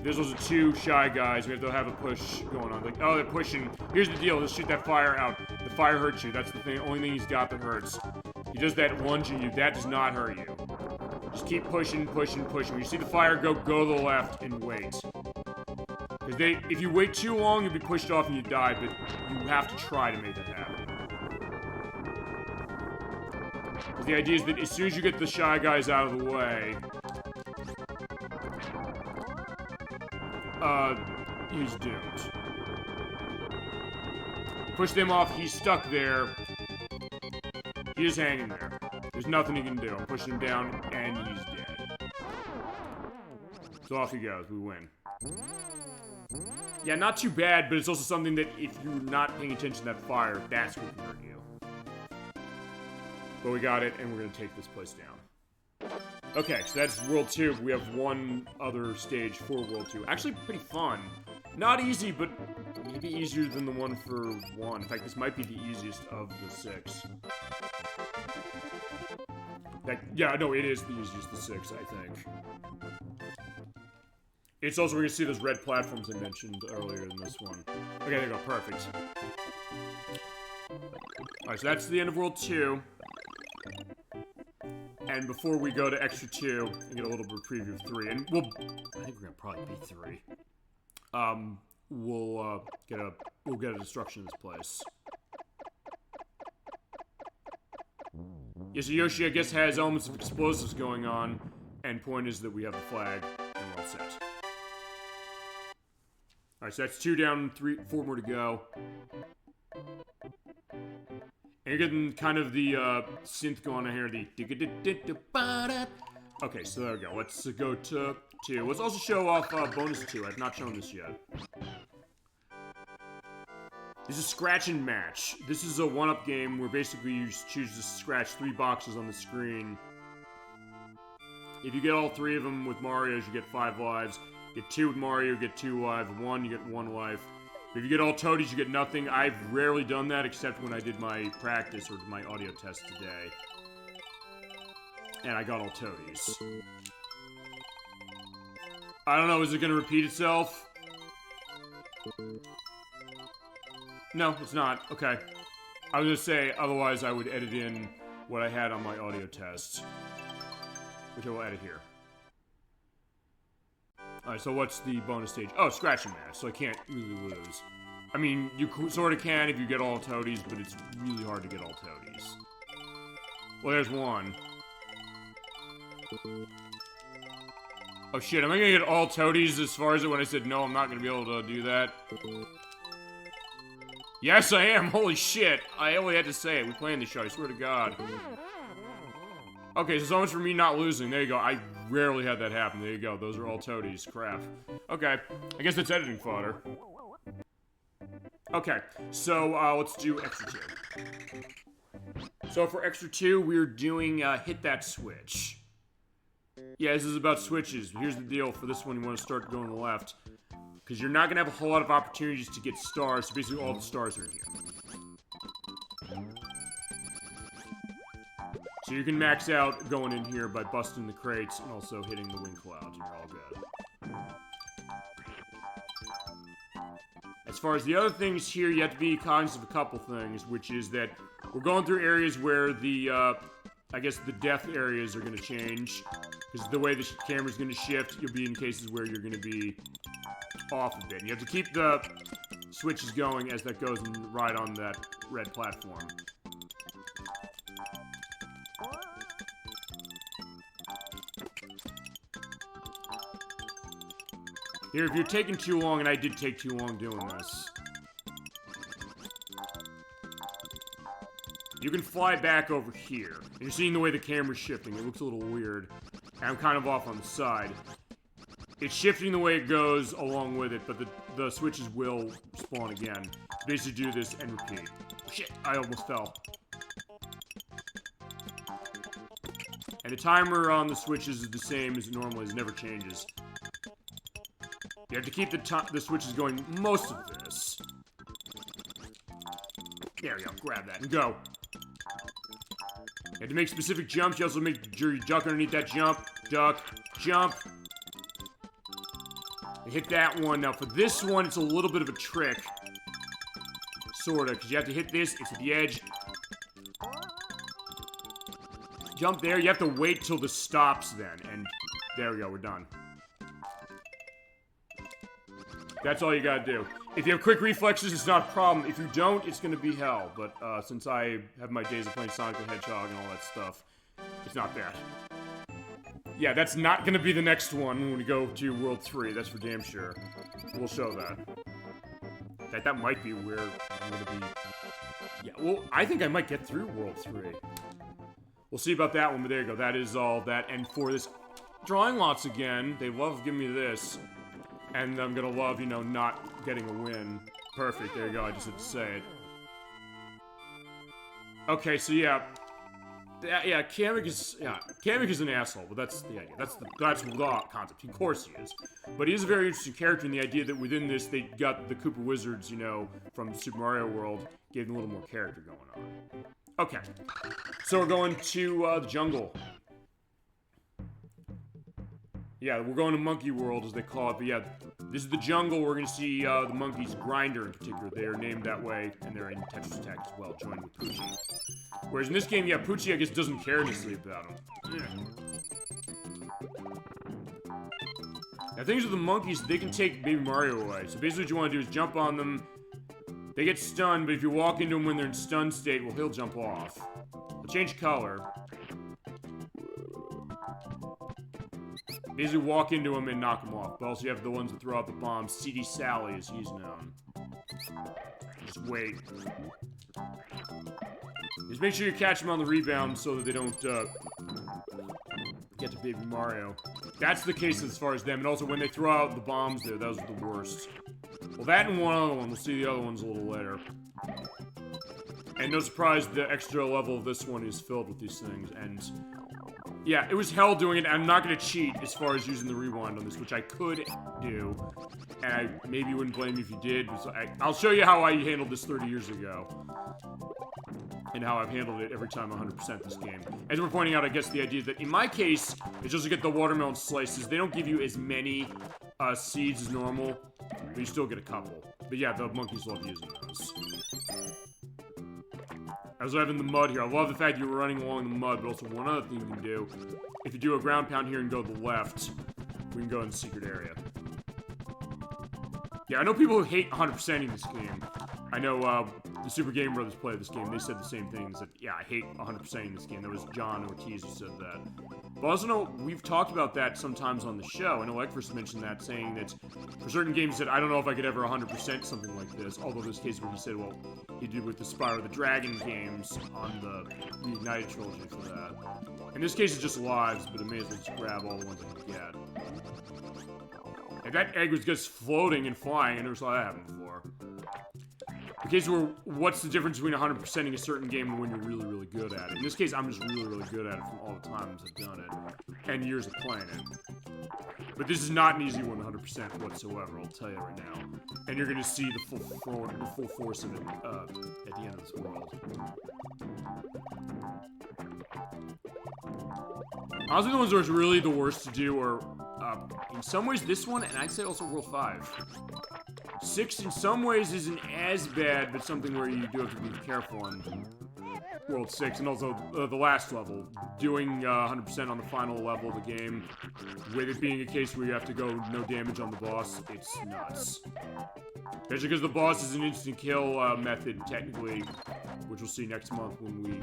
There's also 2 Shy Guys. We have to have a push going on. Like, oh, they're pushing. Here's the deal. Just shoot that fire out. The fire hurts you. That's the thing. Only thing he's got that hurts. He does that lunge at you. That does not hurt you. Just keep pushing, pushing, pushing. When you see the fire go to the left and wait. Because if you wait too long, you'll be pushed off and you die, but you have to try to make that happen. Because the idea is that as soon as you get the Shy Guys out of the way, he's doomed. Push them off, he's stuck there. He's hanging there. There's nothing he can do. I'm pushing him down, and he's dead. So off he goes. We win. Yeah, not too bad, but it's also something that if you're not paying attention to that fire, that's what can hurt you. But we got it, and we're going to take this place down. Okay, so that's World 2. We have one other stage for World 2. Actually, pretty fun. Not easy, but maybe easier than the one for 1. In fact, this might be the easiest of the 6. Yeah, no, it is the easiest, the 6, I think. It's also, we're gonna see those red platforms I mentioned earlier in this one. Okay, there you go, perfect. Alright, so that's the end of World 2. And before we go to Extra 2, and get a little bit of preview of 3, and I think we're gonna probably beat 3. We'll get a destruction in this place. Yeah, so Yoshi, I guess, has elements of explosives going on, and point is that we have the flag, and we're all set. Alright, so that's 2 down, 4 more to go. And you're getting kind of the, synth going on here, the... Okay, so there we go. Let's go to 2. Let's also show off, bonus 2. I've not shown this yet. This is Scratch and Match. This is a one-up game where basically you choose to scratch 3 boxes on the screen. If you get all 3 of them with Mario's, you get 5 lives. Get 2 with Mario, you get 2 lives. 1, you get 1 life. If you get all Toadies, you get nothing. I've rarely done that, except when I did my practice or my audio test today. And I got all Toadies. I don't know, is it gonna repeat itself? No, it's not. Okay. I was gonna say, otherwise I would edit in what I had on my audio test. Which I will edit here. Alright, so what's the bonus stage? Oh, scratch and mash, so I can't really lose. I mean, you sort of can if you get all toadies, but it's really hard to get all toadies. Well, there's one. Oh shit, am I gonna get all toadies as far as it when I said no, I'm not gonna be able to do that? Yes, I am! Holy shit! I only had to say it. We planned this show, I swear to God. Okay, so much for me not losing. There you go. I rarely had that happen. There you go. Those are all toadies. Crap. Okay. I guess that's editing fodder. Okay, so let's do extra 2. So for extra 2, we're doing hit that switch. Yeah, this is about switches. Here's the deal. For this one, you want to start going to the left. Because you're not going to have a whole lot of opportunities to get stars. So basically, all the stars are in here. So you can max out going in here by busting the crates and also hitting the wind clouds, and you're all good. As far as the other things here, you have to be cognizant of a couple things, which is that we're going through areas where the, I guess the death areas are going to change. Because the way the camera's going to shift, you'll be in cases where you're going to be off a bit. And you have to keep the switches going as that goes and ride on that red platform. Here, if you're taking too long, and I did take too long doing this, you can fly back over here. And you're seeing the way the camera's shifting. It looks a little weird. And I'm kind of off on the side. It's shifting the way it goes along with it, but the switches will spawn again. Basically do this and repeat. Shit, I almost fell. And the timer on the switches is the same as it normally is. It never changes. You have to keep the switches going most of this. There we go. Grab that and go. You have to make specific jumps. You also make sure you duck underneath that jump. Duck. Jump. And hit that one. Now, for this one, it's a little bit of a trick. Sorta. Because you have to hit this. It's at the edge. Jump there. You have to wait till this stops then. And there we go. We're done. That's all you gotta do. If you have quick reflexes, it's not a problem. If you don't, it's gonna be hell. But since I have my days of playing Sonic the Hedgehog and all that stuff, it's not bad. Yeah, that's not gonna be the next one when we go to World 3. That's for damn sure. We'll show that. That might be where I'm gonna be. Yeah, well, I think I might get through World 3. We'll see about that one, but there you go. That is all that. And for this drawing lots again, they love giving me this. And I'm gonna love, you know, not getting a win. Perfect, there you go, I just had to say it. Okay, so yeah. Kamek is an asshole, but that's the idea. That's the concept. Of course he is. But he is a very interesting character in the idea that within this, they got the Koopa Wizards, you know, from Super Mario World, gave them a little more character going on. Okay. So we're going to, the jungle. Yeah, we're going to Monkey World, as they call it, but yeah, this is the jungle. We're going to see the monkeys, Grinder in particular. They are named that way, and they're in Tetris Attack as well, joined with Poochie. Whereas in this game, yeah, Poochie, I guess, doesn't care initially about him. Yeah. Now, things with the monkeys, they can take Baby Mario away. So basically what you want to do is jump on them. They get stunned, but if you walk into them when they're in stun state, well, he'll jump off. They'll change color. Basically walk into him and knock him off. But also you have the ones that throw out the bombs. CD Sally, as he's known. Just wait. Just make sure you catch them on the rebound so that they don't, get to Baby Mario. That's the case as far as them. And also when they throw out the bombs there, those are the worst. Well, that and one other one. We'll see the other ones a little later. And no surprise, the extra level of this one is filled with these things. And yeah, it was hell doing it. I'm not going to cheat as far as using the rewind on this, which I could do. And I maybe wouldn't blame you if you did. I'll show you how I handled this 30 years ago. And how I've handled it every time 100% this game. As we're pointing out, I guess the idea is that in my case, it's just to get the watermelon slices. They don't give you as many seeds as normal, but you still get a couple. But yeah, the monkeys love using those. I was having the mud here. I love the fact you were running along the mud, but also one other thing you can do. If you do a ground pound here and go to the left, we can go in the secret area. Yeah, I know people who hate 100%ing this game. I know the Super Game Brothers play this game. They said the same things. That, yeah, I hate 100%ing this game. That was John Ortiz who said that. But also know we've talked about that sometimes on the show. I know Ekfors mentioned that, saying that for certain games that I don't know if I could ever 100% something like this. Although there's cases where he said, well, he did with the Spyro the Dragon games on the Ignited trilogy for that. In this case, it's just lives, but I may as well just grab all the ones I can get. If that egg was just floating and flying, I never saw that happen before. The case where, what's the difference between 100%ing a certain game and when you're really, really good at it? In this case, I'm just really, really good at it from all the times I've done it. And years of playing it. But this is not an easy one 100% whatsoever, I'll tell you right now. And you're gonna see the full force of it at the end of this world. Honestly, the ones where it's really the worst to do are, in some ways, this one, and I'd say also World 5. 6, in some ways, isn't as bad, but something where you do have to be careful on World 6, and also the last level. Doing 100% on the final level of the game, with it being a case where you have to go no damage on the boss, it's nuts. Especially because the boss is an instant kill method, technically, which we'll see next month when we...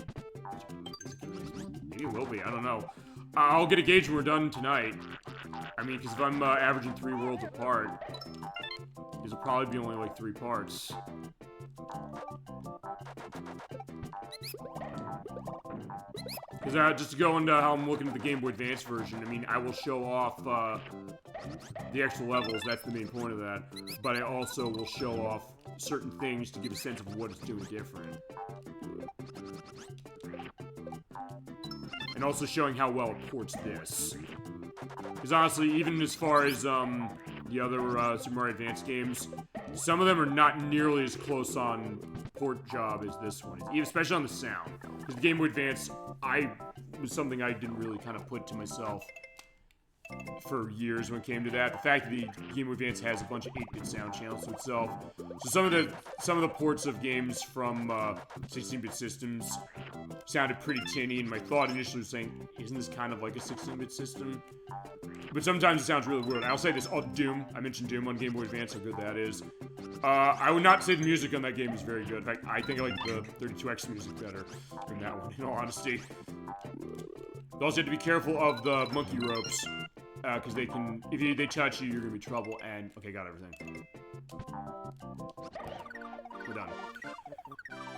Maybe it will be, I don't know. I'll get a gauge when we're done tonight. I mean, because if I'm averaging 3 worlds apart, these will probably be only like 3 parts. Because just to go into how I'm looking at the Game Boy Advance version, I mean, I will show off the extra levels, that's the main point of that. But I also will show off certain things to give a sense of what it's doing different. And also showing how well it ports this. Because honestly, even as far as the other Super Mario Advance games, some of them are not nearly as close on port job as this one is, especially on the sound. Because the Game Boy Advance, was something I didn't really kind of put to myself for years when it came to that. The fact that the Game Boy Advance has a bunch of 8-bit sound channels to itself. So some of the ports of games from 16-bit systems sounded pretty tinny, and my thought initially was saying, isn't this kind of like a 16-bit system? But sometimes it sounds really weird. I'll say this, Doom. I mentioned Doom on Game Boy Advance, how good that is. I would not say the music on that game is very good. In fact, I think I like the 32X music better than that one, in all honesty. You also have to be careful of the monkey ropes. Because they can, if they touch you, you're gonna be trouble, and, okay, got everything. We're done.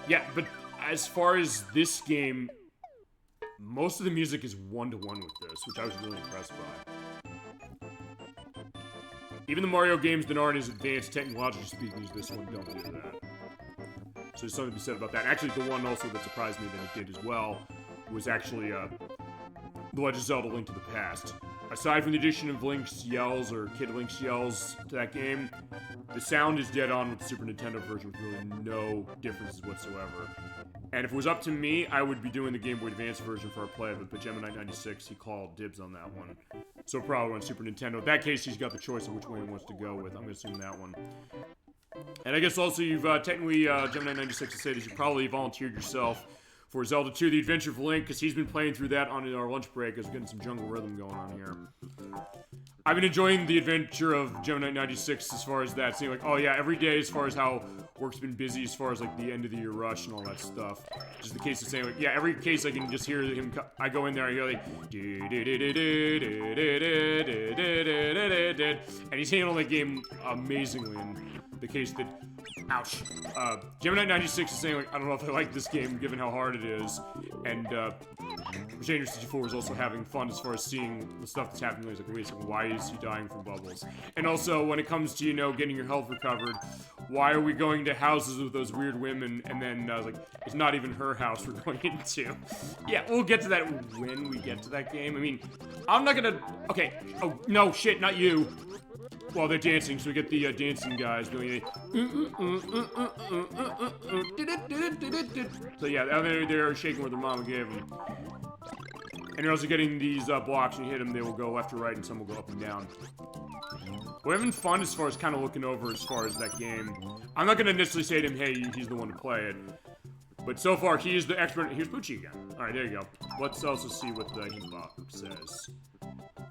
Yeah, but as far as this game, most of the music is one-to-one with this, which I was really impressed by. Even the Mario games that aren't as advanced technologically speaking as this one don't do that. So there's something to be said about that. Actually, the one also that surprised me that it did as well was actually, The Legend of Zelda: Link to the Past. Aside from the addition of Link's yells, or Kid Link's yells, to that game, the sound is dead on with the Super Nintendo version with really no differences whatsoever. And if it was up to me, I would be doing the Game Boy Advance version for our play of it, but Gemini96, he called dibs on that one. So probably on Super Nintendo. In that case, he's got the choice of which one he wants to go with. I'm going to assume that one. And I guess also you've technically, Gemini96 has said is you probably volunteered yourself for Zelda 2, The Adventure of Link, because he's been playing through that on our lunch break, as we're getting some jungle rhythm going on here. I've been enjoying the adventure of Gemini 96 as far as that, seeing like, oh yeah, every day as far as how work's been busy as far as like the end of the year rush and all that stuff. Just the case of saying like, yeah, every case I can just hear him, I go in there, I hear like, and he's handling that game amazingly, and the case that, ouch, Gemini 96 is saying like, I don't know if I like this game given how hard it is, and Shader 64 is also having fun as far as seeing the stuff that's happening. He's like, wait a second, why is he dying from bubbles? And also, when it comes to, you know, getting your health recovered, why are we going to houses with those weird women? And then I was like, it's not even her house we're going into. Yeah, we'll get to that when we get to that game. I mean, I'm not gonna, okay, oh, no, shit, not you. Well, they're dancing, so we get the dancing guys doing so yeah, they're shaking what their mama gave them. And you're also getting these blocks, when you hit them, they will go left or right, and some will go up and down. We're having fun as far as kind of looking over as far as that game. I'm not going to necessarily say to him, hey, he's the one to play it. But so far, he is the expert. Here's Poochie again. Alright, there you go. Let's also see what the hint box says.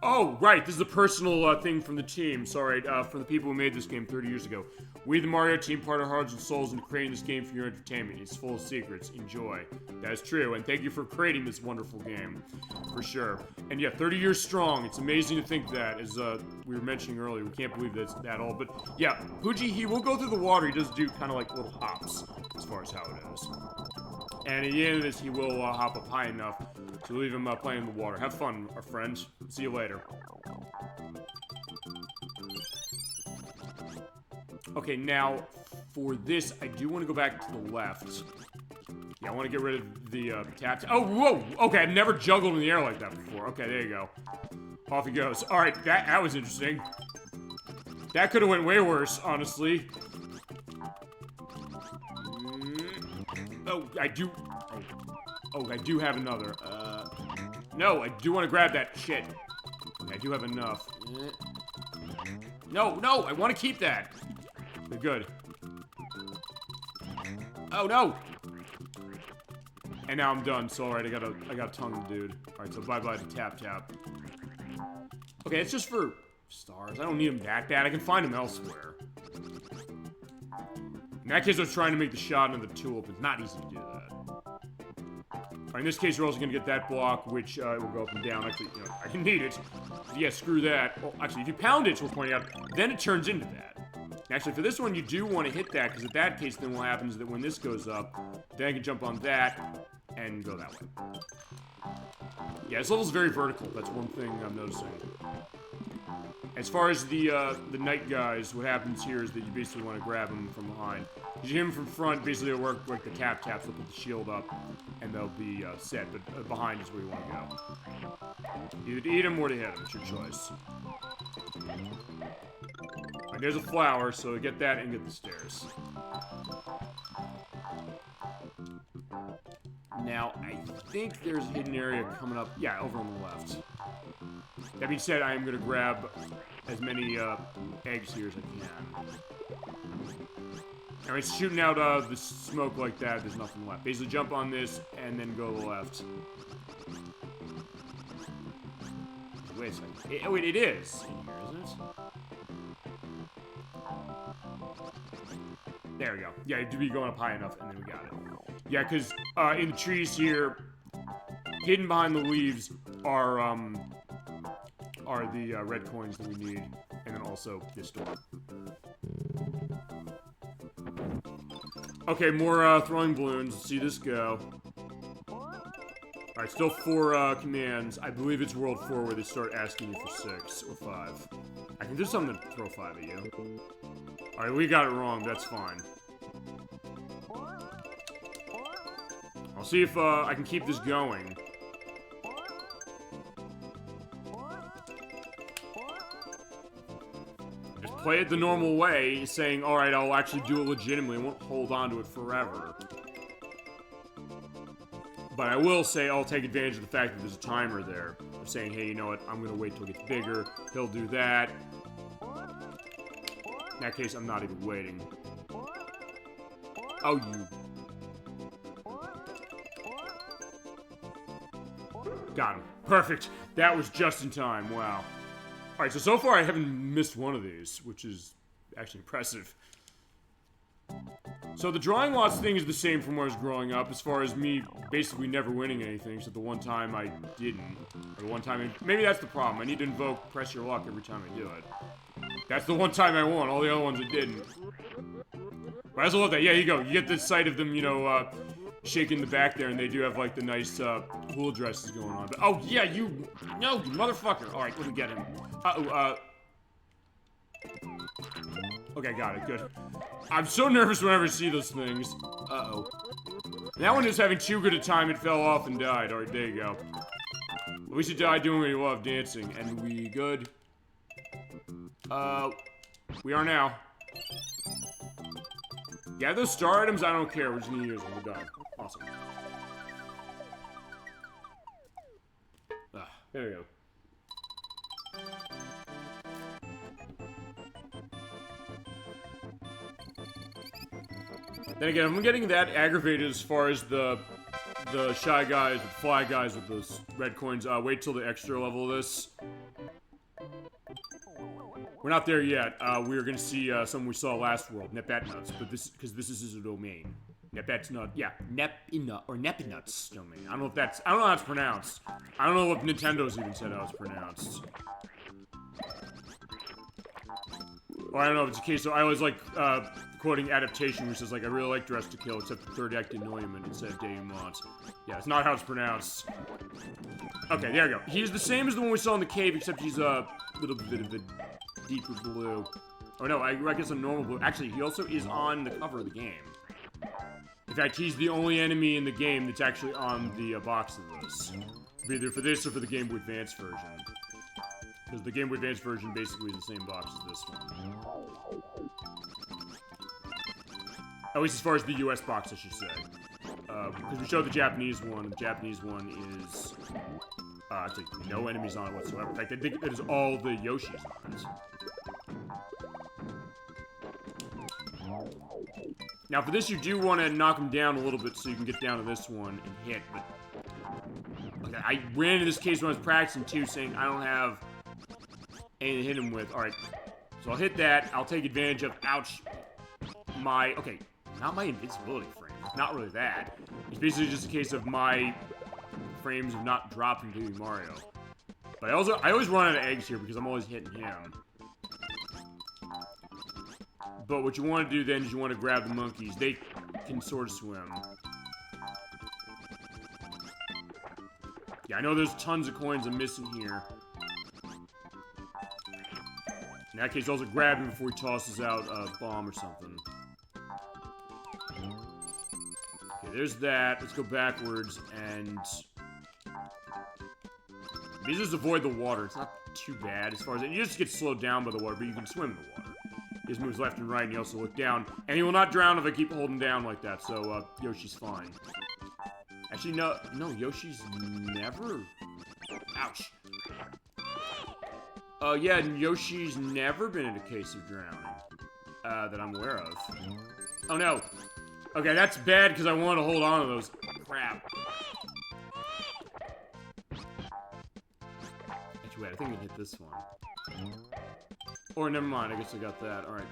Oh, right, this is a personal thing from the team. Sorry, from the people who made this game 30 years ago. We, the Mario team, part our hearts and souls into creating this game for your entertainment. It's full of secrets. Enjoy. That is true, and thank you for creating this wonderful game. For sure. And yeah, 30 years strong. It's amazing to think that, as we were mentioning earlier. We can't believe that's that old. But yeah, Pooji, he will go through the water. He does do kind of like little hops, as far as how it is. And at the end of this, he will hop up high enough to leave him playing in the water. Have fun, our friends. See you later. Okay, now, for this, I do want to go back to the left. Yeah, I want to get rid of the tap. Oh, whoa! Okay, I've never juggled in the air like that before. Okay, there you go. Off he goes. Alright, that was interesting. That could have went way worse, honestly. Oh, I do... Oh, I do have another. No, I do want to grab that shit. I do have enough. No, no, I want to keep that. Good. Oh, no! And now I'm done, so alright, I got a tongue, dude. Alright, so bye-bye to Tap Tap. Okay, it's just for stars. I don't need them that bad. I can find them elsewhere. In that case, I was trying to make the shot into the tulip. It's not easy to do that. Alright, in this case, we're also going to get that block, which will go up and down. Actually, you know, I can need it. Yeah, screw that. Well, actually, if you pound it, we're pointing out, then it turns into that. Actually, for this one, you do want to hit that, because in that case, then what happens is that when this goes up, then I can jump on that and go that way. Yeah, this level's very vertical. That's one thing I'm noticing. As far as the night guys, what happens here is that you basically want to grab them from behind. You hit them from front, basically it'll work like the tap taps will put the shield up, and they'll be set, but behind is where you want to go. Either to eat them or to hit them, it's your choice. Alright, there's a flower, so get that and get the stairs. Now, I think there's a hidden area coming up, yeah, over on the left. That being said, I am going to grab as many eggs here as I can. Now, it's shooting out the smoke like that, there's nothing left. Basically, jump on this, and then go to the left. Wait a second. Wait, it is in here, isn't it? There we go. Yeah, you have to be going up high enough, and then we got it. Yeah, because in the trees here, hidden behind the leaves are the red coins that we need, and then also this door. Okay, more throwing balloons. Let's see this go. Alright, still 4 commands. I believe it's World 4 where they start asking you for 6 or 5. I can do something to throw 5 at you. Alright, we got it wrong. That's fine. I'll see if I can keep this going. Just play it the normal way, saying, alright, I'll actually do it legitimately. I won't hold on to it forever. But I will say I'll take advantage of the fact that there's a timer there. Of saying, hey, you know what, I'm going to wait till it gets bigger. He'll do that. In that case, I'm not even waiting. Oh, you... Got him. Perfect. That was just in time. Wow. Alright, so far I haven't missed one of these, which is actually impressive. So the drawing lots thing is the same from when I was growing up, as far as me basically never winning anything, except the one time I didn't. Or the one time maybe that's the problem. I need to invoke Press Your Luck every time I do it. That's the one time I won. All the other ones I didn't. But I also love that. Yeah, you go. You get the sight of them, you know, shaking the back there, and they do have, like, the nice, hula dresses going on. But, oh, yeah, you... No, you motherfucker. Alright, let me get him. Uh-oh, Okay, got it. Good. I'm so nervous whenever I see those things. Uh-oh. That one is having too good a time, it fell off and died. Alright, there you go. At least it died doing what you love, dancing. And we good? We are now. Yeah, those star items, I don't care. We're just gonna use them. We're done. Awesome. There we go. Then again, I'm getting that aggravated as far as the shy guys, the fly guys with those red coins. Wait till the extra level of this. We're not there yet. We're gonna see something we saw last world, Nepatnuts, but because this is his domain. Nepatnut, yeah, Nepinut's domain. I don't know how it's pronounced. I don't know if Nintendo's even said how it's pronounced. Or I don't know if it's a case of, I always like, quoting Adaptation, which says, like, I really like Dress to Kill, except the third act annoyment instead of denouement. Yeah, it's not how it's pronounced. Okay, there we go. He's the same as the one we saw in the cave, except he's a little bit of a deeper blue. Oh no, I guess a normal blue. Actually, he also is on the cover of the game. In fact, he's the only enemy in the game that's actually on the box of this. Either for this or for the Game Boy Advance version. Because the Game Boy Advance version basically is the same box as this one. At least as far as the US box, I should say. Because we showed the Japanese one, and the Japanese one is... actually, no enemies on it whatsoever. In fact, I think it is all the Yoshis on it. Now, for this, you do want to knock him down a little bit so you can get down to this one and hit, but... Okay, I ran into this case when I was practicing, too, saying I don't have anything to hit him with. Alright, so I'll hit that. I'll take advantage of... Ouch. Okay, not my invincibility frame. Not really that. It's basically just a case of my frames of not dropping Baby Mario. But I always run out of eggs here because I'm always hitting him. But what you want to do then is you want to grab the monkeys. They can sort of swim. Yeah, I know there's tons of coins I'm missing here. In that case, also grab him before he tosses out a bomb or something. Okay, there's that. Let's go backwards and... These just avoid the water. It's not too bad as far as... You just get slowed down by the water, but you can swim in the water. He just moves left and right, and you also look down. And he will not drown if I keep holding down like that, so, Yoshi's fine. Actually, no, Yoshi's never... Ouch. Yeah, Yoshi's never been in a case of drowning. That I'm aware of. Oh, no. Okay, that's bad, because I want to hold on to those. Crap. Actually, wait, I think I hit this one. Or, never mind, I guess I got that. Alright.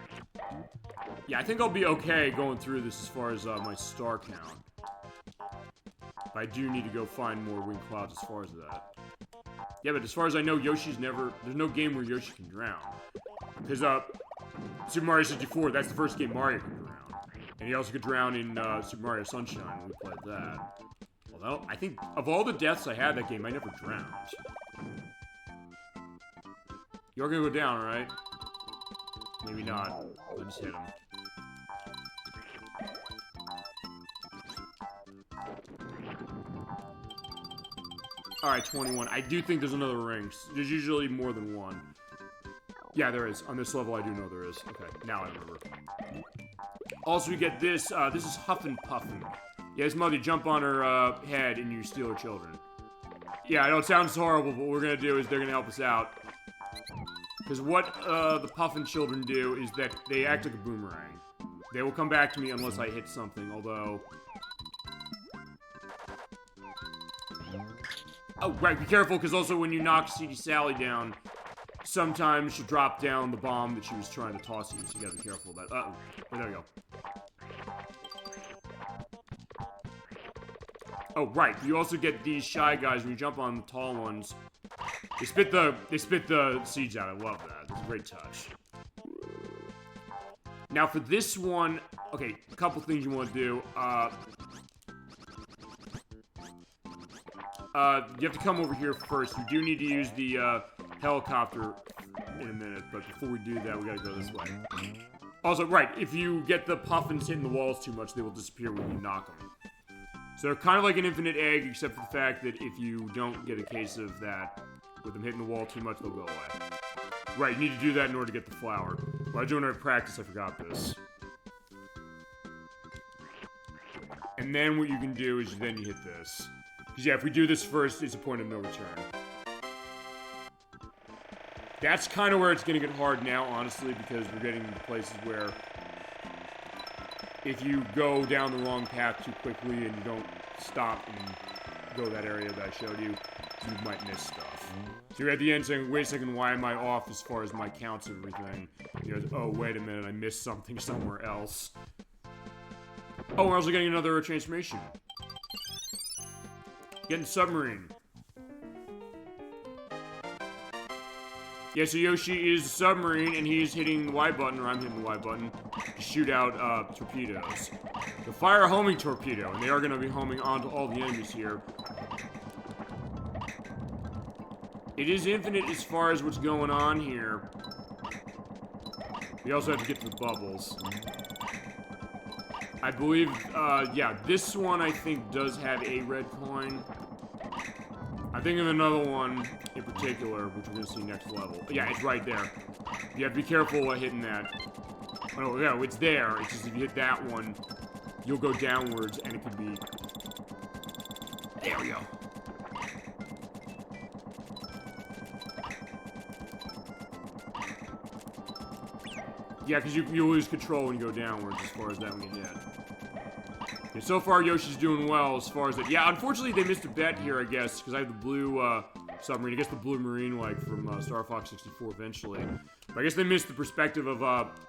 Yeah, I think I'll be okay going through this as far as, my star count. But I do need to go find more wing clouds as far as that. Yeah, but as far as I know, Yoshi's never... There's no game where Yoshi can drown. Because, Super Mario 64, that's the first game Mario can drown. And he also could drown in, Super Mario Sunshine when we played that. Although, I think, of all the deaths I had that game, I never drowned. You're gonna go down, right? Maybe not. I'll just hit him. Alright, 21. I do think there's another ring. There's usually more than one. Yeah, there is. On this level, I do know there is. Okay, now I remember. Also, we get this. This is Huffin' Puffin'. Yeah, his mother, you jump on her head and you steal her children. Yeah, I know it sounds horrible, but what we're gonna do is they're gonna help us out. Because what the Puffin children do is that they act like a boomerang. They will come back to me unless I hit something, although... Oh, right, be careful, because also when you knock CD Sally down, sometimes she'll drop down the bomb that she was trying to toss you, so you gotta be careful about it. Uh-oh. Oh, there we go. Oh, right, you also get these shy guys when you jump on the tall ones. They spit the seeds out. I love that. It's a great touch. Now for this one, okay, a couple things you want to do. You have to come over here first. We do need to use the helicopter in a minute, but before we do that, we gotta go this way. Also, right, if you get the puffins hitting the walls too much, they will disappear when you knock them. So they're kind of like an infinite egg, except for the fact that if you don't get a case of that, with them hitting the wall too much, they'll go away. Right, you need to do that in order to get the flower. While I was doing our practice, I forgot this. And then what you can do is then you hit this. Because yeah, if we do this first, it's a point of no return. That's kind of where it's going to get hard now, honestly, because we're getting to places where if you go down the wrong path too quickly and you don't stop and go that area that I showed you, you might miss stuff. So you're at the end saying, wait a second, why am I off as far as my counts and everything? You know, oh, wait a minute, I missed something somewhere else. Oh, we're also getting another transformation. Getting submarine. Yeah, so Yoshi is a submarine, and he's hitting the Y button, or I'm hitting the Y button, to shoot out torpedoes. So fire a homing torpedo, and they are going to be homing onto all the enemies here. It is infinite as far as what's going on here. We also have to get to the bubbles. I believe, yeah, this one I think does have a red coin. I think of another one in particular, which we're going to see next level. Yeah, it's right there. You have to be careful hitting that. Oh, no, it's there. It's just if you hit that one, you'll go downwards, and it could be... There we go. Yeah, because you lose control when you go downwards as far as that one you hit. Okay, so far, Yoshi's doing well as far as that. Yeah, unfortunately, they missed a bet here, I guess, because I have the blue submarine. I guess the blue marine, like, from Star Fox 64 eventually. But I guess they missed the perspective of,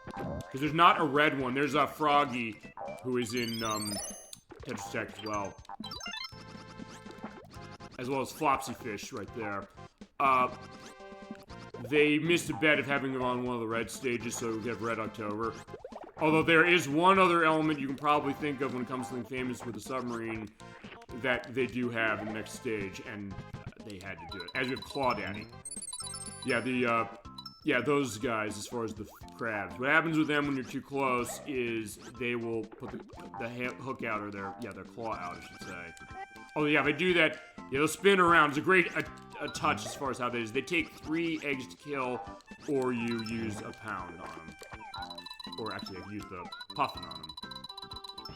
because there's not a red one. There's a Froggy, who is in Tetris Attack as well. As well as Flopsy Fish right there. They missed a bet of having them on one of the red stages, so we have Red October. Although there is one other element you can probably think of when it comes to something famous with the submarine that they do have in the next stage, and they had to do it. As we have Claw Daddy. Yeah, yeah, those guys, as far as the crabs. What happens with them when you're too close is they will put the hook out, or their claw out, I should say. Oh, yeah, if I do that, yeah, they'll spin around. It's a great a touch as far as how that is. They take 3 eggs to kill, or you use a pound on them. Or actually, I've used the puffin on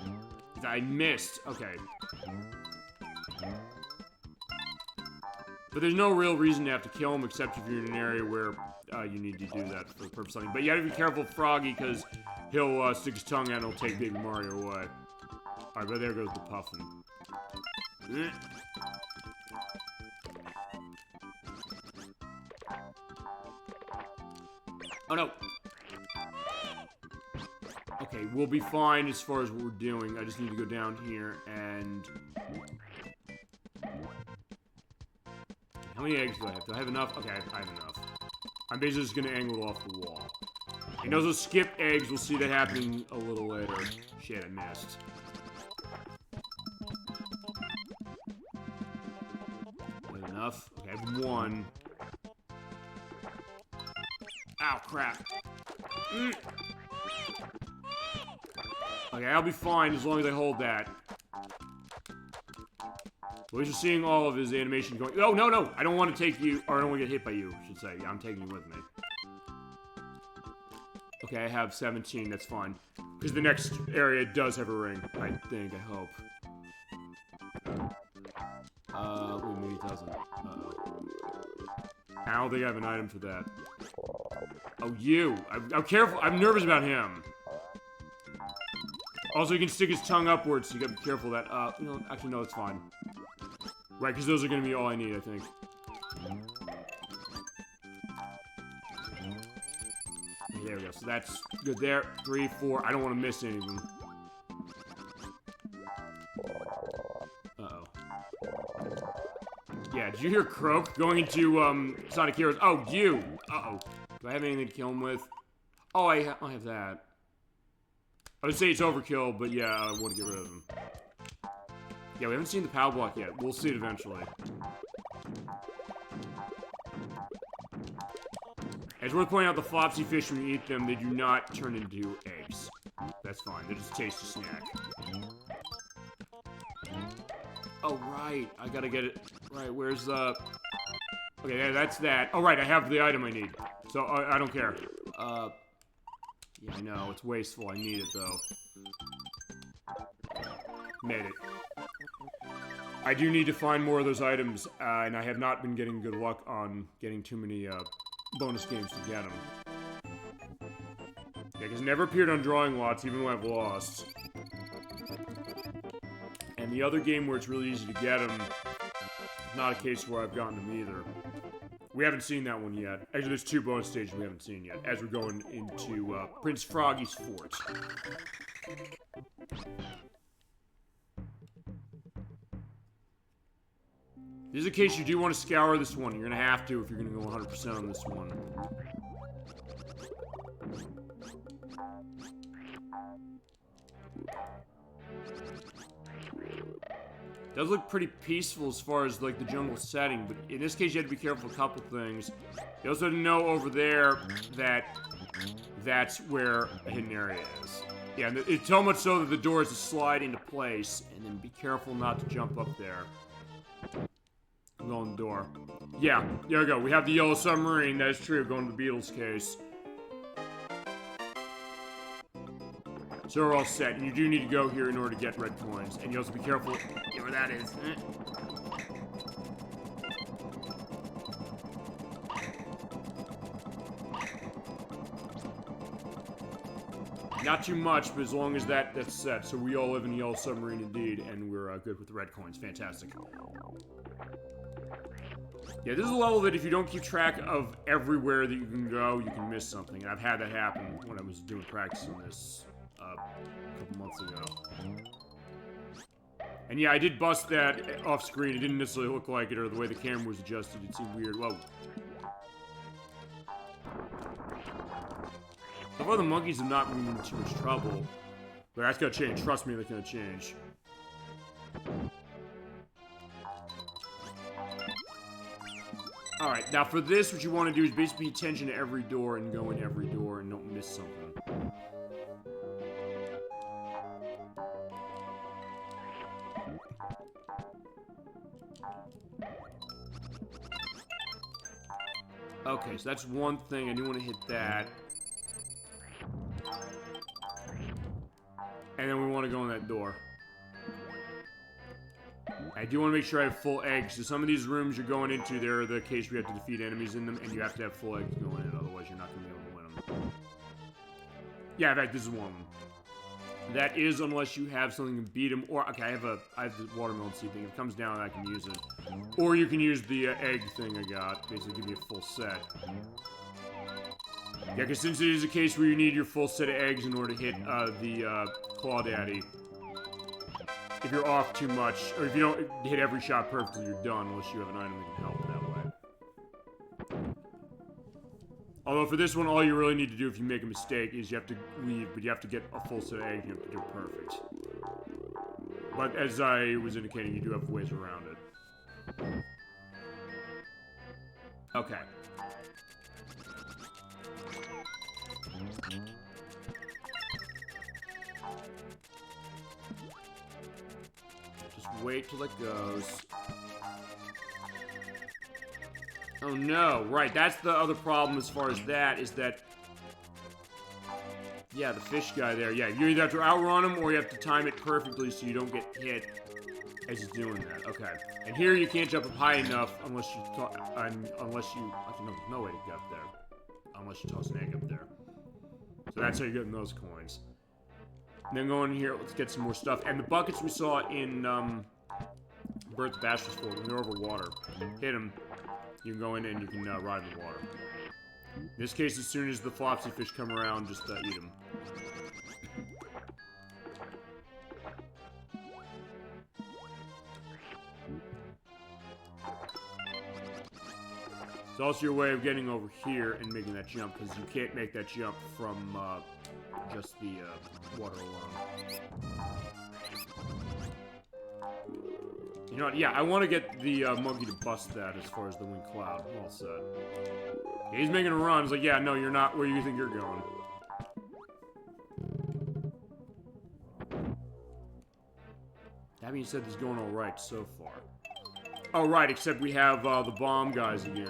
them. I missed. Okay. But there's no real reason to have to kill him, except if you're in an area where you need to do that for the purpose of something. But you gotta be careful of Froggy, because he'll stick his tongue out and he'll take Baby Mario away. Alright, but there goes the puffin. Oh no! Okay, we'll be fine as far as what we're doing. I just need to go down here and... How many eggs do I have? Do I have enough? Okay, I have enough. I'm basically just gonna angle it off the wall. And those skip eggs, we'll see that happening a little later. Shit, I missed. Enough. Okay, I have 1. Ow, crap. Okay, I'll be fine as long as I hold that. At least you're seeing all of his animation going. Oh, no, no! I don't want to take you, or I don't want to get hit by you, I should say. Yeah, I'm taking you with me. Okay, I have 17, that's fine. Because the next area does have a ring, I think, I hope. Wait, maybe it doesn't. I don't think I have an item for that. Oh, you! I'm careful, I'm nervous about him. Also, he can stick his tongue upwards, so you gotta be careful of that. You know, actually, no, it's fine. Right, because those are gonna be all I need, I think. There we go, so that's good there. 3, 4, I don't want to miss any of them. Uh-oh. Yeah, did you hear Croak going into, Sonic Heroes? Oh, you! Uh-oh. Do I have anything to kill him with? Oh, I have that. I would say it's overkill, but yeah, I want to get rid of him. Yeah, we haven't seen the power block yet. We'll see it eventually. It's worth pointing out the Flopsy Fish, when you eat them, they do not turn into eggs. That's fine. They're just a tasty snack. Oh, right. I gotta get it. Right, where's the... Okay, yeah, that's that. Oh, right, I have the item I need. So, I don't care. Yeah, I know. It's wasteful. I need it, though. Made it. I do need to find more of those items, and I have not been getting good luck on getting too many, bonus games to get them. Yeah, because it never appeared on drawing lots, even when I've lost. And the other game where it's really easy to get them, not a case where I've gotten them either. We haven't seen that one yet. Actually, there's 2 bonus stages we haven't seen yet, as we're going into Prince Froggy's fort. This is a case you do want to scour this one. You're going to have to if you're going to go 100% on this one. It does look pretty peaceful as far as, like, the jungle setting, but in this case you have to be careful of a couple things. You also know over there that that's where a hidden area is. Yeah, and it's so much so that the doors just slide into place, and then be careful not to jump up there. Go on the door. Yeah, there we go. We have the yellow submarine. That is true, going to the Beatles case. So we're all set, and you do need to go here in order to get red coins. And you also be careful. Yeah, where that is. Not too much, but as long as that's set. So we all live in the yellow submarine indeed, and we're good with the red coins. Fantastic. Yeah, this is a level that if you don't keep track of everywhere that you can go, you can miss something. And I've had that happen when I was doing practice on this a couple months ago. And yeah, I did bust that off screen. It didn't necessarily look like it, or the way the camera was adjusted, it seemed weird. Whoa. So far, the monkeys have not been in too much trouble. But that's gonna change. Trust me, that's gonna change. Alright, now for this, what you want to do is basically pay attention to every door and go in every door and don't miss something. Okay, so that's one thing. I do want to hit that. And then we want to go in that door. I do want to make sure I have full eggs. So some of these rooms you're going into, they're the case where you have to defeat enemies in them, and you have to have full eggs going in, otherwise you're not going to be able to win them. Yeah, in fact, this is one of them. That is unless you have something to beat them, or, okay, I have the watermelon seed thing. If it comes down, I can use it. Or you can use the egg thing I got, basically give me a full set. Yeah, because since it is a case where you need your full set of eggs in order to hit the Claw Daddy, if you're off too much, or if you don't hit every shot perfectly, you're done, unless you have an item that can help that way. Although for this one, all you really need to do if you make a mistake is you have to leave, but you have to get a full set of eggs, you have to do it perfect. But as I was indicating, you do have ways around it. Okay. Wait till it goes. Oh no, right, that's the other problem as far as that, is that... Yeah, the fish guy there, yeah, you either have to outrun him or you have to time it perfectly so you don't get hit as he's doing that. Okay. And here you can't jump up high enough unless you... no way to get up there. Unless you toss an egg up there. So that's how you're getting those coins. And then go in here, let's get some more stuff. And the buckets we saw in, Bert's Bachelor's Fort, when they're over water. Hit them, you can go in and you can, ride in the water. In this case, as soon as the flopsy fish come around, just, eat them. It's also your way of getting over here and making that jump, because you can't make that jump from, just the, water alone. You know what, yeah, I want to get the, monkey to bust that as far as the winged cloud. Well said. Yeah, he's making a run. It's like, yeah, no, you're not where you think you're going. That being said, this is going alright so far. Oh, right, except we have, the bomb guys again.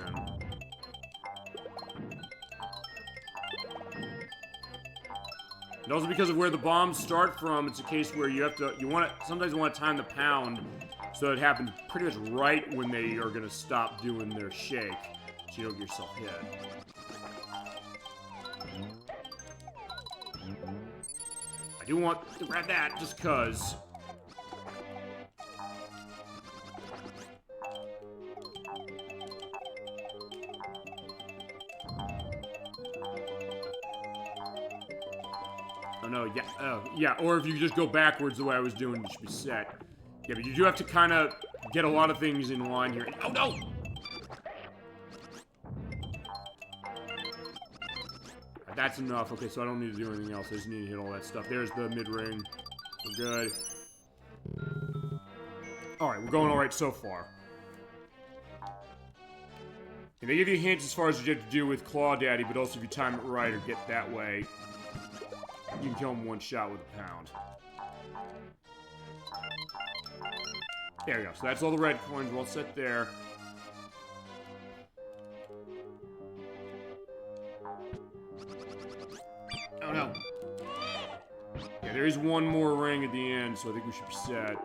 And also because of where the bombs start from, it's a case where you have to, sometimes you want to time the pound so it happens pretty much right when they are going to stop doing their shake, so you don't get yourself hit. I do want to grab that, just cuz. Oh no, yeah, yeah, or if you just go backwards the way I was doing, you should be set. Yeah, but you do have to kind of get a lot of things in line here. Oh no! That's enough. Okay, so I don't need to do anything else. I just need to hit all that stuff. There's the mid-ring. We're good. Alright, we're going alright so far. And they give you hints as far as what you have to do with Claw Daddy, but also if you time it right or get that way, you can kill him one shot with a pound. There we go. So that's all the red coins. We're all set there. Oh no. Yeah, there is one more ring at the end, so I think we should be set.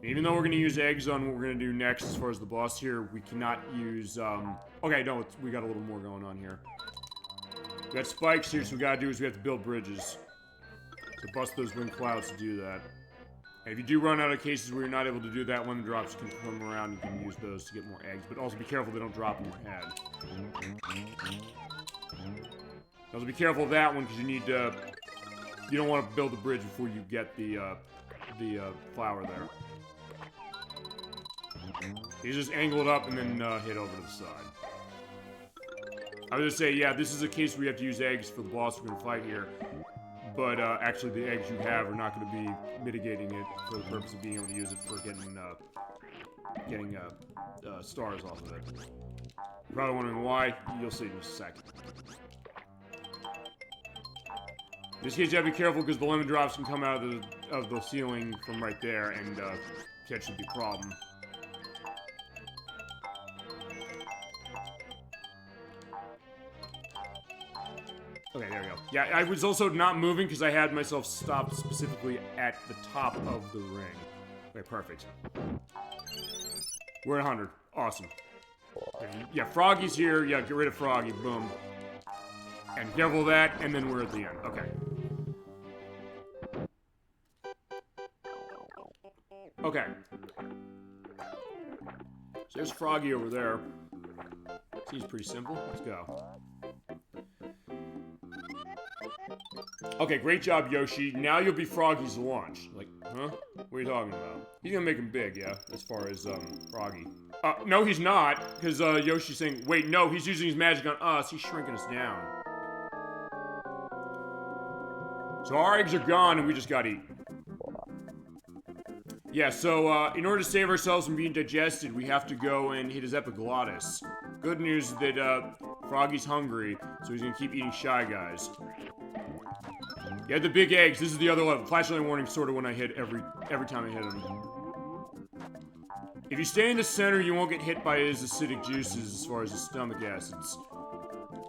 Even though we're going to use eggs on what we're going to do next as far as the boss here, we cannot use, okay, no, we got a little more going on here. We got spikes here, so what we got to do is we have to build bridges. To bust those ring clouds to do that. And if you do run out of cases where you're not able to do that, when the drops can come around, you can use those to get more eggs. But also be careful they don't drop in your head. Also be careful of that one, because you need to... You don't want to build the bridge before you get the flower there. You just angle it up and then hit over to the side. I was gonna say, yeah, this is a case where you have to use eggs for the boss we're gonna fight here. But actually, the eggs you have are not going to be mitigating it for the purpose of being able to use it for getting stars off of it. You're probably wondering why. You'll see in just a second. In this case, you have to be careful because the lemon drops can come out of the ceiling from right there and potentially be a problem. Okay, there we go. Yeah, I was also not moving because I had myself stopped specifically at the top of the ring. Okay, perfect. We're at 100. Awesome. Yeah, Froggy's here. Yeah, get rid of Froggy. Boom. And careful of that, and then we're at the end. Okay. Okay. So there's Froggy over there. Seems pretty simple. Let's go. Okay, great job, Yoshi. Now you'll be Froggy's launch. Like, huh? What are you talking about? He's gonna make him big, yeah? As far as, Froggy. No, he's not. Because, Yoshi's saying, wait, no, he's using his magic on us. He's shrinking us down. So our eggs are gone, and we just gotta eat. Yeah, so, in order to save ourselves from being digested, we have to go and hit his epiglottis. Good news is that, Froggy's hungry, so he's gonna keep eating Shy Guys. Yeah, the big eggs. This is the other level. Flashlight warning sort of when I hit every time I hit him. If you stay in the center, you won't get hit by his acidic juices as far as his stomach acids.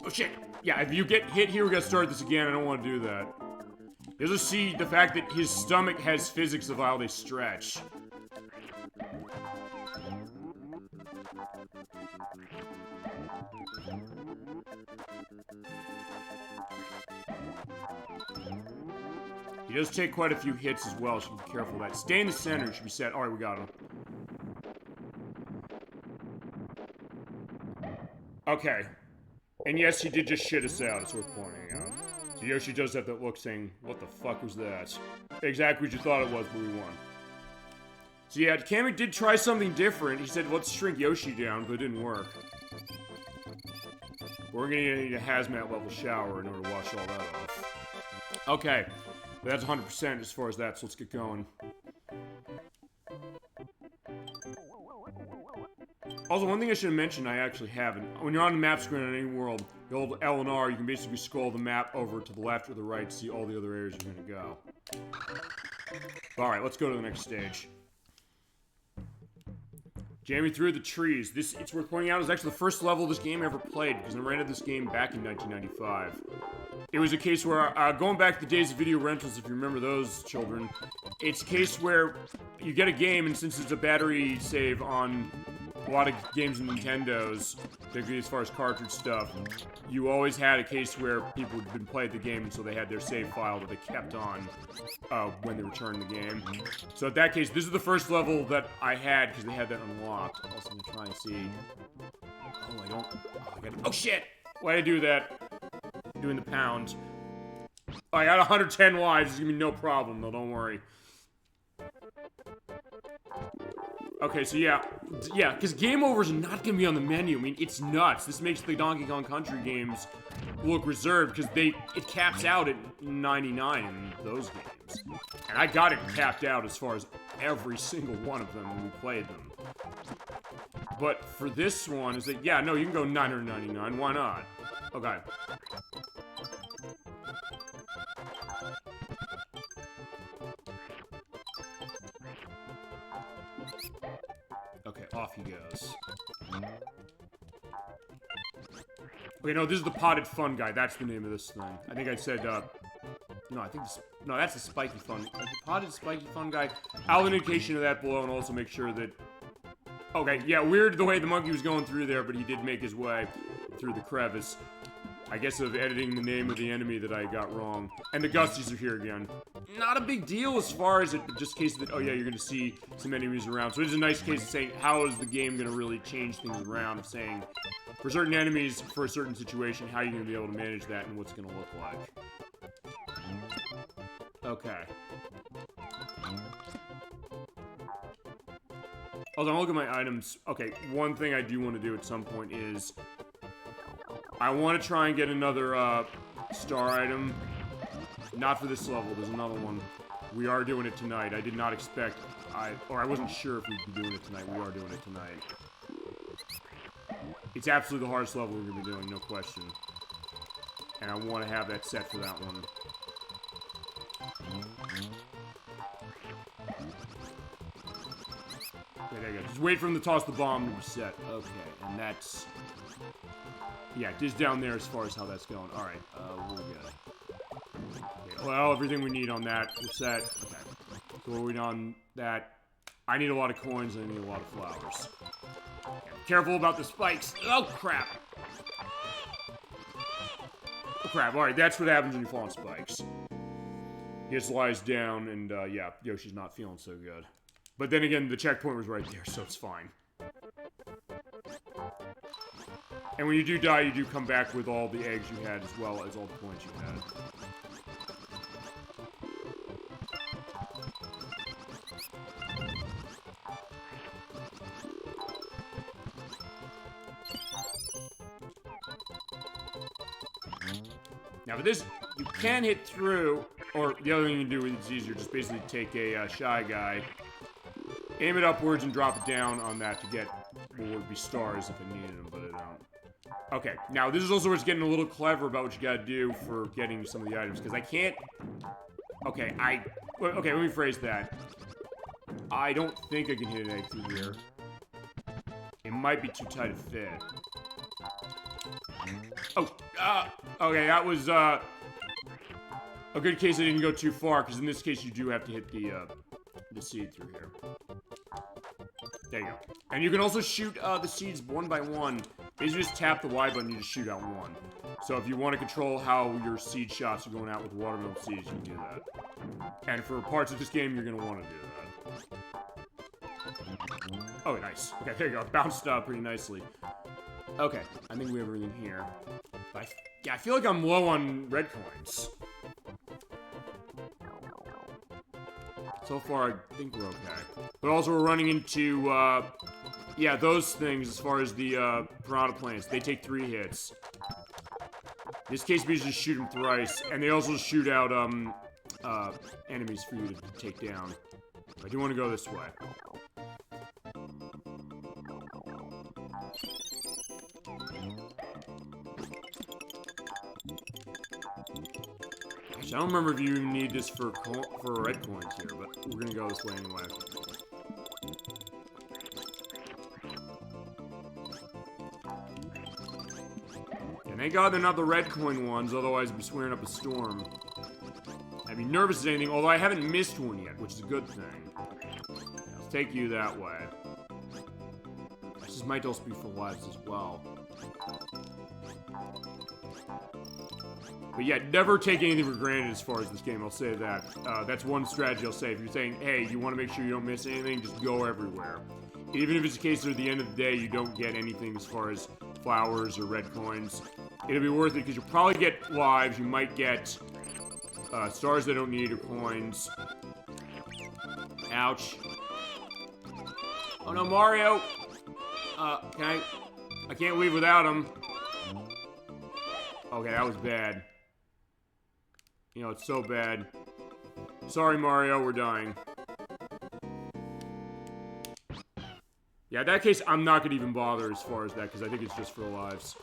Oh shit! Yeah, if you get hit here, we gotta start this again. I don't want to do that. You'll just see the fact that his stomach has physics of how they stretch. He does take quite a few hits as well, so be careful of that. Stay in the center, you should be set. Alright, we got him. Okay. And yes, he did just shit us out, it's worth pointing out. So Yoshi does have that look saying, what the fuck was that? Exactly what you thought it was, but we won. So yeah, Kamek did try something different. He said, let's shrink Yoshi down, but it didn't work. We're gonna need a hazmat level shower in order to wash all that off. Okay. But that's 100% as far as that, so let's get going. Also, one thing I should have mentioned I actually haven't. When you're on the map screen on any world, the old L and R, you can basically scroll the map over to the left or the right to see all the other areas you're gonna go. Alright, let's go to the next stage. Jamming through the trees. This, it's worth pointing out, is actually the first level this game ever played, because I rented this game back in 1995. It was a case where, going back to the days of video rentals, if you remember those, children, it's a case where you get a game, and since it's a battery save on a lot of games in Nintendo's, particularly as far as cartridge stuff, you always had a case where people had been playing the game, so they had their save file that they kept on when they returned the game. So in that case, this is the first level that I had, because they had that unlocked. Also, I'm gonna try and see... Oh, I don't... Oh, shit! Why'd I do that? Doing the pound. I got 110 lives. It's gonna be no problem, though. Don't worry. Okay, so yeah, because game over is not gonna be on the menu. I mean, it's nuts. This makes the Donkey Kong Country games look reserved because it caps out at 99 in those games, and I got it capped out as far as every single one of them when we played them. But for this one, is that yeah, no, you can go 999. Why not? Okay. Okay, off he goes. Okay, no, this is the Potted Fun Guy. That's the name of this thing. I think I said, no, I think this, no, that's the Spiky Fun. The Potted Spiky Fun Guy. I'll have an indication of that below and also make sure that... Okay, yeah, weird the way the monkey was going through there, but he did make his way through the crevice. I guess of editing the name of the enemy that I got wrong. And the Gusties are here again. Not a big deal as far as it, just case that, oh yeah, you're gonna see some enemies around. So it is a nice case of saying, how is the game gonna really change things around, of saying, for certain enemies, for a certain situation, how are you gonna be able to manage that and what's gonna look like. Okay. Hold on, I'll look at my items. Okay, one thing I do want to do at some point is, I want to try and get another, star item. Not for this level, there's another one. We are doing it tonight. I did not expect, I wasn't sure if we'd be doing it tonight. We are doing it tonight. It's absolutely the hardest level we're going to be doing, no question. And I want to have that set for that one. Okay, there you go. Just wait for him to toss the bomb to reset. Okay, and that's... Yeah, it is down there as far as how that's going. Alright, we're good. Okay, well, everything we need on that, we're set. Okay. So we're waiting on that. I need a lot of coins and I need a lot of flowers. Okay. Careful about the spikes. Oh, crap. Oh, crap. Alright, that's what happens when you fall on spikes. He just lies down and, yeah, Yoshi's not feeling so good. But then again, the checkpoint was right there, so it's fine. And when you do die, you do come back with all the eggs you had as well as all the points you had. Now for this, you can hit through, or the other thing you can do is easier, just basically take a Shy Guy, aim it upwards and drop it down on that to get what would be stars if I needed them, but I don't. Okay, now this is also where it's getting a little clever about what you gotta do for getting some of the items, because I can't... Okay, okay, let me phrase that. I don't think I can hit an egg through here. It might be too tight a fit. Oh, okay, that was, a good case I didn't go too far, because in this case you do have to hit the seed through here. There you go. And you can also shoot, the seeds one by one. Basically just tap the Y button, you just shoot out one. So if you want to control how your seed shots are going out with watermelon seeds, you can do that. And for parts of this game, you're going to want to do that. Oh, nice. Okay, there you go. Bounced up pretty nicely. Okay, I think we have everything here. But yeah, I feel like I'm low on red coins. So far, I think we're okay. But also, we're running into, yeah, those things as far as the, piranha plants. They take 3 hits. In this case, we just shoot them thrice. And they also shoot out, enemies for you to take down. I do want to go this way. Actually, I don't remember if you even need this for red coins here, but we're gonna go this way anyway. And thank God they're not the red coin ones, otherwise I'd be swearing up a storm. I'd be nervous as anything, although I haven't missed one yet, which is a good thing. Let's take you that way. This might also be for lives as well. But yeah, never take anything for granted as far as this game, I'll say that. That's one strategy I'll say. If you're saying, hey, you want to make sure you don't miss anything, just go everywhere. Even if it's a case that at the end of the day you don't get anything as far as flowers or red coins, it'll be worth it because you'll probably get lives, you might get Stars I don't need, or coins. Ouch. Oh no, Mario! I can't leave without him. Okay, that was bad. You know, it's so bad. Sorry, Mario, we're dying. Yeah, in that case, I'm not gonna even bother as far as that, because I think it's just for lives.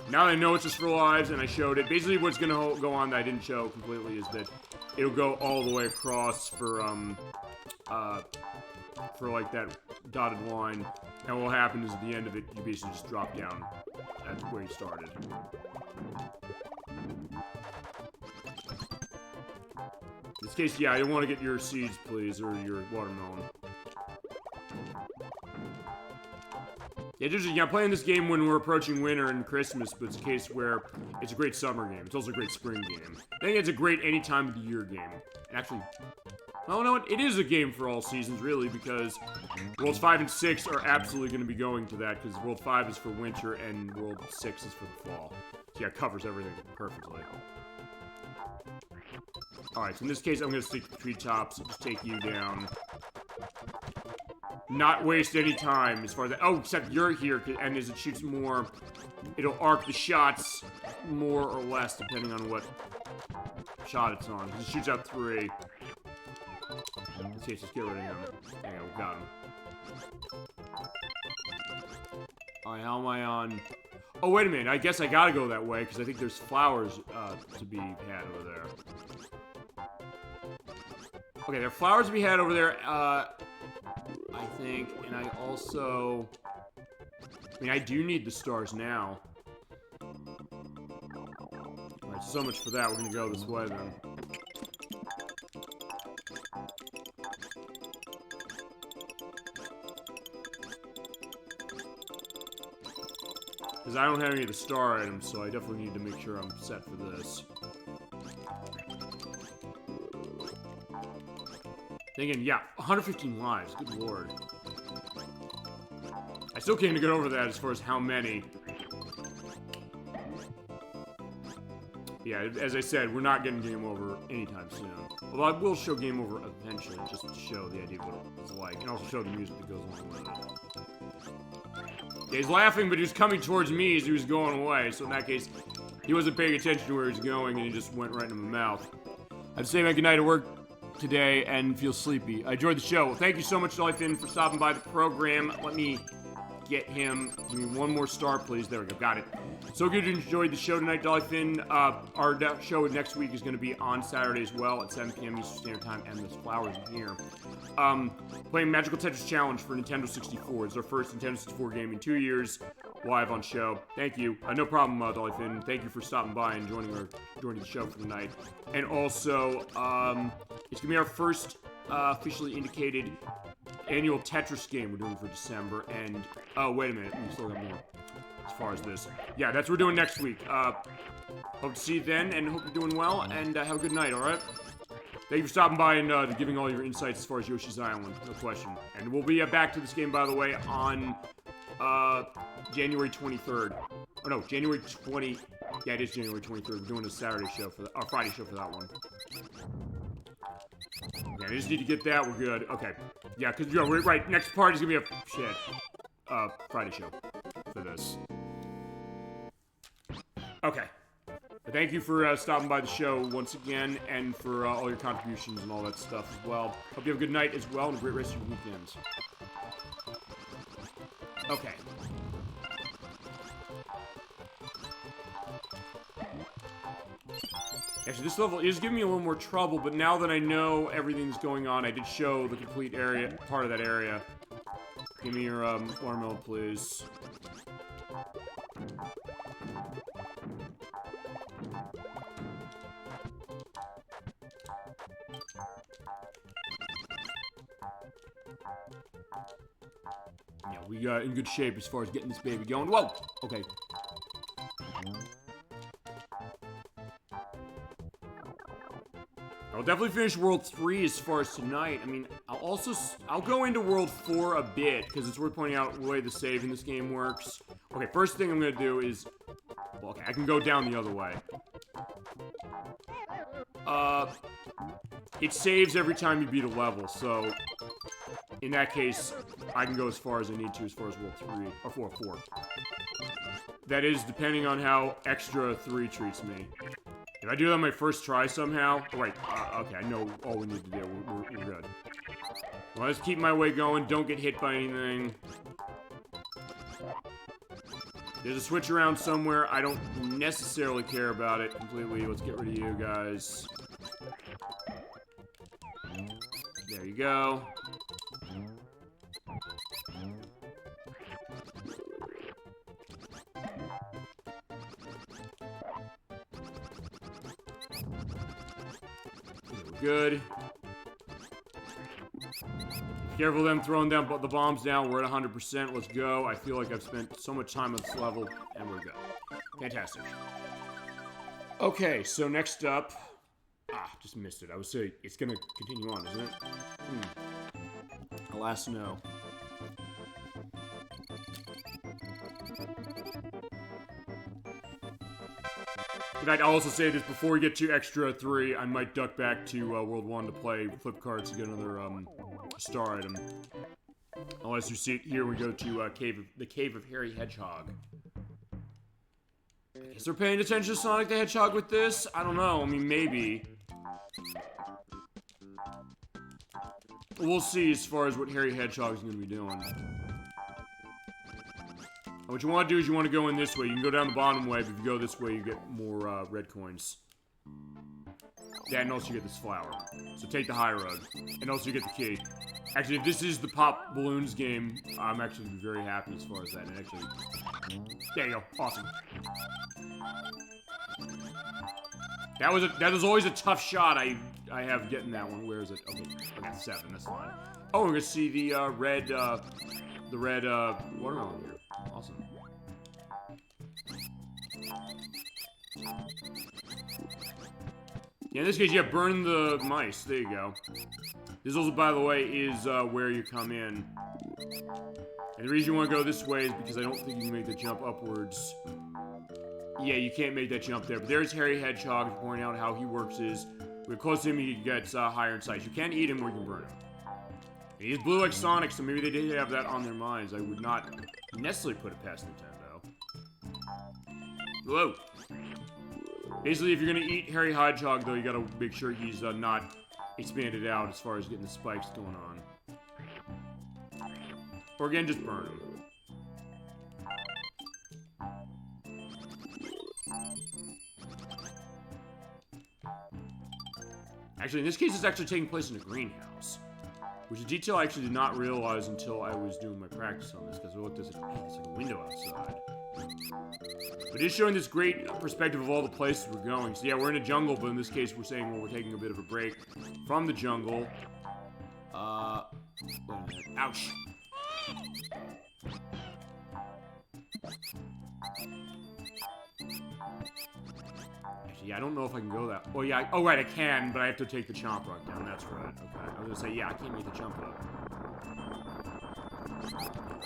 Now that I know it's just for lives, and I showed it, basically what's gonna go on that I didn't show completely is that it'll go all the way across for like that dotted line, and what will happen is at the end of it, you basically just drop down. That's where you started. In this case, yeah, I don't want to get your seeds, please, or your watermelon. Yeah, I'm playing this game when we're approaching winter and Christmas, but it's a case where it's a great summer game. It's also a great spring game. I think it's a great any time of the year game. And actually, well, no, it is a game for all seasons, really, because Worlds 5 and 6 are absolutely going to be going to that, because World 5 is for winter and World 6 is for the fall. So yeah, it covers everything perfectly. Alright, so in this case, I'm going to stick to the treetops and just take you down. Not waste any time as far as that. Oh, except you're here, and as it shoots more, it'll arc the shots more or less depending on what shot it's on. It shoots out 3. Let's see, let's just get rid of him. There you go, got him. Alright, how am I on? Oh, wait a minute. I guess I gotta go that way, because I think there's flowers to be had over there. Okay, there are flowers to be had over there, I think, and I also... I mean, I do need the stars now. Alright, so much for that. We're gonna go this way, then. Because I don't have any of the star items, so I definitely need to make sure I'm set for this. Thinking, yeah, 115 lives. Good lord. I still can't get over that as far as how many. Yeah, as I said, we're not getting game over anytime soon. Although I will show game over eventually, just to show the idea of what it's like, and also show the music that goes along with it. Yeah, he's laughing, but he was coming towards me as he was going away, so in that case, he wasn't paying attention to where he was going, and he just went right into my mouth. I'd say my goodnight at work today and feel sleepy. I enjoyed the show. Well, thank you so much, Dollyfin, for stopping by the program. Let me get him. Give me one more star, please. There we go. Got it. So good you enjoyed the show tonight, Dollyfin. Our show next week is going to be on Saturday as well at 7 p.m. Eastern Standard Time, and there's flowers in here. Playing Magical Tetris Challenge for Nintendo 64. It's our first Nintendo 64 game in 2 years, live on show. Thank you. No problem, Dollyfin. Thank you for stopping by and joining the show for the night. And also, it's going to be our first officially indicated annual Tetris game we're doing for December. And, oh, wait a minute. We still got more as far as this. Yeah, that's what we're doing next week. Hope to see you then, and hope you're doing well, and have a good night, alright? Thank you for stopping by and giving all your insights as far as Yoshi's Island, no question. And we'll be back to this game, by the way, on January 23rd. Oh, no, January 20... Yeah, it is January 23rd. We're doing a Saturday show for or Friday show for that one. Okay, I just need to get that. We're good. Okay. Yeah, because, we're right. Next part is going to be a... Friday show for this. Okay. Thank you for stopping by the show once again, and for all your contributions and all that stuff as well. Hope you have a good night as well, and a great rest of your weekends. Okay. Actually, this level is giving me a little more trouble, but now that I know everything's going on, I did show the complete area, part of that area. Give me your watermelon, please. Yeah, we got in good shape as far as getting this baby going. Whoa! Okay. I'll definitely finish World 3 as far as tonight. I mean, I'll go into World 4 a bit, because it's worth pointing out the way the save in this game works. Okay, first thing I'm going to do is... Well, okay, I can go down the other way. It saves every time you beat a level, so in that case, I can go as far as I need to, as far as World 3, or 4. That is, depending on how Extra 3 treats me. If I do that on my first try somehow... Oh, wait, okay, I know all we need to do. We're good. Well, let's keep my way going. Don't get hit by anything. There's a switch around somewhere. I don't necessarily care about it completely. Let's get rid of you guys. There you go. Good. Careful of them throwing down the bombs down. We're at 100%. Let's go. I feel like I've spent so much time on this level, and we're good. Fantastic. Okay, so next up... just missed it. I would say it's gonna continue on, isn't it? Alas, no. In fact, I'll also say this, before we get to Extra 3, I might duck back to World 1 to play flip cards to get another star item. Unless you see it here, we go to the Cave of Hairy Hedgehog. I guess they're paying attention to Sonic the Hedgehog with this? I don't know. I mean, maybe. We'll see as far as what Hairy Hedgehog's going to be doing. What you want to do is you want to go in this way. You can go down the bottom way, but if you go this way, you get more red coins. Yeah, and also you get this flower. So take the high road. And also you get the key. Actually, if this is the Pop Balloons game, I'm actually very happy as far as that. And actually... There you go. Awesome. That was always a tough shot I have getting that one. Where is it? Okay, 7. That's fine. Oh, we're gonna see the red watermelon here. Awesome. Yeah, in this case, yeah, burn the mice. There you go. This also, by the way, is where you come in. And the reason you want to go this way is because I don't think you can make the jump upwards. Yeah, you can't make that jump there. But there's Hairy Hedgehog pointing out how he works is, we're close to him, he gets higher in size. You can eat him or you can burn him. And he's blue like Sonic, so maybe they did have that on their minds. I would not necessarily put it past Nintendo. Whoa. Basically, if you're gonna eat Hairy Hedgehog, though, you gotta make sure he's not expanded out as far as getting the spikes going on. Or again, just burn him. Actually, in this case, it's actually taking place in a greenhouse. Which is a detail I actually did not realize until I was doing my practice on this, because I looked at it, hey, there's like a window outside. But it is showing this great perspective of all the places we're going. So yeah, we're in a jungle, but in this case, we're saying, well, we're taking a bit of a break from the jungle. Wait a minute. Ouch. Actually, yeah, I don't know if I can go that... Oh, yeah. Oh, right, I can, but I have to take the chomp rock down. That's right. Okay. I was gonna say, yeah, I can't make the jump up.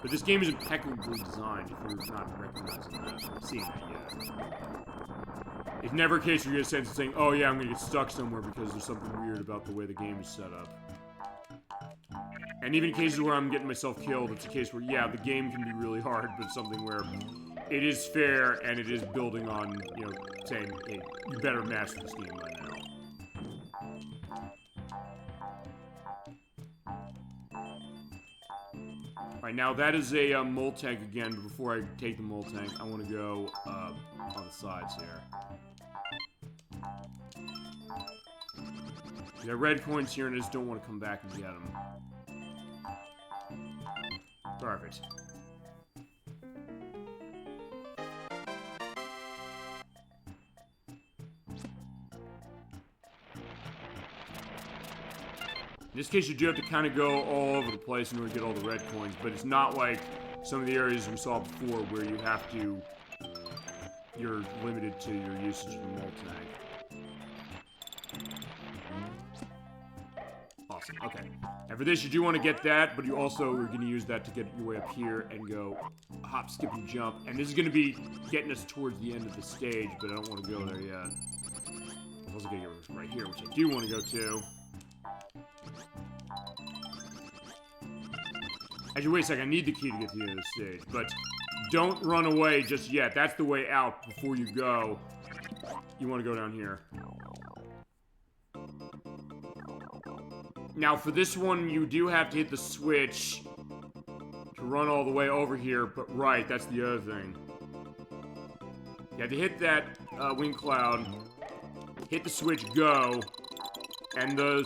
But this game is impeccably designed, if you're not recognizing that, or seeing that yet. It's never a case where you get a sense of saying, oh, yeah, I'm gonna get stuck somewhere because there's something weird about the way the game is set up. And even in cases where I'm getting myself killed, it's a case where, yeah, the game can be really hard, but it's something where it is fair, and it is building on, you know, saying, hey, you better master this game by now. Alright, now that is a mold tank again, but before I take the mold tank, I want to go on the sides here. There are red coins here, and I just don't want to come back and get them. Perfect. In this case, you do have to kind of go all over the place in order to get all the red coins, but it's not like some of the areas we saw before where you have to... You're limited to your usage of the mold tank. Awesome, okay. And for this, you do want to get that, but you also are going to use that to get your way up here and go hop, skip, and jump. And this is going to be getting us towards the end of the stage, but I don't want to go there yet. also gotta get right here, which I do want to go to. Actually, wait a second. I need the key to get to the end of the stage, but don't run away just yet. That's the way out before you go. You want to go down here. Now, for this one, you do have to hit the switch to run all the way over here, but right, that's the other thing. You have to hit that wing cloud, hit the switch, go, and the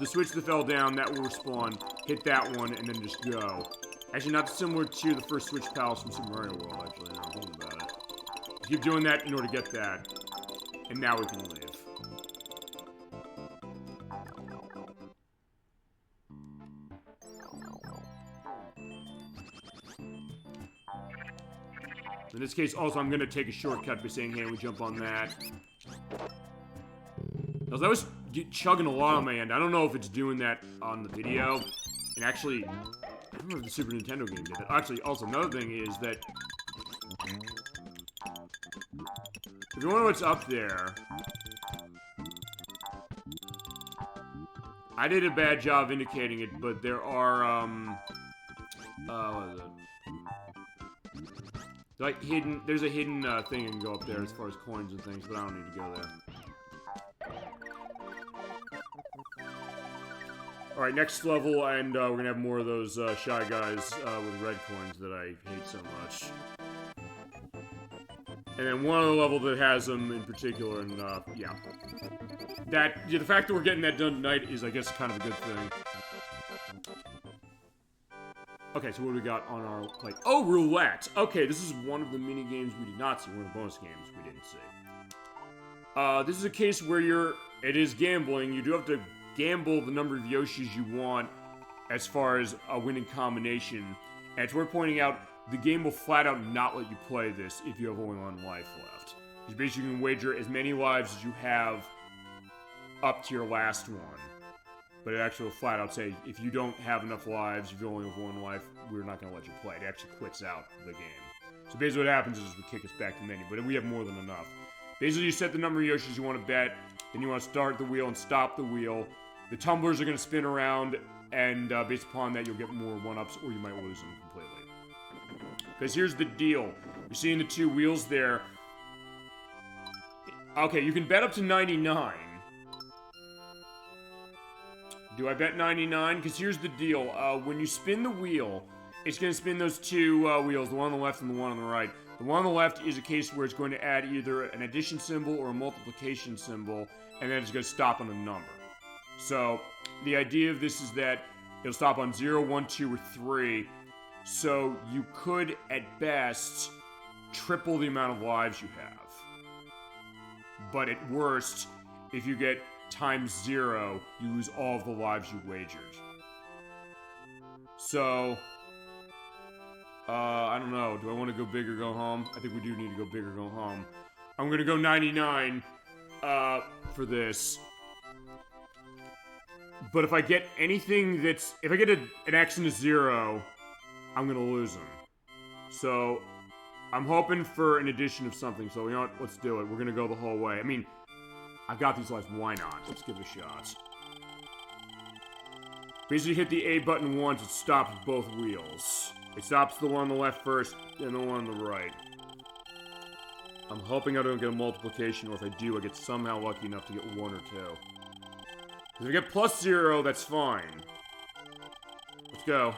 switch that fell down, that will respawn. Hit that one, and then just go. Actually, not similar to the first Switch Palace from Super Mario World, actually, now I'm thinking about it. Keep doing that in order to get that. And now we can leave. In this case, also, I'm going to take a shortcut by saying, hey, we jump on that. Because I was chugging a lot on my end. I don't know if it's doing that on the video. And actually, I don't know if the Super Nintendo game did that. Actually, also, another thing is that if you wonder what's up there, I did a bad job indicating it, but there are, what is it? Like, there's a hidden, thing you can go up there as far as coins and things, but I don't need to go there. Alright, next level, and we're gonna have more of those Shy Guys with red coins that I hate so much. And then one other level that has them in particular, and yeah. The fact that we're getting that done tonight is, I guess, kind of a good thing. Okay, so what do we got on our plate? Oh, roulette! Okay, this is one of the mini games we did not see, one of the bonus games we didn't see. This is a case where it is gambling. You do have to gamble the number of Yoshis you want as far as a winning combination. And it's worth pointing out, the game will flat out not let you play this if you have only one life left. You basically can wager as many lives as you have up to your last one. But it actually will flat out say, if you don't have enough lives, if you only have one life, we're not going to let you play. It actually quits out the game. So basically what happens is we kick us back to the menu, but we have more than enough. Basically you set the number of Yoshis you want to bet, then you want to start the wheel and stop the wheel. The tumblers are going to spin around, and based upon that, you'll get more one-ups, or you might lose them completely. Because here's the deal. You're seeing the two wheels there. Okay, you can bet up to 99. Do I bet 99? Because here's the deal. When you spin the wheel, it's going to spin those two wheels, the one on the left and the one on the right. The one on the left is a case where it's going to add either an addition symbol or a multiplication symbol, and then it's going to stop on a number. So, the idea of this is that it'll stop on 0, 1, 2, or 3. So, you could, at best, triple the amount of lives you have. But at worst, if you get times 0, you lose all of the lives you wagered. So, I don't know. Do I want to go big or go home? I think we do need to go big or go home. I'm going to go 99 for this. But if I get anything that's... If I get an X and a 0, I'm going to lose them. So, I'm hoping for an addition of something. So, you know what? Let's do it. We're going to go the whole way. I mean, I've got these lives. Why not? Let's give it a shot. Basically, hit the A button once. It stops both wheels. It stops the one on the left first, and the one on the right. I'm hoping I don't get a multiplication, or if I do, I get somehow lucky enough to get 1 or 2. If I get plus 0, that's fine. Let's go.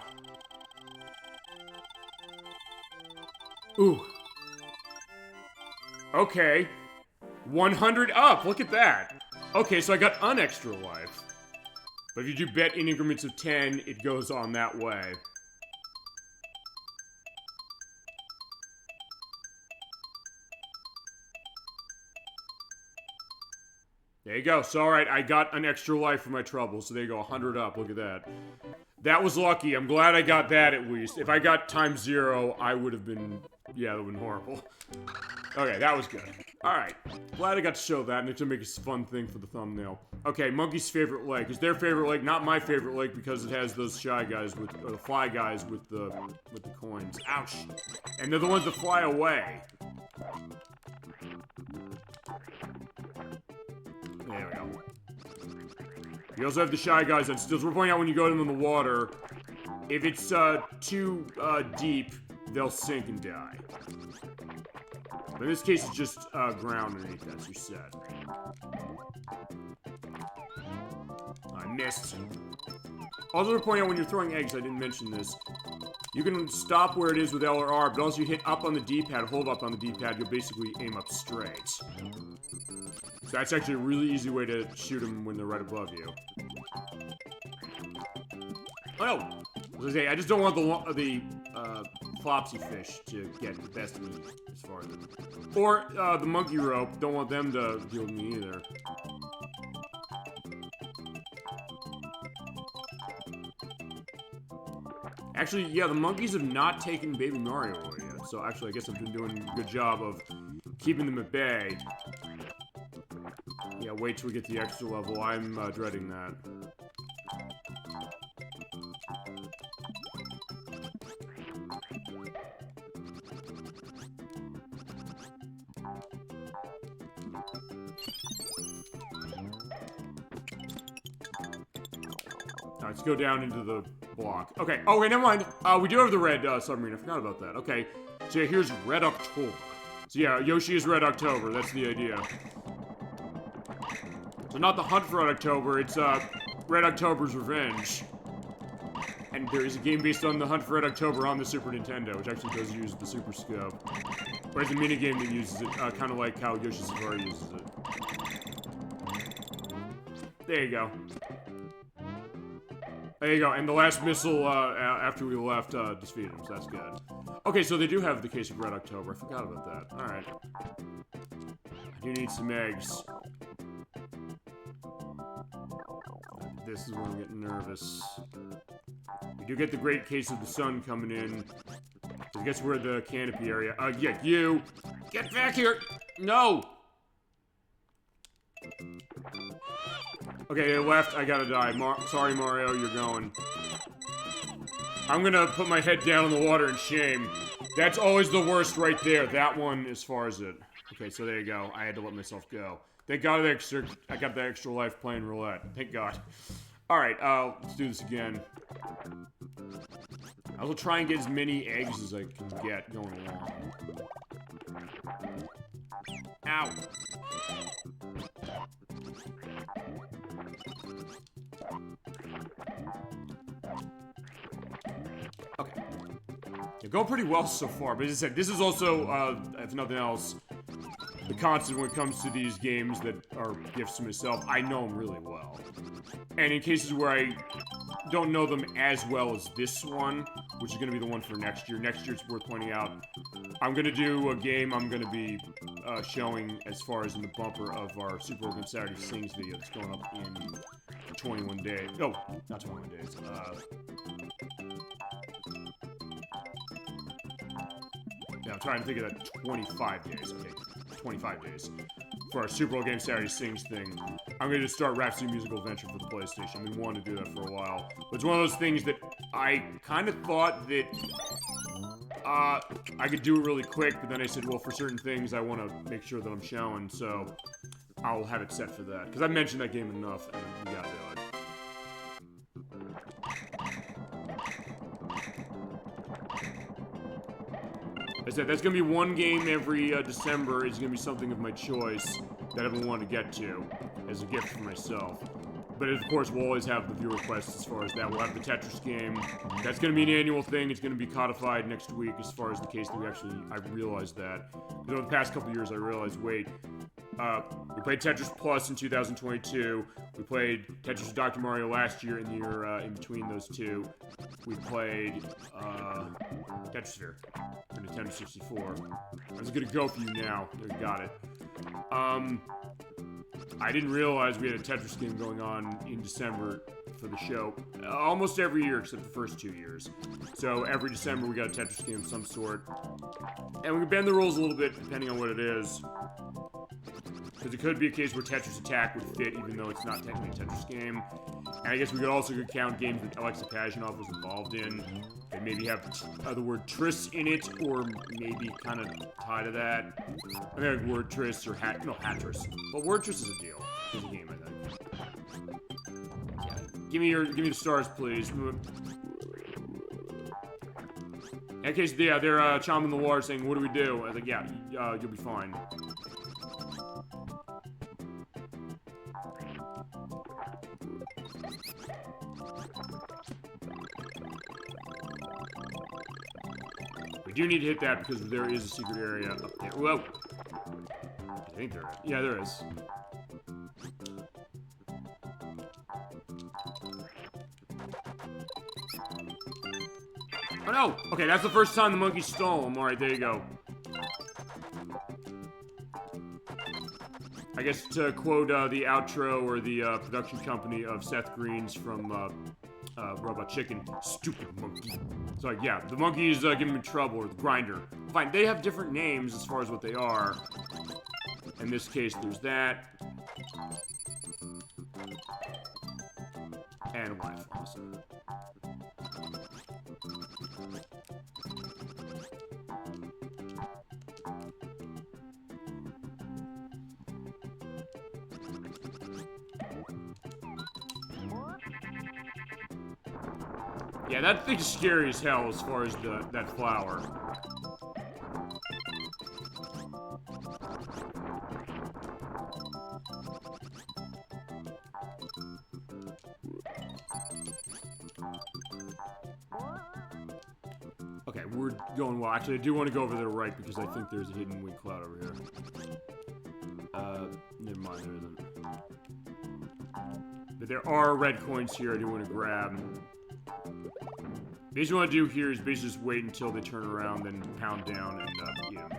Ooh. Okay. 100 up! Look at that! Okay, so I got an extra life. But if you do bet in increments of 10, it goes on that way. There you go. So, alright, I got an extra life for my trouble. So there you go, 100 up. Look at that. That was lucky. I'm glad I got that at least. If I got times 0, I would have been... Yeah, that would have been horrible. Okay, that was good. Alright. Glad I got to show that, and it's to make a fun thing for the thumbnail. Okay, Monkey's favorite lake. Is their favorite lake not my favorite lake because it has those Shy Guys with... Or the Fly Guys with the coins. Ouch. And they're the ones that fly away. There we go. You also have the Shy Guys on stilts. We're pointing out when you go to them in the water, if it's too deep, they'll sink and die. But in this case, it's just ground underneath that, so you're set. I missed. Also, to point out when you're throwing eggs, I didn't mention this. You can stop where it is with L or R, but also you hit up on the D-pad, hold up on the D-pad, you'll basically aim up straight. So that's actually a really easy way to shoot them when they're right above you. Oh, I just don't want the flopsy fish to get the best of me as far as it. Or the monkey rope, don't want them to deal with me either. Actually, yeah, the monkeys have not taken Baby Mario away yet, so actually I guess I've been doing a good job of keeping them at bay. Yeah, wait till we get the extra level. I'm dreading that. Alright, let's go down into the block. Okay, oh wait, never mind. We do have the red submarine. I forgot about that. Okay, so yeah, here's Red October. So yeah, Yoshi is Red October. That's the idea. So not the hunt for Red October, it's Red October's Revenge. And there is a game based on the hunt for Red October on the Super Nintendo, which actually does use the Super Scope. But it's a minigame that uses it, kind of like how Yoshi Safari uses it. There you go. There you go, and the last missile after we left defeated him, so that's good. Okay, so they do have the case of Red October. I forgot about that. Alright. I do need some eggs. This is where I'm getting nervous. We do get the great case of the sun coming in. I guess we're the canopy area. Yeah, you! Get back here! No! Okay, they left. I gotta die. Sorry, Mario, you're going. I'm gonna put my head down in the water in shame. That's always the worst right there. That one as far as it. Okay, so there you go. I had to let myself go. Thank God I got that extra life playing roulette. Thank God. Alright, let's do this again. I will try and get as many eggs as I can get going along. Ow! Okay. You're going pretty well so far, but as I said, this is also, if nothing else, the constant when it comes to these games that are gifts to myself. I know them really well. And in cases where I don't know them as well as this one, which is going to be the one for next year. Next year, it's worth pointing out, I'm going to do a game I'm going to be showing as far as in the bumper of our Super Open Saturday Sings video that's going up in 21 days. Oh, not 21 days. Yeah, I'm trying to think of that 25 days. Okay, 25 days. For our Super Bowl Game Saturday Sings thing. I'm going to just start Rhapsody Musical Adventure for the PlayStation. I've been wanting to do that for a while. But it's one of those things that I kind of thought that I could do it really quick, but then I said, well, for certain things, I want to make sure that I'm showing, so I'll have it set for that. Because I've mentioned that game enough, and we gotta do it. I said, that's going to be one game every December. It's going to be something of my choice that I've been wanting to get to as a gift for myself. But of course, we'll always have the viewer requests as far as that. We'll have the Tetris game. That's going to be an annual thing. It's going to be codified next week as far as the case that I realized that. Because over the past couple years, I realized, wait, we played Tetris Plus in 2022. We played Tetris Dr. Mario last year, in the year in between those two. We played Tetrisphere for Nintendo 64. I was going to go for you now. There, you got it. I didn't realize we had a Tetris game going on in December for the show. Almost every year except the first 2 years. So every December we got a Tetris game of some sort. And we can bend the rules a little bit depending on what it is. Because it could be a case where Tetris Attack would fit even though it's not technically a Tetris game. And I guess we could also count games that Alexa Pajanoff was involved in. Okay, maybe have the word tris in it, or maybe kind of tie to that. I mean, like word tris or hatris. But word tris is a deal. It's a game, I think. Yeah. Give me the stars, please. In case, yeah, they're chomping the water saying, what do we do? I was like, yeah, you'll be fine. We do need to hit that because there is a secret area up there. Whoa! I think there is. Yeah, there is. Oh no! Okay, that's the first time the monkey stole him. Alright, there you go. I guess to quote the outro or the production company of Seth Green's from Robot Chicken, stupid monkey. So like, yeah, the monkey is giving him trouble, or the grinder. Fine, they have different names as far as what they are. In this case, there's that. And a wife, awesome. Yeah, that thing's scary as hell as far as that flower. Okay, we're going well. Actually, I do want to go over to the right because I think there's a hidden wind cloud over here. Never mind, there isn't. But there are red coins here I do want to grab. Basically, what I do here is basically just wait until they turn around, then pound down and eat them.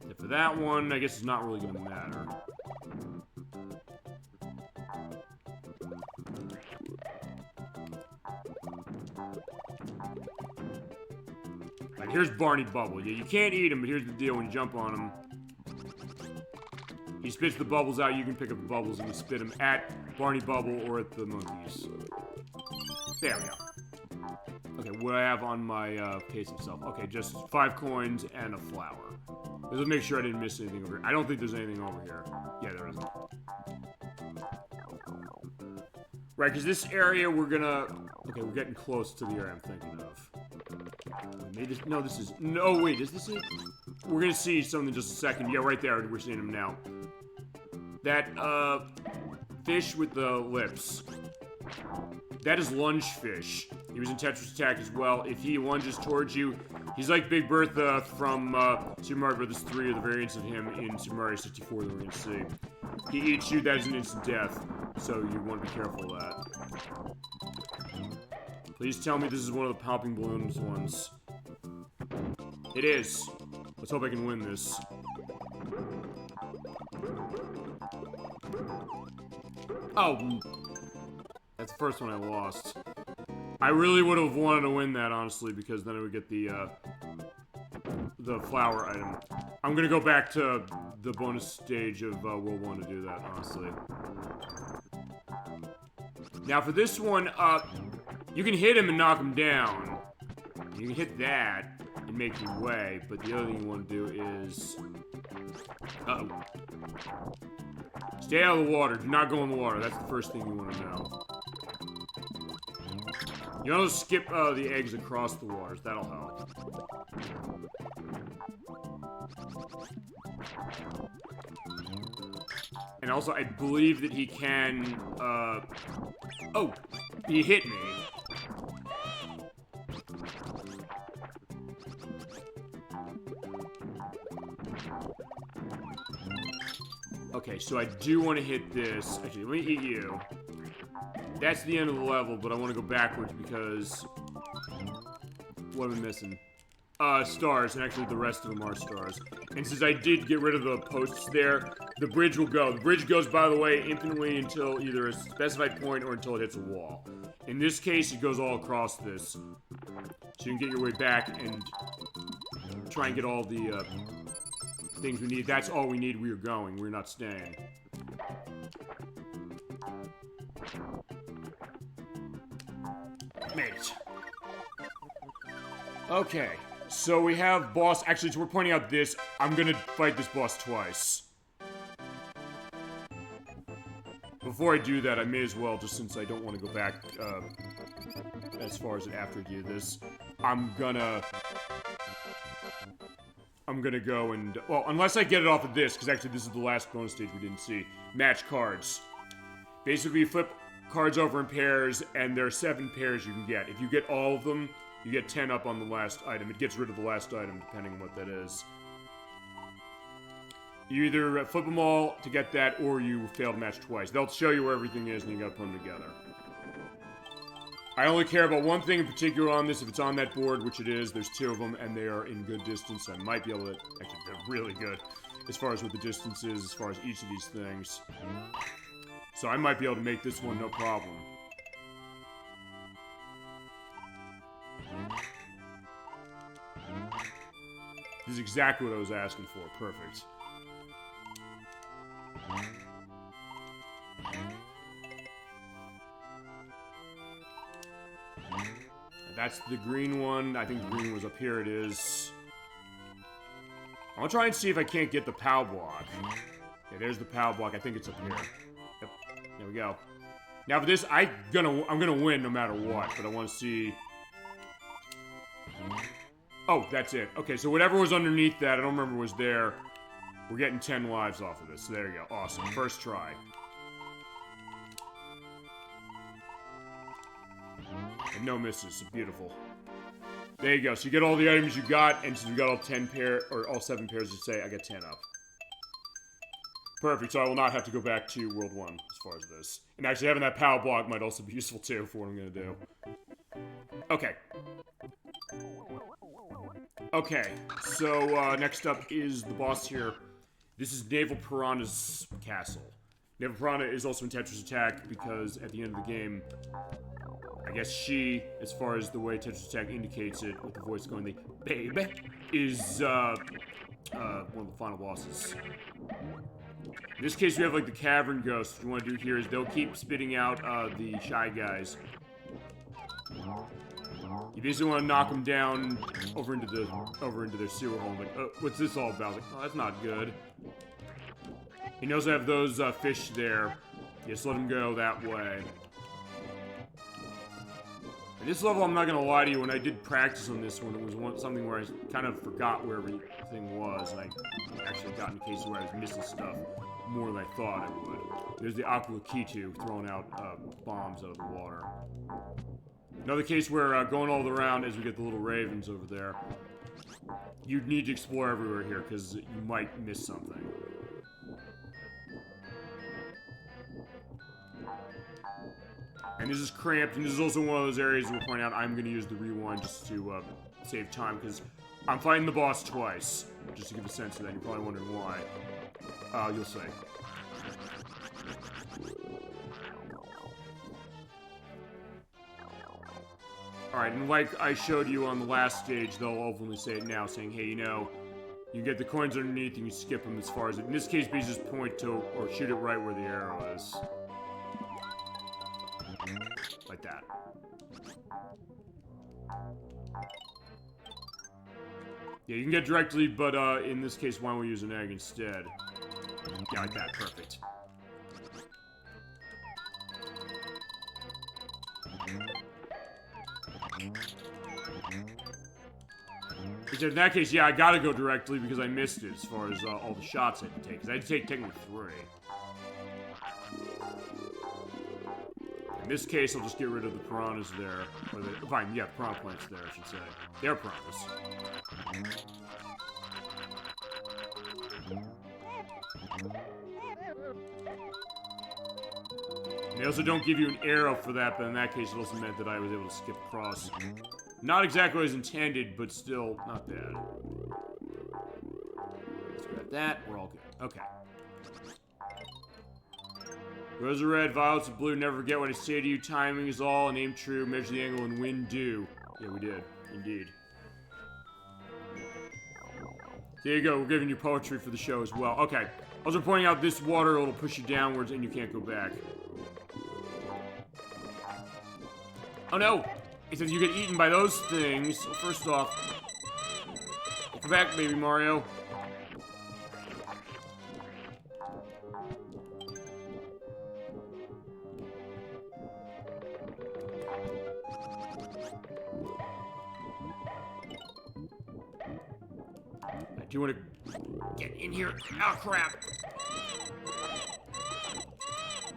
And for that one, I guess it's not really going to matter. Like, here's Barney Bubble. Yeah, you can't eat him, but here's the deal. When you jump on him, he spits the bubbles out. You can pick up the bubbles and you spit them at Barney Bubble or at the monkeys. There we go. Okay, what do I have on my case itself? Okay, just 5 coins and a flower. Let's make sure I didn't miss anything over here. I don't think there's anything over here. Yeah, there isn't. Right, because this area we're gonna... Okay, we're getting close to the area I'm thinking of. Maybe this... No, this is... No, wait, is this it? We're gonna see something in just a second. Yeah, right there. We're seeing him now. That, fish with the lips. That is lunge fish. He was in Tetris Attack as well. If he lunges towards you, he's like Big Bertha from Super Mario Bros. 3 or the variants of him in Super Mario 64 that we're going to see. He eats you, that is an instant death. So you want to be careful of that. Please tell me this is one of the popping balloons ones. It is. Let's hope I can win this. Oh, that's the first one I lost. I really would have wanted to win that, honestly, because then I would get the flower item. I'm gonna go back to the bonus stage of World 1 to do that, honestly. Now, for this one, you can hit him and knock him down. You can hit that and make your way, but the other thing you want to do is... Uh-oh. Stay out of the water. Do not go in the water. That's the first thing you want to know. You want to skip the eggs across the waters. That'll help. And also, I believe that he can, Oh! He hit me. Okay, so I do want to hit this. Actually, let me eat you. That's the end of the level, but I want to go backwards because... What am I missing? Stars, and actually the rest of them are stars. And since I did get rid of the posts there, the bridge will go. The bridge goes, by the way, infinitely until either a specified point or until it hits a wall. In this case, it goes all across this. So you can get your way back and try and get all the things we need. That's all we need. We are going. We're not staying. Made it. Okay. So we have boss. Actually, so we're pointing out this. I'm gonna fight this boss twice. Before I do that, I may as well, just since I don't want to go back as far as it after I do this, I'm gonna go and, well, unless I get it off of this, because actually this is the last bonus stage we didn't see. Match cards. Basically, you flip cards over in pairs, and there are 7 pairs you can get. If you get all of them, you get 10 up on the last item. It gets rid of the last item, depending on what that is. You either flip them all to get that, or you fail to match twice. They'll show you where everything is, and you gotta put them together. I only care about one thing in particular on this. If it's on that board, which it is, there's 2 of them, and they are in good distance. I might be able to... Actually, they're really good as far as what the distance is, as far as each of these things. So I might be able to make this one no problem. This is exactly what I was asking for. Perfect. That's the green one. I think the green was up here. It is. I'll try and see if I can't get the POW block. Yeah, there's the POW block. I think it's up here. Yep. There we go. Now for this, I'm gonna win no matter what. But I want to see. Oh, that's it. Okay, so whatever was underneath that, I don't remember was there. We're getting 10 lives off of this. So there you go. Awesome. First try. And no misses. Beautiful. There you go. So you get all the items you got, and since you got all 10 pair, or all 7 pairs to say, I get 10 up. Perfect. So I will not have to go back to World 1 as far as this. And actually having that POW block might also be useful too for what I'm going to do. Okay. Okay. So next up is the boss here. This is Naval Piranha's castle. Naval Piranha is also in Tetris Attack because at the end of the game, I guess she, as far as the way Tetris Attack indicates it, with the voice going, the babe, is one of the final bosses. In this case, we have like the cavern ghosts. What you want to do here is they'll keep spitting out the shy guys. You basically want to knock them down over into their sewer hole. Like, what's this all about? Like, oh, that's not good. He knows I have those fish there. Just let him go that way. At this level, I'm not gonna lie to you. When I did practice on this one, it was something where I kind of forgot where everything was, and I actually got in a case where I was missing stuff more than I thought I would. There's the Aqua Kitu throwing out bombs out of the water. Another case where going all around as we get the little ravens over there, you need to explore everywhere here because you might miss something. And this is cramped, and this is also one of those areas we'll point out I'm going to use the rewind just to save time, because I'm fighting the boss twice, just to give a sense of that. You're probably wondering why. You'll see. Alright, and like I showed you on the last stage, they'll openly say it now, saying, hey, you know, you get the coins underneath and you skip them as far as it. In this case, we just point to, or shoot it right where the arrow is. Like that. Yeah, you can get directly, but in this case, why don't we use an egg instead? Yeah, like that. Perfect. Except in that case, yeah, I gotta go directly because I missed it as far as all the shots I had to take. Because I had to take technically 3. In this case, I'll just get rid of the piranhas there. Or the, fine, yeah, piranha plants there, I should say. They're piranhas. They also don't give you an arrow for that, but in that case, it also meant that I was able to skip across. Not exactly as intended, but still not bad. Let's grab that. We're all good. Okay. Rose are red, violets are blue. Never forget what I say to you. Timing is all, and aim true. Measure the angle and win due. Yeah, we did. Indeed. There you go, we're giving you poetry for the show as well. Okay. Also pointing out this water, it'll push you downwards and you can't go back. Oh no! It says you get eaten by those things. So first off, come back, baby Mario. I do want to get in here. Oh, crap.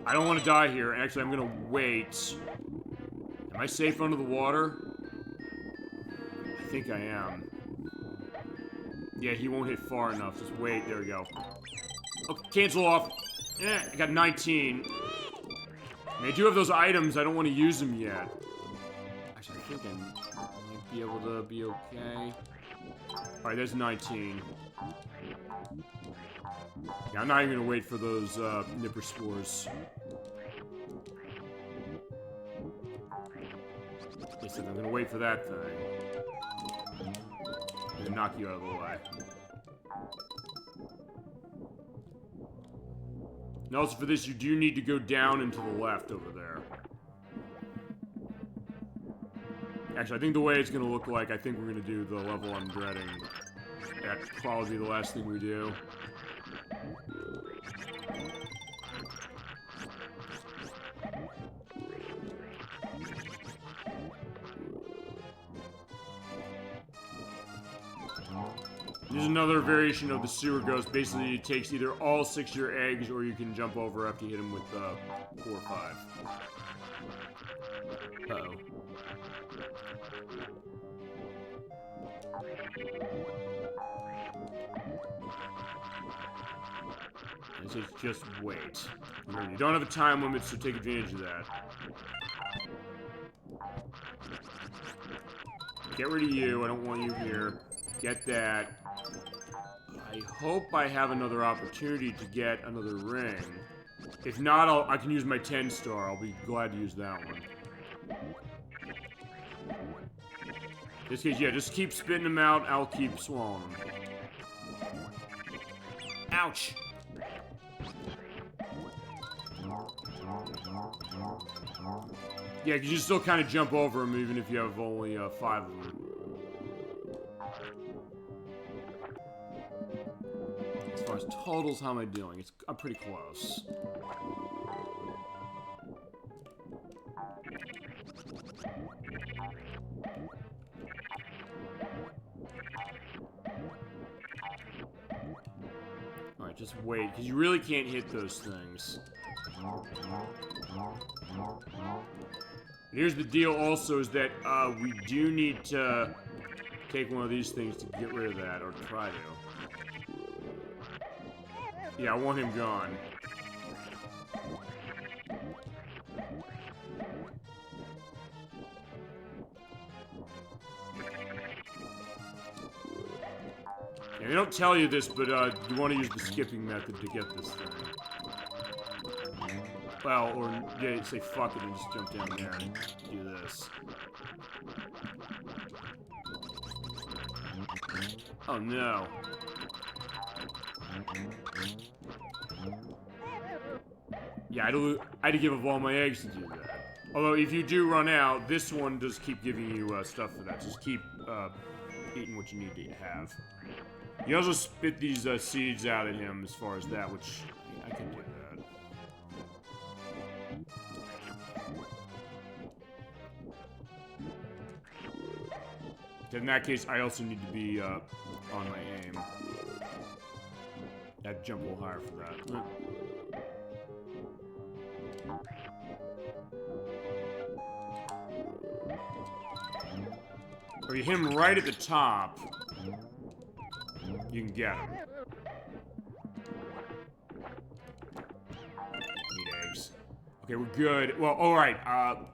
I don't want to die here. Actually, I'm going to wait. Am I safe under the water? I think I am. Yeah, he won't hit far enough. Just wait. There we go. Okay, cancel off. Yeah, I got 19. And I do have those items. I don't want to use them yet. Actually, I think I might be able to be okay. Alright, there's 19. Yeah, I'm not even gonna wait for those nipper spores. Listen, I'm gonna wait for that thing. I'm gonna knock you out of the way. And also for this, you do need to go down and to the left over there. Actually, I think the way it's gonna look like, I think we're gonna do the level I'm dreading. That'd probably be the last thing we do. There's another variation of the sewer ghost. Basically, it takes either all 6 of your eggs, or you can jump over after you hit him with 4 or 5. Uh-oh. It says just wait. Remember, you don't have a time limit, so take advantage of that. Get rid of you. I don't want you here. Get that. I hope I have another opportunity to get another ring. If not, I can use my 10-star. I'll be glad to use that one. In this case, yeah, just keep spitting them out. I'll keep swallowing them. Ouch! Yeah, because you still kind of jump over them even if you have only 5 of them. As far as totals, how am I doing? I'm pretty close. Alright, just wait, because you really can't hit those things. Here's the deal also, is that we do need to take one of these things to get rid of that, or try to. Yeah, I want him gone. Yeah, they don't tell you this, but you want to use the skipping method to get this thing. Well, or yeah, say fuck it and just jump down there and do this. Oh no. Yeah, I had to give up all my eggs to do that. Although, if you do run out, this one does keep giving you stuff for that. Just keep eating what you need to have. You also spit these seeds out at him as far as that, which I can do that. In that case, I also need to be on my aim. I'd jump a little higher for that. Or you hit him right at the top, you can get him. Need eggs. Okay, we're good. Well, alright, oh,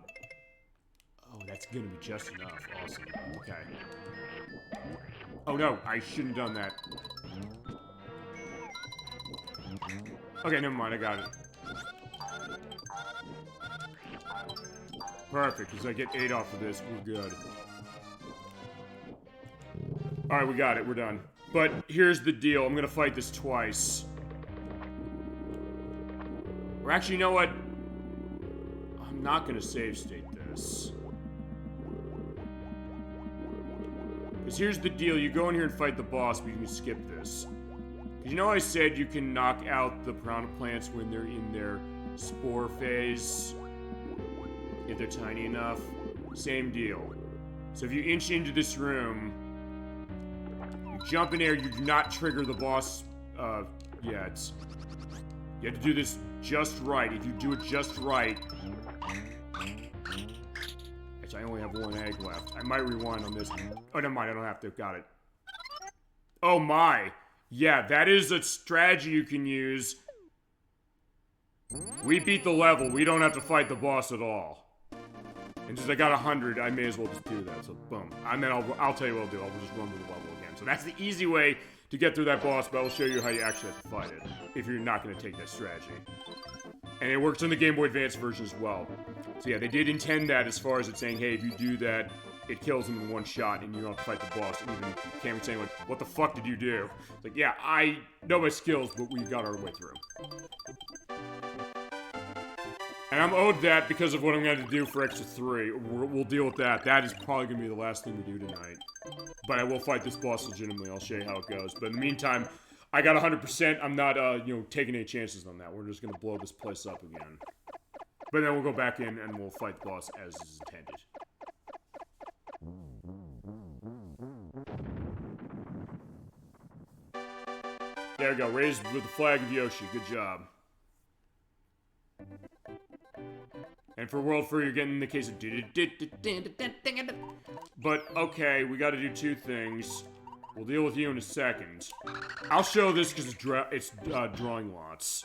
that's gonna be just enough. Awesome. Okay. Oh no, I shouldn't have done that. Okay, never mind, I got it. Perfect, because I get 8 off of this, we're good. Alright, we got it, we're done. But here's the deal. I'm gonna fight this twice. Or actually, you know what? I'm not gonna save state this. Because here's the deal. You go in here and fight the boss, but you can skip this. Because you know I said you can knock out the piranha plants when they're in their spore phase? If they're tiny enough. Same deal. So if you inch into this room, you jump in there, you do not trigger the boss yet. You have to do this just right. If you do it just right... Actually, I only have one egg left. I might rewind on this. Oh, never mind, I don't have to. Got it. Oh my! Yeah, that is a strategy you can use. We beat the level. We don't have to fight the boss at all. And since I got 100, I may as well just do that. So, boom. And then I'll tell you what I'll do. I'll just run through the level again. So that's the easy way to get through that boss, but I'll show you how you actually have to fight it. If you're not going to take that strategy. And it works on the Game Boy Advance version as well. So yeah, they did intend that as far as it's saying, hey, if you do that, it kills him in one shot and you don't have to fight the boss. And even Cameron saying, like, what the fuck did you do? It's like, yeah, I know my skills, but we got our way through. And I'm owed that because of what I'm going to do for Extra 3. We'll deal with that. That is probably going to be the last thing we do tonight. But I will fight this boss legitimately. I'll show you how it goes. But in the meantime, I got 100%. I'm not, taking any chances on that. We're just going to blow this place up again. But then we'll go back in and we'll fight the boss as is intended. There we go. Raised with the flag of Yoshi. Good job. And for World Free, you're getting the case of... But, okay, we gotta do two things. We'll deal with you in a second. I'll show this because it's drawing lots.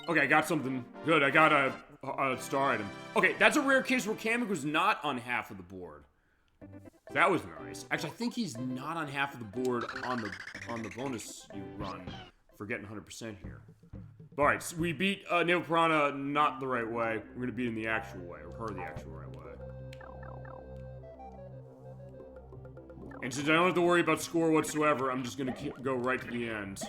Okay, I got something good. I got a star item. Okay, that's a rare case where Kamek was not on half of the board. That was nice. Actually, I think he's not on half of the board on the bonus you run for getting 100% here. Alright, so we beat Naval Piranha not the right way. We're gonna beat him the actual way, or her the actual right way. And since I don't have to worry about score whatsoever, I'm just gonna go right to the end.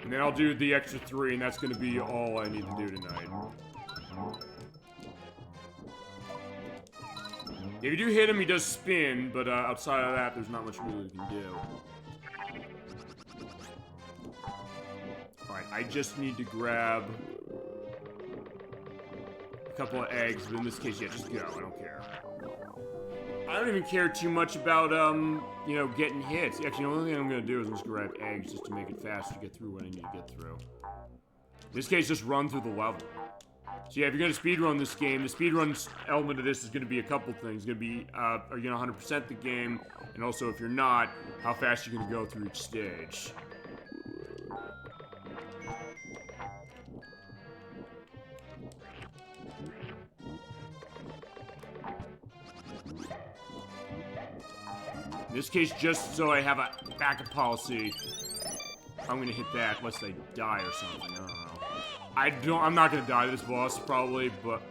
And then I'll do the extra 3, and that's gonna be all I need to do tonight. If you do hit him, he does spin, but outside of that, there's not much really you can do. Alright, I just need to grab a couple of eggs, but in this case, yeah, just go, I don't care. I don't even care too much about, getting hits. Actually, the only thing I'm gonna do is I'm just gonna grab eggs just to make it faster to get through what I need to get through. In this case, just run through the level. So yeah, if you're gonna speedrun this game, the speedrun element of this is gonna be a couple things. It's gonna be, are you gonna 100% the game? And also, if you're not, how fast you're gonna go through each stage. In this case, just so I have a backup policy, I'm gonna hit that unless I die or something. I don't know. I'm not gonna die to this boss, probably, but...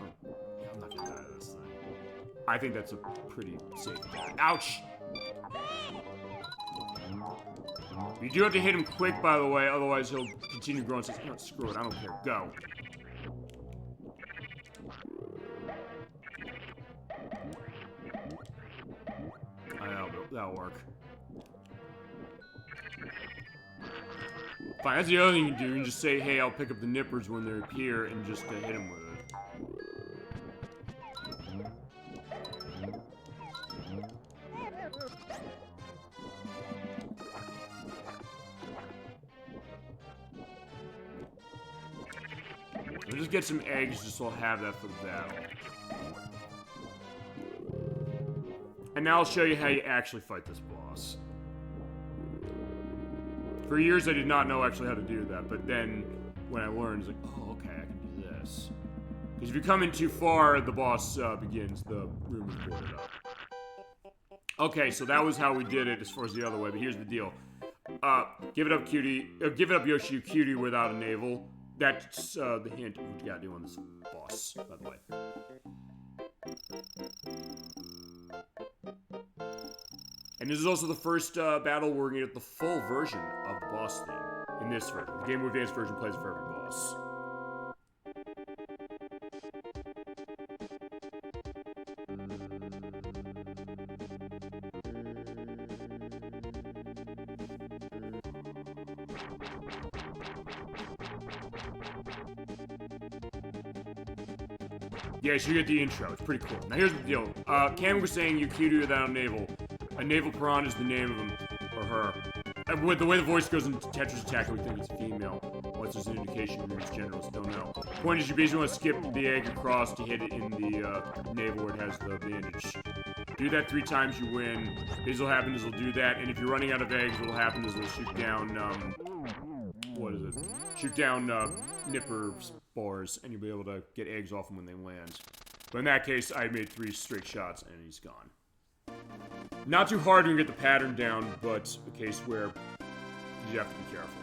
I'm not gonna die to this thing. I think that's a pretty safe bet. Ouch! You do have to hit him quick, by the way, otherwise he'll continue growing. So, no, screw it, I don't care. Go. That'll work. Fine, that's the other thing you can do. You can just say, hey, I'll pick up the nippers when they appear and just hit them with it. We'll just get some eggs just so I'll have that for the battle. And now I'll show you how you actually fight this boss. For years, I did not know actually how to do that, but then when I learned, it's like, oh, okay, I can do this. Because if you come in too far, the boss begins. The room is boarded up. Okay, so that was how we did it as far as the other way, but here's the deal. Give it up, cutie. Give it up, Yoshi, you cutie without a navel. That's, the hint of what you gotta do on this boss, by the way. And this is also the first, battle where we're gonna get the full version of the boss theme. In this version. The Game Boy Advance version plays for every boss. Yeah, so you get the intro. It's pretty cool. Now here's the deal. Cam was saying you cutie without a navel. A navel piranha is the name of him, or her. With the way the voice goes in Tetris Attack, we think it's female. Unless there's an indication from its generals, don't know. Point is, you basically want to skip the egg across to hit it in the navel where it has the bandage. Do that 3 times, you win. This will happen is it'll do that, and if you're running out of eggs, what'll happen is it'll shoot down, what is it? Shoot down, nipper spores, and you'll be able to get eggs off them when they land. But in that case, I made 3 straight shots, and he's gone. Not too hard to get the pattern down, but a case where you have to be careful.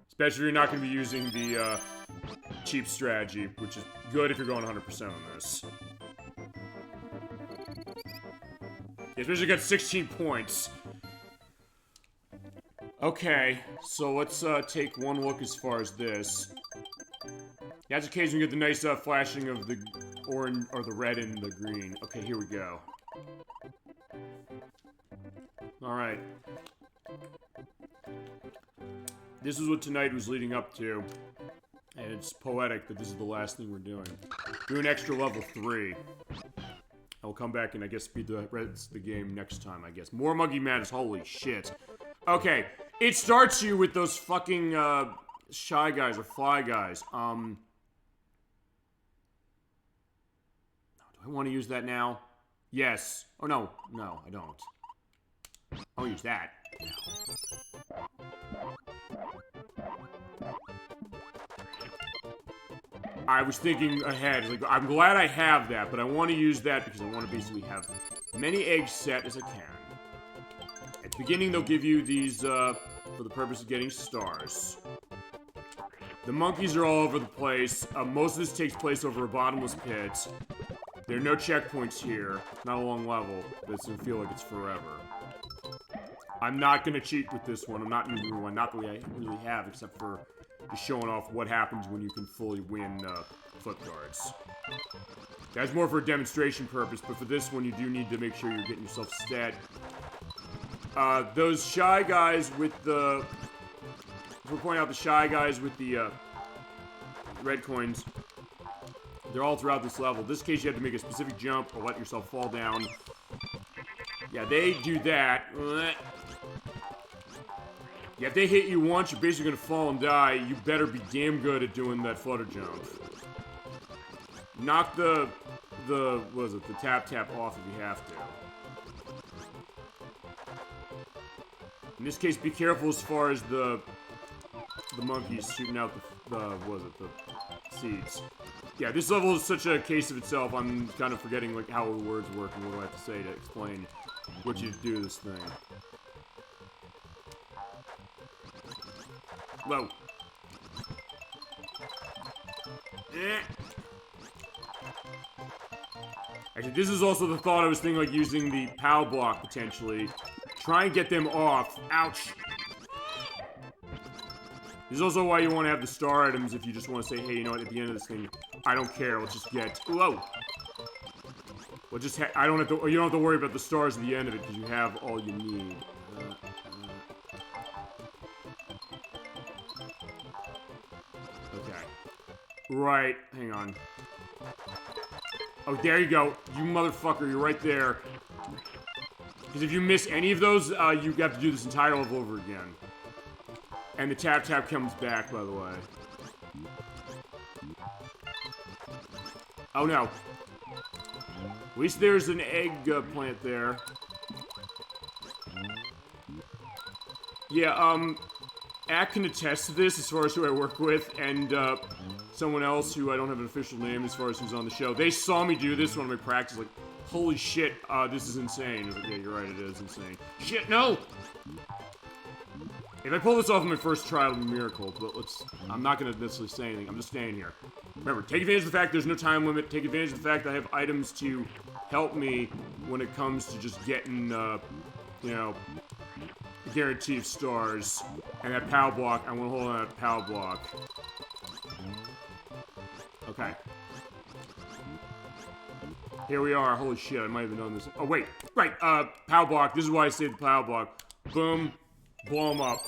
Especially if you're not going to be using the cheap strategy, which is good if you're going 100% on this. Especially got 16 points. Okay, so let's take one look as far as this. That's occasionally you get the nice flashing of the orange or the red and the green. Okay, here we go. Alright. This is what tonight was leading up to. And it's poetic that this is the last thing we're doing. Do an extra level 3. I'll come back and I guess speed the rest of the game next time, I guess. More Monkey Madness, holy shit. Okay, it starts you with those fucking, Shy Guys or Fly Guys. Do I want to use that now? Yes. Oh, no. No, I don't. I'll use that. I was thinking ahead. Like, I'm glad I have that, but I want to use that because I want to basically have many eggs set as I can. At the beginning, they'll give you these, for the purpose of getting stars. The monkeys are all over the place. Most of this takes place over a bottomless pit. There are no checkpoints here. Not a long level. This doesn't feel like it's forever. I'm not gonna cheat with this one. I'm not using one. Not the way I really have, except for just showing off what happens when you can fully win flip guards. That's more for a demonstration purpose, but for this one, you do need to make sure you're getting yourself set. Those Shy Guys with the... We'll point out the Shy Guys with the red coins. They're all throughout this level. In this case, you have to make a specific jump or let yourself fall down. Yeah, they do that. Yeah, if they hit you once, you're basically gonna fall and die. You better be damn good at doing that flutter jump. Knock the what is it, the tap off if you have to. In this case, be careful as far as the monkeys shooting out the what is it, the seeds. Yeah, this level is such a case of itself, I'm kind of forgetting like how the words work and what do I have to say to explain what you do this thing. Whoa. Actually, this is also the thought I was thinking, like, using the POW block, potentially. Try and get them off. Ouch! This is also why you want to have the star items if you just want to say, hey, you know what, at the end of this thing, I don't care, let's just get... Whoa! We'll just I don't have to... You don't have to worry about the stars at the end of it, because you have all you need. Okay. Right, hang on. Oh, there you go. You motherfucker, you're right there. Because if you miss any of those, you have to do this entire level over again. And the tap comes back, by the way. Oh no. At least there's an egg plant there. Yeah, Ack can attest to this as far as who I work with, and someone else who I don't have an official name as far as who's on the show. They saw me do this one of my practice, like, holy shit, this is insane. I was like, yeah, you're right, it is insane. Shit, no! If I pull this off in my first try, it'll be a miracle, but I'm not gonna necessarily say anything. I'm just staying here. Remember, take advantage of the fact there's no time limit. Take advantage of the fact that I have items to help me when it comes to just getting, you know, guarantee of stars. And that power block, I want to hold on that power block. Okay. Here we are. Holy shit, I might have known this. Oh, wait. Right, power block. This is why I saved the power block. Boom. Blow him up.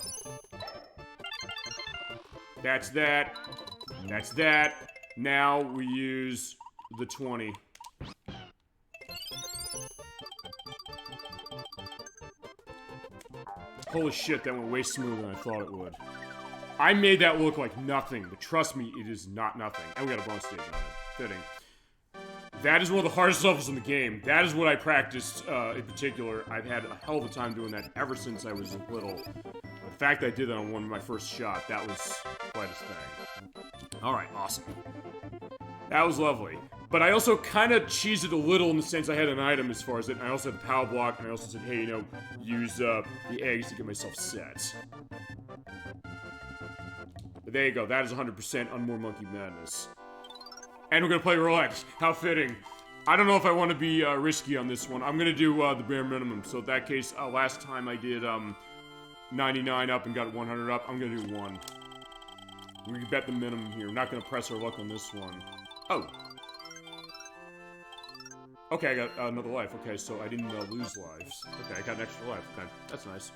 That's that. That's that. Now we use the 20. Holy shit, that went way smoother than I thought it would. I made that look like nothing, but trust me, it is not nothing. And we got a bonus stage on it. Fitting. That is one of the hardest levels in the game. That is what I practiced in particular. I've had a hell of a time doing that ever since I was little. The fact that I did that on one of my first shot, that was quite a thing. Alright, awesome. That was lovely. But I also kind of cheesed it a little in the sense I had an item as far as it. And I also had the power block, and I also said, hey, you know, use the eggs to get myself set. But there you go. That is 100% on More Monkey Madness. And we're gonna play roulette. How fitting. I don't know if I want to be risky on this one. I'm gonna do the bare minimum. So in that case, last time I did 99 up and got 100 up. I'm gonna do 1. We can bet the minimum here. We're not gonna press our luck on this one. Oh. Okay, I got another life. Okay, so I didn't lose lives. Okay, I got an extra life. Okay, that's nice.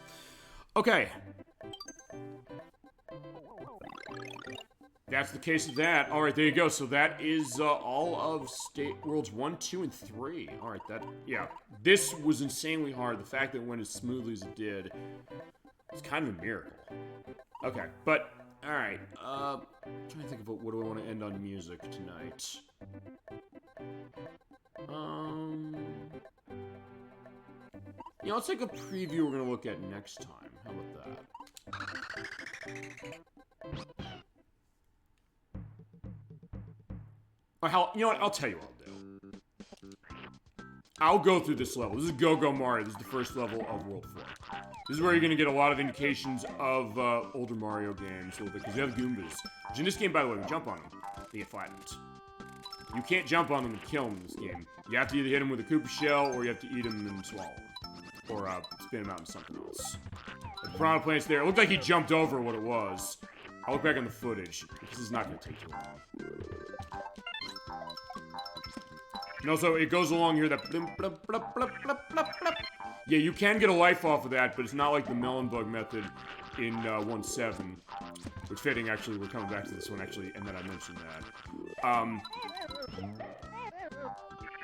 Okay. That's the case of that. Alright, there you go. So that is all of State Worlds 1, 2, and 3. Alright, yeah. This was insanely hard. The fact that it went as smoothly as it did, it's kind of a miracle. Okay, but, alright. I'm trying to think of what do I want to end on music tonight. You know, let's take a preview we're gonna look at next time. How about that? Or how, you know what, I'll tell you what I'll do. I'll go through this level. This is Go-Go Mario. This is the first level of World 4. This is where you're gonna get a lot of indications of older Mario games a little bit, because you have Goombas. Which in this game, by the way, we jump on them, they get flattened. You can't jump on them and kill them in this game. You have to either hit them with a Koopa shell, or you have to eat them and swallow them. Or spin them out into something else. The Piranha Plant's there. It looked like he jumped over what it was. I'll look back on the footage. This is not gonna take too long. And also, it goes along here that blimp, blip, blip, blip, blip, blip, blip. Yeah, you can get a life off of that, but it's not like the melon bug method in 1.7. Which fitting, actually, we're coming back to this one, actually, and then I mentioned that.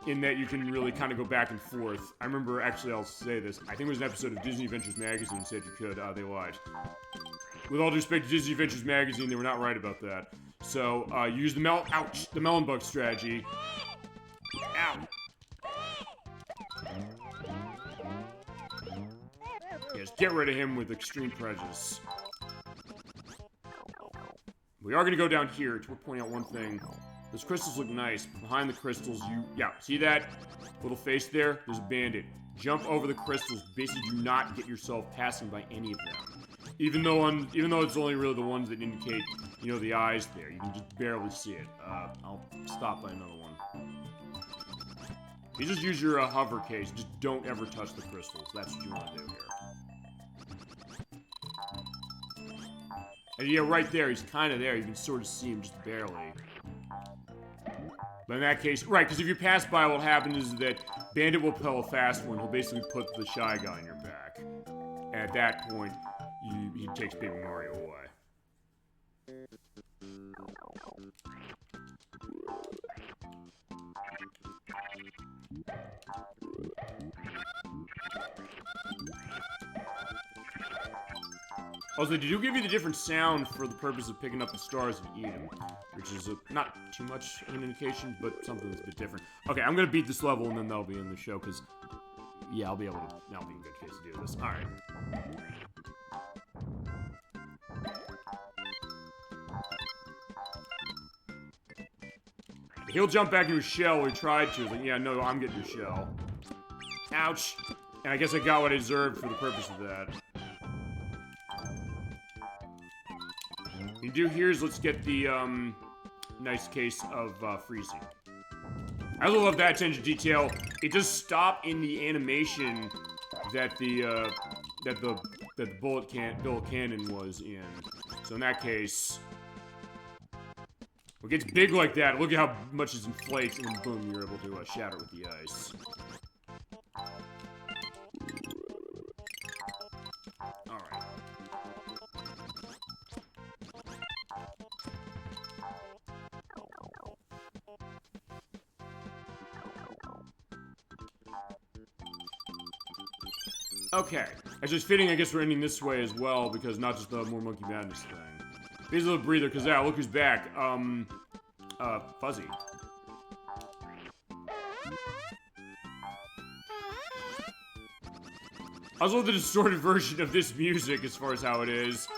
In that you can really kind of go back and forth. I remember, actually, I'll say this. I think it was an episode of Disney Adventures Magazine said you could. They lied. With all due respect to Disney Adventures Magazine, they were not right about that. So, use the melon bug strategy. Ow! Yes, get rid of him with extreme prejudice. We are gonna go down here. We're pointing out one thing. Those crystals look nice. Behind the crystals, yeah, see that little face there? There's a bandit. Jump over the crystals. Basically, do not get yourself passing by any of them. Even though it's only really the ones that indicate, you know, the eyes there. You can just barely see it. I'll stop by another one. You just use your hover case. Just don't ever touch the crystals. That's what you want to do here. And yeah, right there. He's kind of there. You can sort of see him just barely. But in that case, right, because if you pass by, what happens is that Bandit will pull a fast one. He'll basically put the Shy Guy on your back. And at that point, he takes Baby Mario away. Also, they do give you the different sound for the purpose of picking up the stars and eating them, which is not too much of an indication, but something that's a bit different. Okay, I'm gonna beat this level, and then that'll be in the show, because, yeah, I'll be in good case to do this. Alright. He'll jump back into his shell where he tried to. Like, yeah, no, I'm getting your shell. Ouch. And I guess I got what I deserved for the purpose of that. you do here is let's get the nice case of freezing. I also love that attention to detail. It does stop in the animation that the bullet cannon was in. So in that case, when it gets big like that, look at how much it inflates, and then boom, you're able to shatter it with the ice. Alright. Okay. It's just fitting, I guess, we're ending this way as well, because not just the more Monkey Madness thing. Here's a little breather, because, yeah, look who's back. Fuzzy. I also love the distorted version of this music as far as how it is.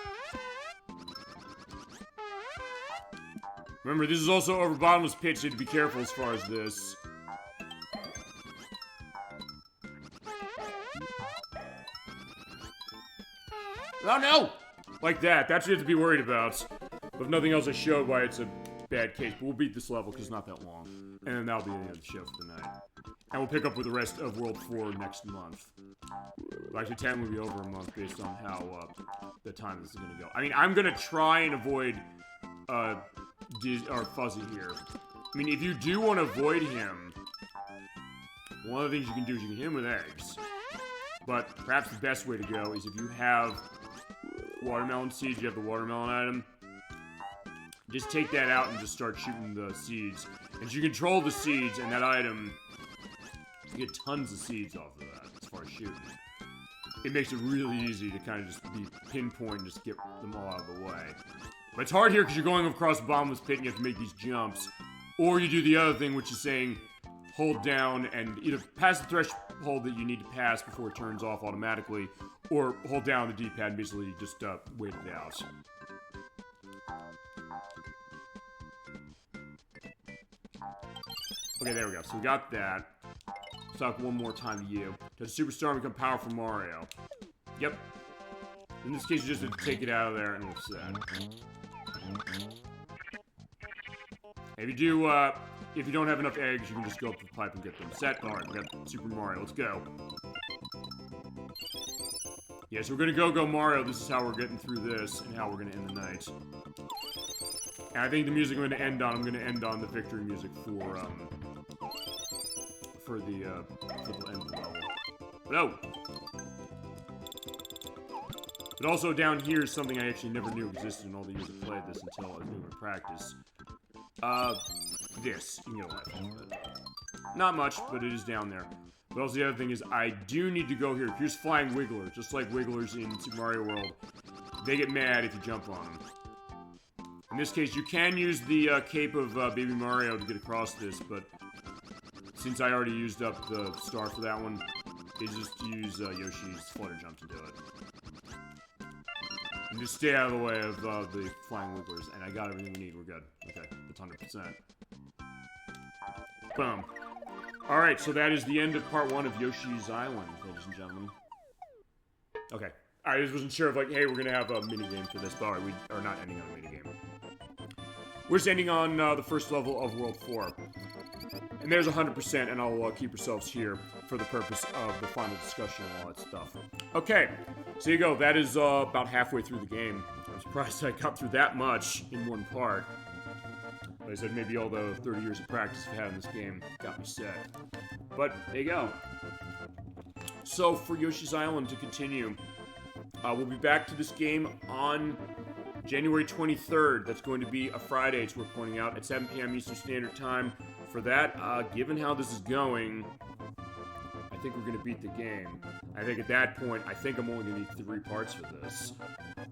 Remember, this is also over bottomless pit, so you have to be careful as far as this. Oh no! Like that. That's what you have to be worried about. But if nothing else, I showed why it's a bad case. But we'll beat this level because it's not that long. And then that'll be the end of the show for the night. And we'll pick up with the rest of World 4 next month. Well, actually, 10 will be over a month based on how the time this is going to go. I mean, I'm going to try and avoid Fuzzy here. I mean, if you do want to avoid him, one of the things you can do is you can hit him with eggs. But perhaps the best way to go is if you have watermelon seeds, you have the watermelon item, just take that out and just start shooting the seeds. And you control the seeds and that item, you get tons of seeds off of that as far as shooting. It makes it really easy to kind of just be pinpoint and just get them all out of the way. But it's hard here because you're going across the bottomless pit and you have to make these jumps. Or you do the other thing, which is saying hold down and either pass the threshold that you need to pass before it turns off automatically, or hold down the D-pad and basically just wait it out. Okay, there we go. So we got that. Let's talk one more time to you. Does Superstar become powerful Mario? Yep. In this case, you just have to take it out of there and we're set. If you don't have enough eggs, you can just go up to the pipe and get them set. Alright, we got Super Mario. Let's go. Yeah, so we're gonna go Mario. This is how we're getting through this and how we're gonna end the night. And I think the music I'm gonna end on the victory music for the end of the level. But oh! But also down here is something I actually never knew existed in all the years I played this until I was doing my practice. This. You can get a life off of it. Not much, but it is down there. But also the other thing is, I do need to go here. Here's flying wigglers, just like wigglers in Super Mario World. They get mad if you jump on them. In this case, you can use the cape of Baby Mario to get across this, but since I already used up the star for that one, they just use Yoshi's flutter jump to do it. And just stay out of the way of the flying wigglers, and I got everything we need. We're good. Okay, that's 100%. Boom. Alright, so that is the end of part 1 of Yoshi's Island, ladies and gentlemen. Okay. I just wasn't sure if, like, hey, we're gonna have a minigame for this, but alright, we are not ending on a minigame. We're just ending on the first level of World 4. And there's 100%, and I'll keep yourselves here for the purpose of the final discussion and all that stuff. Okay, so you go. That is about halfway through the game. I'm surprised I got through that much in one part. Like I said, maybe all the 30 years of practice I've had in this game got me set. But there you go. So for Yoshi's Island to continue, we'll be back to this game on January 23rd. That's going to be a Friday, as we're pointing out, at 7 p.m. Eastern Standard Time. For that, given how this is going, I think we're going to beat the game. I think at that point, I think I'm only going to need 3 parts for this.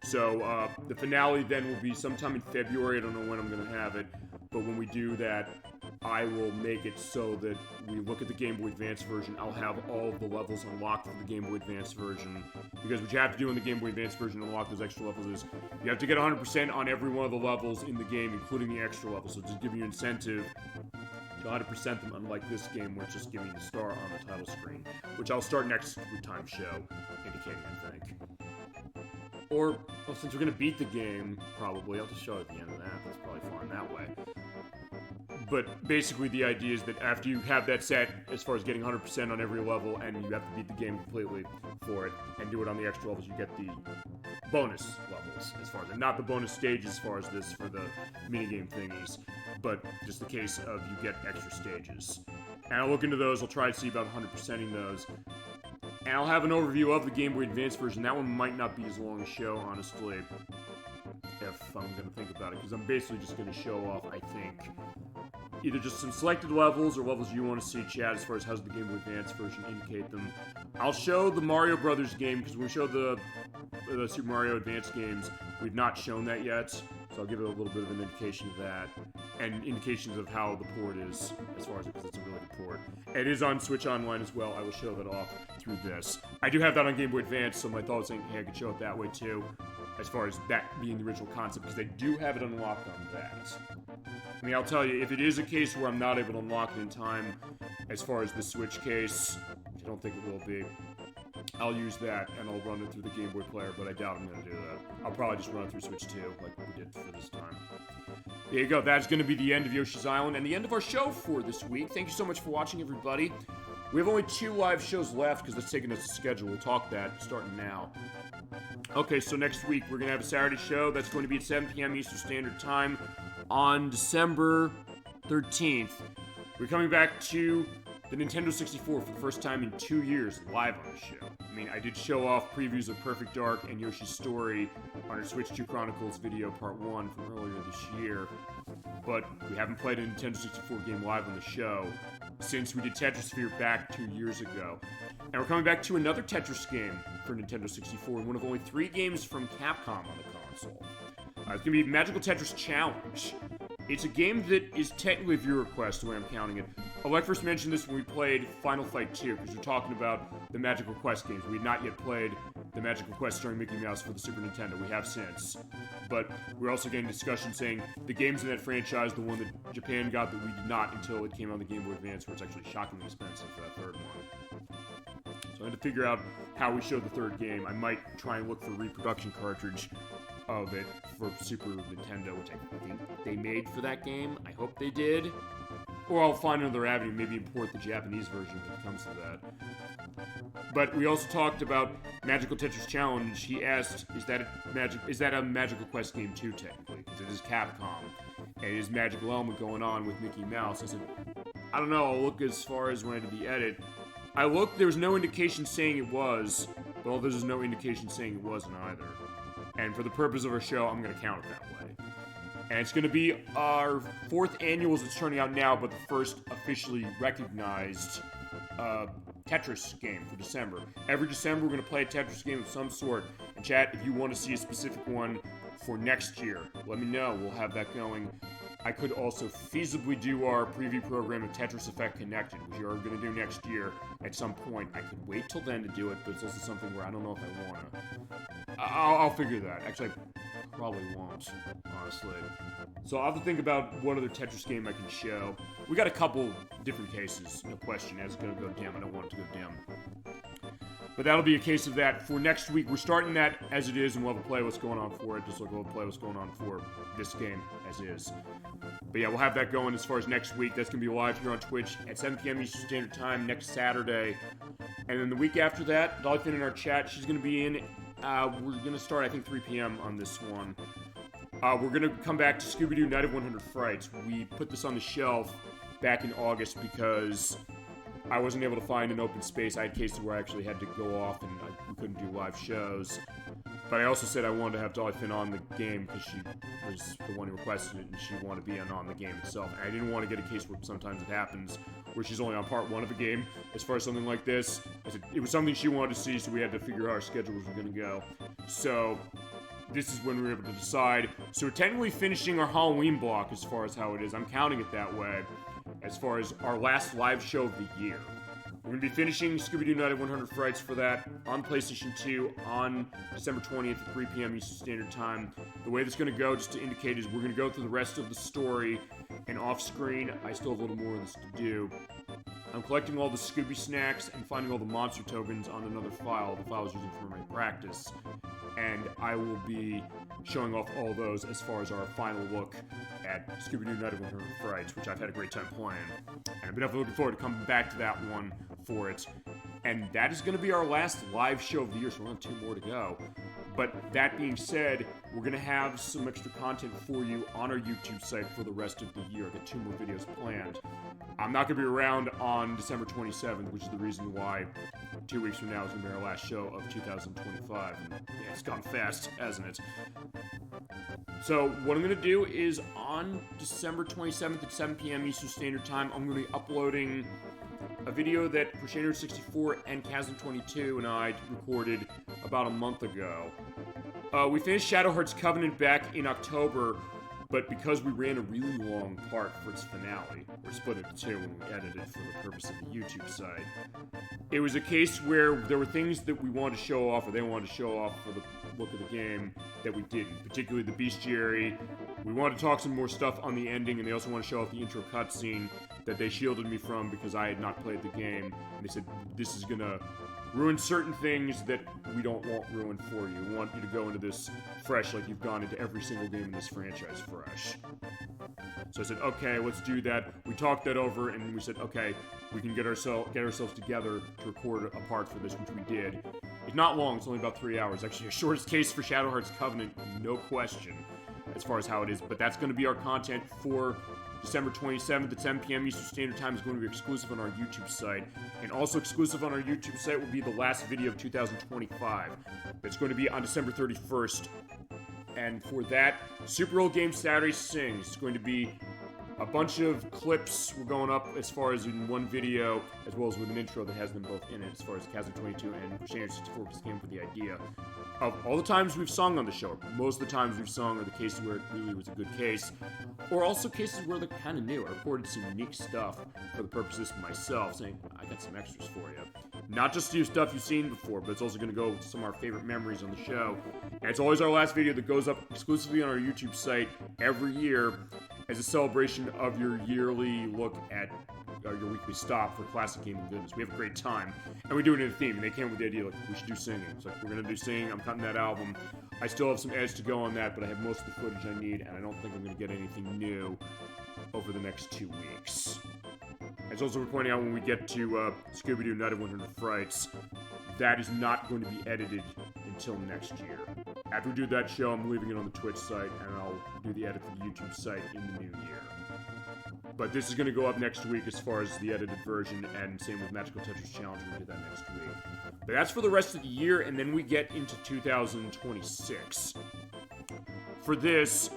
So, the finale then will be sometime in February. I don't know when I'm going to have it. But when we do that, I will make it so that we look at the Game Boy Advance version. I'll have all of the levels unlocked for the Game Boy Advance version. Because what you have to do in the Game Boy Advance version to unlock those extra levels is you have to get 100% on every one of the levels in the game, including the extra levels. So just giving you incentive to 100% them, unlike this game where it's just giving you the star on the title screen. Which I'll start next time show indicating, I think. Or Well, since we're going to beat the game, probably, I'll just show it at the end of that. That's probably fine that way. But basically the idea is that after you have that set, as far as getting 100% on every level, and you have to beat the game completely for it, and do it on the extra levels, you get the bonus levels, as far as, not the bonus stages as far as this for the minigame thingies, but just the case of you get extra stages. And I'll look into those, I'll try to see about 100%ing those. And I'll have an overview of the Game Boy Advance version. That one might not be as long a show, honestly, if I'm going to think about it, because I'm basically just going to show off, I think, either just some selected levels or levels you want to see, chat, as far as how's the Game Boy Advance version indicate them. I'll show the Mario Brothers game, because when we show the Super Mario Advance games, we've not shown that yet, so I'll give it a little bit of an indication of that, and indications of how the port is, as far as it, because it's a really good port. It is on Switch Online as well. I will show that off through this. I do have that on Game Boy Advance, so my thought was saying, hey, I could show it that way too, as far as that being the original concept, because they do have it unlocked on that. I mean, I'll tell you, if it is a case where I'm not able to unlock it in time, as far as the Switch case, which I don't think it will be, I'll use that, and I'll run it through the Game Boy player, but I doubt I'm going to do that. I'll probably just run it through Switch 2, like we did for this time. There you go, that's going to be the end of Yoshi's Island, and the end of our show for this week. Thank you so much for watching, everybody. We have only 2 live shows left, because that's taking us to schedule. We'll talk that, starting now. Okay, so next week, we're going to have a Saturday show. That's going to be at 7 p.m. Eastern Standard Time on December 13th. We're coming back to the Nintendo 64 for the first time in 2 years, live on the show. I mean, I did show off previews of Perfect Dark and Yoshi's Story on our Switch 2 Chronicles video part 1 from earlier this year, but we haven't played a Nintendo 64 game live on the show since we did Tetrisphere back 2 years ago. And we're coming back to another Tetris game for Nintendo 64, one of only 3 games from Capcom on the console. It's going to be Magical Tetris Challenge. It's a game that is technically a viewer request, the way I'm counting it. I first mentioned this when we played Final Fight 2, because we're talking about the Magical Quest games. We had not yet played the Magical Quest starring Mickey Mouse for the Super Nintendo. We have since. But we're also getting discussion saying the games in that franchise, the one that Japan got that we did not until it came on the Game Boy Advance, where it's actually shockingly expensive for that third one. So I had to figure out how we showed the third game. I might try and look for a reproduction cartridge of it for Super Nintendo, which I think they made for that game. I hope they did. Or I'll find another avenue, maybe import the Japanese version if it comes to that. But we also talked about Magical Tetris Challenge. He asked, is that a Magical Quest game too, technically? Because it is Capcom. And it is Magical Element going on with Mickey Mouse. I said, I don't know, I'll look as far as when I did the edit. I looked, there was no indication saying it was, but there's no indication saying it wasn't either. And for the purpose of our show, I'm going to count it that way. And it's going to be our 4th annual as it's turning out now, but the first officially recognized Tetris game for December. Every December, we're going to play a Tetris game of some sort. And chat, if you want to see a specific one for next year, let me know. We'll have that going. I could also feasibly do our preview program of Tetris Effect Connected, which we are going to do next year at some point. I could wait till then to do it, but it's also something where I don't know if I want to. I'll figure that. Actually, I probably won't, honestly. So I'll have to think about what other Tetris game I can show. We got a couple different cases, no question. As it's going to go dim, I don't want it to go dim. But that'll be a case of that. For next week, we're starting that as it is, and we'll have a play what's going on for it, just like we'll play what's going on for this game as is. But yeah, we'll have that going as far as next week. That's going to be live here on Twitch at 7 p.m. Eastern Standard Time next Saturday. And then the week after that, Dolphin in our chat, she's going to be in. We're going to start, I think, 3 p.m. on this one. We're going to come back to Scooby-Doo Night of 100 Frights. We put this on the shelf back in August because I wasn't able to find an open space. I had cases where I actually had to go off and we couldn't do live shows. But I also said I wanted to have Dolly Finn on the game because she was the one who requested it and she wanted to be on the game itself. And I didn't want to get a case where sometimes it happens where she's only on part 1 of a game. As far as something like this, I said it was something she wanted to see, so we had to figure out how our schedules were going to go. So this is when we were able to decide. So we're technically finishing our Halloween block as far as how it is. I'm counting it that way as far as our last live show of the year. We're going to be finishing Scooby-Doo Night of 100 Frights for that on PlayStation 2 on December 20th at 3 p.m. Eastern Standard Time. The way that's going to go, just to indicate, is we're going to go through the rest of the story, and off-screen, I still have a little more of this to do. I'm collecting all the Scooby snacks and finding all the monster tokens on another file, the file I was using for my practice. and I will be showing off all those as far as our final look at Scooby-Doo Night of Wonder Frights, which I've had a great time playing. And I've been definitely looking forward to coming back to that one for it. And that is going to be our last live show of the year, so we only have 2 more to go. But that being said, we're going to have some extra content for you on our YouTube site for the rest of the year. I've got 2 more videos planned. I'm not going to be around on December 27th, which is the reason why 2 weeks from now is going to be our last show of 2025. And yeah, it's gone fast, hasn't it? So what I'm going to do is on December 27th at 7 p.m. Eastern Standard Time, I'm going to be uploading a video that Crusader64 and Chasm22 and I recorded about a month ago. We finished Shadow Heart's Covenant back in October, but because we ran a really long part for its finale, or split it into 2 when we edited it for the purpose of the YouTube site, it was a case where there were things that we wanted to show off, or they wanted to show off for the look of the game, that we didn't, particularly the bestiary. We wanted to talk some more stuff on the ending, and they also want to show off the intro cutscene that they shielded me from because I had not played the game, and they said, this is gonna ruin certain things that we don't want ruined for you. We want you to go into this fresh, like you've gone into every single game in this franchise fresh. So I said, okay, let's do that. We talked that over, and we said, okay, we can get ourselves together to record a part for this, which we did. It's not long, it's only about 3 hours. Actually, the shortest case for Shadow Heart's Covenant, no question, as far as how it is. But that's going to be our content for December 27th at 10 p.m. Eastern Standard Time. Is going to be exclusive on our YouTube site. And also exclusive on our YouTube site will be the last video of 2025. It's going to be on December 31st. And for that, Super Old Game Saturday Sings. It's going to be a bunch of clips we're going up as far as in one video, as well as with an intro that has them both in it, as far as Chasm22 and Crusader64 just came up with the idea of all the times we've sung on the show. Most of the times we've sung are the cases where it really was a good case, or also cases where they're kind of new. I recorded some unique stuff for the purposes of myself, saying, I got some extras for you. Not just new stuff you've seen before, but it's also going to go with some of our favorite memories on the show. And it's always our last video that goes up exclusively on our YouTube site every year as a celebration of your yearly look at your weekly stop for classic gaming goodness. We have a great time, and we do it in a theme. And they came up with the idea, like, we should do singing. It's like, we're going to do singing. I'm cutting that album. I still have some edits to go on that, but I have most of the footage I need, and I don't think I'm going to get anything new over the next 2 weeks. As also we're pointing out, when we get to Scooby-Doo Night of 100 Frights, that is not going to be edited until next year. After we do that show, I'm leaving it on the Twitch site, and I'll do the edit for the YouTube site in the new year. But this is going to go up next week as far as the edited version, and same with Magical Tetris Challenge, we'll do that next week. But that's for the rest of the year, and then we get into 2026. For this,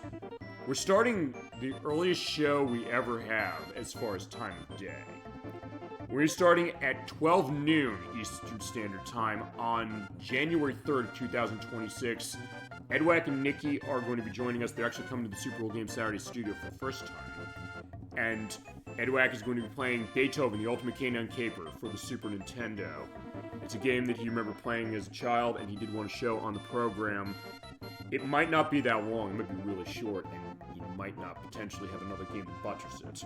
we're starting the earliest show we ever have as far as time of day. We're starting at 12 noon Eastern Standard Time on January 3rd, 2026. Edwack and Nikki are going to be joining us. They're actually coming to the Super Old Game Saturday studio for the first time. And Edwack is going to be playing Beethoven, the Ultimate Canine Caper, for the Super Nintendo. It's a game that he remembered playing as a child, and he did want to show on the program. It might not be that long, it might be really short, and he might not potentially have another game to buttress it.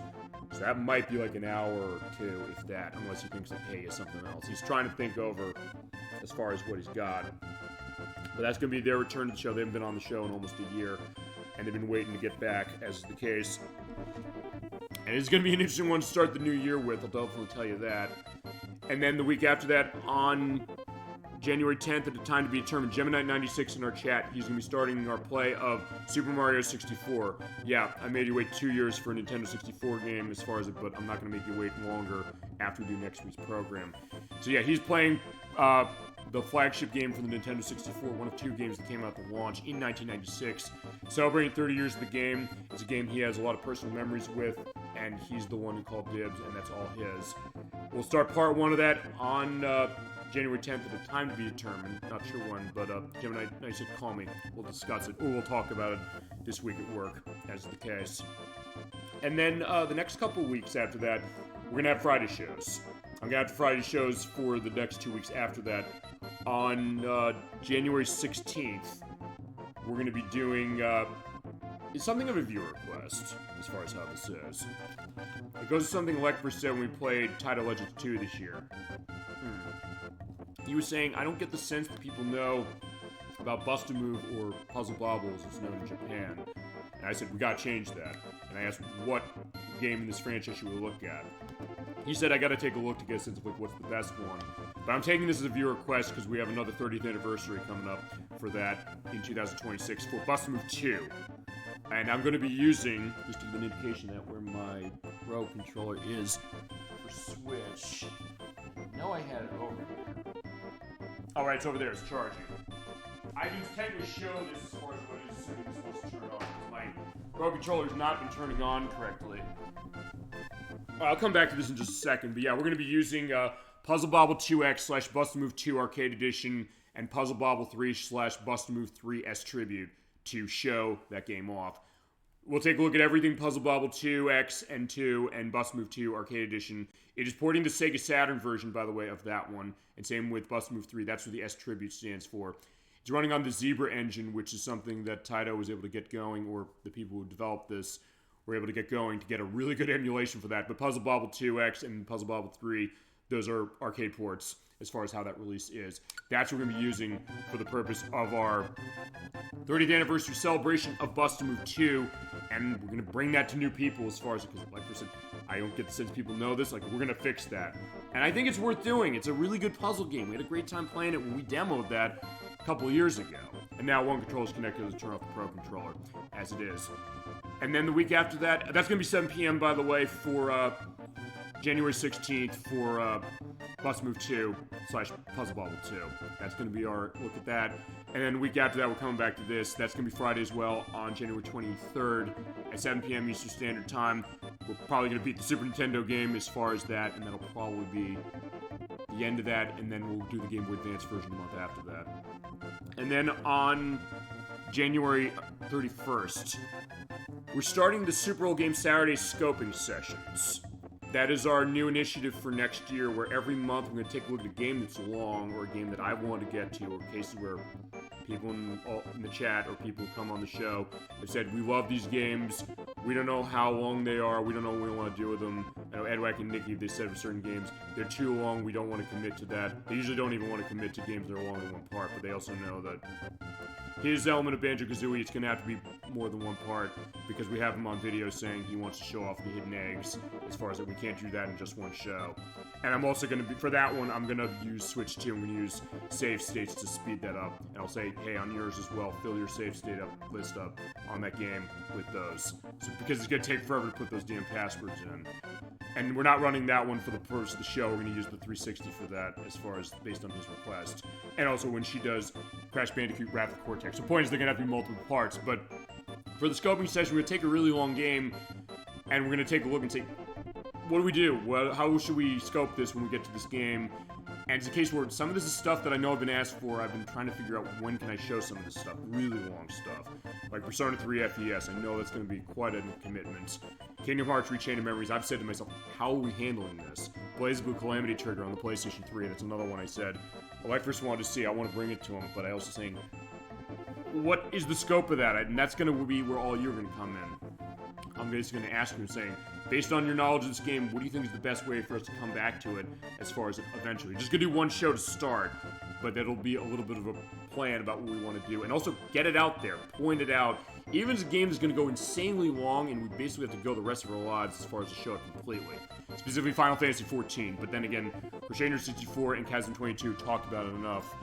So that might be like an hour or 2, if that, unless he thinks like, hey, he has something else. He's trying to think over as far as what he's got. But that's going to be their return to the show. They haven't been on the show in almost a year, and they've been waiting to get back, as is the case. And it's going to be an interesting one to start the new year with, I'll definitely tell you that. And then the week after that, on January 10th, at the time to be determined, Gemini96 in our chat, he's going to be starting our play of Super Mario 64. Yeah, I made you wait 2 years for a Nintendo 64 game as far as it, but I'm not going to make you wait longer after we do next week's program. So yeah, he's playing the flagship game for the Nintendo 64, one of 2 games that came out at the launch in 1996. Celebrating 30 years of the game. It's a game he has a lot of personal memories with, and he's the one who called dibs, and that's all his. We'll start part 1 of that on January 10th at a time to be determined. Not sure when, but Gemini, you said call me. We'll discuss it, or we'll talk about it this week at work, as is the case. And then the next couple weeks after that, we're going to have Friday shows. I'm going to have Friday shows for the next 2 weeks after that. On January 16th, we're going to be doing something of a viewer request, as far as how this is. It goes to something Lekber said when we played Tidal Legends 2 this year. He was saying, I don't get the sense that people know about Bust-A-Move, or Puzzle Bobble as it's known in Japan. And I said, we gotta change that. And I asked what game in this franchise should we look at. He said, I gotta take a look to get a sense of like what's the best one. But I'm taking this as a viewer request because we have another 30th anniversary coming up for that in 2026 for Bust-A-Move 2. And I'm going to be using, just to give an indication that where my Pro controller is for Switch. No, I had it over here. Oh, right, it's over there. It's charging. I can technically show this as far as what it is assuming it's supposed to turn on. My Pro controller's not been turning on correctly. I'll come back to this in just a second, but yeah, we're going to be using Puzzle Bobble 2X / Bust-A-Move 2 Arcade Edition and Puzzle Bobble 3 / Bust-A-Move 3 S Tribute to show that game off. We'll take a look at everything Puzzle Bobble 2X and 2 and Bust-A-Move 2 Arcade Edition. It is porting the Sega Saturn version, by the way, of that one, and same with Bust-A-Move 3. That's what the S Tribute stands for. It's running on the Zebra engine, which is something that Taito was able to get going, or the people who developed this were able to get going to get a really good emulation for that. But Puzzle Bobble 2X and Puzzle Bobble 3, those are arcade ports as far as how that release is. That's what we're going to be using for the purpose of our 30th anniversary celebration of Bust-A-Move 2, and we're going to bring that to new people as far as, because like I said, I don't get the sense people know this, like we're going to fix that. And I think it's worth doing. It's a really good puzzle game. We had a great time playing it when we demoed that a couple of years ago. And now one controller is connected to turn off the Pro controller, as it is. And then the week after that, that's going to be 7 p.m. by the way, for January 16th for Bust-A-Move 2 / Puzzle Bobble 2. That's going to be our look at that. And then the week after that, we're coming back to this. That's going to be Friday as well on January 23rd at 7 p.m. Eastern Standard Time. We're probably going to beat the Super Nintendo game as far as that, and that'll probably be the end of that, and then we'll do the Game Boy Advance version the month after that. And then on January 31st, we're starting the Super Old Game Saturday scoping sessions. That is our new initiative for next year, where every month we're going to take a look at a game that's long, or a game that I want to get to, or cases where people in the chat or people who come on the show have said, we love these games, we don't know how long they are, we don't know what we want to do with them. I know Edwack and Nikki, they said for certain games, they're too long, we don't want to commit to that. They usually don't even want to commit to games that are long in one part, but they also know that his element of Banjo-Kazooie, it's going to have to be more than one part, because we have him on video saying he wants to show off the hidden eggs, as far as that we can't do that in just one show. And I'm also going to be, for that one, I'm going to use Switch 2, I'm going to use save states to speed that up. And I'll say, hey, on yours as well, fill your save state list up on that game with those. So, because it's going to take forever to put those damn passwords in. And we're not running that one for the purpose of the show, we're going to use the 360 for that, as far as based on his request. And also when she does Crash Bandicoot Wrath of Cortex. The point is they're going to have to be multiple parts, but for the scoping session, we're going to take a really long game, and we're going to take a look and say, what do we do? How should we scope this when we get to this game? And it's a case where some of this is stuff that I know I've been asked for. I've been trying to figure out when can I show some of this stuff. Really long stuff. Like Persona 3 FES. I know that's going to be quite a commitment. Kingdom Hearts Rechain of Memories. I've said to myself, how are we handling this? BlazBlue Calamity Trigger on the PlayStation 3. That's another one I said, well, I first wanted to see. I want to bring it to him. But I also saying, what is the scope of that? And that's going to be where all you're going to come in. I'm basically going to ask you, saying, based on your knowledge of this game, what do you think is the best way for us to come back to it as far as eventually? Just going to do one show to start, but that'll be a little bit of a plan about what we want to do. And also, get it out there. Point it out. Even as a game that's going to go insanely long, and we basically have to go the rest of our lives as far as to show it completely. Specifically Final Fantasy XIV, but then again, Crusader 64 and Chasm 22 talked about it enough.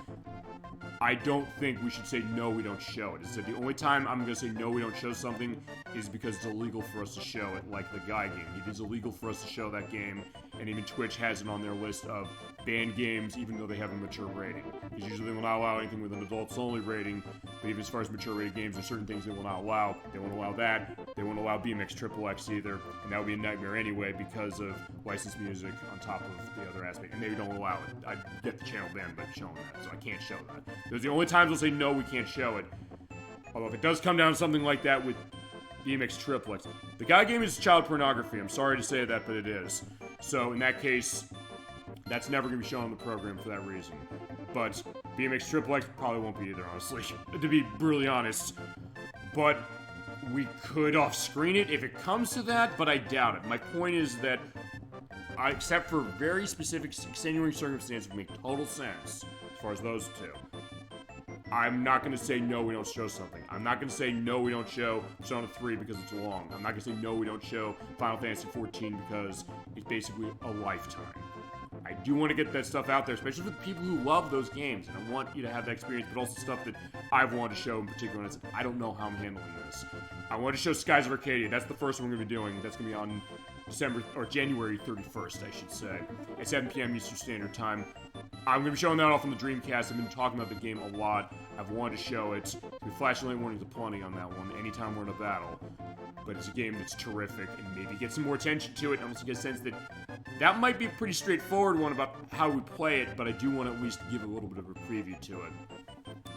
I don't think we should say no, we don't show it. It's that the only time I'm going to say no, we don't show something is because it's illegal for us to show it, like the Guy game. It is illegal for us to show that game, and even Twitch has it on their list of banned games, even though they have a mature rating. Because usually they will not allow anything with an adults-only rating, but even as far as mature rated games, there's certain things they will not allow. They won't allow that. They won't allow BMX Triple X either, and that would be a nightmare anyway because of licensed music on top of the other aspect, and they don't allow it. I get the channel banned by showing that, so I can't show that. Those are the only times we'll say no, we can't show it. Although if it does come down to something like that with BMX Triplets, the Guy game is child pornography. I'm sorry to say that, but it is. So in that case, that's never going to be shown on the program for that reason. But BMX Triple X probably won't be either, honestly, to be brutally honest. But we could off-screen it if it comes to that, but I doubt it. My point is that, except for very specific extenuating circumstances, would make total sense as far as those two. I'm not going to say no, we don't show something. I'm not going to say no, we don't show Persona 3 because it's long. I'm not going to say no, we don't show Final Fantasy 14 because it's basically a lifetime. I do want to get that stuff out there, especially for the people who love those games, and I want you to have that experience, but also stuff that I've wanted to show in particular, and I said, I don't know how I'm handling this. I want to show Skies of Arcadia. That's the first one we're going to be doing. That's going to be on January 31st, I should say, at 7 p.m. Eastern Standard Time. I'm going to be showing that off on the Dreamcast. I've been talking about the game a lot. I've wanted to show it. We flashlight warnings aplenty on that one anytime we're in a battle. But it's a game that's terrific, and maybe get some more attention to it. I also get a sense that that might be a pretty straightforward one about how we play it, but I do want to at least give a little bit of a preview to it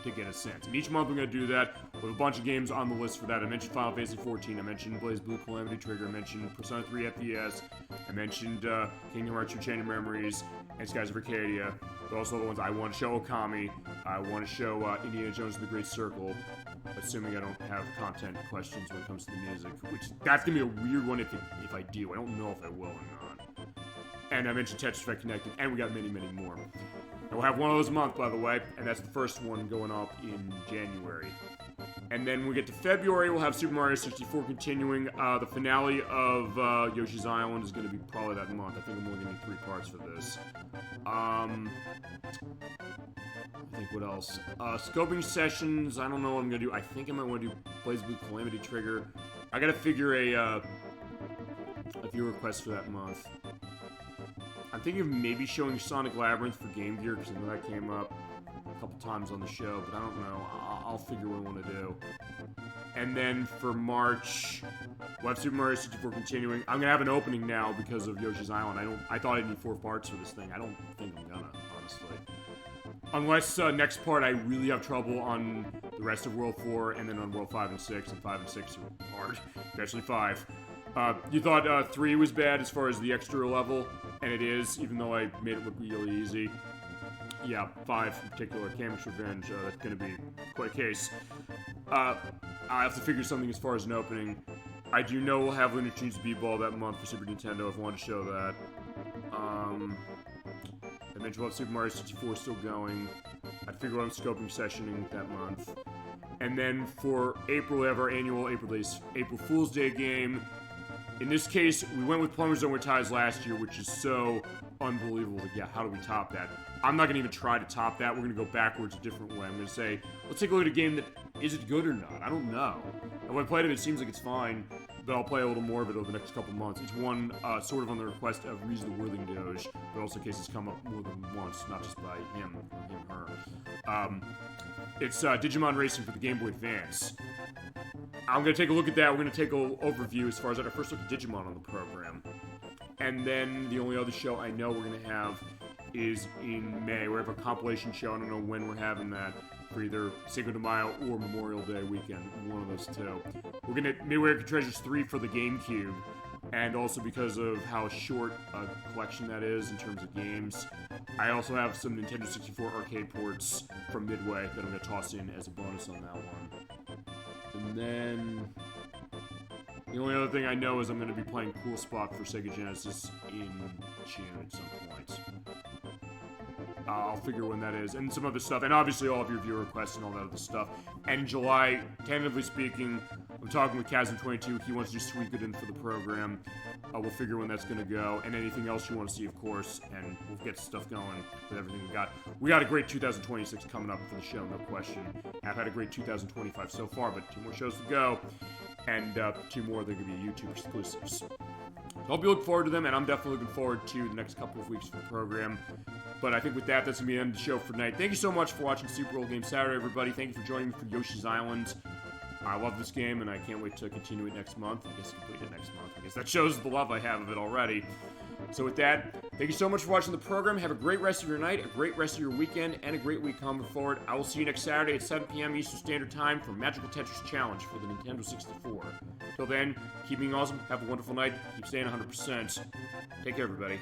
to get a sense. And each month we're going to do that with a bunch of games on the list for that. I mentioned Final Fantasy 14, I mentioned BlazBlue Calamity Trigger, I mentioned Persona 3 FPS, I mentioned Kingdom Hearts 2 Chain of Memories, and Skies of Arcadia. But also the ones I want to show Okami, I want to show Indiana Jones and the Great Circle, assuming I don't have content questions when it comes to the music, which that's going to be a weird one if I do. I don't know if I will or not. And I mentioned Tetris Attack Connected, and we got many, many more. And we'll have one of those a month, by the way, and that's the first one going up in January. And then when we get to February, we'll have Super Mario 64 continuing. The finale of Yoshi's Island is going to be probably that month. I think I'm only going to need 3 parts for this. I think what else? Scoping sessions, I don't know what I'm going to do. I think I might want to do BlazBlue Calamity Trigger. I got to figure a viewer request for that month. I'm thinking of maybe showing Sonic Labyrinth for Game Gear, because I know that came up a couple times on the show, but I don't know. I'll figure what I want to do. And then for March, we'll have Super Mario 64 continuing. I'm going to have an opening now because of Yoshi's Island. I thought I'd need 4 parts for this thing. I don't think I'm gonna, honestly. Unless next part I really have trouble on the rest of World 4, and then on World 5 and 6, and 5 and 6 are hard, especially 5. You thought 3 was bad as far as the extra level, and it is, even though I made it look really easy. Yeah, 5 in particular, Kamek's Revenge, that's going to be quite a case. I have to figure something as far as an opening. I do know we'll have Looney Tunes Speedball that month for Super Nintendo if I want to show that. I mentioned we'll have Super Mario 64 still going. I'd figure out scoping sessioning that month. And then for April, we have our annual April Fool's Day game. In this case, we went with Plumber's Own Ties last year, which is so unbelievable. Like, yeah, how do we top that? I'm not going to even try to top that. We're going to go backwards a different way. I'm going to say, let's take a look at a game that, is it good or not? I don't know. And when I played it seems like it's fine, but I'll play a little more of it over the next couple months. It's one sort of on the request of Reese the Whirling Doge, but also in case it's come up more than once, not just by him, her. It's Digimon Racing for the Game Boy Advance. I'm going to take a look at that. We're going to take an overview as far as our first look at Digimon on the program. And then the only other show I know we're going to have is in May. We have a compilation show. I don't know when we're having that for either Cinco de Mayo or Memorial Day weekend. One of those two. We're going to Midway Treasures 3 for the GameCube. And also because of how short a collection that is in terms of games. I also have some Nintendo 64 arcade ports from Midway that I'm going to toss in as a bonus on that one. And then the only other thing I know is I'm going to be playing Cool Spot for Sega Genesis in June at some point. I'll figure when that is, and some other stuff, and obviously all of your viewer requests and all that other stuff. And in July, tentatively speaking, I'm talking with Chasm22. He wants to do Sweet Good In for the program. We'll figure when that's going to go, and anything else you want to see, of course, and we'll get stuff going with everything we got. We got a great 2026 coming up for the show, no question. I've had a great 2025 so far, but 2 more shows to go, and 2 more that are going to be YouTube exclusives. So I hope you look forward to them, and I'm definitely looking forward to the next couple of weeks for the program. But I think with that, that's going to be the end of the show for tonight. Thank you so much for watching Super Old Game Saturday, everybody. Thank you for joining me for Yoshi's Island. I love this game, and I can't wait to continue it next month. I guess complete it next month. I guess that shows the love I have of it already. So with that, thank you so much for watching the program. Have a great rest of your night, a great rest of your weekend, and a great week coming forward. I will see you next Saturday at 7 p.m. Eastern Standard Time for Magical Tetris Challenge for the Nintendo 64. Till then, keep being awesome. Have a wonderful night. Keep staying 100%. Take care, everybody.